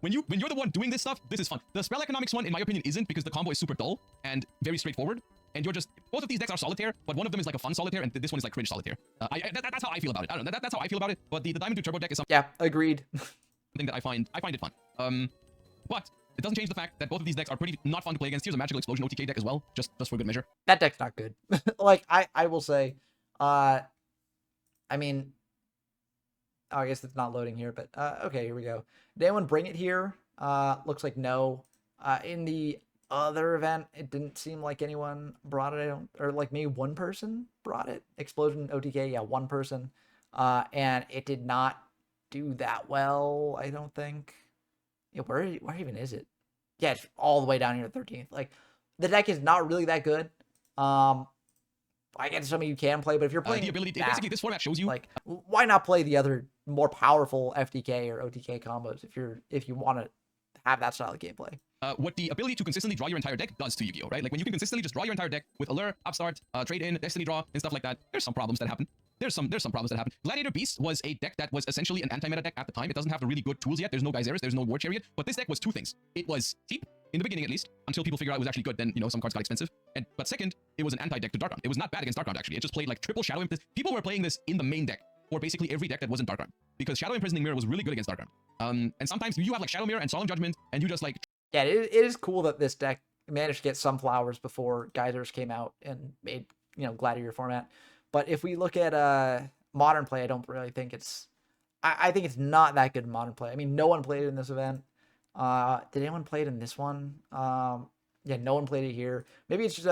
when you're the one doing this stuff, this is fun. The spell economics one, in my opinion, isn't, because the combo is super dull and very straightforward, and you're just... Both of these decks are solitaire, but one of them is, like, a fun solitaire, and this one is, like, cringe solitaire. That's how I feel about it. I don't know, that's how I feel about it, but the Diamond Dude Turbo deck is something... Yeah, agreed. that I find it fun. But it doesn't change the fact that both of these decks are pretty not fun to play against. Here's a Magical Explosion OTK deck as well, just for good measure. That deck's not good. Like, I will say, I mean... Oh, I guess it's not loading here, but okay, here we go. Did anyone bring it here? Looks like no. In the other event, it didn't seem like anyone brought it. Or like maybe one person brought it. Explosion OTK, yeah, one person. And it did not do that well, I don't think. Yeah, where even is it? Yeah, it's all the way down here at 13th. Like, the deck is not really that good. I guess some of you can play, but if you're playing the ability, that, basically this format shows you, like, why not play the other more powerful FTK or OTK combos if you want to have that style of gameplay. What the ability to consistently draw your entire deck does to Yu-Gi-Oh, right? Like, when you can consistently just draw your entire deck with Allure, Upstart, Trade-In, Destiny Draw, and stuff like that, there's some problems that happen. There's some problems that happen. Gladiator Beast was a deck that was essentially an anti-meta deck at the time. It doesn't have the really good tools yet. There's no Geyseris, there's no War Chariot, but this deck was two things. It was cheap, in the beginning at least, until people figured out it was actually good. Then, some cards got expensive. But second, it was an anti-deck to Darkground. It was not bad against Darkground, actually. It just played like triple Shadow Imprison. People were playing this in the main deck for basically every deck that wasn't Darkground, because Shadow Imprisoning Mirror was really good against Darkground. And sometimes you have like Shadow Mirror and Solemn Judgment, and you just like... Yeah, it is cool that this deck managed to get some flowers before Geysers came out and made, Gladiator format. But if we look at modern play, I don't really think it's... I think it's not that good in modern play. I mean, no one played it in this event. Did anyone play it in this one? Yeah, no one played it here. Maybe it's just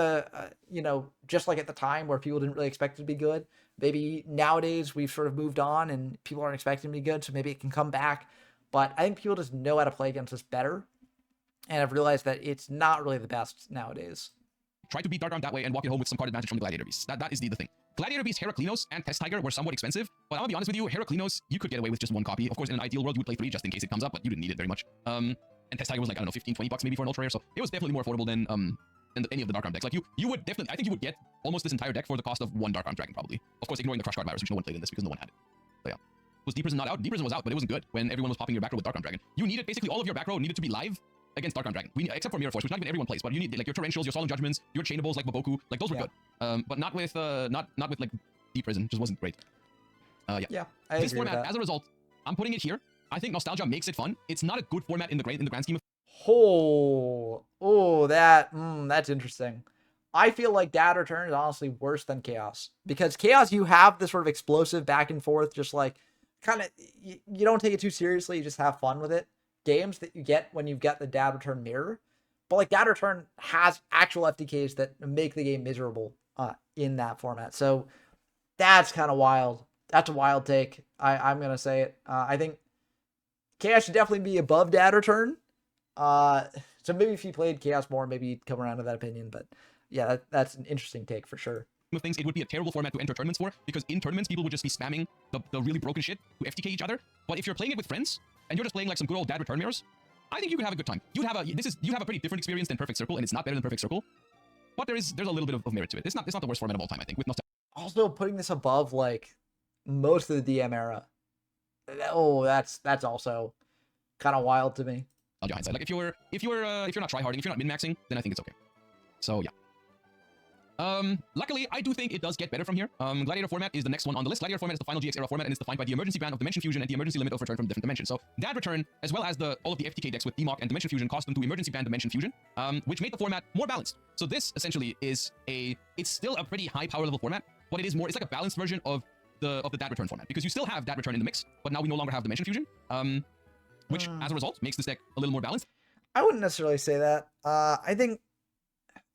just like at the time where people didn't really expect it to be good. Maybe nowadays we've sort of moved on and people aren't expecting it to be good, so maybe it can come back. But I think people just know how to play against this better, and I've realized that it's not really the best nowadays. try to beat Dark Arm that way, and walk it home with some card advantage from the Gladiator Beasts. That is the thing. Gladiator Beast, Heraclinos, and Test Tiger were somewhat expensive, but I'm gonna be honest with you, Heraclinos, you could get away with just one copy. Of course, in an ideal world, you would play 3 just in case it comes up, but you didn't need it very much. And Test Tiger was like, I don't know, 15, 20 bucks maybe for an ultra rare, so it was definitely more affordable than any of the Dark Arm decks. Like you would definitely, I think you would get almost this entire deck for the cost of 1 Dark Arm Dragon, probably. Of course, ignoring the Crush Guard virus, which no one played in this because no one had it. So yeah. Was Deep Prison not out? Deep Prison was out, but it wasn't good when everyone was popping your back row with Dark Arm Dragon. You needed, basically all of your back row needed to be live against Dark Arm Dragon. Except for Mirror Force, which not even everyone plays, but you need like your Torrentials, your Solemn Judgments, your Chainables like Baboku, like those were good. But not with not with like Deep Prison, just wasn't great. Yeah, this format, as a result, I'm putting it here. I think Nostalgia makes it fun. It's not a good format in the grand scheme of. That's interesting. I feel like Dad Return is honestly worse than Chaos, because Chaos, you have this sort of explosive back and forth, just like kind of, you don't take it too seriously, you just have fun with it. Games that you get when you get the Dad Return mirror, but like Dad Return has actual FTKs that make the game miserable in that format. So that's kind of wild. That's a wild take. I'm gonna say it. I think Chaos should definitely be above Dad Return. So maybe if you played Chaos more, maybe you'd come around to that opinion. But yeah, that's an interesting take for sure. Of things, it would be a terrible format to enter tournaments for, because in tournaments people would just be spamming the really broken shit to FTK each other. But if you're playing it with friends and you're just playing like some good old Dad Return mirrors, I think you could have a good time. You have a pretty different experience than Perfect Circle, and it's not better than Perfect Circle, but there's a little bit of merit to it. It's not the worst format of all time, I think. With Nostalgia. Also putting this above like most of the DM era. Oh, that's also kind of wild to me. Hindsight. Like if you're not tryharding, if you're not min-maxing, then I think it's okay. So yeah. Luckily, I do think it does get better from here. Gladiator format is the next one on the list. Gladiator format is the final GX era format, and it's defined by the emergency ban of Dimension Fusion and the emergency limit of return from different dimensions. So Dad Return, as well as all of the FTK decks with DMOC and Dimension Fusion, caused them to emergency ban Dimension Fusion, which made the format more balanced. So this essentially is it's still a pretty high power level format, but it's like a balanced version of the Dad Return format, because you still have Dad Return in the mix, but now we no longer have Dimension Fusion, which as a result makes this deck a little more balanced. I wouldn't necessarily say that.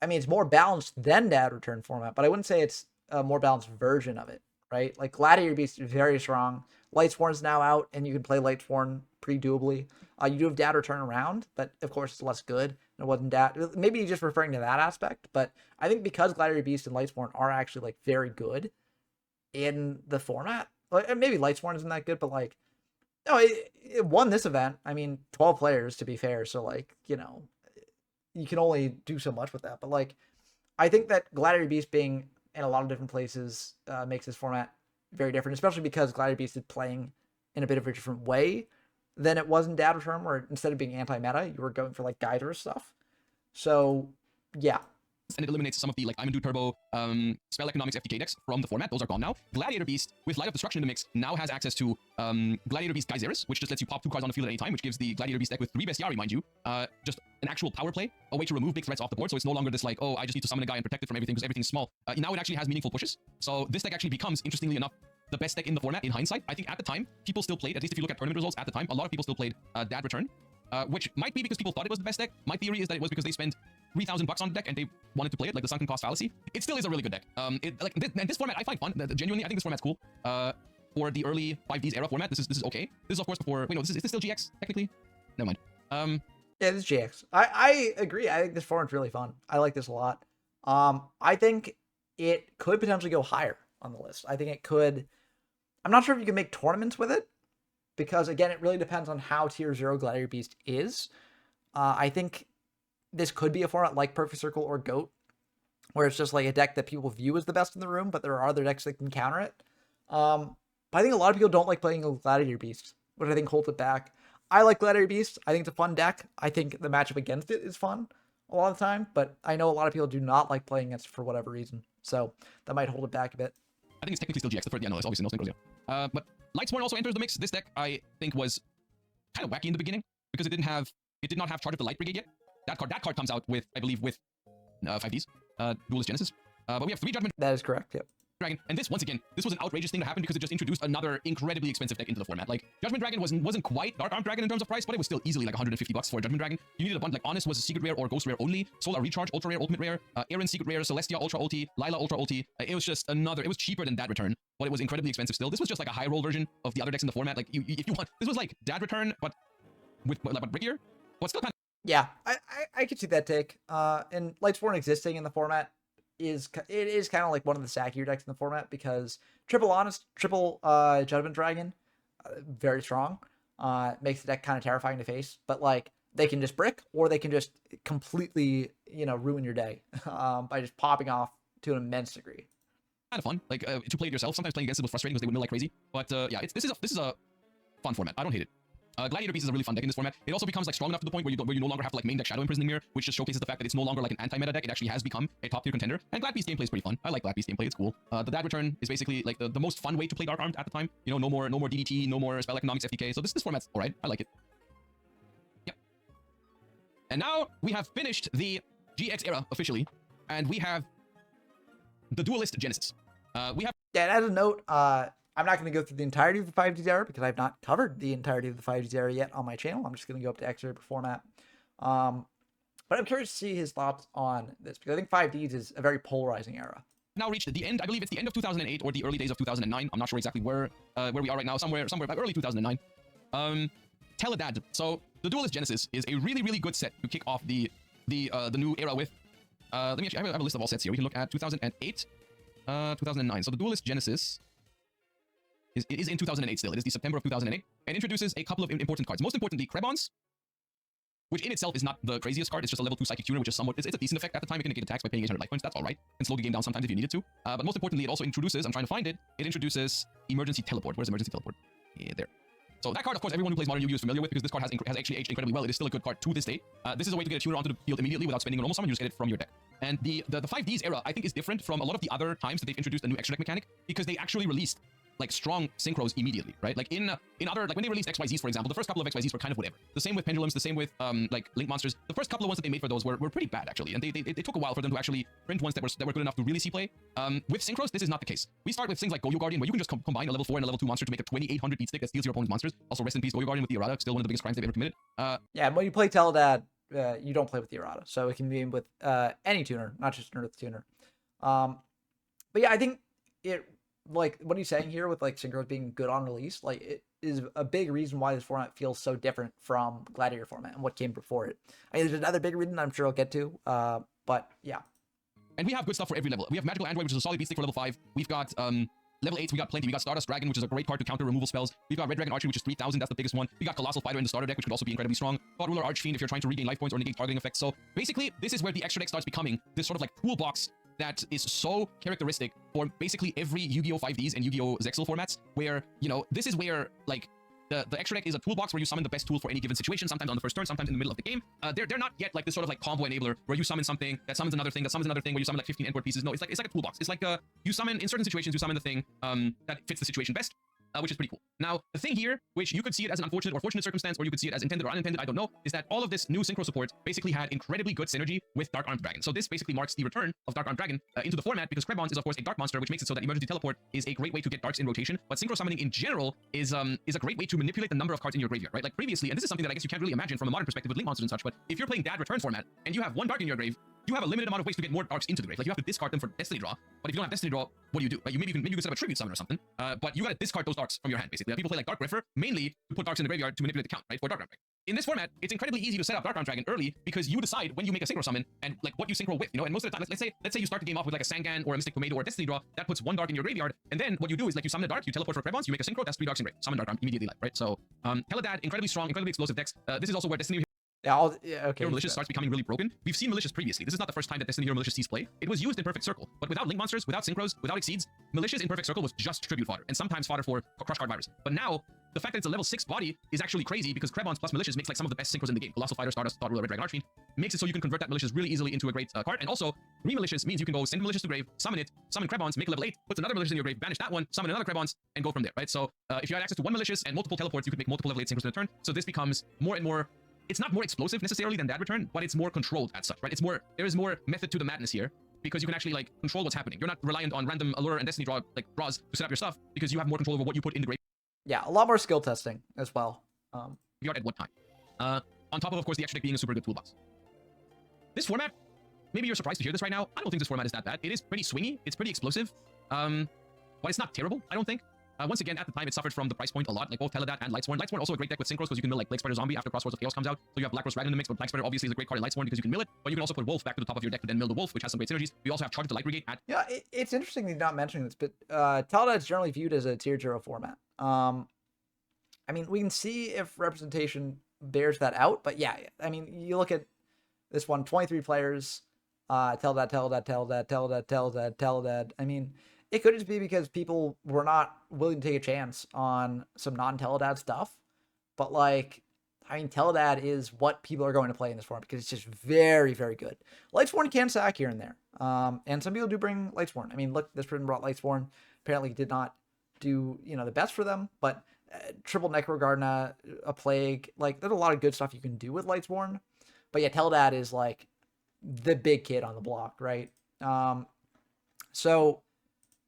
I mean, it's more balanced than Dad Return format, but I wouldn't say it's a more balanced version of it, right? Like Gladiator Beast is very strong. Lightsworn's now out, and you can play Lightsworn pretty doably. You do have Dad Return around, but of course it's less good. It wasn't Dad. Maybe you're just referring to that aspect, but I think because Gladiator Beast and Lightsworn are actually like very good in the format, like maybe Lightsworn isn't that good, but like, no, it won this event. I mean, 12 players to be fair, so like, you know, you can only do so much with that. But like, I think that Gladiator Beast being in a lot of different places makes this format very different, especially because Gladiator Beast is playing in a bit of a different way than it was in Dad Return, where instead of being anti-meta, you were going for like Geyser stuff. So yeah. And it eliminates some of the like Imandu Turbo spell economics FTK decks from the format. Those are gone now. Gladiator Beast, with Light of Destruction in the mix, now has access to Gladiator Beast Geyseris, which just lets you pop 2 cards on the field at any time, which gives the Gladiator Beast deck with 3 Bestiari, mind you, just an actual power play, a way to remove big threats off the board. So it's no longer this like, oh, I just need to summon a guy and protect it from everything because everything's small. Now it actually has meaningful pushes. So this deck actually becomes, interestingly enough, the best deck in the format in hindsight. I think at the time, people still played, at least if you look at tournament results at the time, a lot of people still played Dad Return, which might be because people thought it was the best deck. My theory is that it was because they spent $3,000 on the deck and they wanted to play it, like the sunken cost fallacy. It still is a really good deck. And this format I find fun. Genuinely, I think this format's cool. For the early 5Ds era format, this is okay. This is of course before. Wait, no, is this still GX technically? Never mind. Yeah, this is GX. I agree. I think this format's really fun. I like this a lot. I think it could potentially go higher on the list. I think it could. I'm not sure if you can make tournaments with it, because again, it really depends on how tier 0 Gladiator Beast is. I think this could be a format like Perfect Circle or GOAT, where it's just like a deck that people view as the best in the room, but there are other decks that can counter it. But I think a lot of people don't like playing Gladiator Beast, which I think holds it back. I like Gladiator Beast. I think it's a fun deck. I think the matchup against it is fun a lot of the time, but I know a lot of people do not like playing against it for whatever reason. So that might hold it back a bit. I think it's technically still GX. The first, yeah, no, it's obviously no synchros, but Lightsworn also enters the mix. This deck, I think, was kind of wacky in the beginning because it did not have Charge of the Light Brigade yet. That card comes out with, I believe, with 5Ds, Duelist Genesis. But we have 3 Judgment. That is correct, yep. Dragon, and this, once again, this was an outrageous thing to happen because it just introduced another incredibly expensive deck into the format. Like, Judgment Dragon wasn't quite Dark Arm Dragon in terms of price, but it was still easily like $150 for a Judgment Dragon. You needed a bunch, like Honest was a secret rare or ghost rare only, Solar Recharge, ultra rare, ultimate rare, Aaron secret rare, Celestia ultra ulti, Lila ultra ulti. It was just it was cheaper than Dad Return, but it was incredibly expensive still. This was just like a high roll version of the other decks in the format. Like, if you want, this was like Dad Return, but with brickier, but still kind of Yeah, I could see that take. And Lightsworn existing in the format is kind of like one of the stackier decks in the format because triple Judgment Dragon, very strong. Makes the deck kind of terrifying to face, but like they can just brick or they can just completely ruin your day by just popping off to an immense degree. Kind of fun, like to play it yourself. Sometimes playing against it was frustrating because they would mill like crazy. But yeah, this is a fun format. I don't hate it. Gladiator Beast is a really fun deck in this format. It also becomes like strong enough to the point where you no longer have to like main deck Shadow Imprisoning Mirror, which just showcases the fact that it's no longer like an anti-meta deck. It actually has become a top tier contender. And Glad Beast gameplay is pretty fun. I like Glad Beast gameplay. It's cool. The Dad Return is basically like the most fun way to play Dark Armed at the time. You know, no more DDT, no more spell economics FTK. So this format's alright. I like it. Yep. And now we have finished the GX era officially, and we have the Duelist Genesis. We have Yeah, and as a note, I'm not going to go through the entirety of the 5Ds era because I've not covered the entirety of the 5Ds era yet on my channel. I'm just going to go up to X-Ray format. But I'm curious to see his thoughts on this because I think 5Ds is a very polarizing era. now reached the end. I believe it's the end of 2008 or the early days of 2009. I'm not sure exactly where we are right now. Somewhere about early 2009. Teledad. So the Duelist Genesis is a really good set to kick off the new era with. Let me actually I have a list of all sets here. We can look at 2008, 2009. So the Duelist Genesis is in 2008 still. It is the September of 2008 and introduces a couple of important cards. Most importantly, Krebons, which in itself is not the craziest card. It's just a level 2 Psychic Tuner, which is somewhat... It's a decent effect at the time. It can negate attacks by paying 800 life points. That's all right. And slow the game down sometimes if you needed to. But most importantly, it also introduces... I'm trying to find it. It introduces Emergency Teleport. Where's Emergency Teleport? Yeah, there. So that card, of course, everyone who plays Modern Yu-Gi-Oh! Is familiar with because this card has actually aged incredibly well. It is still a good card to this day. This is a way to get a tuner onto the field immediately without spending a normal summon. You just get it from your deck. And the 5Ds era, I think, is different from a lot of the other times that they've introduced a new extra deck mechanic because they actually released like strong synchros immediately, right? Like in other, like when they released XYZs, for example, the first couple of XYZs were kind of whatever. The same with Pendulums, the same with like Link Monsters. The first couple of ones that they made for those were pretty bad actually, and they took a while for them to actually print ones that were good enough to really see play. With synchros, this is not the case. We start with things like Goyo Guardian, where you can just combine a level 4 and a level 2 monster to make a 2800 beat stick that steals your opponent's monsters. Also, rest in peace, Goyo Guardian with the errata, still one of the biggest crimes they've ever committed. Yeah, when you play Teledad, you don't play with the errata, so it can be with any tuner, not just an Earth tuner. But yeah, I think it. Like what he's saying here with like synchros being good on release, like it is a big reason why this format feels so different from Gladiator format and what came before it. I mean, there's another big reason I'm sure I'll get to, but yeah. And we have good stuff for every level. We have Magical Android, which is a solid beat stick for level 5. We've got level 8, we got plenty. We got Stardust Dragon, which is a great card to counter removal spells. We've got Red Dragon Archery, which is 3000. That's the biggest one. We got Colossal Fighter in the starter deck, which could also be incredibly strong. Thought Ruler Archfiend if you're trying to regain life points or negate targeting effects. So basically, this is where the extra deck starts becoming this sort of like toolbox that is so characteristic for basically every Yu-Gi-Oh! 5Ds and Yu-Gi-Oh! Zexal formats, where, you know, this is where, like, the extra deck is a toolbox where you summon the best tool for any given situation, sometimes on the first turn, sometimes in the middle of the game. They're not yet like this sort of like combo enabler where you summon something that summons another thing that summons another thing where you summon like 15 endboard pieces. No, it's like a toolbox. It's like you summon in certain situations, you summon the thing that fits the situation best. Which is pretty cool. Now, the thing here, which you could see it as an unfortunate or fortunate circumstance, or you could see it as intended or unintended, I don't know, is that all of this new synchro support basically had incredibly good synergy with Dark Armed Dragon. So this basically marks the return of Dark Armed Dragon into the format because Krebons is, of course, a dark monster, which makes it so that Emergency Teleport is a great way to get darks in rotation. But synchro summoning in general is a great way to manipulate the number of cards in your graveyard, right? Like previously, and this is something that I guess you can't really imagine from a modern perspective with Link Monsters and such, but if you're playing Dad Return format and you have one dark in your grave, you have a limited amount of ways to get more darks into the grave. Like you have to discard them for Destiny Draw, but if you don't have Destiny Draw, what do you do? Right? Maybe you can set up a tribute summon or something, but you gotta discard those darks from your hand, basically. Like, people play like Dark Griffer mainly to put darks in the graveyard to manipulate the count, right? For Dark Armed Dragon. In this format, it's incredibly easy to set up Dark Armed Dragon early because you decide when you make a synchro summon and like what you synchro with, you know. And most of the time, let's say you start the game off with like a Sangan or a Mystic Tomato or a Destiny Draw that puts one dark in your graveyard, and then what you do is like you summon a dark, you teleport for Krebons, you make a synchro, that's 3 darks in grave, summon Dark Armed immediately live, right? So Teledad, incredibly strong, incredibly explosive decks. This is also where Destiny Okay. Hero Malicious starts becoming really broken. We've seen Malicious previously. This is not the first time that Destiny Hero Malicious sees play. It was used in Perfect Circle, but without Link Monsters, without Synchros, without Exceeds, Malicious in Perfect Circle was just tribute fodder, and sometimes fodder for Crush Card Virus. But now, the fact that it's a level 6 body is actually crazy because Krebons plus Malicious makes like some of the best Synchros in the game. Colossal Fighter, Stardust, Thought Ruler, Red Dragon Archfiend makes it so you can convert that Malicious really easily into a great card. And also, Re-Malicious means you can go send Malicious to grave, summon it, summon Krebons, make a level 8, puts another Malicious in your grave, banish that one, summon another Krebons, and go from there, right? So, if you had access to one Malicious and multiple teleports, you could make multiple level 8 Synchros in a turn. So this becomes more and more... It's not more explosive necessarily than Dad Return, but it's more controlled as such, right? There is more method to the madness here because you can actually like control what's happening. You're not reliant on random Allure and Destiny draws to set up your stuff because you have more control over what you put in the grave. Yeah, a lot more skill testing as well. Graveyard at what time? On top of course, the extra deck being a super good toolbox. This format, maybe you're surprised to hear this right now. I don't think this format is that bad. It is pretty swingy. It's pretty explosive. But it's not terrible, I don't think. Once again, at the time, it suffered from the price point a lot, like both Teledad and Lightsworn. Lightsworn also a great deck with Synchros because you can mill like Blade Spider Zombie after Crossroads of Chaos comes out. So you have Black Rose Dragon in the mix, but Black Spider obviously is a great card in Lightsworn because you can mill it, but you can also put Wolf back to the top of your deck to then mill the Wolf, which has some great synergies. We also have Charge of the Light Brigade at... Yeah, it's interesting that you're not mentioning this, but Teledad is generally viewed as a tier 0 format. I mean, we can see if representation bears that out, but yeah, I mean, you look at this one, 23 players, Teledad. I mean, it could just be because people were not willing to take a chance on some non-Teledad stuff, but like, I mean, Teledad is what people are going to play in this format because it's just very, very good. Lightsworn can sack here and there, and some people do bring Lightsworn. I mean, look, this person brought Lightsworn. Apparently, did not do the best for them, but triple Necrogardener, a Plague, like there's a lot of good stuff you can do with Lightsworn. But yeah, Teledad is like the big kid on the block, right? So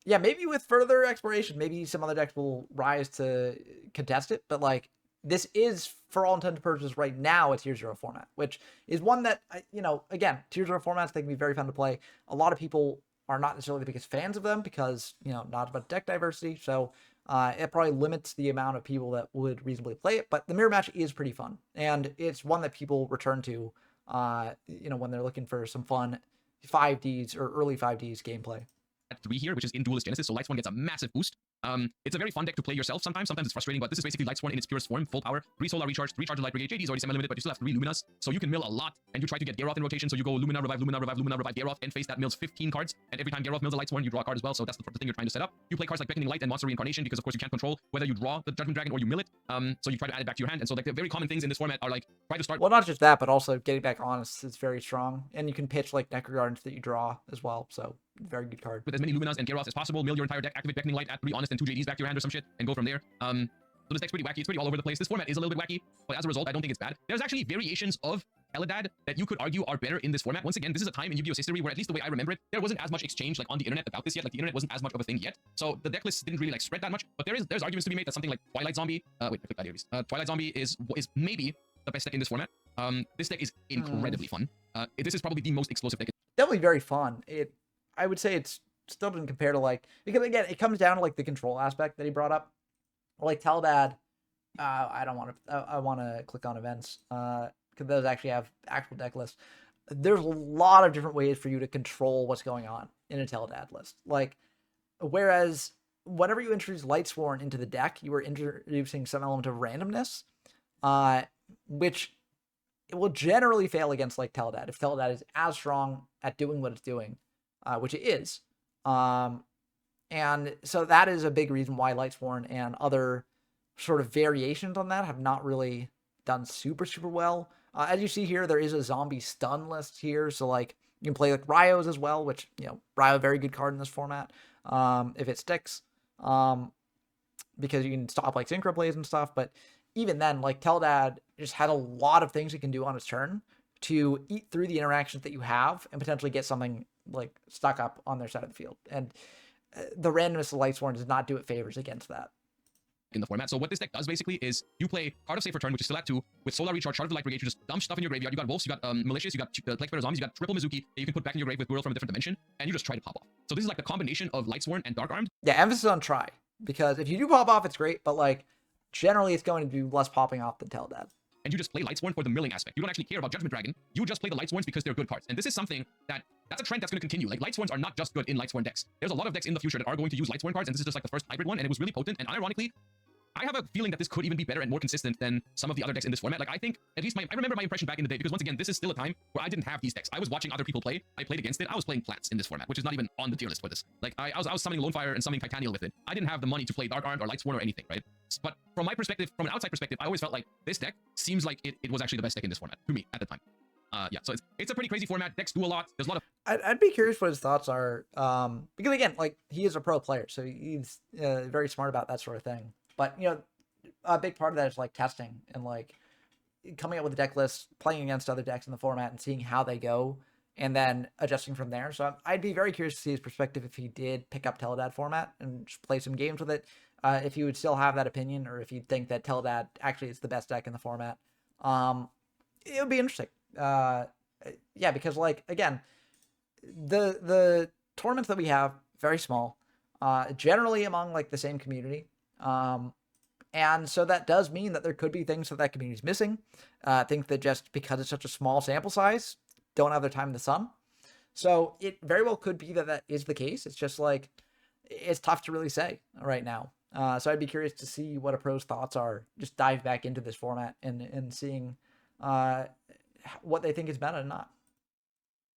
yeah, maybe with further exploration, maybe some other decks will rise to contest it. But like, this is, for all intents and purposes, right now a tier 0 format, which is one that, again, tier 0 formats, they can be very fun to play. A lot of people are not necessarily the biggest fans of them because, not about deck diversity. So it probably limits the amount of people that would reasonably play it. But the mirror match is pretty fun. And it's one that people return to, when they're looking for some fun 5Ds or early 5Ds gameplay. At 3 here, which is in Duelist Genesis, so Lightsworn gets a massive boost. It's a very fun deck to play yourself sometimes. Sometimes it's frustrating, but this is basically Lightsworn in its purest form, full power, 3 Solar Recharge, 3 Charge of Light Brigade. JD is already semi-limited, but you still have 3 Luminas, so you can mill a lot, and you try to get Geralt in rotation, so you go Lumina, revive, Geralt, and face that mills 15 cards, and every time Geralt mills a Lightsworn, you draw a card as well, so that's the thing you're trying to set up. You play cards like Beckoning Light and Monster Reincarnation, because of course you can't control whether you draw the Judgment Dragon or you mill it, so you try to add it back to your hand, and so like the very common things in this format are like, try to start... Well, not just that, but also getting back Honest is very strong, and you can pitch like Necrogardens that you draw as well, so very good card. With as many Luminas and Geralt as possible, mill your entire deck, activate Beckoning Light, add 3 Honest and 2 JDs back to your hand or some shit, and go from there. So this deck's pretty wacky. It's pretty all over the place. This format is a little bit wacky, but as a result, I don't think it's bad. There's actually variations of Teledad that you could argue are better in this format. Once again, this is a time in Yu-Gi-Oh's history where, at least the way I remember it, there wasn't as much exchange like on the internet about this yet. Like the internet wasn't as much of a thing yet, so the deck list didn't really like spread that much. But there's arguments to be made that something like Twilight Zombie, wait, I clicked that here. Twilight Zombie is maybe the best deck in this format. This deck is incredibly fun. This is probably the most explosive deck. Definitely very fun. I would say it's still doesn't compare to like, because again, it comes down to like the control aspect that he brought up. Like Teledad, I want to click on events because those actually have actual deck lists. There's a lot of different ways for you to control what's going on in a Teledad list. Like, whereas whenever you introduce Lightsworn into the deck, you are introducing some element of randomness, which it will generally fail against like Teledad if Teledad is as strong at doing what it's doing, which it is. And so that is a big reason why Lightsworn and other sort of variations on that have not really done super well. As you see here, there is a zombie stun list here, so like you can play like Ryos as well, which Ryo, very good card in this format if it sticks, because you can stop like synchro plays and stuff. But even then, like Teledad just had a lot of things it can do on its turn to eat through the interactions that you have and potentially get something like stuck up on their side of the field. And the randomness of Lightsworn does not do it favors against that in the format. So what this deck does basically is you play Card of Safe Return, which is still at 2, with Solar Recharge, Charge of the Light Brigade. You just dump stuff in your graveyard. You got Wolves, you got Malicious, you got Plague Spider Zombies, you got Triple Mizuki that you can put back in your grave with Whirl from a different dimension, and you just try to pop off. So this is like the combination of Lightsworn and Dark Armed. Yeah, emphasis on try, because if you do pop off, it's great, but like generally it's going to be less popping off than Teledad. And you just play Lightsworn for the milling aspect. You don't actually care about Judgment Dragon. You just play the Lightsworns because they're good cards. And this is something that's a trend that's going to continue. Like, Lightsworns are not just good in Lightsworn decks. There's a lot of decks in the future that are going to use Lightsworn cards, and this is just like the first hybrid one, and it was really potent. And ironically, I have a feeling that this could even be better and more consistent than some of the other decks in this format. Like, I think, at least I remember my impression back in the day, because once again, this is still a time where I didn't have these decks. I was watching other people play. I played against it. I was playing Plants in this format, which is not even on the tier list for this. Like, I was summoning Lonefire and summoning Titanial with it. I didn't have the money to play Dark Armed or Lightsworn or anything, right? But from my perspective, from an outside perspective, I always felt like this deck seems like it was actually the best deck in this format, to me, at the time. Yeah, so it's a pretty crazy format. Decks do a lot. There's a lot of... I'd be curious what his thoughts are, because again, like, he is a pro player, so he's very smart about that sort of thing. But, a big part of that is like testing and like coming up with a deck list, playing against other decks in the format and seeing how they go and then adjusting from there. So I'd be very curious to see his perspective if he did pick up Teledad format and just play some games with it, if he would still have that opinion or if he'd think that Teledad actually is the best deck in the format. It would be interesting. Yeah, because like, again, the tournaments that we have, very small, generally among like the same community. And so that does mean that there could be things that that community is missing. I think that just because it's such a small sample size, don't have their time in the sun. So it very well could be that that is the case. It's just like, it's tough to really say right now. So I'd be curious to see what a pro's thoughts are. Just dive back into this format and seeing what they think is meta and not.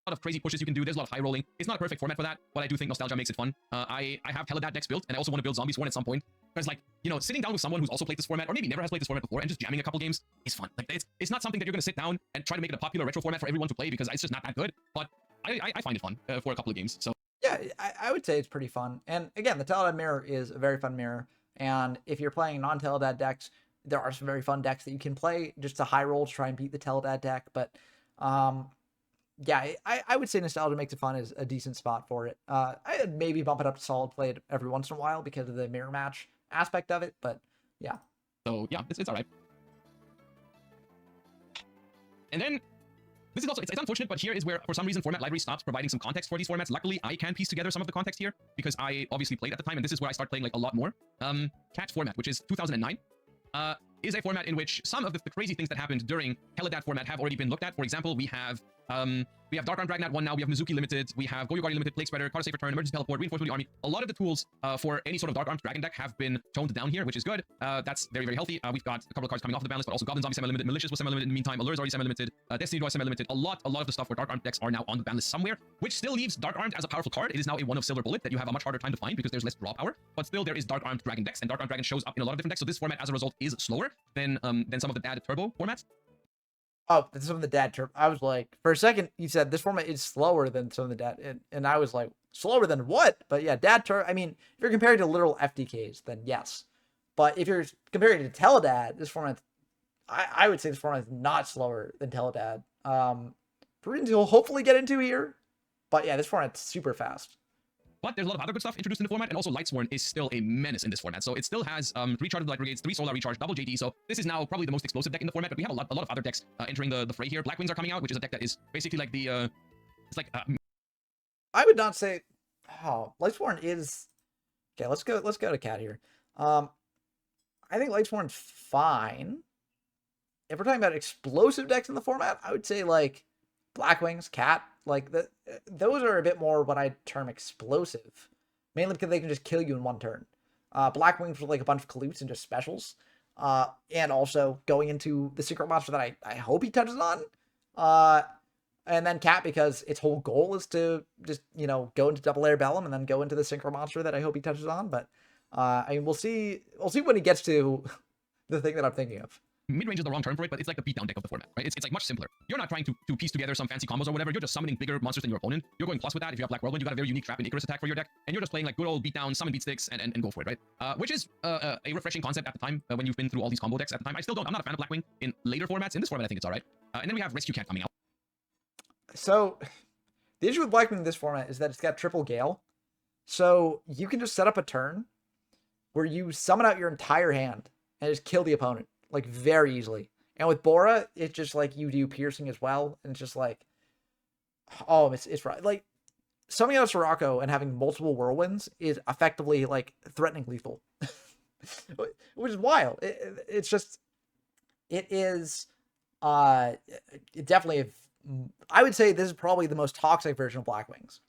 A lot of crazy pushes you can do. There's a lot of high rolling. It's not a perfect format for that, but I do think nostalgia makes it fun. I have Teledad decks built, and I also want to build Zombie Sworn at some point. Because, like, you know, sitting down with someone who's also played this format, or maybe never has played this format before, and just jamming a couple games is fun. Like, it's not something that you're going to sit down and try to make it a popular retro format for everyone to play, because it's just not that good. But I find it fun for a couple of games. So yeah, I would say it's pretty fun. And again, the Teledad mirror is a very fun mirror. And if you're playing non-Teledad decks, there are some very fun decks that you can play just to high roll to try and beat the Teledad deck. But yeah, I would say nostalgia makes it fun is a decent spot for it. I'd maybe bump it up to solid play every once in a while because of the mirror match aspect of it. But yeah. So yeah, it's all right. And then this is also, it's unfortunate, but here is where, for some reason, Format Library stops providing some context for these formats. Luckily, I can piece together some of the context here, because I obviously played at the time, and this is where I start playing like a lot more. Cat format, which is 2009, is a format in which some of the crazy things that happened during Teledad format have already been looked at. For example, we have Dark Arm Dragnat 1 now, we have Mizuki Limited, we have Goyo Guardian Limited, Plague Spreader, Card Safe Return, Emergency Teleport, Reinforcement of the Army. A lot of the tools for any sort of Dark Armed Dragon deck have been toned down here, which is good. That's very, very healthy. We've got a couple of cards coming off the ban list, but also Goblin Zombie semi-limited, Malicious was semi-limited in the meantime, Allure is already semi-limited, Destiny Draw semi-limited. A lot of the stuff for Dark Armed decks are now on the ban list somewhere, which still leaves Dark Armed as a powerful card. It is now a 1 of Silver Bullet that you have a much harder time to find because there's less draw power, but still there is Dark Armed Dragon decks, and Dark Armed Dragon shows up in a lot of different decks, so this format as a result is slower than some of the Dad Turbo formats. Oh, some of the Dad Turbo. I was like, for a second, you said this format is slower than some of the Dad, and I was like, slower than what? But yeah, Dad Turbo. I mean, if you're comparing to literal FDKs, then yes. But if you're comparing to Teledad, this format, I would say this format is not slower than Teledad. For reasons you'll hopefully get into here. But yeah, this format's super fast. But there's a lot of other good stuff introduced in the format, and also Lightsworn is still a menace in this format. So it still has 3 Charted Light Brigades, 3 Solar Recharge, double JD. So this is now probably the most explosive deck in the format, but we have a lot of other decks entering the fray here. Black Wings are coming out, which is a deck that is basically like the, it's like... I would not say... Oh, Lightsworn is... Okay, let's go to Cat here. I think Lightsworn's fine. If we're talking about explosive decks in the format, I would say like Black Wings, Cat, like those are a bit more what I'd term explosive, mainly because they can just kill you in one turn. Black Wings with like a bunch of Kalutes and just specials, and also going into the secret monster that I hope he touches on. And then Cat, because its whole goal is to just, you know, go into Double Air Bellum and then go into the synchro monster that I hope he touches on. But I mean, we'll see when he gets to the thing that I'm thinking of. Mid-range is the wrong term for it, but it's like the beatdown deck of the format, right? It's like much simpler. You're not trying to piece together some fancy combos or whatever. You're just summoning bigger monsters than your opponent. You're going plus with that. If you have Black Whirlwind, you got a very unique Trap and Icarus attack for your deck, and you're just playing like good old beatdown, summon beat sticks, and go for it, right? Which is a refreshing concept at the time when you've been through all these combo decks at the time. I'm not a fan of Blackwing in later formats. In this format, I think it's all right. And then we have Rescue Cat coming out. So the issue with Blackwing in this format is that it's got triple Gale. So you can just set up a turn where you summon out your entire hand and just kill the opponent, like, very easily. And with Bora, it's just like you do piercing as well. And it's just like, oh, it's right. Like, summoning out Sirocco and having multiple whirlwinds is effectively like threatening lethal, which is wild. It's just, it is definitely, I would say this is probably the most toxic version of Black Wings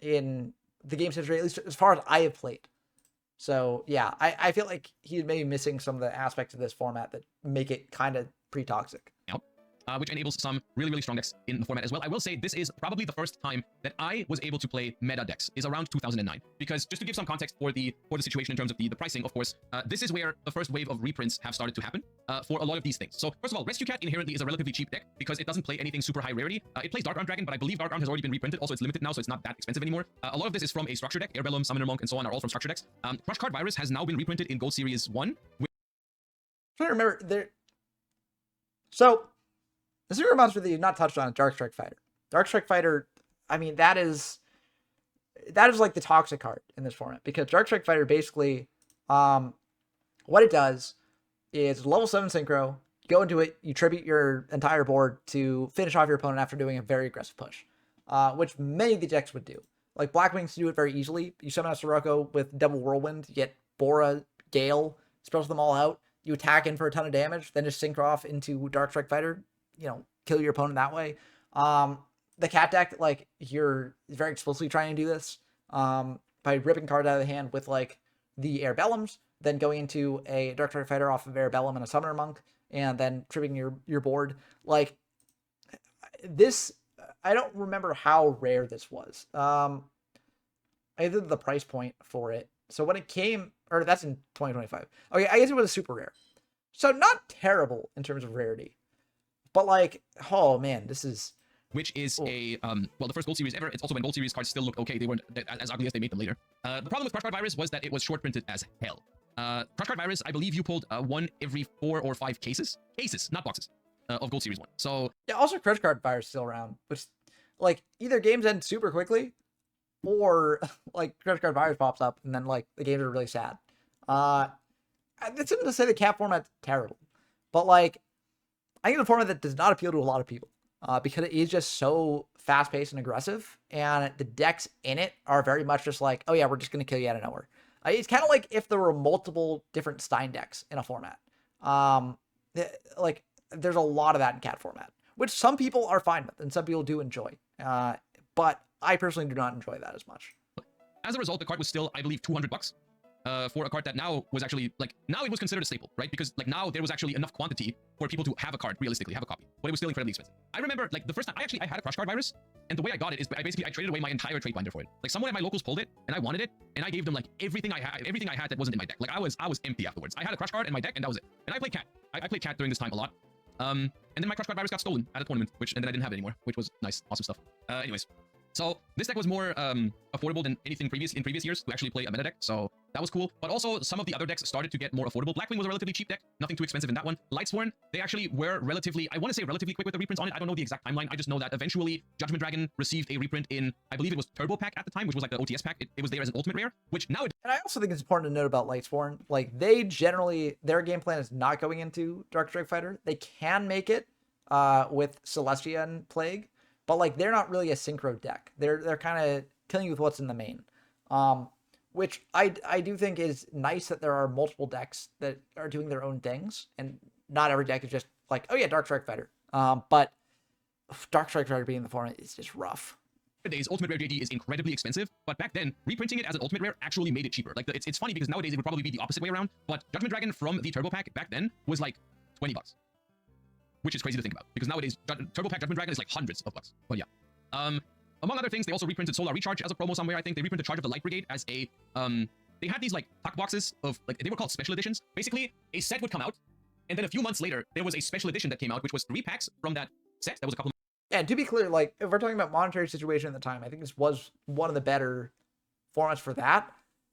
in the game's history, at least as far as I have played. So yeah, I feel like he's maybe missing some of the aspects of this format that make it kind of pretty toxic. Yep. Which enables some really, really strong decks in the format as well. I will say this is probably the first time that I was able to play meta decks is around 2009. Because just to give some context for the situation in terms of the pricing, of course, this is where the first wave of reprints have started to happen for a lot of these things. So first of all, Rescue Cat inherently is a relatively cheap deck because it doesn't play anything super high rarity. It plays Dark Arm Dragon, but I believe Dark Arm has already been reprinted. Also, it's limited now, so it's not that expensive anymore. A lot of this is from a structure deck. Airbellum, Summoner Monk, and so on are all from structure decks. Crush Card Virus has now been reprinted in Gold Series 1. I'm trying to remember there. So the secret monster that you've not touched on is Dark Strike Fighter. Dark Strike Fighter, I mean, that is like the toxic card in this format, because Dark Strike Fighter basically, what it does is level 7 synchro, you go into it, you tribute your entire board to finish off your opponent after doing a very aggressive push, which many of the decks would do. Like Black Wings do it very easily. You summon a Sirocco with double Whirlwind, you get Bora, Gale, special them all out. You attack in for a ton of damage, then just sync off into Dark Strike Fighter. Kill your opponent that way. The cat deck, like, you're very explicitly trying to do this by ripping cards out of the hand with like the Airbellums, then going into a Dark Strike Fighter off of Airbellum and a Summoner Monk, and then tripping your board. Like, this, I don't remember how rare this was. I did the price point for it. So when it came, or that's in 2025. Okay, I guess it was super rare. So not terrible in terms of rarity. But like, oh man, this is... Which is well, the first Gold Series ever. It's also when Gold Series cards still looked okay. They weren't as ugly as they made them later. The problem with Crush Card Virus was that it was short printed as hell. Crush Card Virus, I believe you pulled one every 4 or 5 cases. Cases, not boxes, of Gold Series 1. So yeah, also Crush Card Virus is still around, which, like, either games end super quickly, or like Crush Card Virus pops up and then like the games are really sad. It's not to say the cap format's terrible, but like, I think it's a format that does not appeal to a lot of people. Because it is just so fast-paced and aggressive, and the decks in it are very much just like, oh yeah, we're just going to kill you out of nowhere. It's kind of like if there were multiple different Stein decks in a format. Like, there's a lot of that in cat format, which some people are fine with, and some people do enjoy. But I personally do not enjoy that as much. As a result, the card was still, I believe, $200. For a card that now was actually, like, now it was considered a staple, right? Because, like, now there was actually enough quantity for people to have a card, realistically, have a copy. But it was still incredibly expensive. I remember, like, the first time, I had a Crush Card Virus, and the way I got it is I traded away my entire trade binder for it. Like, someone at my locals pulled it, and I wanted it, and I gave them, like, everything I had that wasn't in my deck. Like, I was empty afterwards. I had a Crush Card in my deck, and that was it. And I played Cat. I played Cat during this time a lot. And then my Crush Card Virus got stolen at a tournament, and then I didn't have it anymore, which was nice. Awesome stuff. Anyways. So this deck was more affordable than anything in previous years to actually play a meta deck, so that was cool. But also, some of the other decks started to get more affordable. Blackwing was a relatively cheap deck, nothing too expensive in that one. Lightsworn, they actually were relatively, I want to say relatively quick with the reprints on it. I don't know the exact timeline. I just know that eventually Judgment Dragon received a reprint in, I believe it was Turbo Pack at the time, which was like the OTS pack. It was there as an ultimate rare, which now... And I also think it's important to note about Lightsworn, like, they generally, their game plan is not going into Dark Strike Fighter. They can make it with Celestia and Plague, but like, they're not really a synchro deck. They're kind of killing you with what's in the main, which I do think is nice that there are multiple decks that are doing their own things, and not every deck is just like, oh yeah, Dark Strike Fighter. But Dark Strike Fighter being in the format is just rough. Nowadays, Ultimate Rare JD is incredibly expensive, but back then, reprinting it as an Ultimate Rare actually made it cheaper. Like, it's funny because nowadays it would probably be the opposite way around, but Judgment Dragon from the Turbo Pack back then was like $20. Which is crazy to think about, because nowadays Turbo Pack Judgment Dragon is like hundreds of bucks. But yeah. Among other things, they also reprinted Solar Recharge as a promo somewhere. I think they reprinted Charge of the Light Brigade as a they had these like tuck boxes of, like, they were called special editions. Basically, a set would come out, and then a few months later, there was a special edition that came out, which was 3 packs from that set. That was a couple of... Yeah, and to be clear, like, if we're talking about monetary situation at the time, I think this was one of the better formats for that.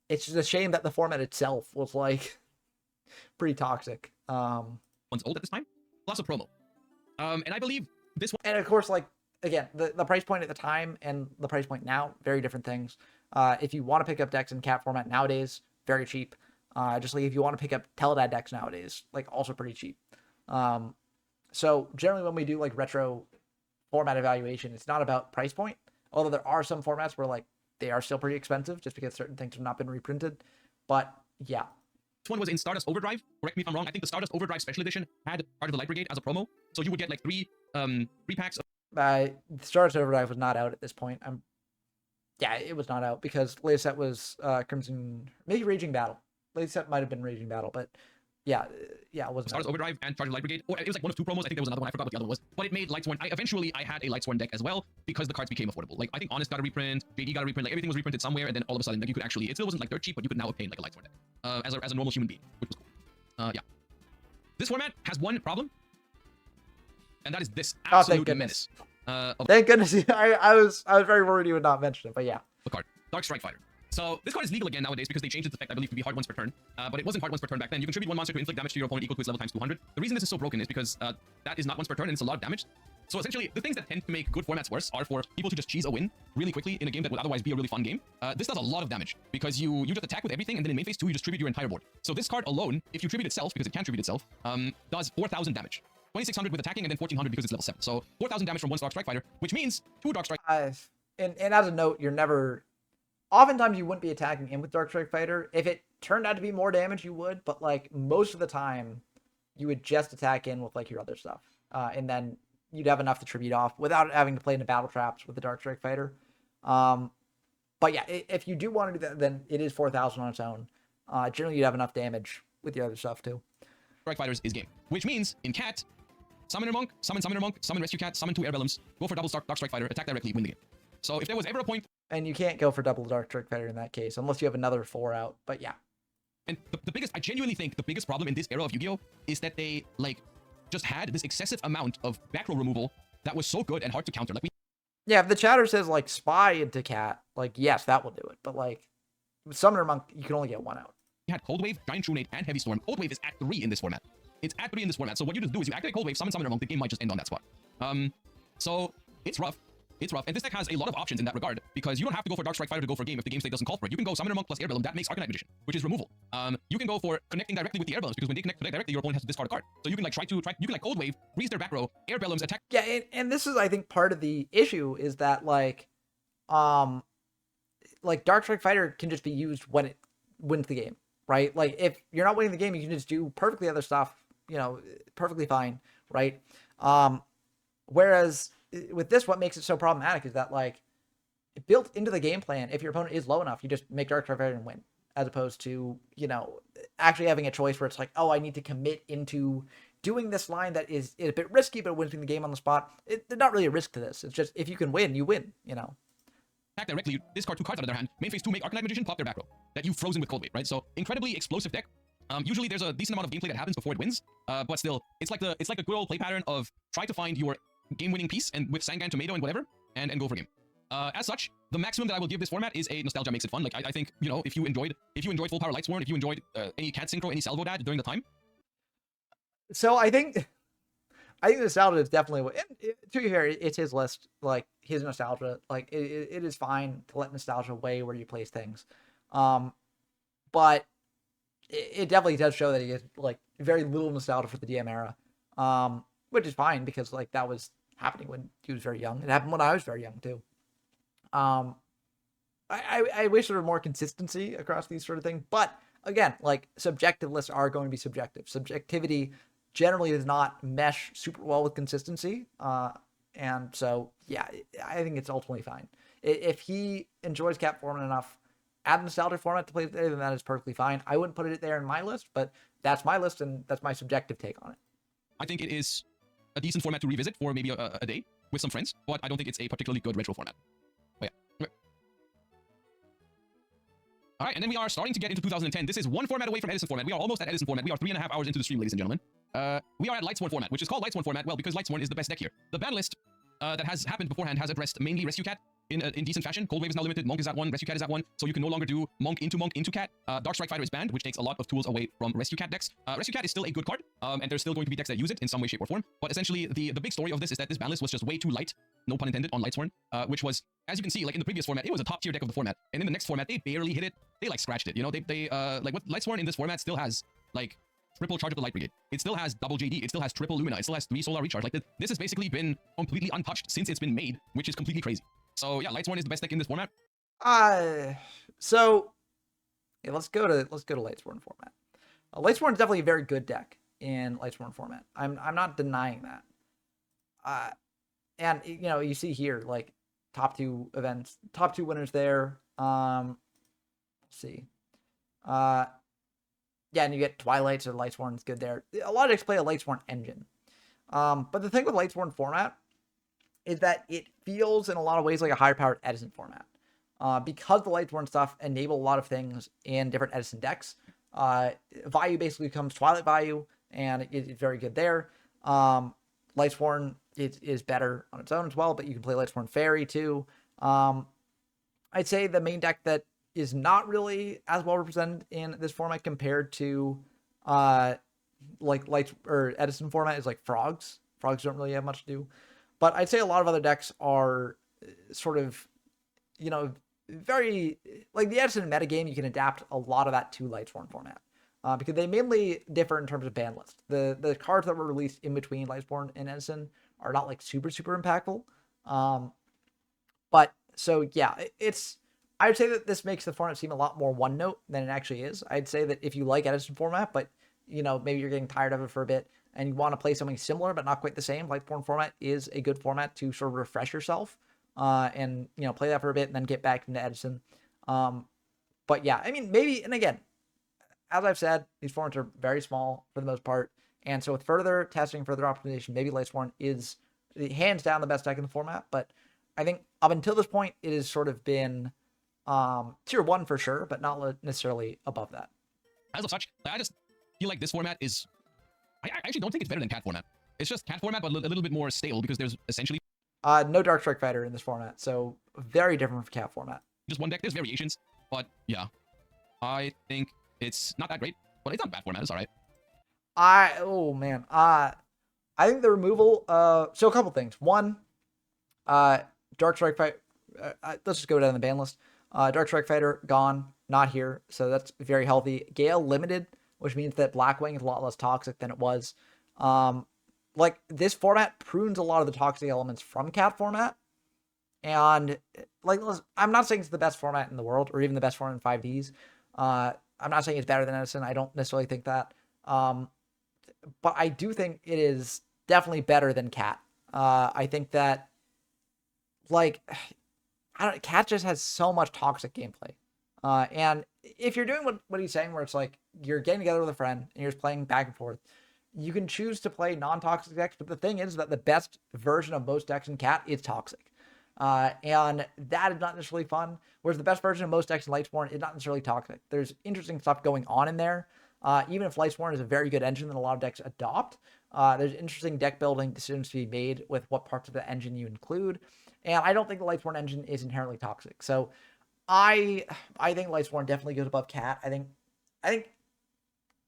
It's just a shame that the format itself was like pretty toxic. One's old at this time, plus a promo. And I believe this one... And of course, like, again, the price point at the time and the price point now, very different things. If you want to pick up decks in cat format nowadays, very cheap. Just like if you want to pick up Teledad decks nowadays, like, also pretty cheap. So generally when we do like retro format evaluation, it's not about price point, although there are some formats where like they are still pretty expensive just because certain things have not been reprinted. But yeah. This one was in Stardust Overdrive. Correct me if I'm wrong. I think the Stardust Overdrive Special Edition had Charge of the Light Brigade as a promo. So you would get like three packs of... Stardust Overdrive was not out at this point. Yeah, it was not out because latest set was Crimson, maybe Raging Battle. Latest set might have been Raging Battle, but yeah, it wasn't. Stardust Overdrive and Charge of the Light Brigade. Or it was like one of 2 promos. I think there was another one. I forgot what the other one was. But it made Lightsworn. Eventually I had a Lightsworn deck as well because the cards became affordable. Like, I think Honest got a reprint, JD got a reprint. Like, everything was reprinted somewhere, and then all of a sudden, like, you could actually, it still wasn't like dirt cheap, but you could now obtain like a Lightsworn deck as a normal human being, which was cool. Yeah. This format has one problem, and that is this absolute menace. Thank goodness. I was very worried you would not mention it, but yeah. The card, Dark Strike Fighter. So this card is legal again nowadays because they changed its effect, I believe, to be hard once per turn. But it wasn't hard once per turn back then. You contribute 1 monster to inflict damage to your opponent equal to its level times 200. The reason this is so broken is because that is not once per turn, and it's a lot of damage. So essentially, the things that tend to make good formats worse are for people to just cheese a win really quickly in a game that would otherwise be a really fun game. This does a lot of damage because you just attack with everything, and then in main phase 2, you just tribute your entire board. So this card alone, if you tribute itself, because it can tribute itself, does 4,000 damage. 2,600 with attacking, and then 1,400 because it's level 7. So 4,000 damage from 1 Dark Strike Fighter, which means 2 Dark Strike... And as a note, you're never oftentimes you wouldn't be attacking in with Dark Strike Fighter. If it turned out to be more damage, you would, but like most of the time, you would just attack in with like your other stuff, and then you'd have enough to tribute off without having to play into battle traps with the Dark Strike Fighter. Um, but yeah, if you do want to do that, then it is 4,000 on its own. Generally, you'd have enough damage with your other stuff too. Strike Fighters is game, which means in Cat, Summoner Monk, summon Rescue Cat, summon 2 Airbellums, go for double Dark Strike Fighter, attack directly, win the game. So if there was ever a point... And you can't go for double Dark Strike Fighter in that case, unless you have another 4 out, but yeah. And the biggest, I genuinely think the biggest problem in this era of Yu-Gi-Oh! Is that they, like, just had this excessive amount of back row removal that was so good and hard to counter. Like, yeah, if the chatter says, like, Spy into Cat, like, yes, that will do it. But, like, with Summoner Monk, you can only get 1 out. We had Cold Wave, Giant Trunade, and Heavy Storm. Cold Wave is at 3 in this format. It's at 3 in this format. So what you just do is you activate Cold Wave, summon Summoner Monk, the game might just end on that spot. So it's rough. It's rough. And this deck has a lot of options in that regard, because you don't have to go for Dark Strike Fighter to go for a game if the game state doesn't call for it. You can go Summoner Monk plus Airbellum, that makes Arcanite Magician, which is removal. You can go for connecting directly with the Airbellums, because when they connect directly, your opponent has to discard a card. So you can like you can like Cold Wave, freeze their back row, Airbellums attack. Yeah, and this is, I think, part of the issue is that, like Dark Strike Fighter can just be used when it wins the game, right? Like, if you're not winning the game, you can just do perfectly other stuff, you know, perfectly fine, right? Whereas with this, what makes it so problematic is that, like, built into the game plan, if your opponent is low enough, you just make Dark Strike Fighter and win, as opposed to, you know, actually having a choice where it's like, oh, I need to commit into doing this line that is a bit risky, but wins me the game on the spot. There's not really a risk to this. It's just, if you can win, you win, you know? Attack directly, you discard 2 cards out of their hand. Main phase 2, make Arcanite Magician, pop their back row that you've frozen with Cold Wave, right? So incredibly explosive deck. Usually there's a decent amount of gameplay that happens before it wins, but still, it's like a good old play pattern of try to find your game-winning piece and with Sangan, Tomato, and whatever, and go for game. As such, the maximum that I will give this format is a nostalgia makes it fun. Like, I think, you know, if you enjoyed Full Power Lightsworn, if you enjoyed any Cat Synchro, any Salvo Dad during the time. So I think nostalgia is definitely, to be fair, it's his list, like his nostalgia. Like, it is fine to let nostalgia weigh where you place things, but it definitely does show that he has like very little nostalgia for the DM era, which is fine, because like that was happening when he was very young. It happened when I was very young too. I wish there were more consistency across these sort of things, but again, like, subjective lists are going to be subjective. Subjectivity generally does not mesh super well with consistency, and so yeah, I think it's ultimately fine. If he enjoys Cat format enough, add a nostalgia format to play there, then that is perfectly fine. I wouldn't put it there in my list, but that's my list, and that's my subjective take on it. I think it is a decent format to revisit for maybe a day with some friends, but I don't think it's a particularly good retro format. But yeah. All right, and then we are starting to get into 2010. This is one format away from Edison format. We are almost at Edison format. We are 3.5 hours into the stream, ladies and gentlemen. We are at Lightsworn format, which is called Lightsworn format, well, because Lightsworn is the best deck here. The ban list that has happened beforehand has addressed mainly Rescue Cat in decent fashion. Cold Wave is now limited, Monk is at 1, Rescue Cat is at 1, so you can no longer do Monk into Cat. Dark Strike Fighter is banned, which takes a lot of tools away from Rescue Cat decks. Rescue Cat is still a good card, and there's still going to be decks that use it in some way, shape, or form, but essentially the big story of this is that this ban list was just way too light, no pun intended, on Lightsworn, which was, as you can see, like in the previous format, it was a top tier deck of the format, and in the next format, they barely hit it. They like scratched it, you know, they like what Lightsworn in this format still has, like, triple Charge of the Light Brigade. It still has double JD. It still has triple Lumina. It still has 3 Solar Recharge. Like, this has basically been completely untouched since it's been made, which is completely crazy. So yeah, Lightsworn is the best deck in this format. So yeah, let's go to Lightsworn format. Lightsworn is definitely a very good deck in Lightsworn format. I'm not denying that. And you know, you see here, like, top 2 events, top 2 winners there. Let's see. Yeah, and you get Twilight, so Lightsworn is good there. A lot of decks play a Lightsworn engine. But the thing with Lightsworn format is that it feels in a lot of ways like a higher powered Edison format. Because the Lightsworn stuff enable a lot of things in different Edison decks. Value basically becomes Twilight value, and it's very good there. Lightsworn is better on its own as well, but you can play Lightsworn Fairy too. I'd say the main deck that is not really as well represented in this format compared to like Lights or Edison format is like Frogs. Frogs don't really have much to do, but I'd say a lot of other decks are sort of, you know, very like the Edison metagame. You can adapt a lot of that to Lightsworn format because they mainly differ in terms of ban list. The cards that were released in between Lightsworn and Edison are not like super impactful. But so yeah, it's I would say that this makes the format seem a lot more one note than it actually is. I'd say that if you like Edison format, but maybe you're getting tired of it for a bit and you want to play something similar but not quite the same, Lightsworn format is a good format to sort of refresh yourself and play that for a bit and then get back into Edison. But yeah, I mean, maybe, and again, as I've said, these formats are very small for the most part. And so with further testing, further optimization, maybe Lightsworn is hands down the best deck in the format. But I think up until this point, it has sort of been tier 1 for sure, but not necessarily above that. As of such, I just feel like this format is... I actually don't think it's better than Cat format. It's just Cat format, but a little bit more stable because there's essentially... No Dark Strike Fighter in this format, so very different from Cat format. Just one deck. There's variations, but yeah. I think it's not that great, but it's not bad format. It's all right. Oh man. I think the removal, so a couple things. One, Dark Strike Fighter, let's just go down the ban list. Dark Strike Fighter, gone, not here, so that's very healthy. Gale limited, which means that Blackwing is a lot less toxic than it was. Like, this format prunes a lot of the toxic elements from Cat format, and, like, I'm not saying it's the best format in the world, or even the best format in 5Ds. I'm not saying it's better than Edison, I don't necessarily think that. But I do think it is definitely better than Cat. I think that, like, Cat just has so much toxic gameplay. And if you're doing what he's saying, where it's like you're getting together with a friend and you're just playing back and forth, you can choose to play non-toxic decks. But the thing is that the best version of most decks in Cat is toxic. And that is not necessarily fun. Whereas the best version of most decks in Lightsworn is not necessarily toxic. There's interesting stuff going on in there. Even if Lightsworn is a very good engine that a lot of decks adopt, there's interesting deck building decisions to be made with what parts of the engine you include. And I don't think the Lightsworn engine is inherently toxic. So I think Lightsworn definitely goes above Cat. I think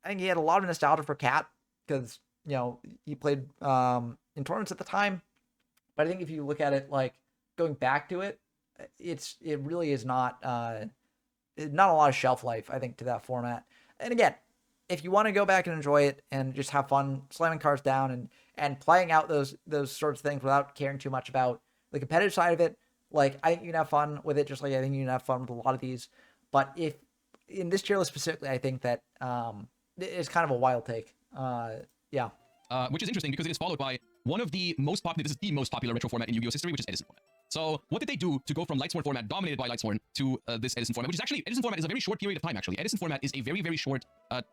he had a lot of nostalgia for Cat because he played in tournaments at the time. But I think if you look at it like going back to it, it really is not a lot of shelf life, I think, to that format. And again, if you want to go back and enjoy it and just have fun slamming cards down and playing out those sorts of things without caring too much about the competitive side of it, like, I think you can have fun with it, just like I think you can have fun with a lot of these. But if in this tier list specifically, I think that it's kind of a wild take. Yeah. Which is interesting because it is followed by one of the most popular, this is the most popular retro format in Yu-Gi-Oh! History, which is Edison format. So what did they do to go from Lightsworn format dominated by Lightsworn to this Edison format, which is actually, Edison format is a very short period of time, actually. Edison format is a very, very short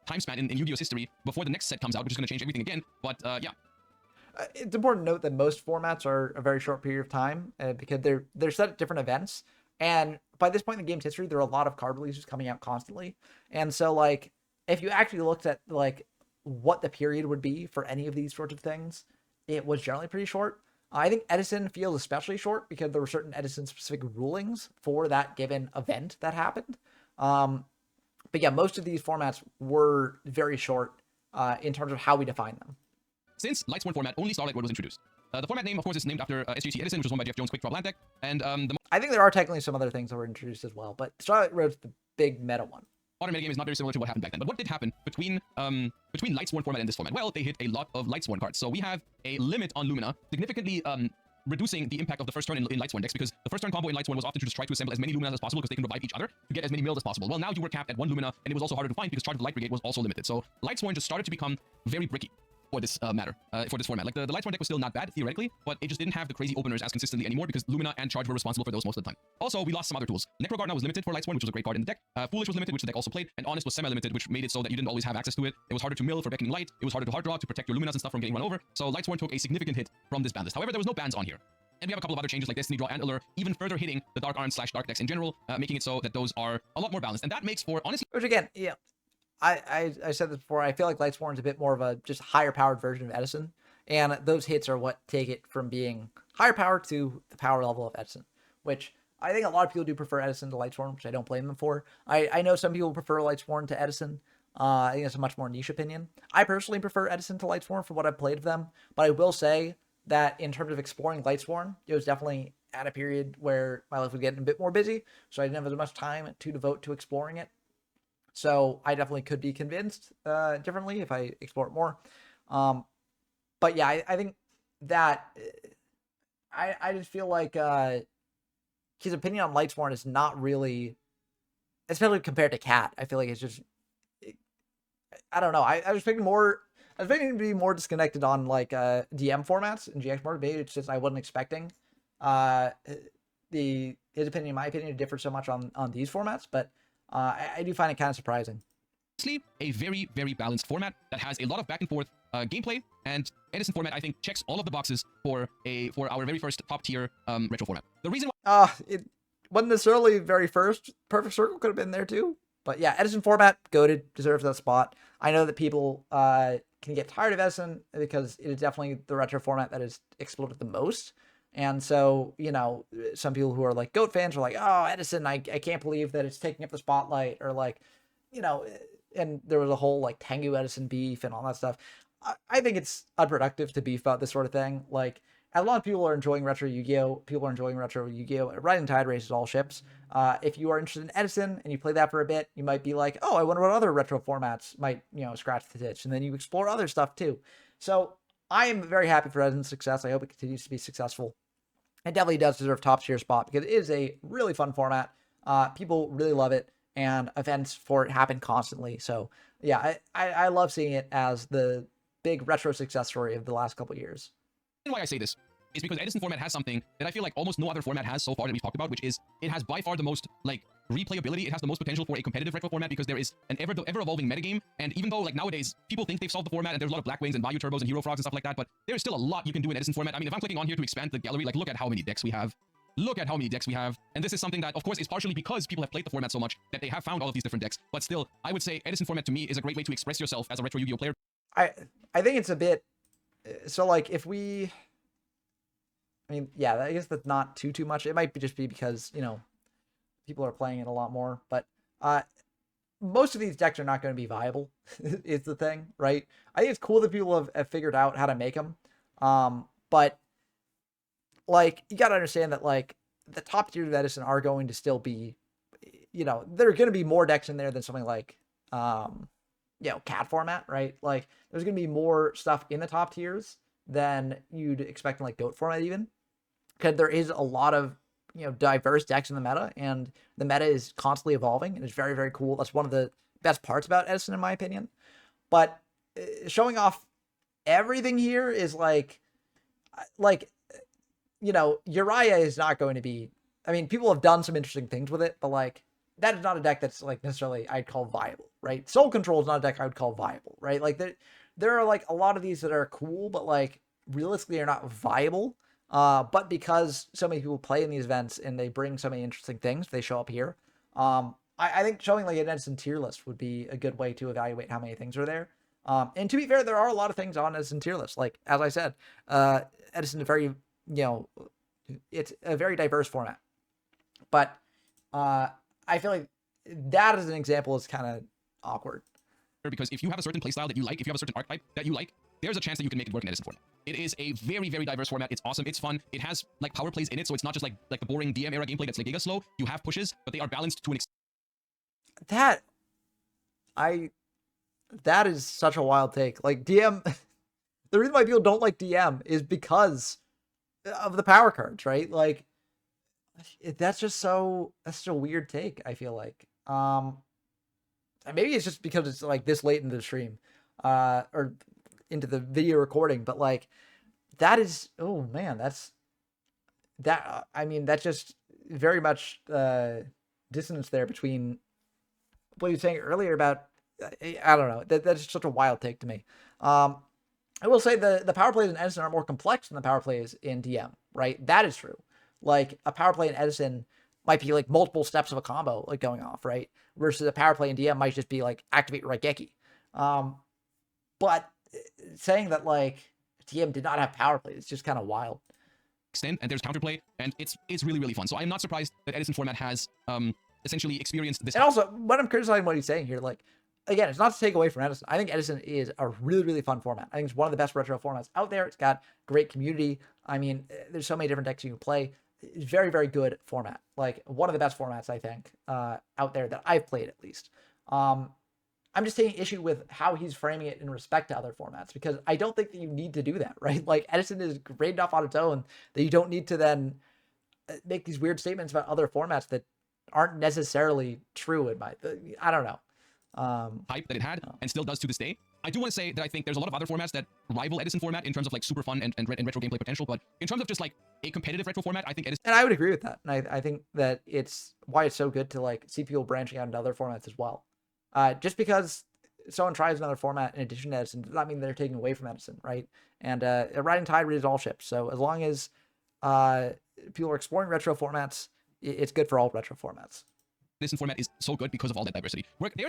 time span in Yu-Gi-Oh! History before the next set comes out, which is going to change everything again. But yeah. It's important to note that most formats are a very short period of time because they're set at different events. And by this point in the game's history, there are a lot of card releases coming out constantly. And so, like, if you actually looked at, like, what the period would be for any of these sorts of things, it was generally pretty short. I think Edison feels especially short because there were certain Edison-specific rulings for that given event that happened. But yeah, most of these formats were very short in terms of how we define them. Since Lightsworn format, only Starlight Road was introduced. The format name, of course, is named after SGC Edison, which was won by Jeff Jones' Quick Draw Land deck. And I think there are technically some other things that were introduced as well, but Starlight Road's the big meta one. Modern metagame is not very similar to what happened back then. But what did happen between Lightsworn format and this format? Well, they hit a lot of Lightsworn cards. So we have a limit on Lumina, significantly reducing the impact of the first turn in Lightsworn decks, because the first turn combo in Lightsworn was often to just try to assemble as many Luminas as possible because they can revive each other to get as many mills as possible. Well, now you were capped at one Lumina, and it was also harder to find because Charge of the Light Brigade was also limited. So Lightsworn just started to become very bricky for this for this format. Like, the Lightsworn deck was still not bad, theoretically, but it just didn't have the crazy openers as consistently anymore because Lumina and Charge were responsible for those most of the time. Also, we lost some other tools. Necroguard now was limited for Lightsworn, which was a great card in the deck. Foolish was limited, which the deck also played, and Honest was semi-limited, which made it so that you didn't always have access to it. It was harder to mill for Beckoning Light. It was harder to hard draw to protect your Luminas and stuff from getting run over. So Lightsworn took a significant hit from this ban list. However, there was no bans on here. And we have a couple of other changes like Destiny Draw and Allure, even further hitting the Dark Arn/Dark decks in general, making it so that those are a lot more balanced. And that makes for, honestly... Which, again, yeah, I said this before, I feel like Lightsworn's a bit more of a just higher powered version of Edison, and those hits are what take it from being higher power to the power level of Edison, which I think a lot of people do prefer Edison to Lightsworn, which I don't blame them for. I know some people prefer Lightsworn to Edison. I think it's a much more niche opinion. I personally prefer Edison to Lightsworn for what I've played of them, but I will say that in terms of exploring Lightsworn, it was definitely at a period where my life was getting a bit more busy, so I didn't have as much time to devote to exploring it. So I definitely could be convinced differently if I explore it more. But yeah, I think that I just feel like his opinion on Lightsworn is not really, especially compared to Cat. I feel like it's just, I don't know. I was expecting more. I was expecting to be more disconnected on like DM formats and GX more. Maybe it's just I wasn't expecting uh his opinion, in my opinion, to differ so much on these formats. But I do find it kind of surprising. A very, very balanced format that has a lot of back and forth gameplay, and Edison format I think checks all of the boxes for our very first top tier retro format. The reason why It wasn't necessarily very first. Perfect Circle could have been there too. But yeah, Edison format, goated, deserves that spot. I know that people can get tired of Edison because it is definitely the retro format that has exploded the most. And so, you know, some people who are like GOAT fans are like, oh, Edison, I can't believe that it's taking up the spotlight, or like, you know, and there was a whole like Tengu Edison beef and all that stuff. I think it's unproductive to beef about this sort of thing. Like, a lot of people are enjoying retro Yu-Gi-Oh! People are enjoying retro Yu-Gi-Oh! Rising Tide raises all ships. If you are interested in Edison and you play that for a bit, you might be like, oh, I wonder what other retro formats might, you know, scratch the itch. And then you explore other stuff too. So I am very happy for Edison's success. I hope it continues to be successful. It definitely does deserve top tier spot because it is a really fun format. People really love it, and events for it happen constantly. So yeah, I love seeing it as the big retro success story of the last couple of years. why I say this is because Edison format has something that I feel like almost no other format has so far that we've talked about, which is it has by far the most like replayability. It has the most potential for a competitive retro format because there is an ever evolving metagame. And even though like nowadays people think they've solved the format and there's a lot of Black Wings and Bayou Turbos and Hero Frogs and stuff like that, but there's still a lot you can do in Edison format. I mean, if I'm clicking on here to expand the gallery, like look at how many decks we have. Look at how many decks we have. And this is something that, of course, is partially because people have played the format so much that they have found all of these different decks. But still, I would say Edison format to me is a great way to express yourself as a retro Yu-Gi-Oh player. I think it's a bit, so like if we, I mean, yeah, I guess that's not too much. It might just be because, you know, people are playing it a lot more, but most of these decks are not going to be viable is the thing, right? I think it's cool that people have figured out how to make them. But like, you got to understand that like the top tier of Edison are going to still be, you know, there are going to be more decks in there than something like, you know, cat format, right? Like there's going to be more stuff in the top tiers than you'd expect in like goat format even, because there is a lot of, you know, diverse decks in the meta, and the meta is constantly evolving, and it's very, very cool. That's one of the best parts about Edison, in my opinion. But showing off everything here is like, you know, Uriah is not going to be, I mean, people have done some interesting things with it, but like, that is not a deck that's like necessarily I'd call viable, right? Soul Control is not a deck I would call viable, right? Like there are like a lot of these that are cool, but like realistically are not viable. But because so many people play in these events and they bring so many interesting things, they show up here. I think showing like an Edison tier list would be a good way to evaluate how many things are there. And to be fair, there are a lot of things on Edison tier list. Like, as I said, Edison is very, you know, it's a very diverse format. But I feel like that as an example is kind of awkward. Because if you have a certain playstyle that you like, if you have a certain archetype that you like, there's a chance that you can make it work in Edison format. It is a very, very diverse format. It's awesome. It's fun. It has like power plays in it, so it's not just like the boring DM era gameplay that's like giga slow. You have pushes, but they are balanced to an extent. That is such a wild take. Like DM, the reason why people don't like DM is because of the power cards, right? Like that's such a weird take. I feel like, maybe it's just because it's like this late into the stream, or into the video recording, but like that is, oh man, I mean, that's just very much dissonance there between what you were saying earlier about, I don't know, that's just such a wild take to me. I will say the power plays in Edison are more complex than the power plays in DM, right? That is true. Like a power play in Edison might be like multiple steps of a combo like going off, right? Versus a power play in DM might just be like activate Raigeki. But saying that like DM did not have power play is just kind of wild. And there's counterplay, and it's really, really fun. So I'm not surprised that Edison format has essentially experienced this. And also, when I'm criticizing what he's saying here, like, again, it's not to take away from Edison. I think Edison is a really, really fun format. I think it's one of the best retro formats out there. It's got great community. I mean, there's so many different decks you can play. It's very, very good format. Like, one of the best formats, I think, out there that I've played, at least. I'm just taking issue with how he's framing it in respect to other formats, because I don't think that you need to do that, right? Like, Edison is great enough on its own that you don't need to then make these weird statements about other formats that aren't necessarily true in my. I don't know. Hype that it had and still does to this day. I do want to say that I think there's a lot of other formats that rival Edison format in terms of like super fun and retro gameplay potential, but in terms of just like a competitive retro format, I think Edison. And I would agree with that. And I think that it's why it's so good to like see people branching out into other formats as well. Just because someone tries another format in addition to Edison does not mean they're taking away from Edison, right? And a rising tide raises all ships. So as long as people are exploring retro formats, it's good for all retro formats. Edison format is so good because of all that diversity.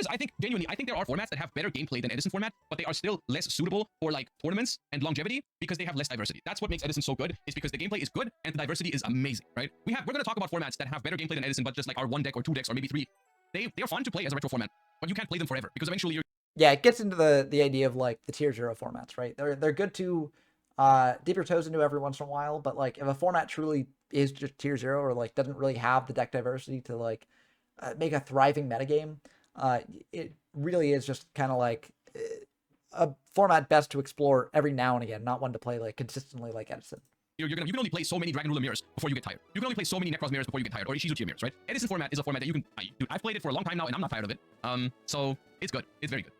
I think genuinely, I think there are formats that have better gameplay than Edison format, but they are still less suitable for like tournaments and longevity because they have less diversity. That's what makes Edison so good, is because the gameplay is good and the diversity is amazing, right? We're going to talk about formats that have better gameplay than Edison, but just like our 1 deck or 2 decks or maybe 3. They're fun to play as a retro format, but you can't play them forever because eventually you're. Yeah, it gets into the idea of like the tier 0 formats, right? They're good to dip your toes into every once in a while, but like if a format truly is just tier 0 or like doesn't really have the deck diversity to like make a thriving metagame, it really is just kind of like a format best to explore every now and again, not one to play like consistently like Edison. You can only play so many Dragon Ruler mirrors before you get tired. You can only play so many Necros mirrors before you get tired, or Ishizu mirrors, right? Edison format is a format that you can. Dude, I've played it for a long time now, and I'm not tired of it. So it's good. It's very good.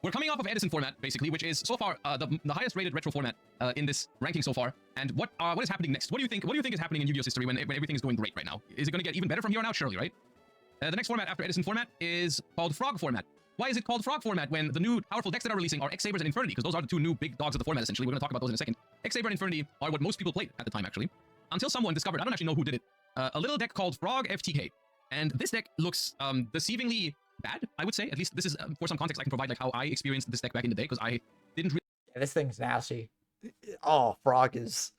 We're coming off of Edison format, basically, which is so far the highest rated retro format in this ranking so far. And what is happening next? What do you think? What do you think is happening in Yu-Gi-Oh's history when everything is going great right now? Is it going to get even better from here on out? Surely, right? The next format after Edison format is called Frog format. Why is it called Frog format when the new powerful decks that are releasing are X-Sabers and Infernity? Because those are the 2 new big dogs of the format, essentially. We're going to talk about those in a second. X-Saber and Infernity are what most people played at the time, actually. Until someone discovered, I don't actually know who did it, a little deck called Frog FTK. And this deck looks deceivingly bad, I would say. At least this is, for some context I can provide, like how I experienced this deck back in the day, because I didn't really... Yeah, this thing's nasty. Oh, Frog is...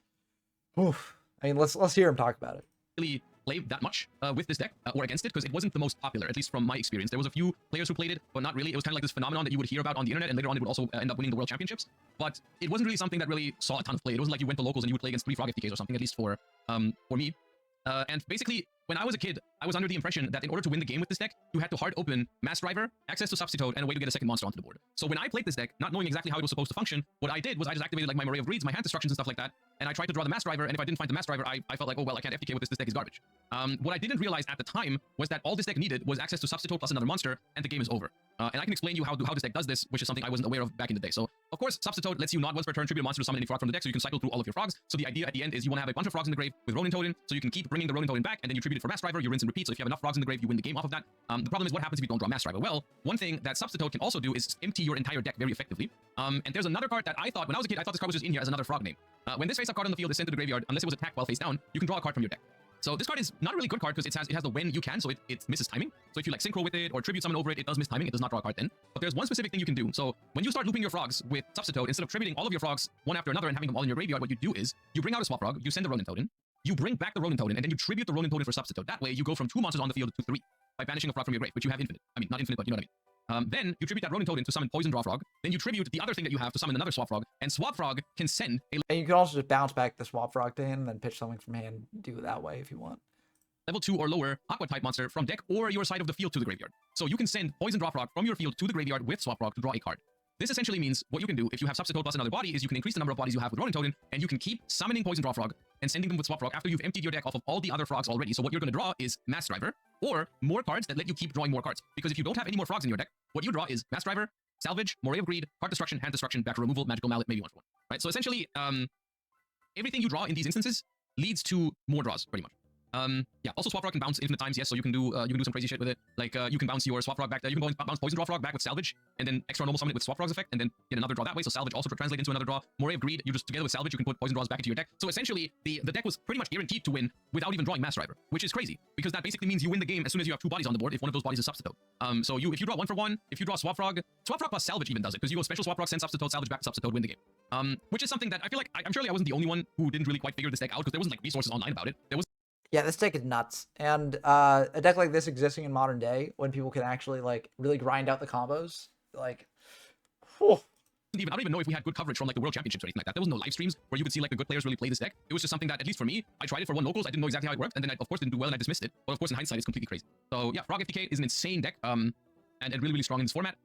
Oof. I mean, let's hear him talk about it. Really play that much with this deck or against it, because it wasn't the most popular, at least from my experience. There was a few players who played it, but not really. It was kind of like this phenomenon that you would hear about on the internet, and later on it would also end up winning the world championships. But it wasn't really something that really saw a ton of play. It wasn't like you went to locals and you would play against 3 Frog FTKs or something, at least for me. And basically, when I was a kid, I was under the impression that in order to win the game with this deck, you had to hard open Mass Driver, access to Substitute, and a way to get a second monster onto the board. So when I played this deck, not knowing exactly how it was supposed to function, what I did was I just activated like my Array of Reads, my hand destructions and stuff like that, and I tried to draw the Mass Driver, and if I didn't find the Mass Driver, I felt like, oh well, I can't FTK with this deck is garbage. What I didn't realize at the time was that all this deck needed was access to Substitute plus another monster, and the game is over. And I can explain you how this deck does this, which is something I wasn't aware of back in the day. So, of course, Substitute lets you not once per turn tribute a monster to summon any frog from the deck, so you can cycle through all of your frogs. So the idea at the end is you want to have a bunch of frogs in the grave with Ronin Totem, so you can keep bringing the Ronin Totem back, and then you tribute it for Mass Driver, you rinse and repeat. So if you have enough frogs in the grave, you win the game off of that. The problem is what happens if you don't draw Mass Driver? Well, one thing that Substitute can also do is empty your entire deck very effectively. And there's another card that I thought, when I was a kid, I thought this card was just in here as another frog name. When this face-up card on the field is sent to the graveyard, unless it was attacked while face down, you can draw a card from your deck. So this card is not a really good card because it has the when you can, so it misses timing. So if you like synchro with it or tribute summon over it, it does miss timing. It does not draw a card then. But there's one specific thing you can do. So when you start looping your frogs with Substitute, instead of tributing all of your frogs one after another and having them all in your graveyard, what you do is you bring out a swap frog, you send the Ronin Totem, you bring back the Ronin Totem, and then you tribute the Ronin Totem for Substitute. That way you go from 2 monsters on the field to 3 by banishing a frog from your grave, which you have infinite. I mean, not infinite, but you know what I mean. Then you tribute that Ronin Totem to summon Poison Draw Frog. Then you tribute the other thing that you have to summon another Swap Frog. And Swap Frog can send a... And you can also just bounce back the Swap Frog to him and then pitch something from hand. Do it that way if you want. level 2 or lower Aqua-type monster from deck or your side of the field to the graveyard. So you can send Poison Draw Frog from your field to the graveyard with Swap Frog to draw a card. This essentially means what you can do if you have Substitute plus another body is you can increase the number of bodies you have with Ronin Totem, and you can keep summoning Poison Draw Frog and sending them with Swap Frog after you've emptied your deck off of all the other frogs already. So what you're going to draw is Mass Driver, or more cards that let you keep drawing more cards. Because if you don't have any more frogs in your deck, what you draw is Mass Driver, Salvage, Moray of Greed, Card Destruction, Hand Destruction, Back Removal, Magical Mallet, maybe one for one. Right? So essentially, everything you draw in these instances leads to more draws, pretty much. Yeah, also Swap Frog can bounce infinite times, yes, so you can do some crazy shit with it. Like, you can bounce your Swap Frog back, you can bounce Poison Draw Frog back with Salvage, and then extra normal summon it with Swap Frog's effect, and then get another draw that way, so Salvage also translate into another draw. Moray of Greed, you just, together with Salvage, you can put Poison Draws back into your deck. So essentially, the deck was pretty much guaranteed to win without even drawing Mass Driver, which is crazy, because that basically means you win the game as soon as you have 2 bodies on the board, if one of those bodies is Substitute. So if you draw 1 for 1, if you draw Swap Frog plus Salvage even does it, because you go special Swap Frog, send Substitute, Salvage back to Substitute, win the game. Which is something that I feel like, I'm surely I wasn't the only one who didn't really quite figure this deck out, because there wasn't like resources online about it. There was... Yeah, this deck is nuts. And a deck like this existing in modern day, when people can actually like really grind out the combos, like, whew. I don't even know if we had good coverage from like the World Championships or anything like that. There was no live streams where you could see like the good players really play this deck. It was just something that, at least for me, I tried it for 1 locals, I didn't know exactly how it worked, and then I, of course, didn't do well and I dismissed it. But of course, in hindsight, it's completely crazy. So yeah, Frog FTK is an insane deck, and really, really strong in this format.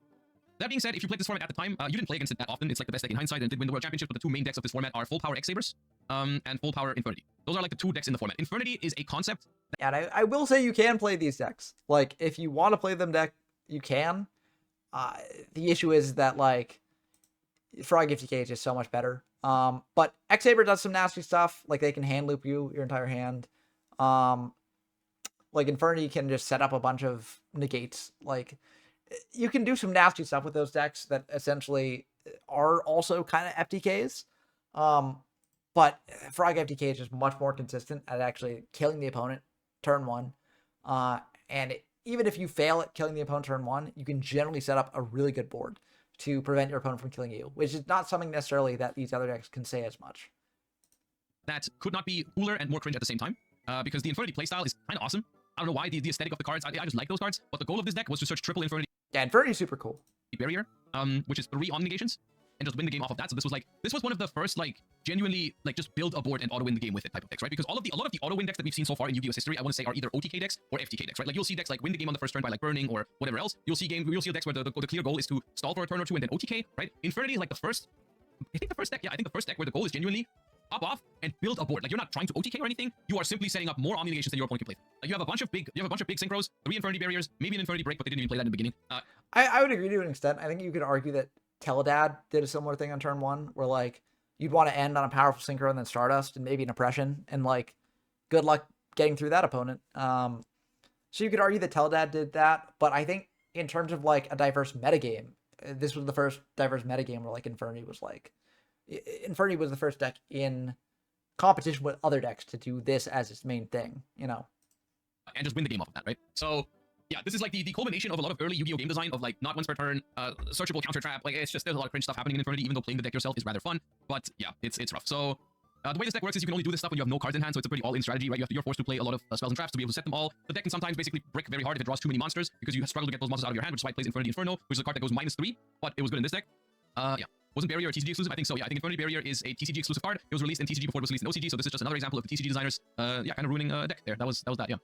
That being said, if you played this format at the time, you didn't play against it that often. It's like the best deck in hindsight, and it did win the World Championship. But the two main decks of this format are Full Power X-Sabers and Full Power Infernity. Those are like the two decks in the format. Infernity is a concept. And I will say you can play these decks. Like, if you want to play them deck, you can. The issue is that, like, Frog FTK is just so much better. But X-Saber does some nasty stuff. Like, they can hand loop you your entire hand. Like, Infernity can just set up a bunch of negates. Like, you can do some nasty stuff with those decks that essentially are also kind of FTKs. But Frog FTK is just much more consistent at actually killing the opponent turn one. Even if you fail at killing the opponent turn one, you can generally set up a really good board to prevent your opponent from killing you, which is not something necessarily that these other decks can say as much. That could not be cooler and more cringe at the same time, because the Infernity playstyle is kind of awesome. I don't know why, the aesthetic of the cards, I just like those cards, but the goal of this deck was to search triple Infernity Yeah, Infernity is super cool. barrier, which is 3 on negations, and just win the game off of that. So this was one of the first, like, genuinely, like, just build a board and auto win the game with it type of decks, right? Because a lot of the auto win decks that we've seen so far in Yu-Gi-Oh! History, I want to say, are either OTK decks or FTK decks, right? Like, you'll see decks like win the game on the first turn by, like, burning or whatever else. You'll see decks where the clear goal is to stall for a turn or two and then OTK, right? Infernity is like the first deck where the goal is genuinely pop off and build a board. Like, you're not trying to OTK or anything. You are simply setting up more omni negations than your opponent can play. Like, you have a bunch of big synchros, 3 Infernity barriers, maybe an Infernity break, but they didn't even play that in the beginning. I would agree to an extent. I think you could argue that Teledad did a similar thing on turn one, where, like, you'd want to end on a powerful synchro and then Stardust and maybe an oppression, and, like, good luck getting through that opponent. So you could argue that Teledad did that, but I think in terms of, like, a diverse metagame, this was the first diverse metagame where, like, Infernity was the first deck in competition with other decks to do this as its main thing, you know? And just win the game off of that, right? So, yeah, this is like the culmination of a lot of early Yu-Gi-Oh! Game design of, like, not once per turn, searchable counter trap. Like, it's just, there's a lot of cringe stuff happening in Infernity, even though playing the deck yourself is rather fun. But yeah, it's rough. So, the way this deck works is you can only do this stuff when you have no cards in hand, so it's a pretty all-in strategy, right? You're forced to play a lot of spells and traps to be able to set them all. The deck can sometimes basically brick very hard if it draws too many monsters, because you struggle to get those monsters out of your hand, which is why it plays Infernity Inferno, which is a card that goes -3, but it was good in this deck. Yeah. Wasn't Barrier a TCG exclusive? I think so, yeah. I think Infernity Barrier is a TCG exclusive card. It was released in TCG before it was released in OCG, so this is just another example of the TCG designers, yeah, kind of ruining a deck there. That was that, yeah.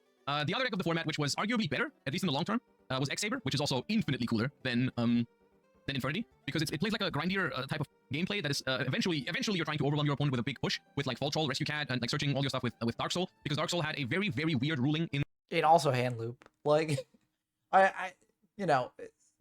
The other deck of the format, which was arguably better, at least in the long term, was X-Saber, which is also infinitely cooler than Infernity, because it plays like a grindier type of gameplay that is eventually you're trying to overwhelm your opponent with a big push with, like, Fall Troll, Rescue Cat, and, like, searching all your stuff with Dark Soul, because Dark Soul had a very, very weird ruling in... It also hand loop. Like, you know,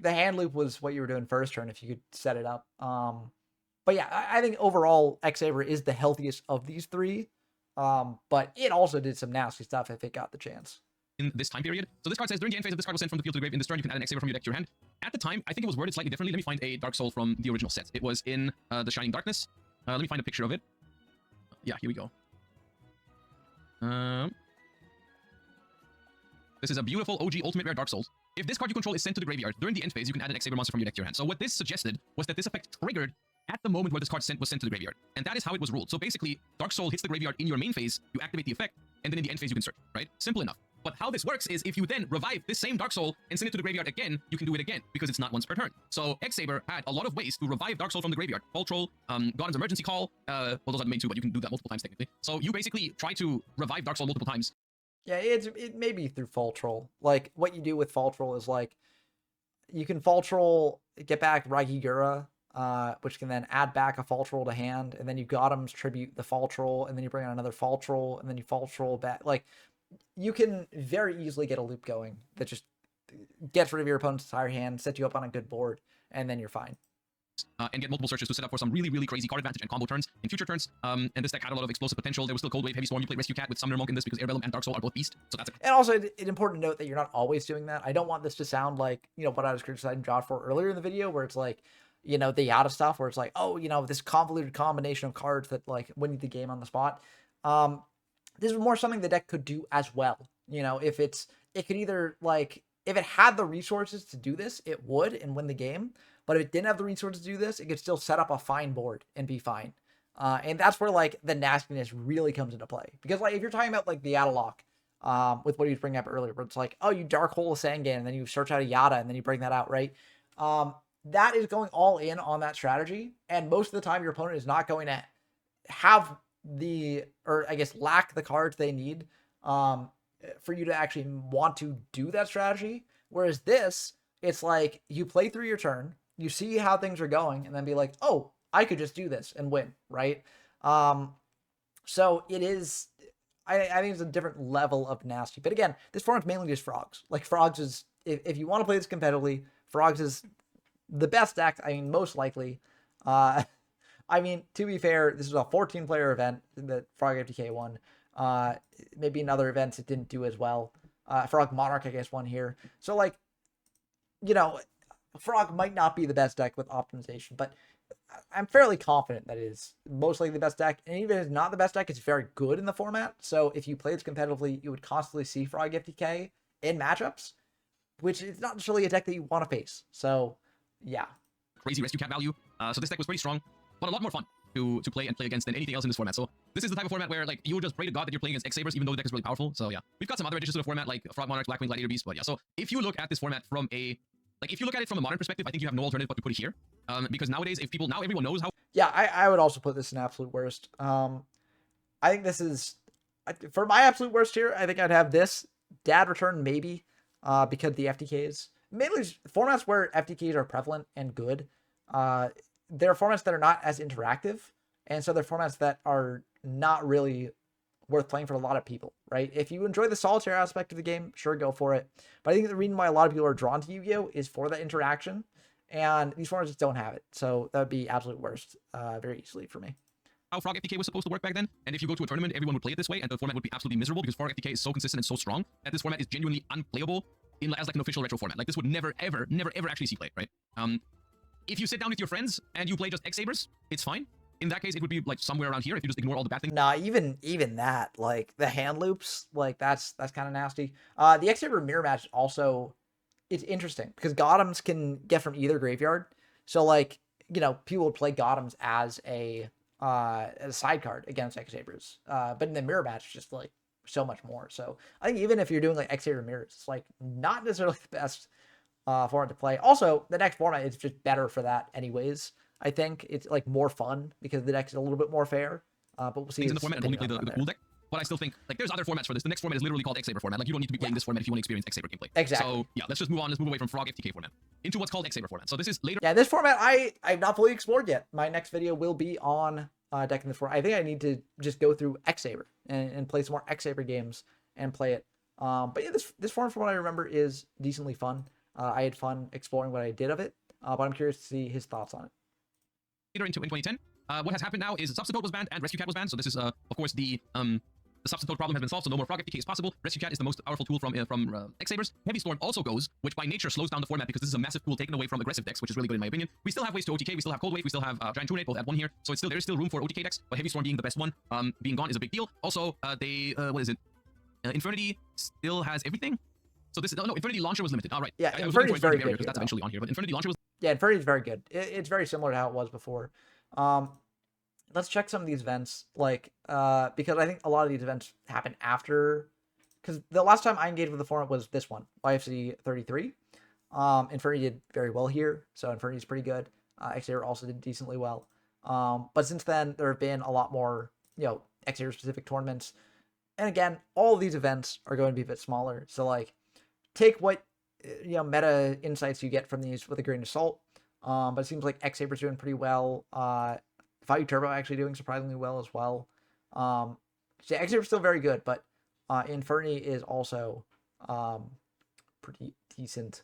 the hand loop was what you were doing first turn if you could set it up. But yeah, I think overall X-Saber is the healthiest of these three. But it also did some nasty stuff if it got the chance. In this time period. So this card says, during the end phase of this card was sent from the field to the grave. In this turn, you can add an X-Saber from your deck to your hand. At the time, I think it was worded slightly differently. Let me find a Dark Soul from the original set. It was in the Shining Darkness. Let me find a picture of it. Yeah, here we go. This is a beautiful OG Ultimate Rare Dark Souls. If this card you control is sent to the graveyard, during the end phase, you can add an X-Saber monster from your deck to your hand. So what this suggested was that this effect triggered at the moment where this card was sent to the graveyard. And that is how it was ruled. So basically, Dark Soul hits the graveyard in your main phase, you activate the effect, and then in the end phase you can search, right? Simple enough. But how this works is if you then revive this same Dark Soul and send it to the graveyard again, you can do it again, because it's not once per turn. So X-Saber had a lot of ways to revive Dark Soul from the graveyard. Fall Troll, God's Emergency Call, well, those are the main two, but you can do that multiple times technically. So you basically try to revive Dark Soul multiple times. Yeah, it may be through Fall Troll. Like, what you do with Fall Troll is, like, you can Fall Troll, get back Raigigura, which can then add back a Fall Troll to hand, and then you Godham's Tribute the Fall Troll, and then you bring on another Fall Troll, and then you Fall Troll back. Like, you can very easily get a loop going that just gets rid of your opponent's entire hand, sets you up on a good board, and then you're fine. And get multiple searches to set up for some really, really crazy card advantage and combo turns in future turns. And this deck had a lot of explosive potential. There was still Cold Wave, Heavy Storm. You play Rescue Cat with Summoner Monk in this because Airbellum and Dark Soul are both beast. So that's a... And also, it's important to note that you're not always doing that. I don't want this to sound like, you know, what I was criticizing Josh for earlier in the video, where it's like, you know, the Yada stuff, where it's like, oh, you know, this convoluted combination of cards that, like, win the game on the spot. This is more something the deck could do as well. You know, it could either, like, if it had the resources to do this, it would and win the game. But if it didn't have the resources to do this, it could still set up a fine board and be fine. And that's where, like, the nastiness really comes into play. Because, like, if you're talking about, like, the Yada lock, with what he was bringing up earlier, where it's like, oh, you Dark Hole a Sangan, and then you search out a Yada, and then you bring that out, right? That is going all in on that strategy. And most of the time, your opponent is not going to have or I guess lack the cards they need for you to actually want to do that strategy. Whereas this, it's like, you play through your turn, you see how things are going and then be like, oh, I could just do this and win, right? So it is. I think it's a different level of nasty. But again, this format's mainly just frogs. Like frogs is if you want to play this competitively, frogs is the best deck. I mean, most likely. Uh, I mean, to be fair, this is a 14-player event that Frog FTK won. Maybe in other events it didn't do as well. Frog Monarch, I guess, won here. So like, you know, Frog might not be the best deck with optimization, but I'm fairly confident that it is most likely the best deck. And even if it's not the best deck, it's very good in the format. So if you play this competitively, you would constantly see Frog FTK in matchups, which is not necessarily a deck that you want to face. So yeah. Crazy rescue cat value. So this deck was pretty strong, but a lot more fun to play and play against than anything else in this format. So this is the type of format where like you'll just pray to God that you're playing against X-Sabers, even though the deck is really powerful. So yeah, we've got some other additions to the format like Frog Monarch, Blackwing, Gladiator Beast. But yeah, so if you look at this format from a if you look at it from a modern perspective, I think you have no alternative but to put it here. Because nowadays, now everyone knows how. Yeah, I would also put this in absolute worst. I think this is for my absolute worst here. I think I'd have this Dad Return maybe, because the FTKs mainly formats where FTKs are prevalent and good. There are formats that are not as interactive, and so they're formats that are not really worth playing for a lot of people, right? If you enjoy the solitaire aspect of the game, sure, go for it. But I think the reason why a lot of people are drawn to Yu-Gi-Oh! Is for that interaction, and these formats just don't have it. So that would be absolute worst very easily for me. How Frog FTK was supposed to work back then, and if you go to a tournament, everyone would play it this way, and the format would be absolutely miserable because Frog FTK is so consistent and so strong that this format is genuinely unplayable as like an official retro format. Like this would never, ever actually see play, right? If you sit down with your friends and you play just X-Sabers, it's fine. In that case, it would be like somewhere around here if you just ignore all the bad things. Nah, even that, like the hand loops, like that's kind of nasty. The X-Saber mirror match also, it's interesting because Gothams can get from either graveyard. So like, people would play Gothams as a side card against X-Sabers. But in the mirror match, it's just like so much more. So I think even if you're doing like X-Saber mirrors, it's like not necessarily the best format to play. Also, the next format is just better for that anyways. I think it's like more fun because the deck is a little bit more fair. But we'll see. In the format and only play the cool deck. But I still think like there's other formats for this. The next format is literally called X-Saber format. Like you don't need to be playing this format if you want to experience X-Saber gameplay. Exactly. So yeah, let's just move on. Let's move away from Frog FTK format into what's called X-Saber format. So this is later. Yeah, this format I've not fully explored yet. My next video will be on decking this format. I think I need to just go through X-Saber and play some more X-Saber games and play it. But yeah, this format, from what I remember, is decently fun. I had fun exploring what I did of it. But I'm curious to see his thoughts on it. Later in 2010, what has happened now is Substitute was banned and Rescue Cat was banned. So this is of course the Substitute problem has been solved, so no more Frog FTK is possible. Rescue Cat is the most powerful tool from X-Sabers. Heavy Storm also goes, which by nature slows down the format because this is a massive tool taken away from aggressive decks, which is really good in my opinion. We still have ways to OTK, we still have Cold Wave, we still have Giant Tunate, both at 1 here. So there is still room for OTK decks, but Heavy Storm being the best one, being gone is a big deal. Also, what is it? Infernity still has everything. So this is no Infernity Launcher was limited. All right. Yeah, Infernity is very good because that's eventually on here, but Infernity Launcher was. Yeah, Infernity is very good. It's very similar to how it was before. Let's check some of these events, like, because I think a lot of these events happen after, because the last time I engaged with the format was this one, YFC 33. Infernity did very well here, so Infernity is pretty good. X-Saber also did decently well. But since then, there have been a lot more, X-Saber specific tournaments. And again, all of these events are going to be a bit smaller. So, like, take what, meta insights you get from these with a grain of salt. But it seems like X-Saber's doing pretty well. Value Turbo actually doing surprisingly well as well. So X-Saber's still very good, but Infernity is also pretty decent.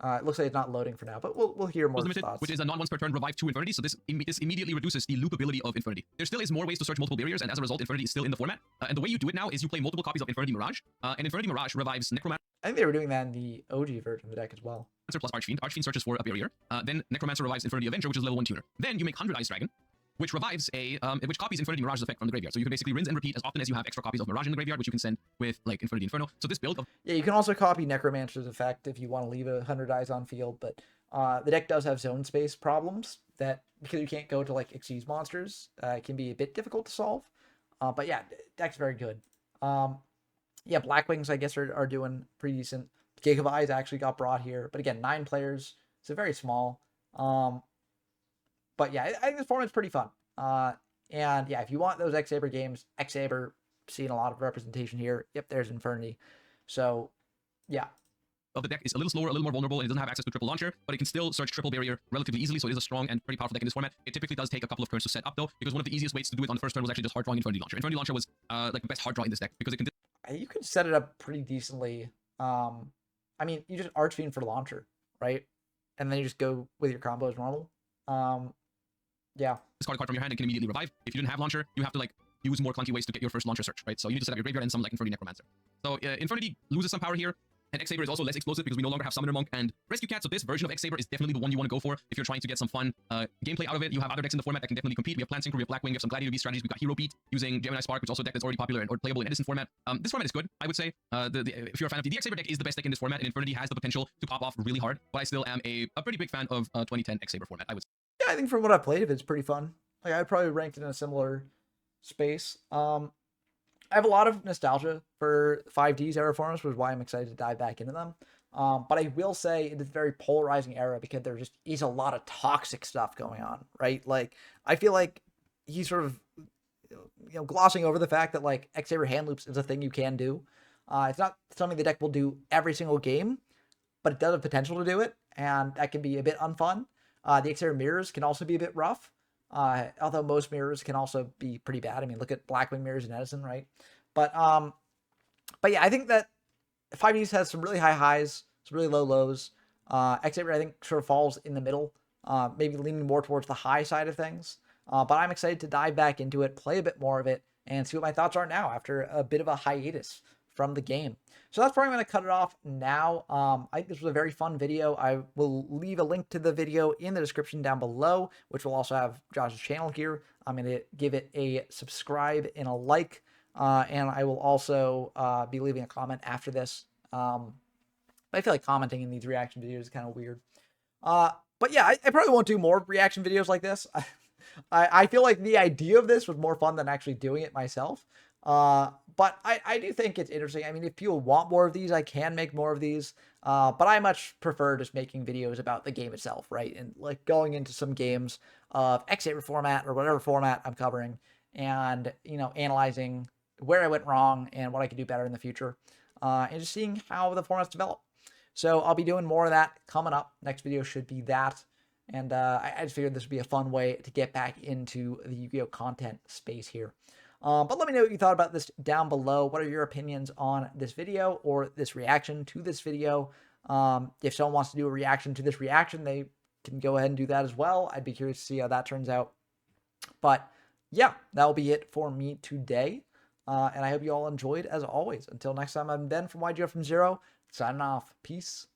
It looks like it's not loading for now, but we'll hear more limited, thoughts. Which is a non-once per turn revive 2 Infernity, so this immediately reduces the loopability of Infernity. There still is more ways to search multiple barriers, and as a result, Infernity is still in the format. And the way you do it now is you play multiple copies of Infernity Mirage, and Infernity Mirage revives Necromancer. I think they were doing that in the OG version of the deck as well. Plus Archfiend. Archfiend searches for a barrier. Then Necromancer revives Infernity Avenger, which is level 1 tuner. Then you make 100 Ice Dragon, which revives which copies Infernity Mirage's effect from the graveyard. So you can basically rinse and repeat as often as you have extra copies of Mirage in the graveyard, which you can send with like Infernity Inferno. So this build of you can also copy Necromancer's effect if you want to leave 100 eyes on field, but the deck does have zone space problems that, because you can't go to like Xyz monsters, it can be a bit difficult to solve. But yeah, deck's very good. Blackwings I guess are doing pretty decent. Gig of Eyes actually got brought here, but again, 9 players, so very small. But yeah, I think this format's pretty fun. And yeah, if you want those X-Saber games, X-Saber, seeing a lot of representation here. Yep, there's Infernity. So yeah, of the deck is a little slower, a little more vulnerable, and it doesn't have access to triple launcher, but it can still search triple barrier relatively easily, so it is a strong and pretty powerful deck in this format. It typically does take a couple of turns to set up, though, because one of the easiest ways to do it on the first turn was actually just hard drawing Infinity Launcher. Infinity Launcher was like the best hard draw in this deck, because it can... You could set it up pretty decently. I mean, you just Archfiend for launcher, right? And then you just go with your combo as normal. Yeah. Discard a card from your hand and can immediately revive. If you didn't have launcher, you have to like use more clunky ways to get your first launcher search, right? So you need to set up your graveyard and some like Infernity Necromancer. So Infernity loses some power here, and X-Saber is also less explosive because we no longer have Summoner Monk and Rescue Cat. So this version of X-Saber is definitely the one you want to go for if you're trying to get some fun gameplay out of it. You have other decks in the format that can definitely compete. We have Plant Synchro, we have Blackwing, we have some Gladiator Beast strategies. We got Hero Beat using Gemini Spark, which is also a deck that's already popular or playable in Edison format. This format is good, I would say. If you're a fan of the X-Saber deck, is the best deck in this format, and Infernity has the potential to pop off really hard. But I still am a pretty big fan of 2010 X-Saber format, I would say. Yeah, I think from what I've played, it's pretty fun. Like, I'd probably ranked it in a similar space. I have a lot of nostalgia for 5D's era formats, which is why I'm excited to dive back into them. But I will say it is a very polarizing era because there just is a lot of toxic stuff going on, right? Like, I feel like he's sort of, glossing over the fact that, like, X-Saber hand loops is a thing you can do. It's not something the deck will do every single game, but it does have potential to do it, and that can be a bit unfun. The X-Saber mirrors can also be a bit rough. Although most mirrors can also be pretty bad. I mean, look at Blackwing mirrors in Edison, right? But yeah, I think that 5Ds has some really high highs, some really low lows. X-Saber, I think, sort of falls in the middle, maybe leaning more towards the high side of things. But I'm excited to dive back into it, play a bit more of it, and see what my thoughts are now after a bit of a hiatus from the game. So that's probably going to cut it off now. I think this was a very fun video. I will leave a link to the video in the description down below, which will also have Josh's channel here. I'm going to give it a subscribe and a like, and I will also be leaving a comment after this. I feel like commenting in these reaction videos is kind of weird. But yeah, I probably won't do more reaction videos like this. I feel like the idea of this was more fun than actually doing it myself. But I do think it's interesting. I mean, if people want more of these, I can make more of these. But I much prefer just making videos about the game itself, right? And like going into some games of X-Saber format or whatever format I'm covering and, analyzing where I went wrong and what I could do better in the future. And just seeing how the formats develop. So I'll be doing more of that coming up. Next video should be that. And I just figured this would be a fun way to get back into the Yu-Gi-Oh! Content space here. But let me know what you thought about this down below. What are your opinions on this video or this reaction to this video? If someone wants to do a reaction to this reaction, they can go ahead and do that as well. I'd be curious to see how that turns out. But yeah, that'll be it for me today. And I hope you all enjoyed as always. Until next time, I'm Ben from YGO from Zero, signing off. Peace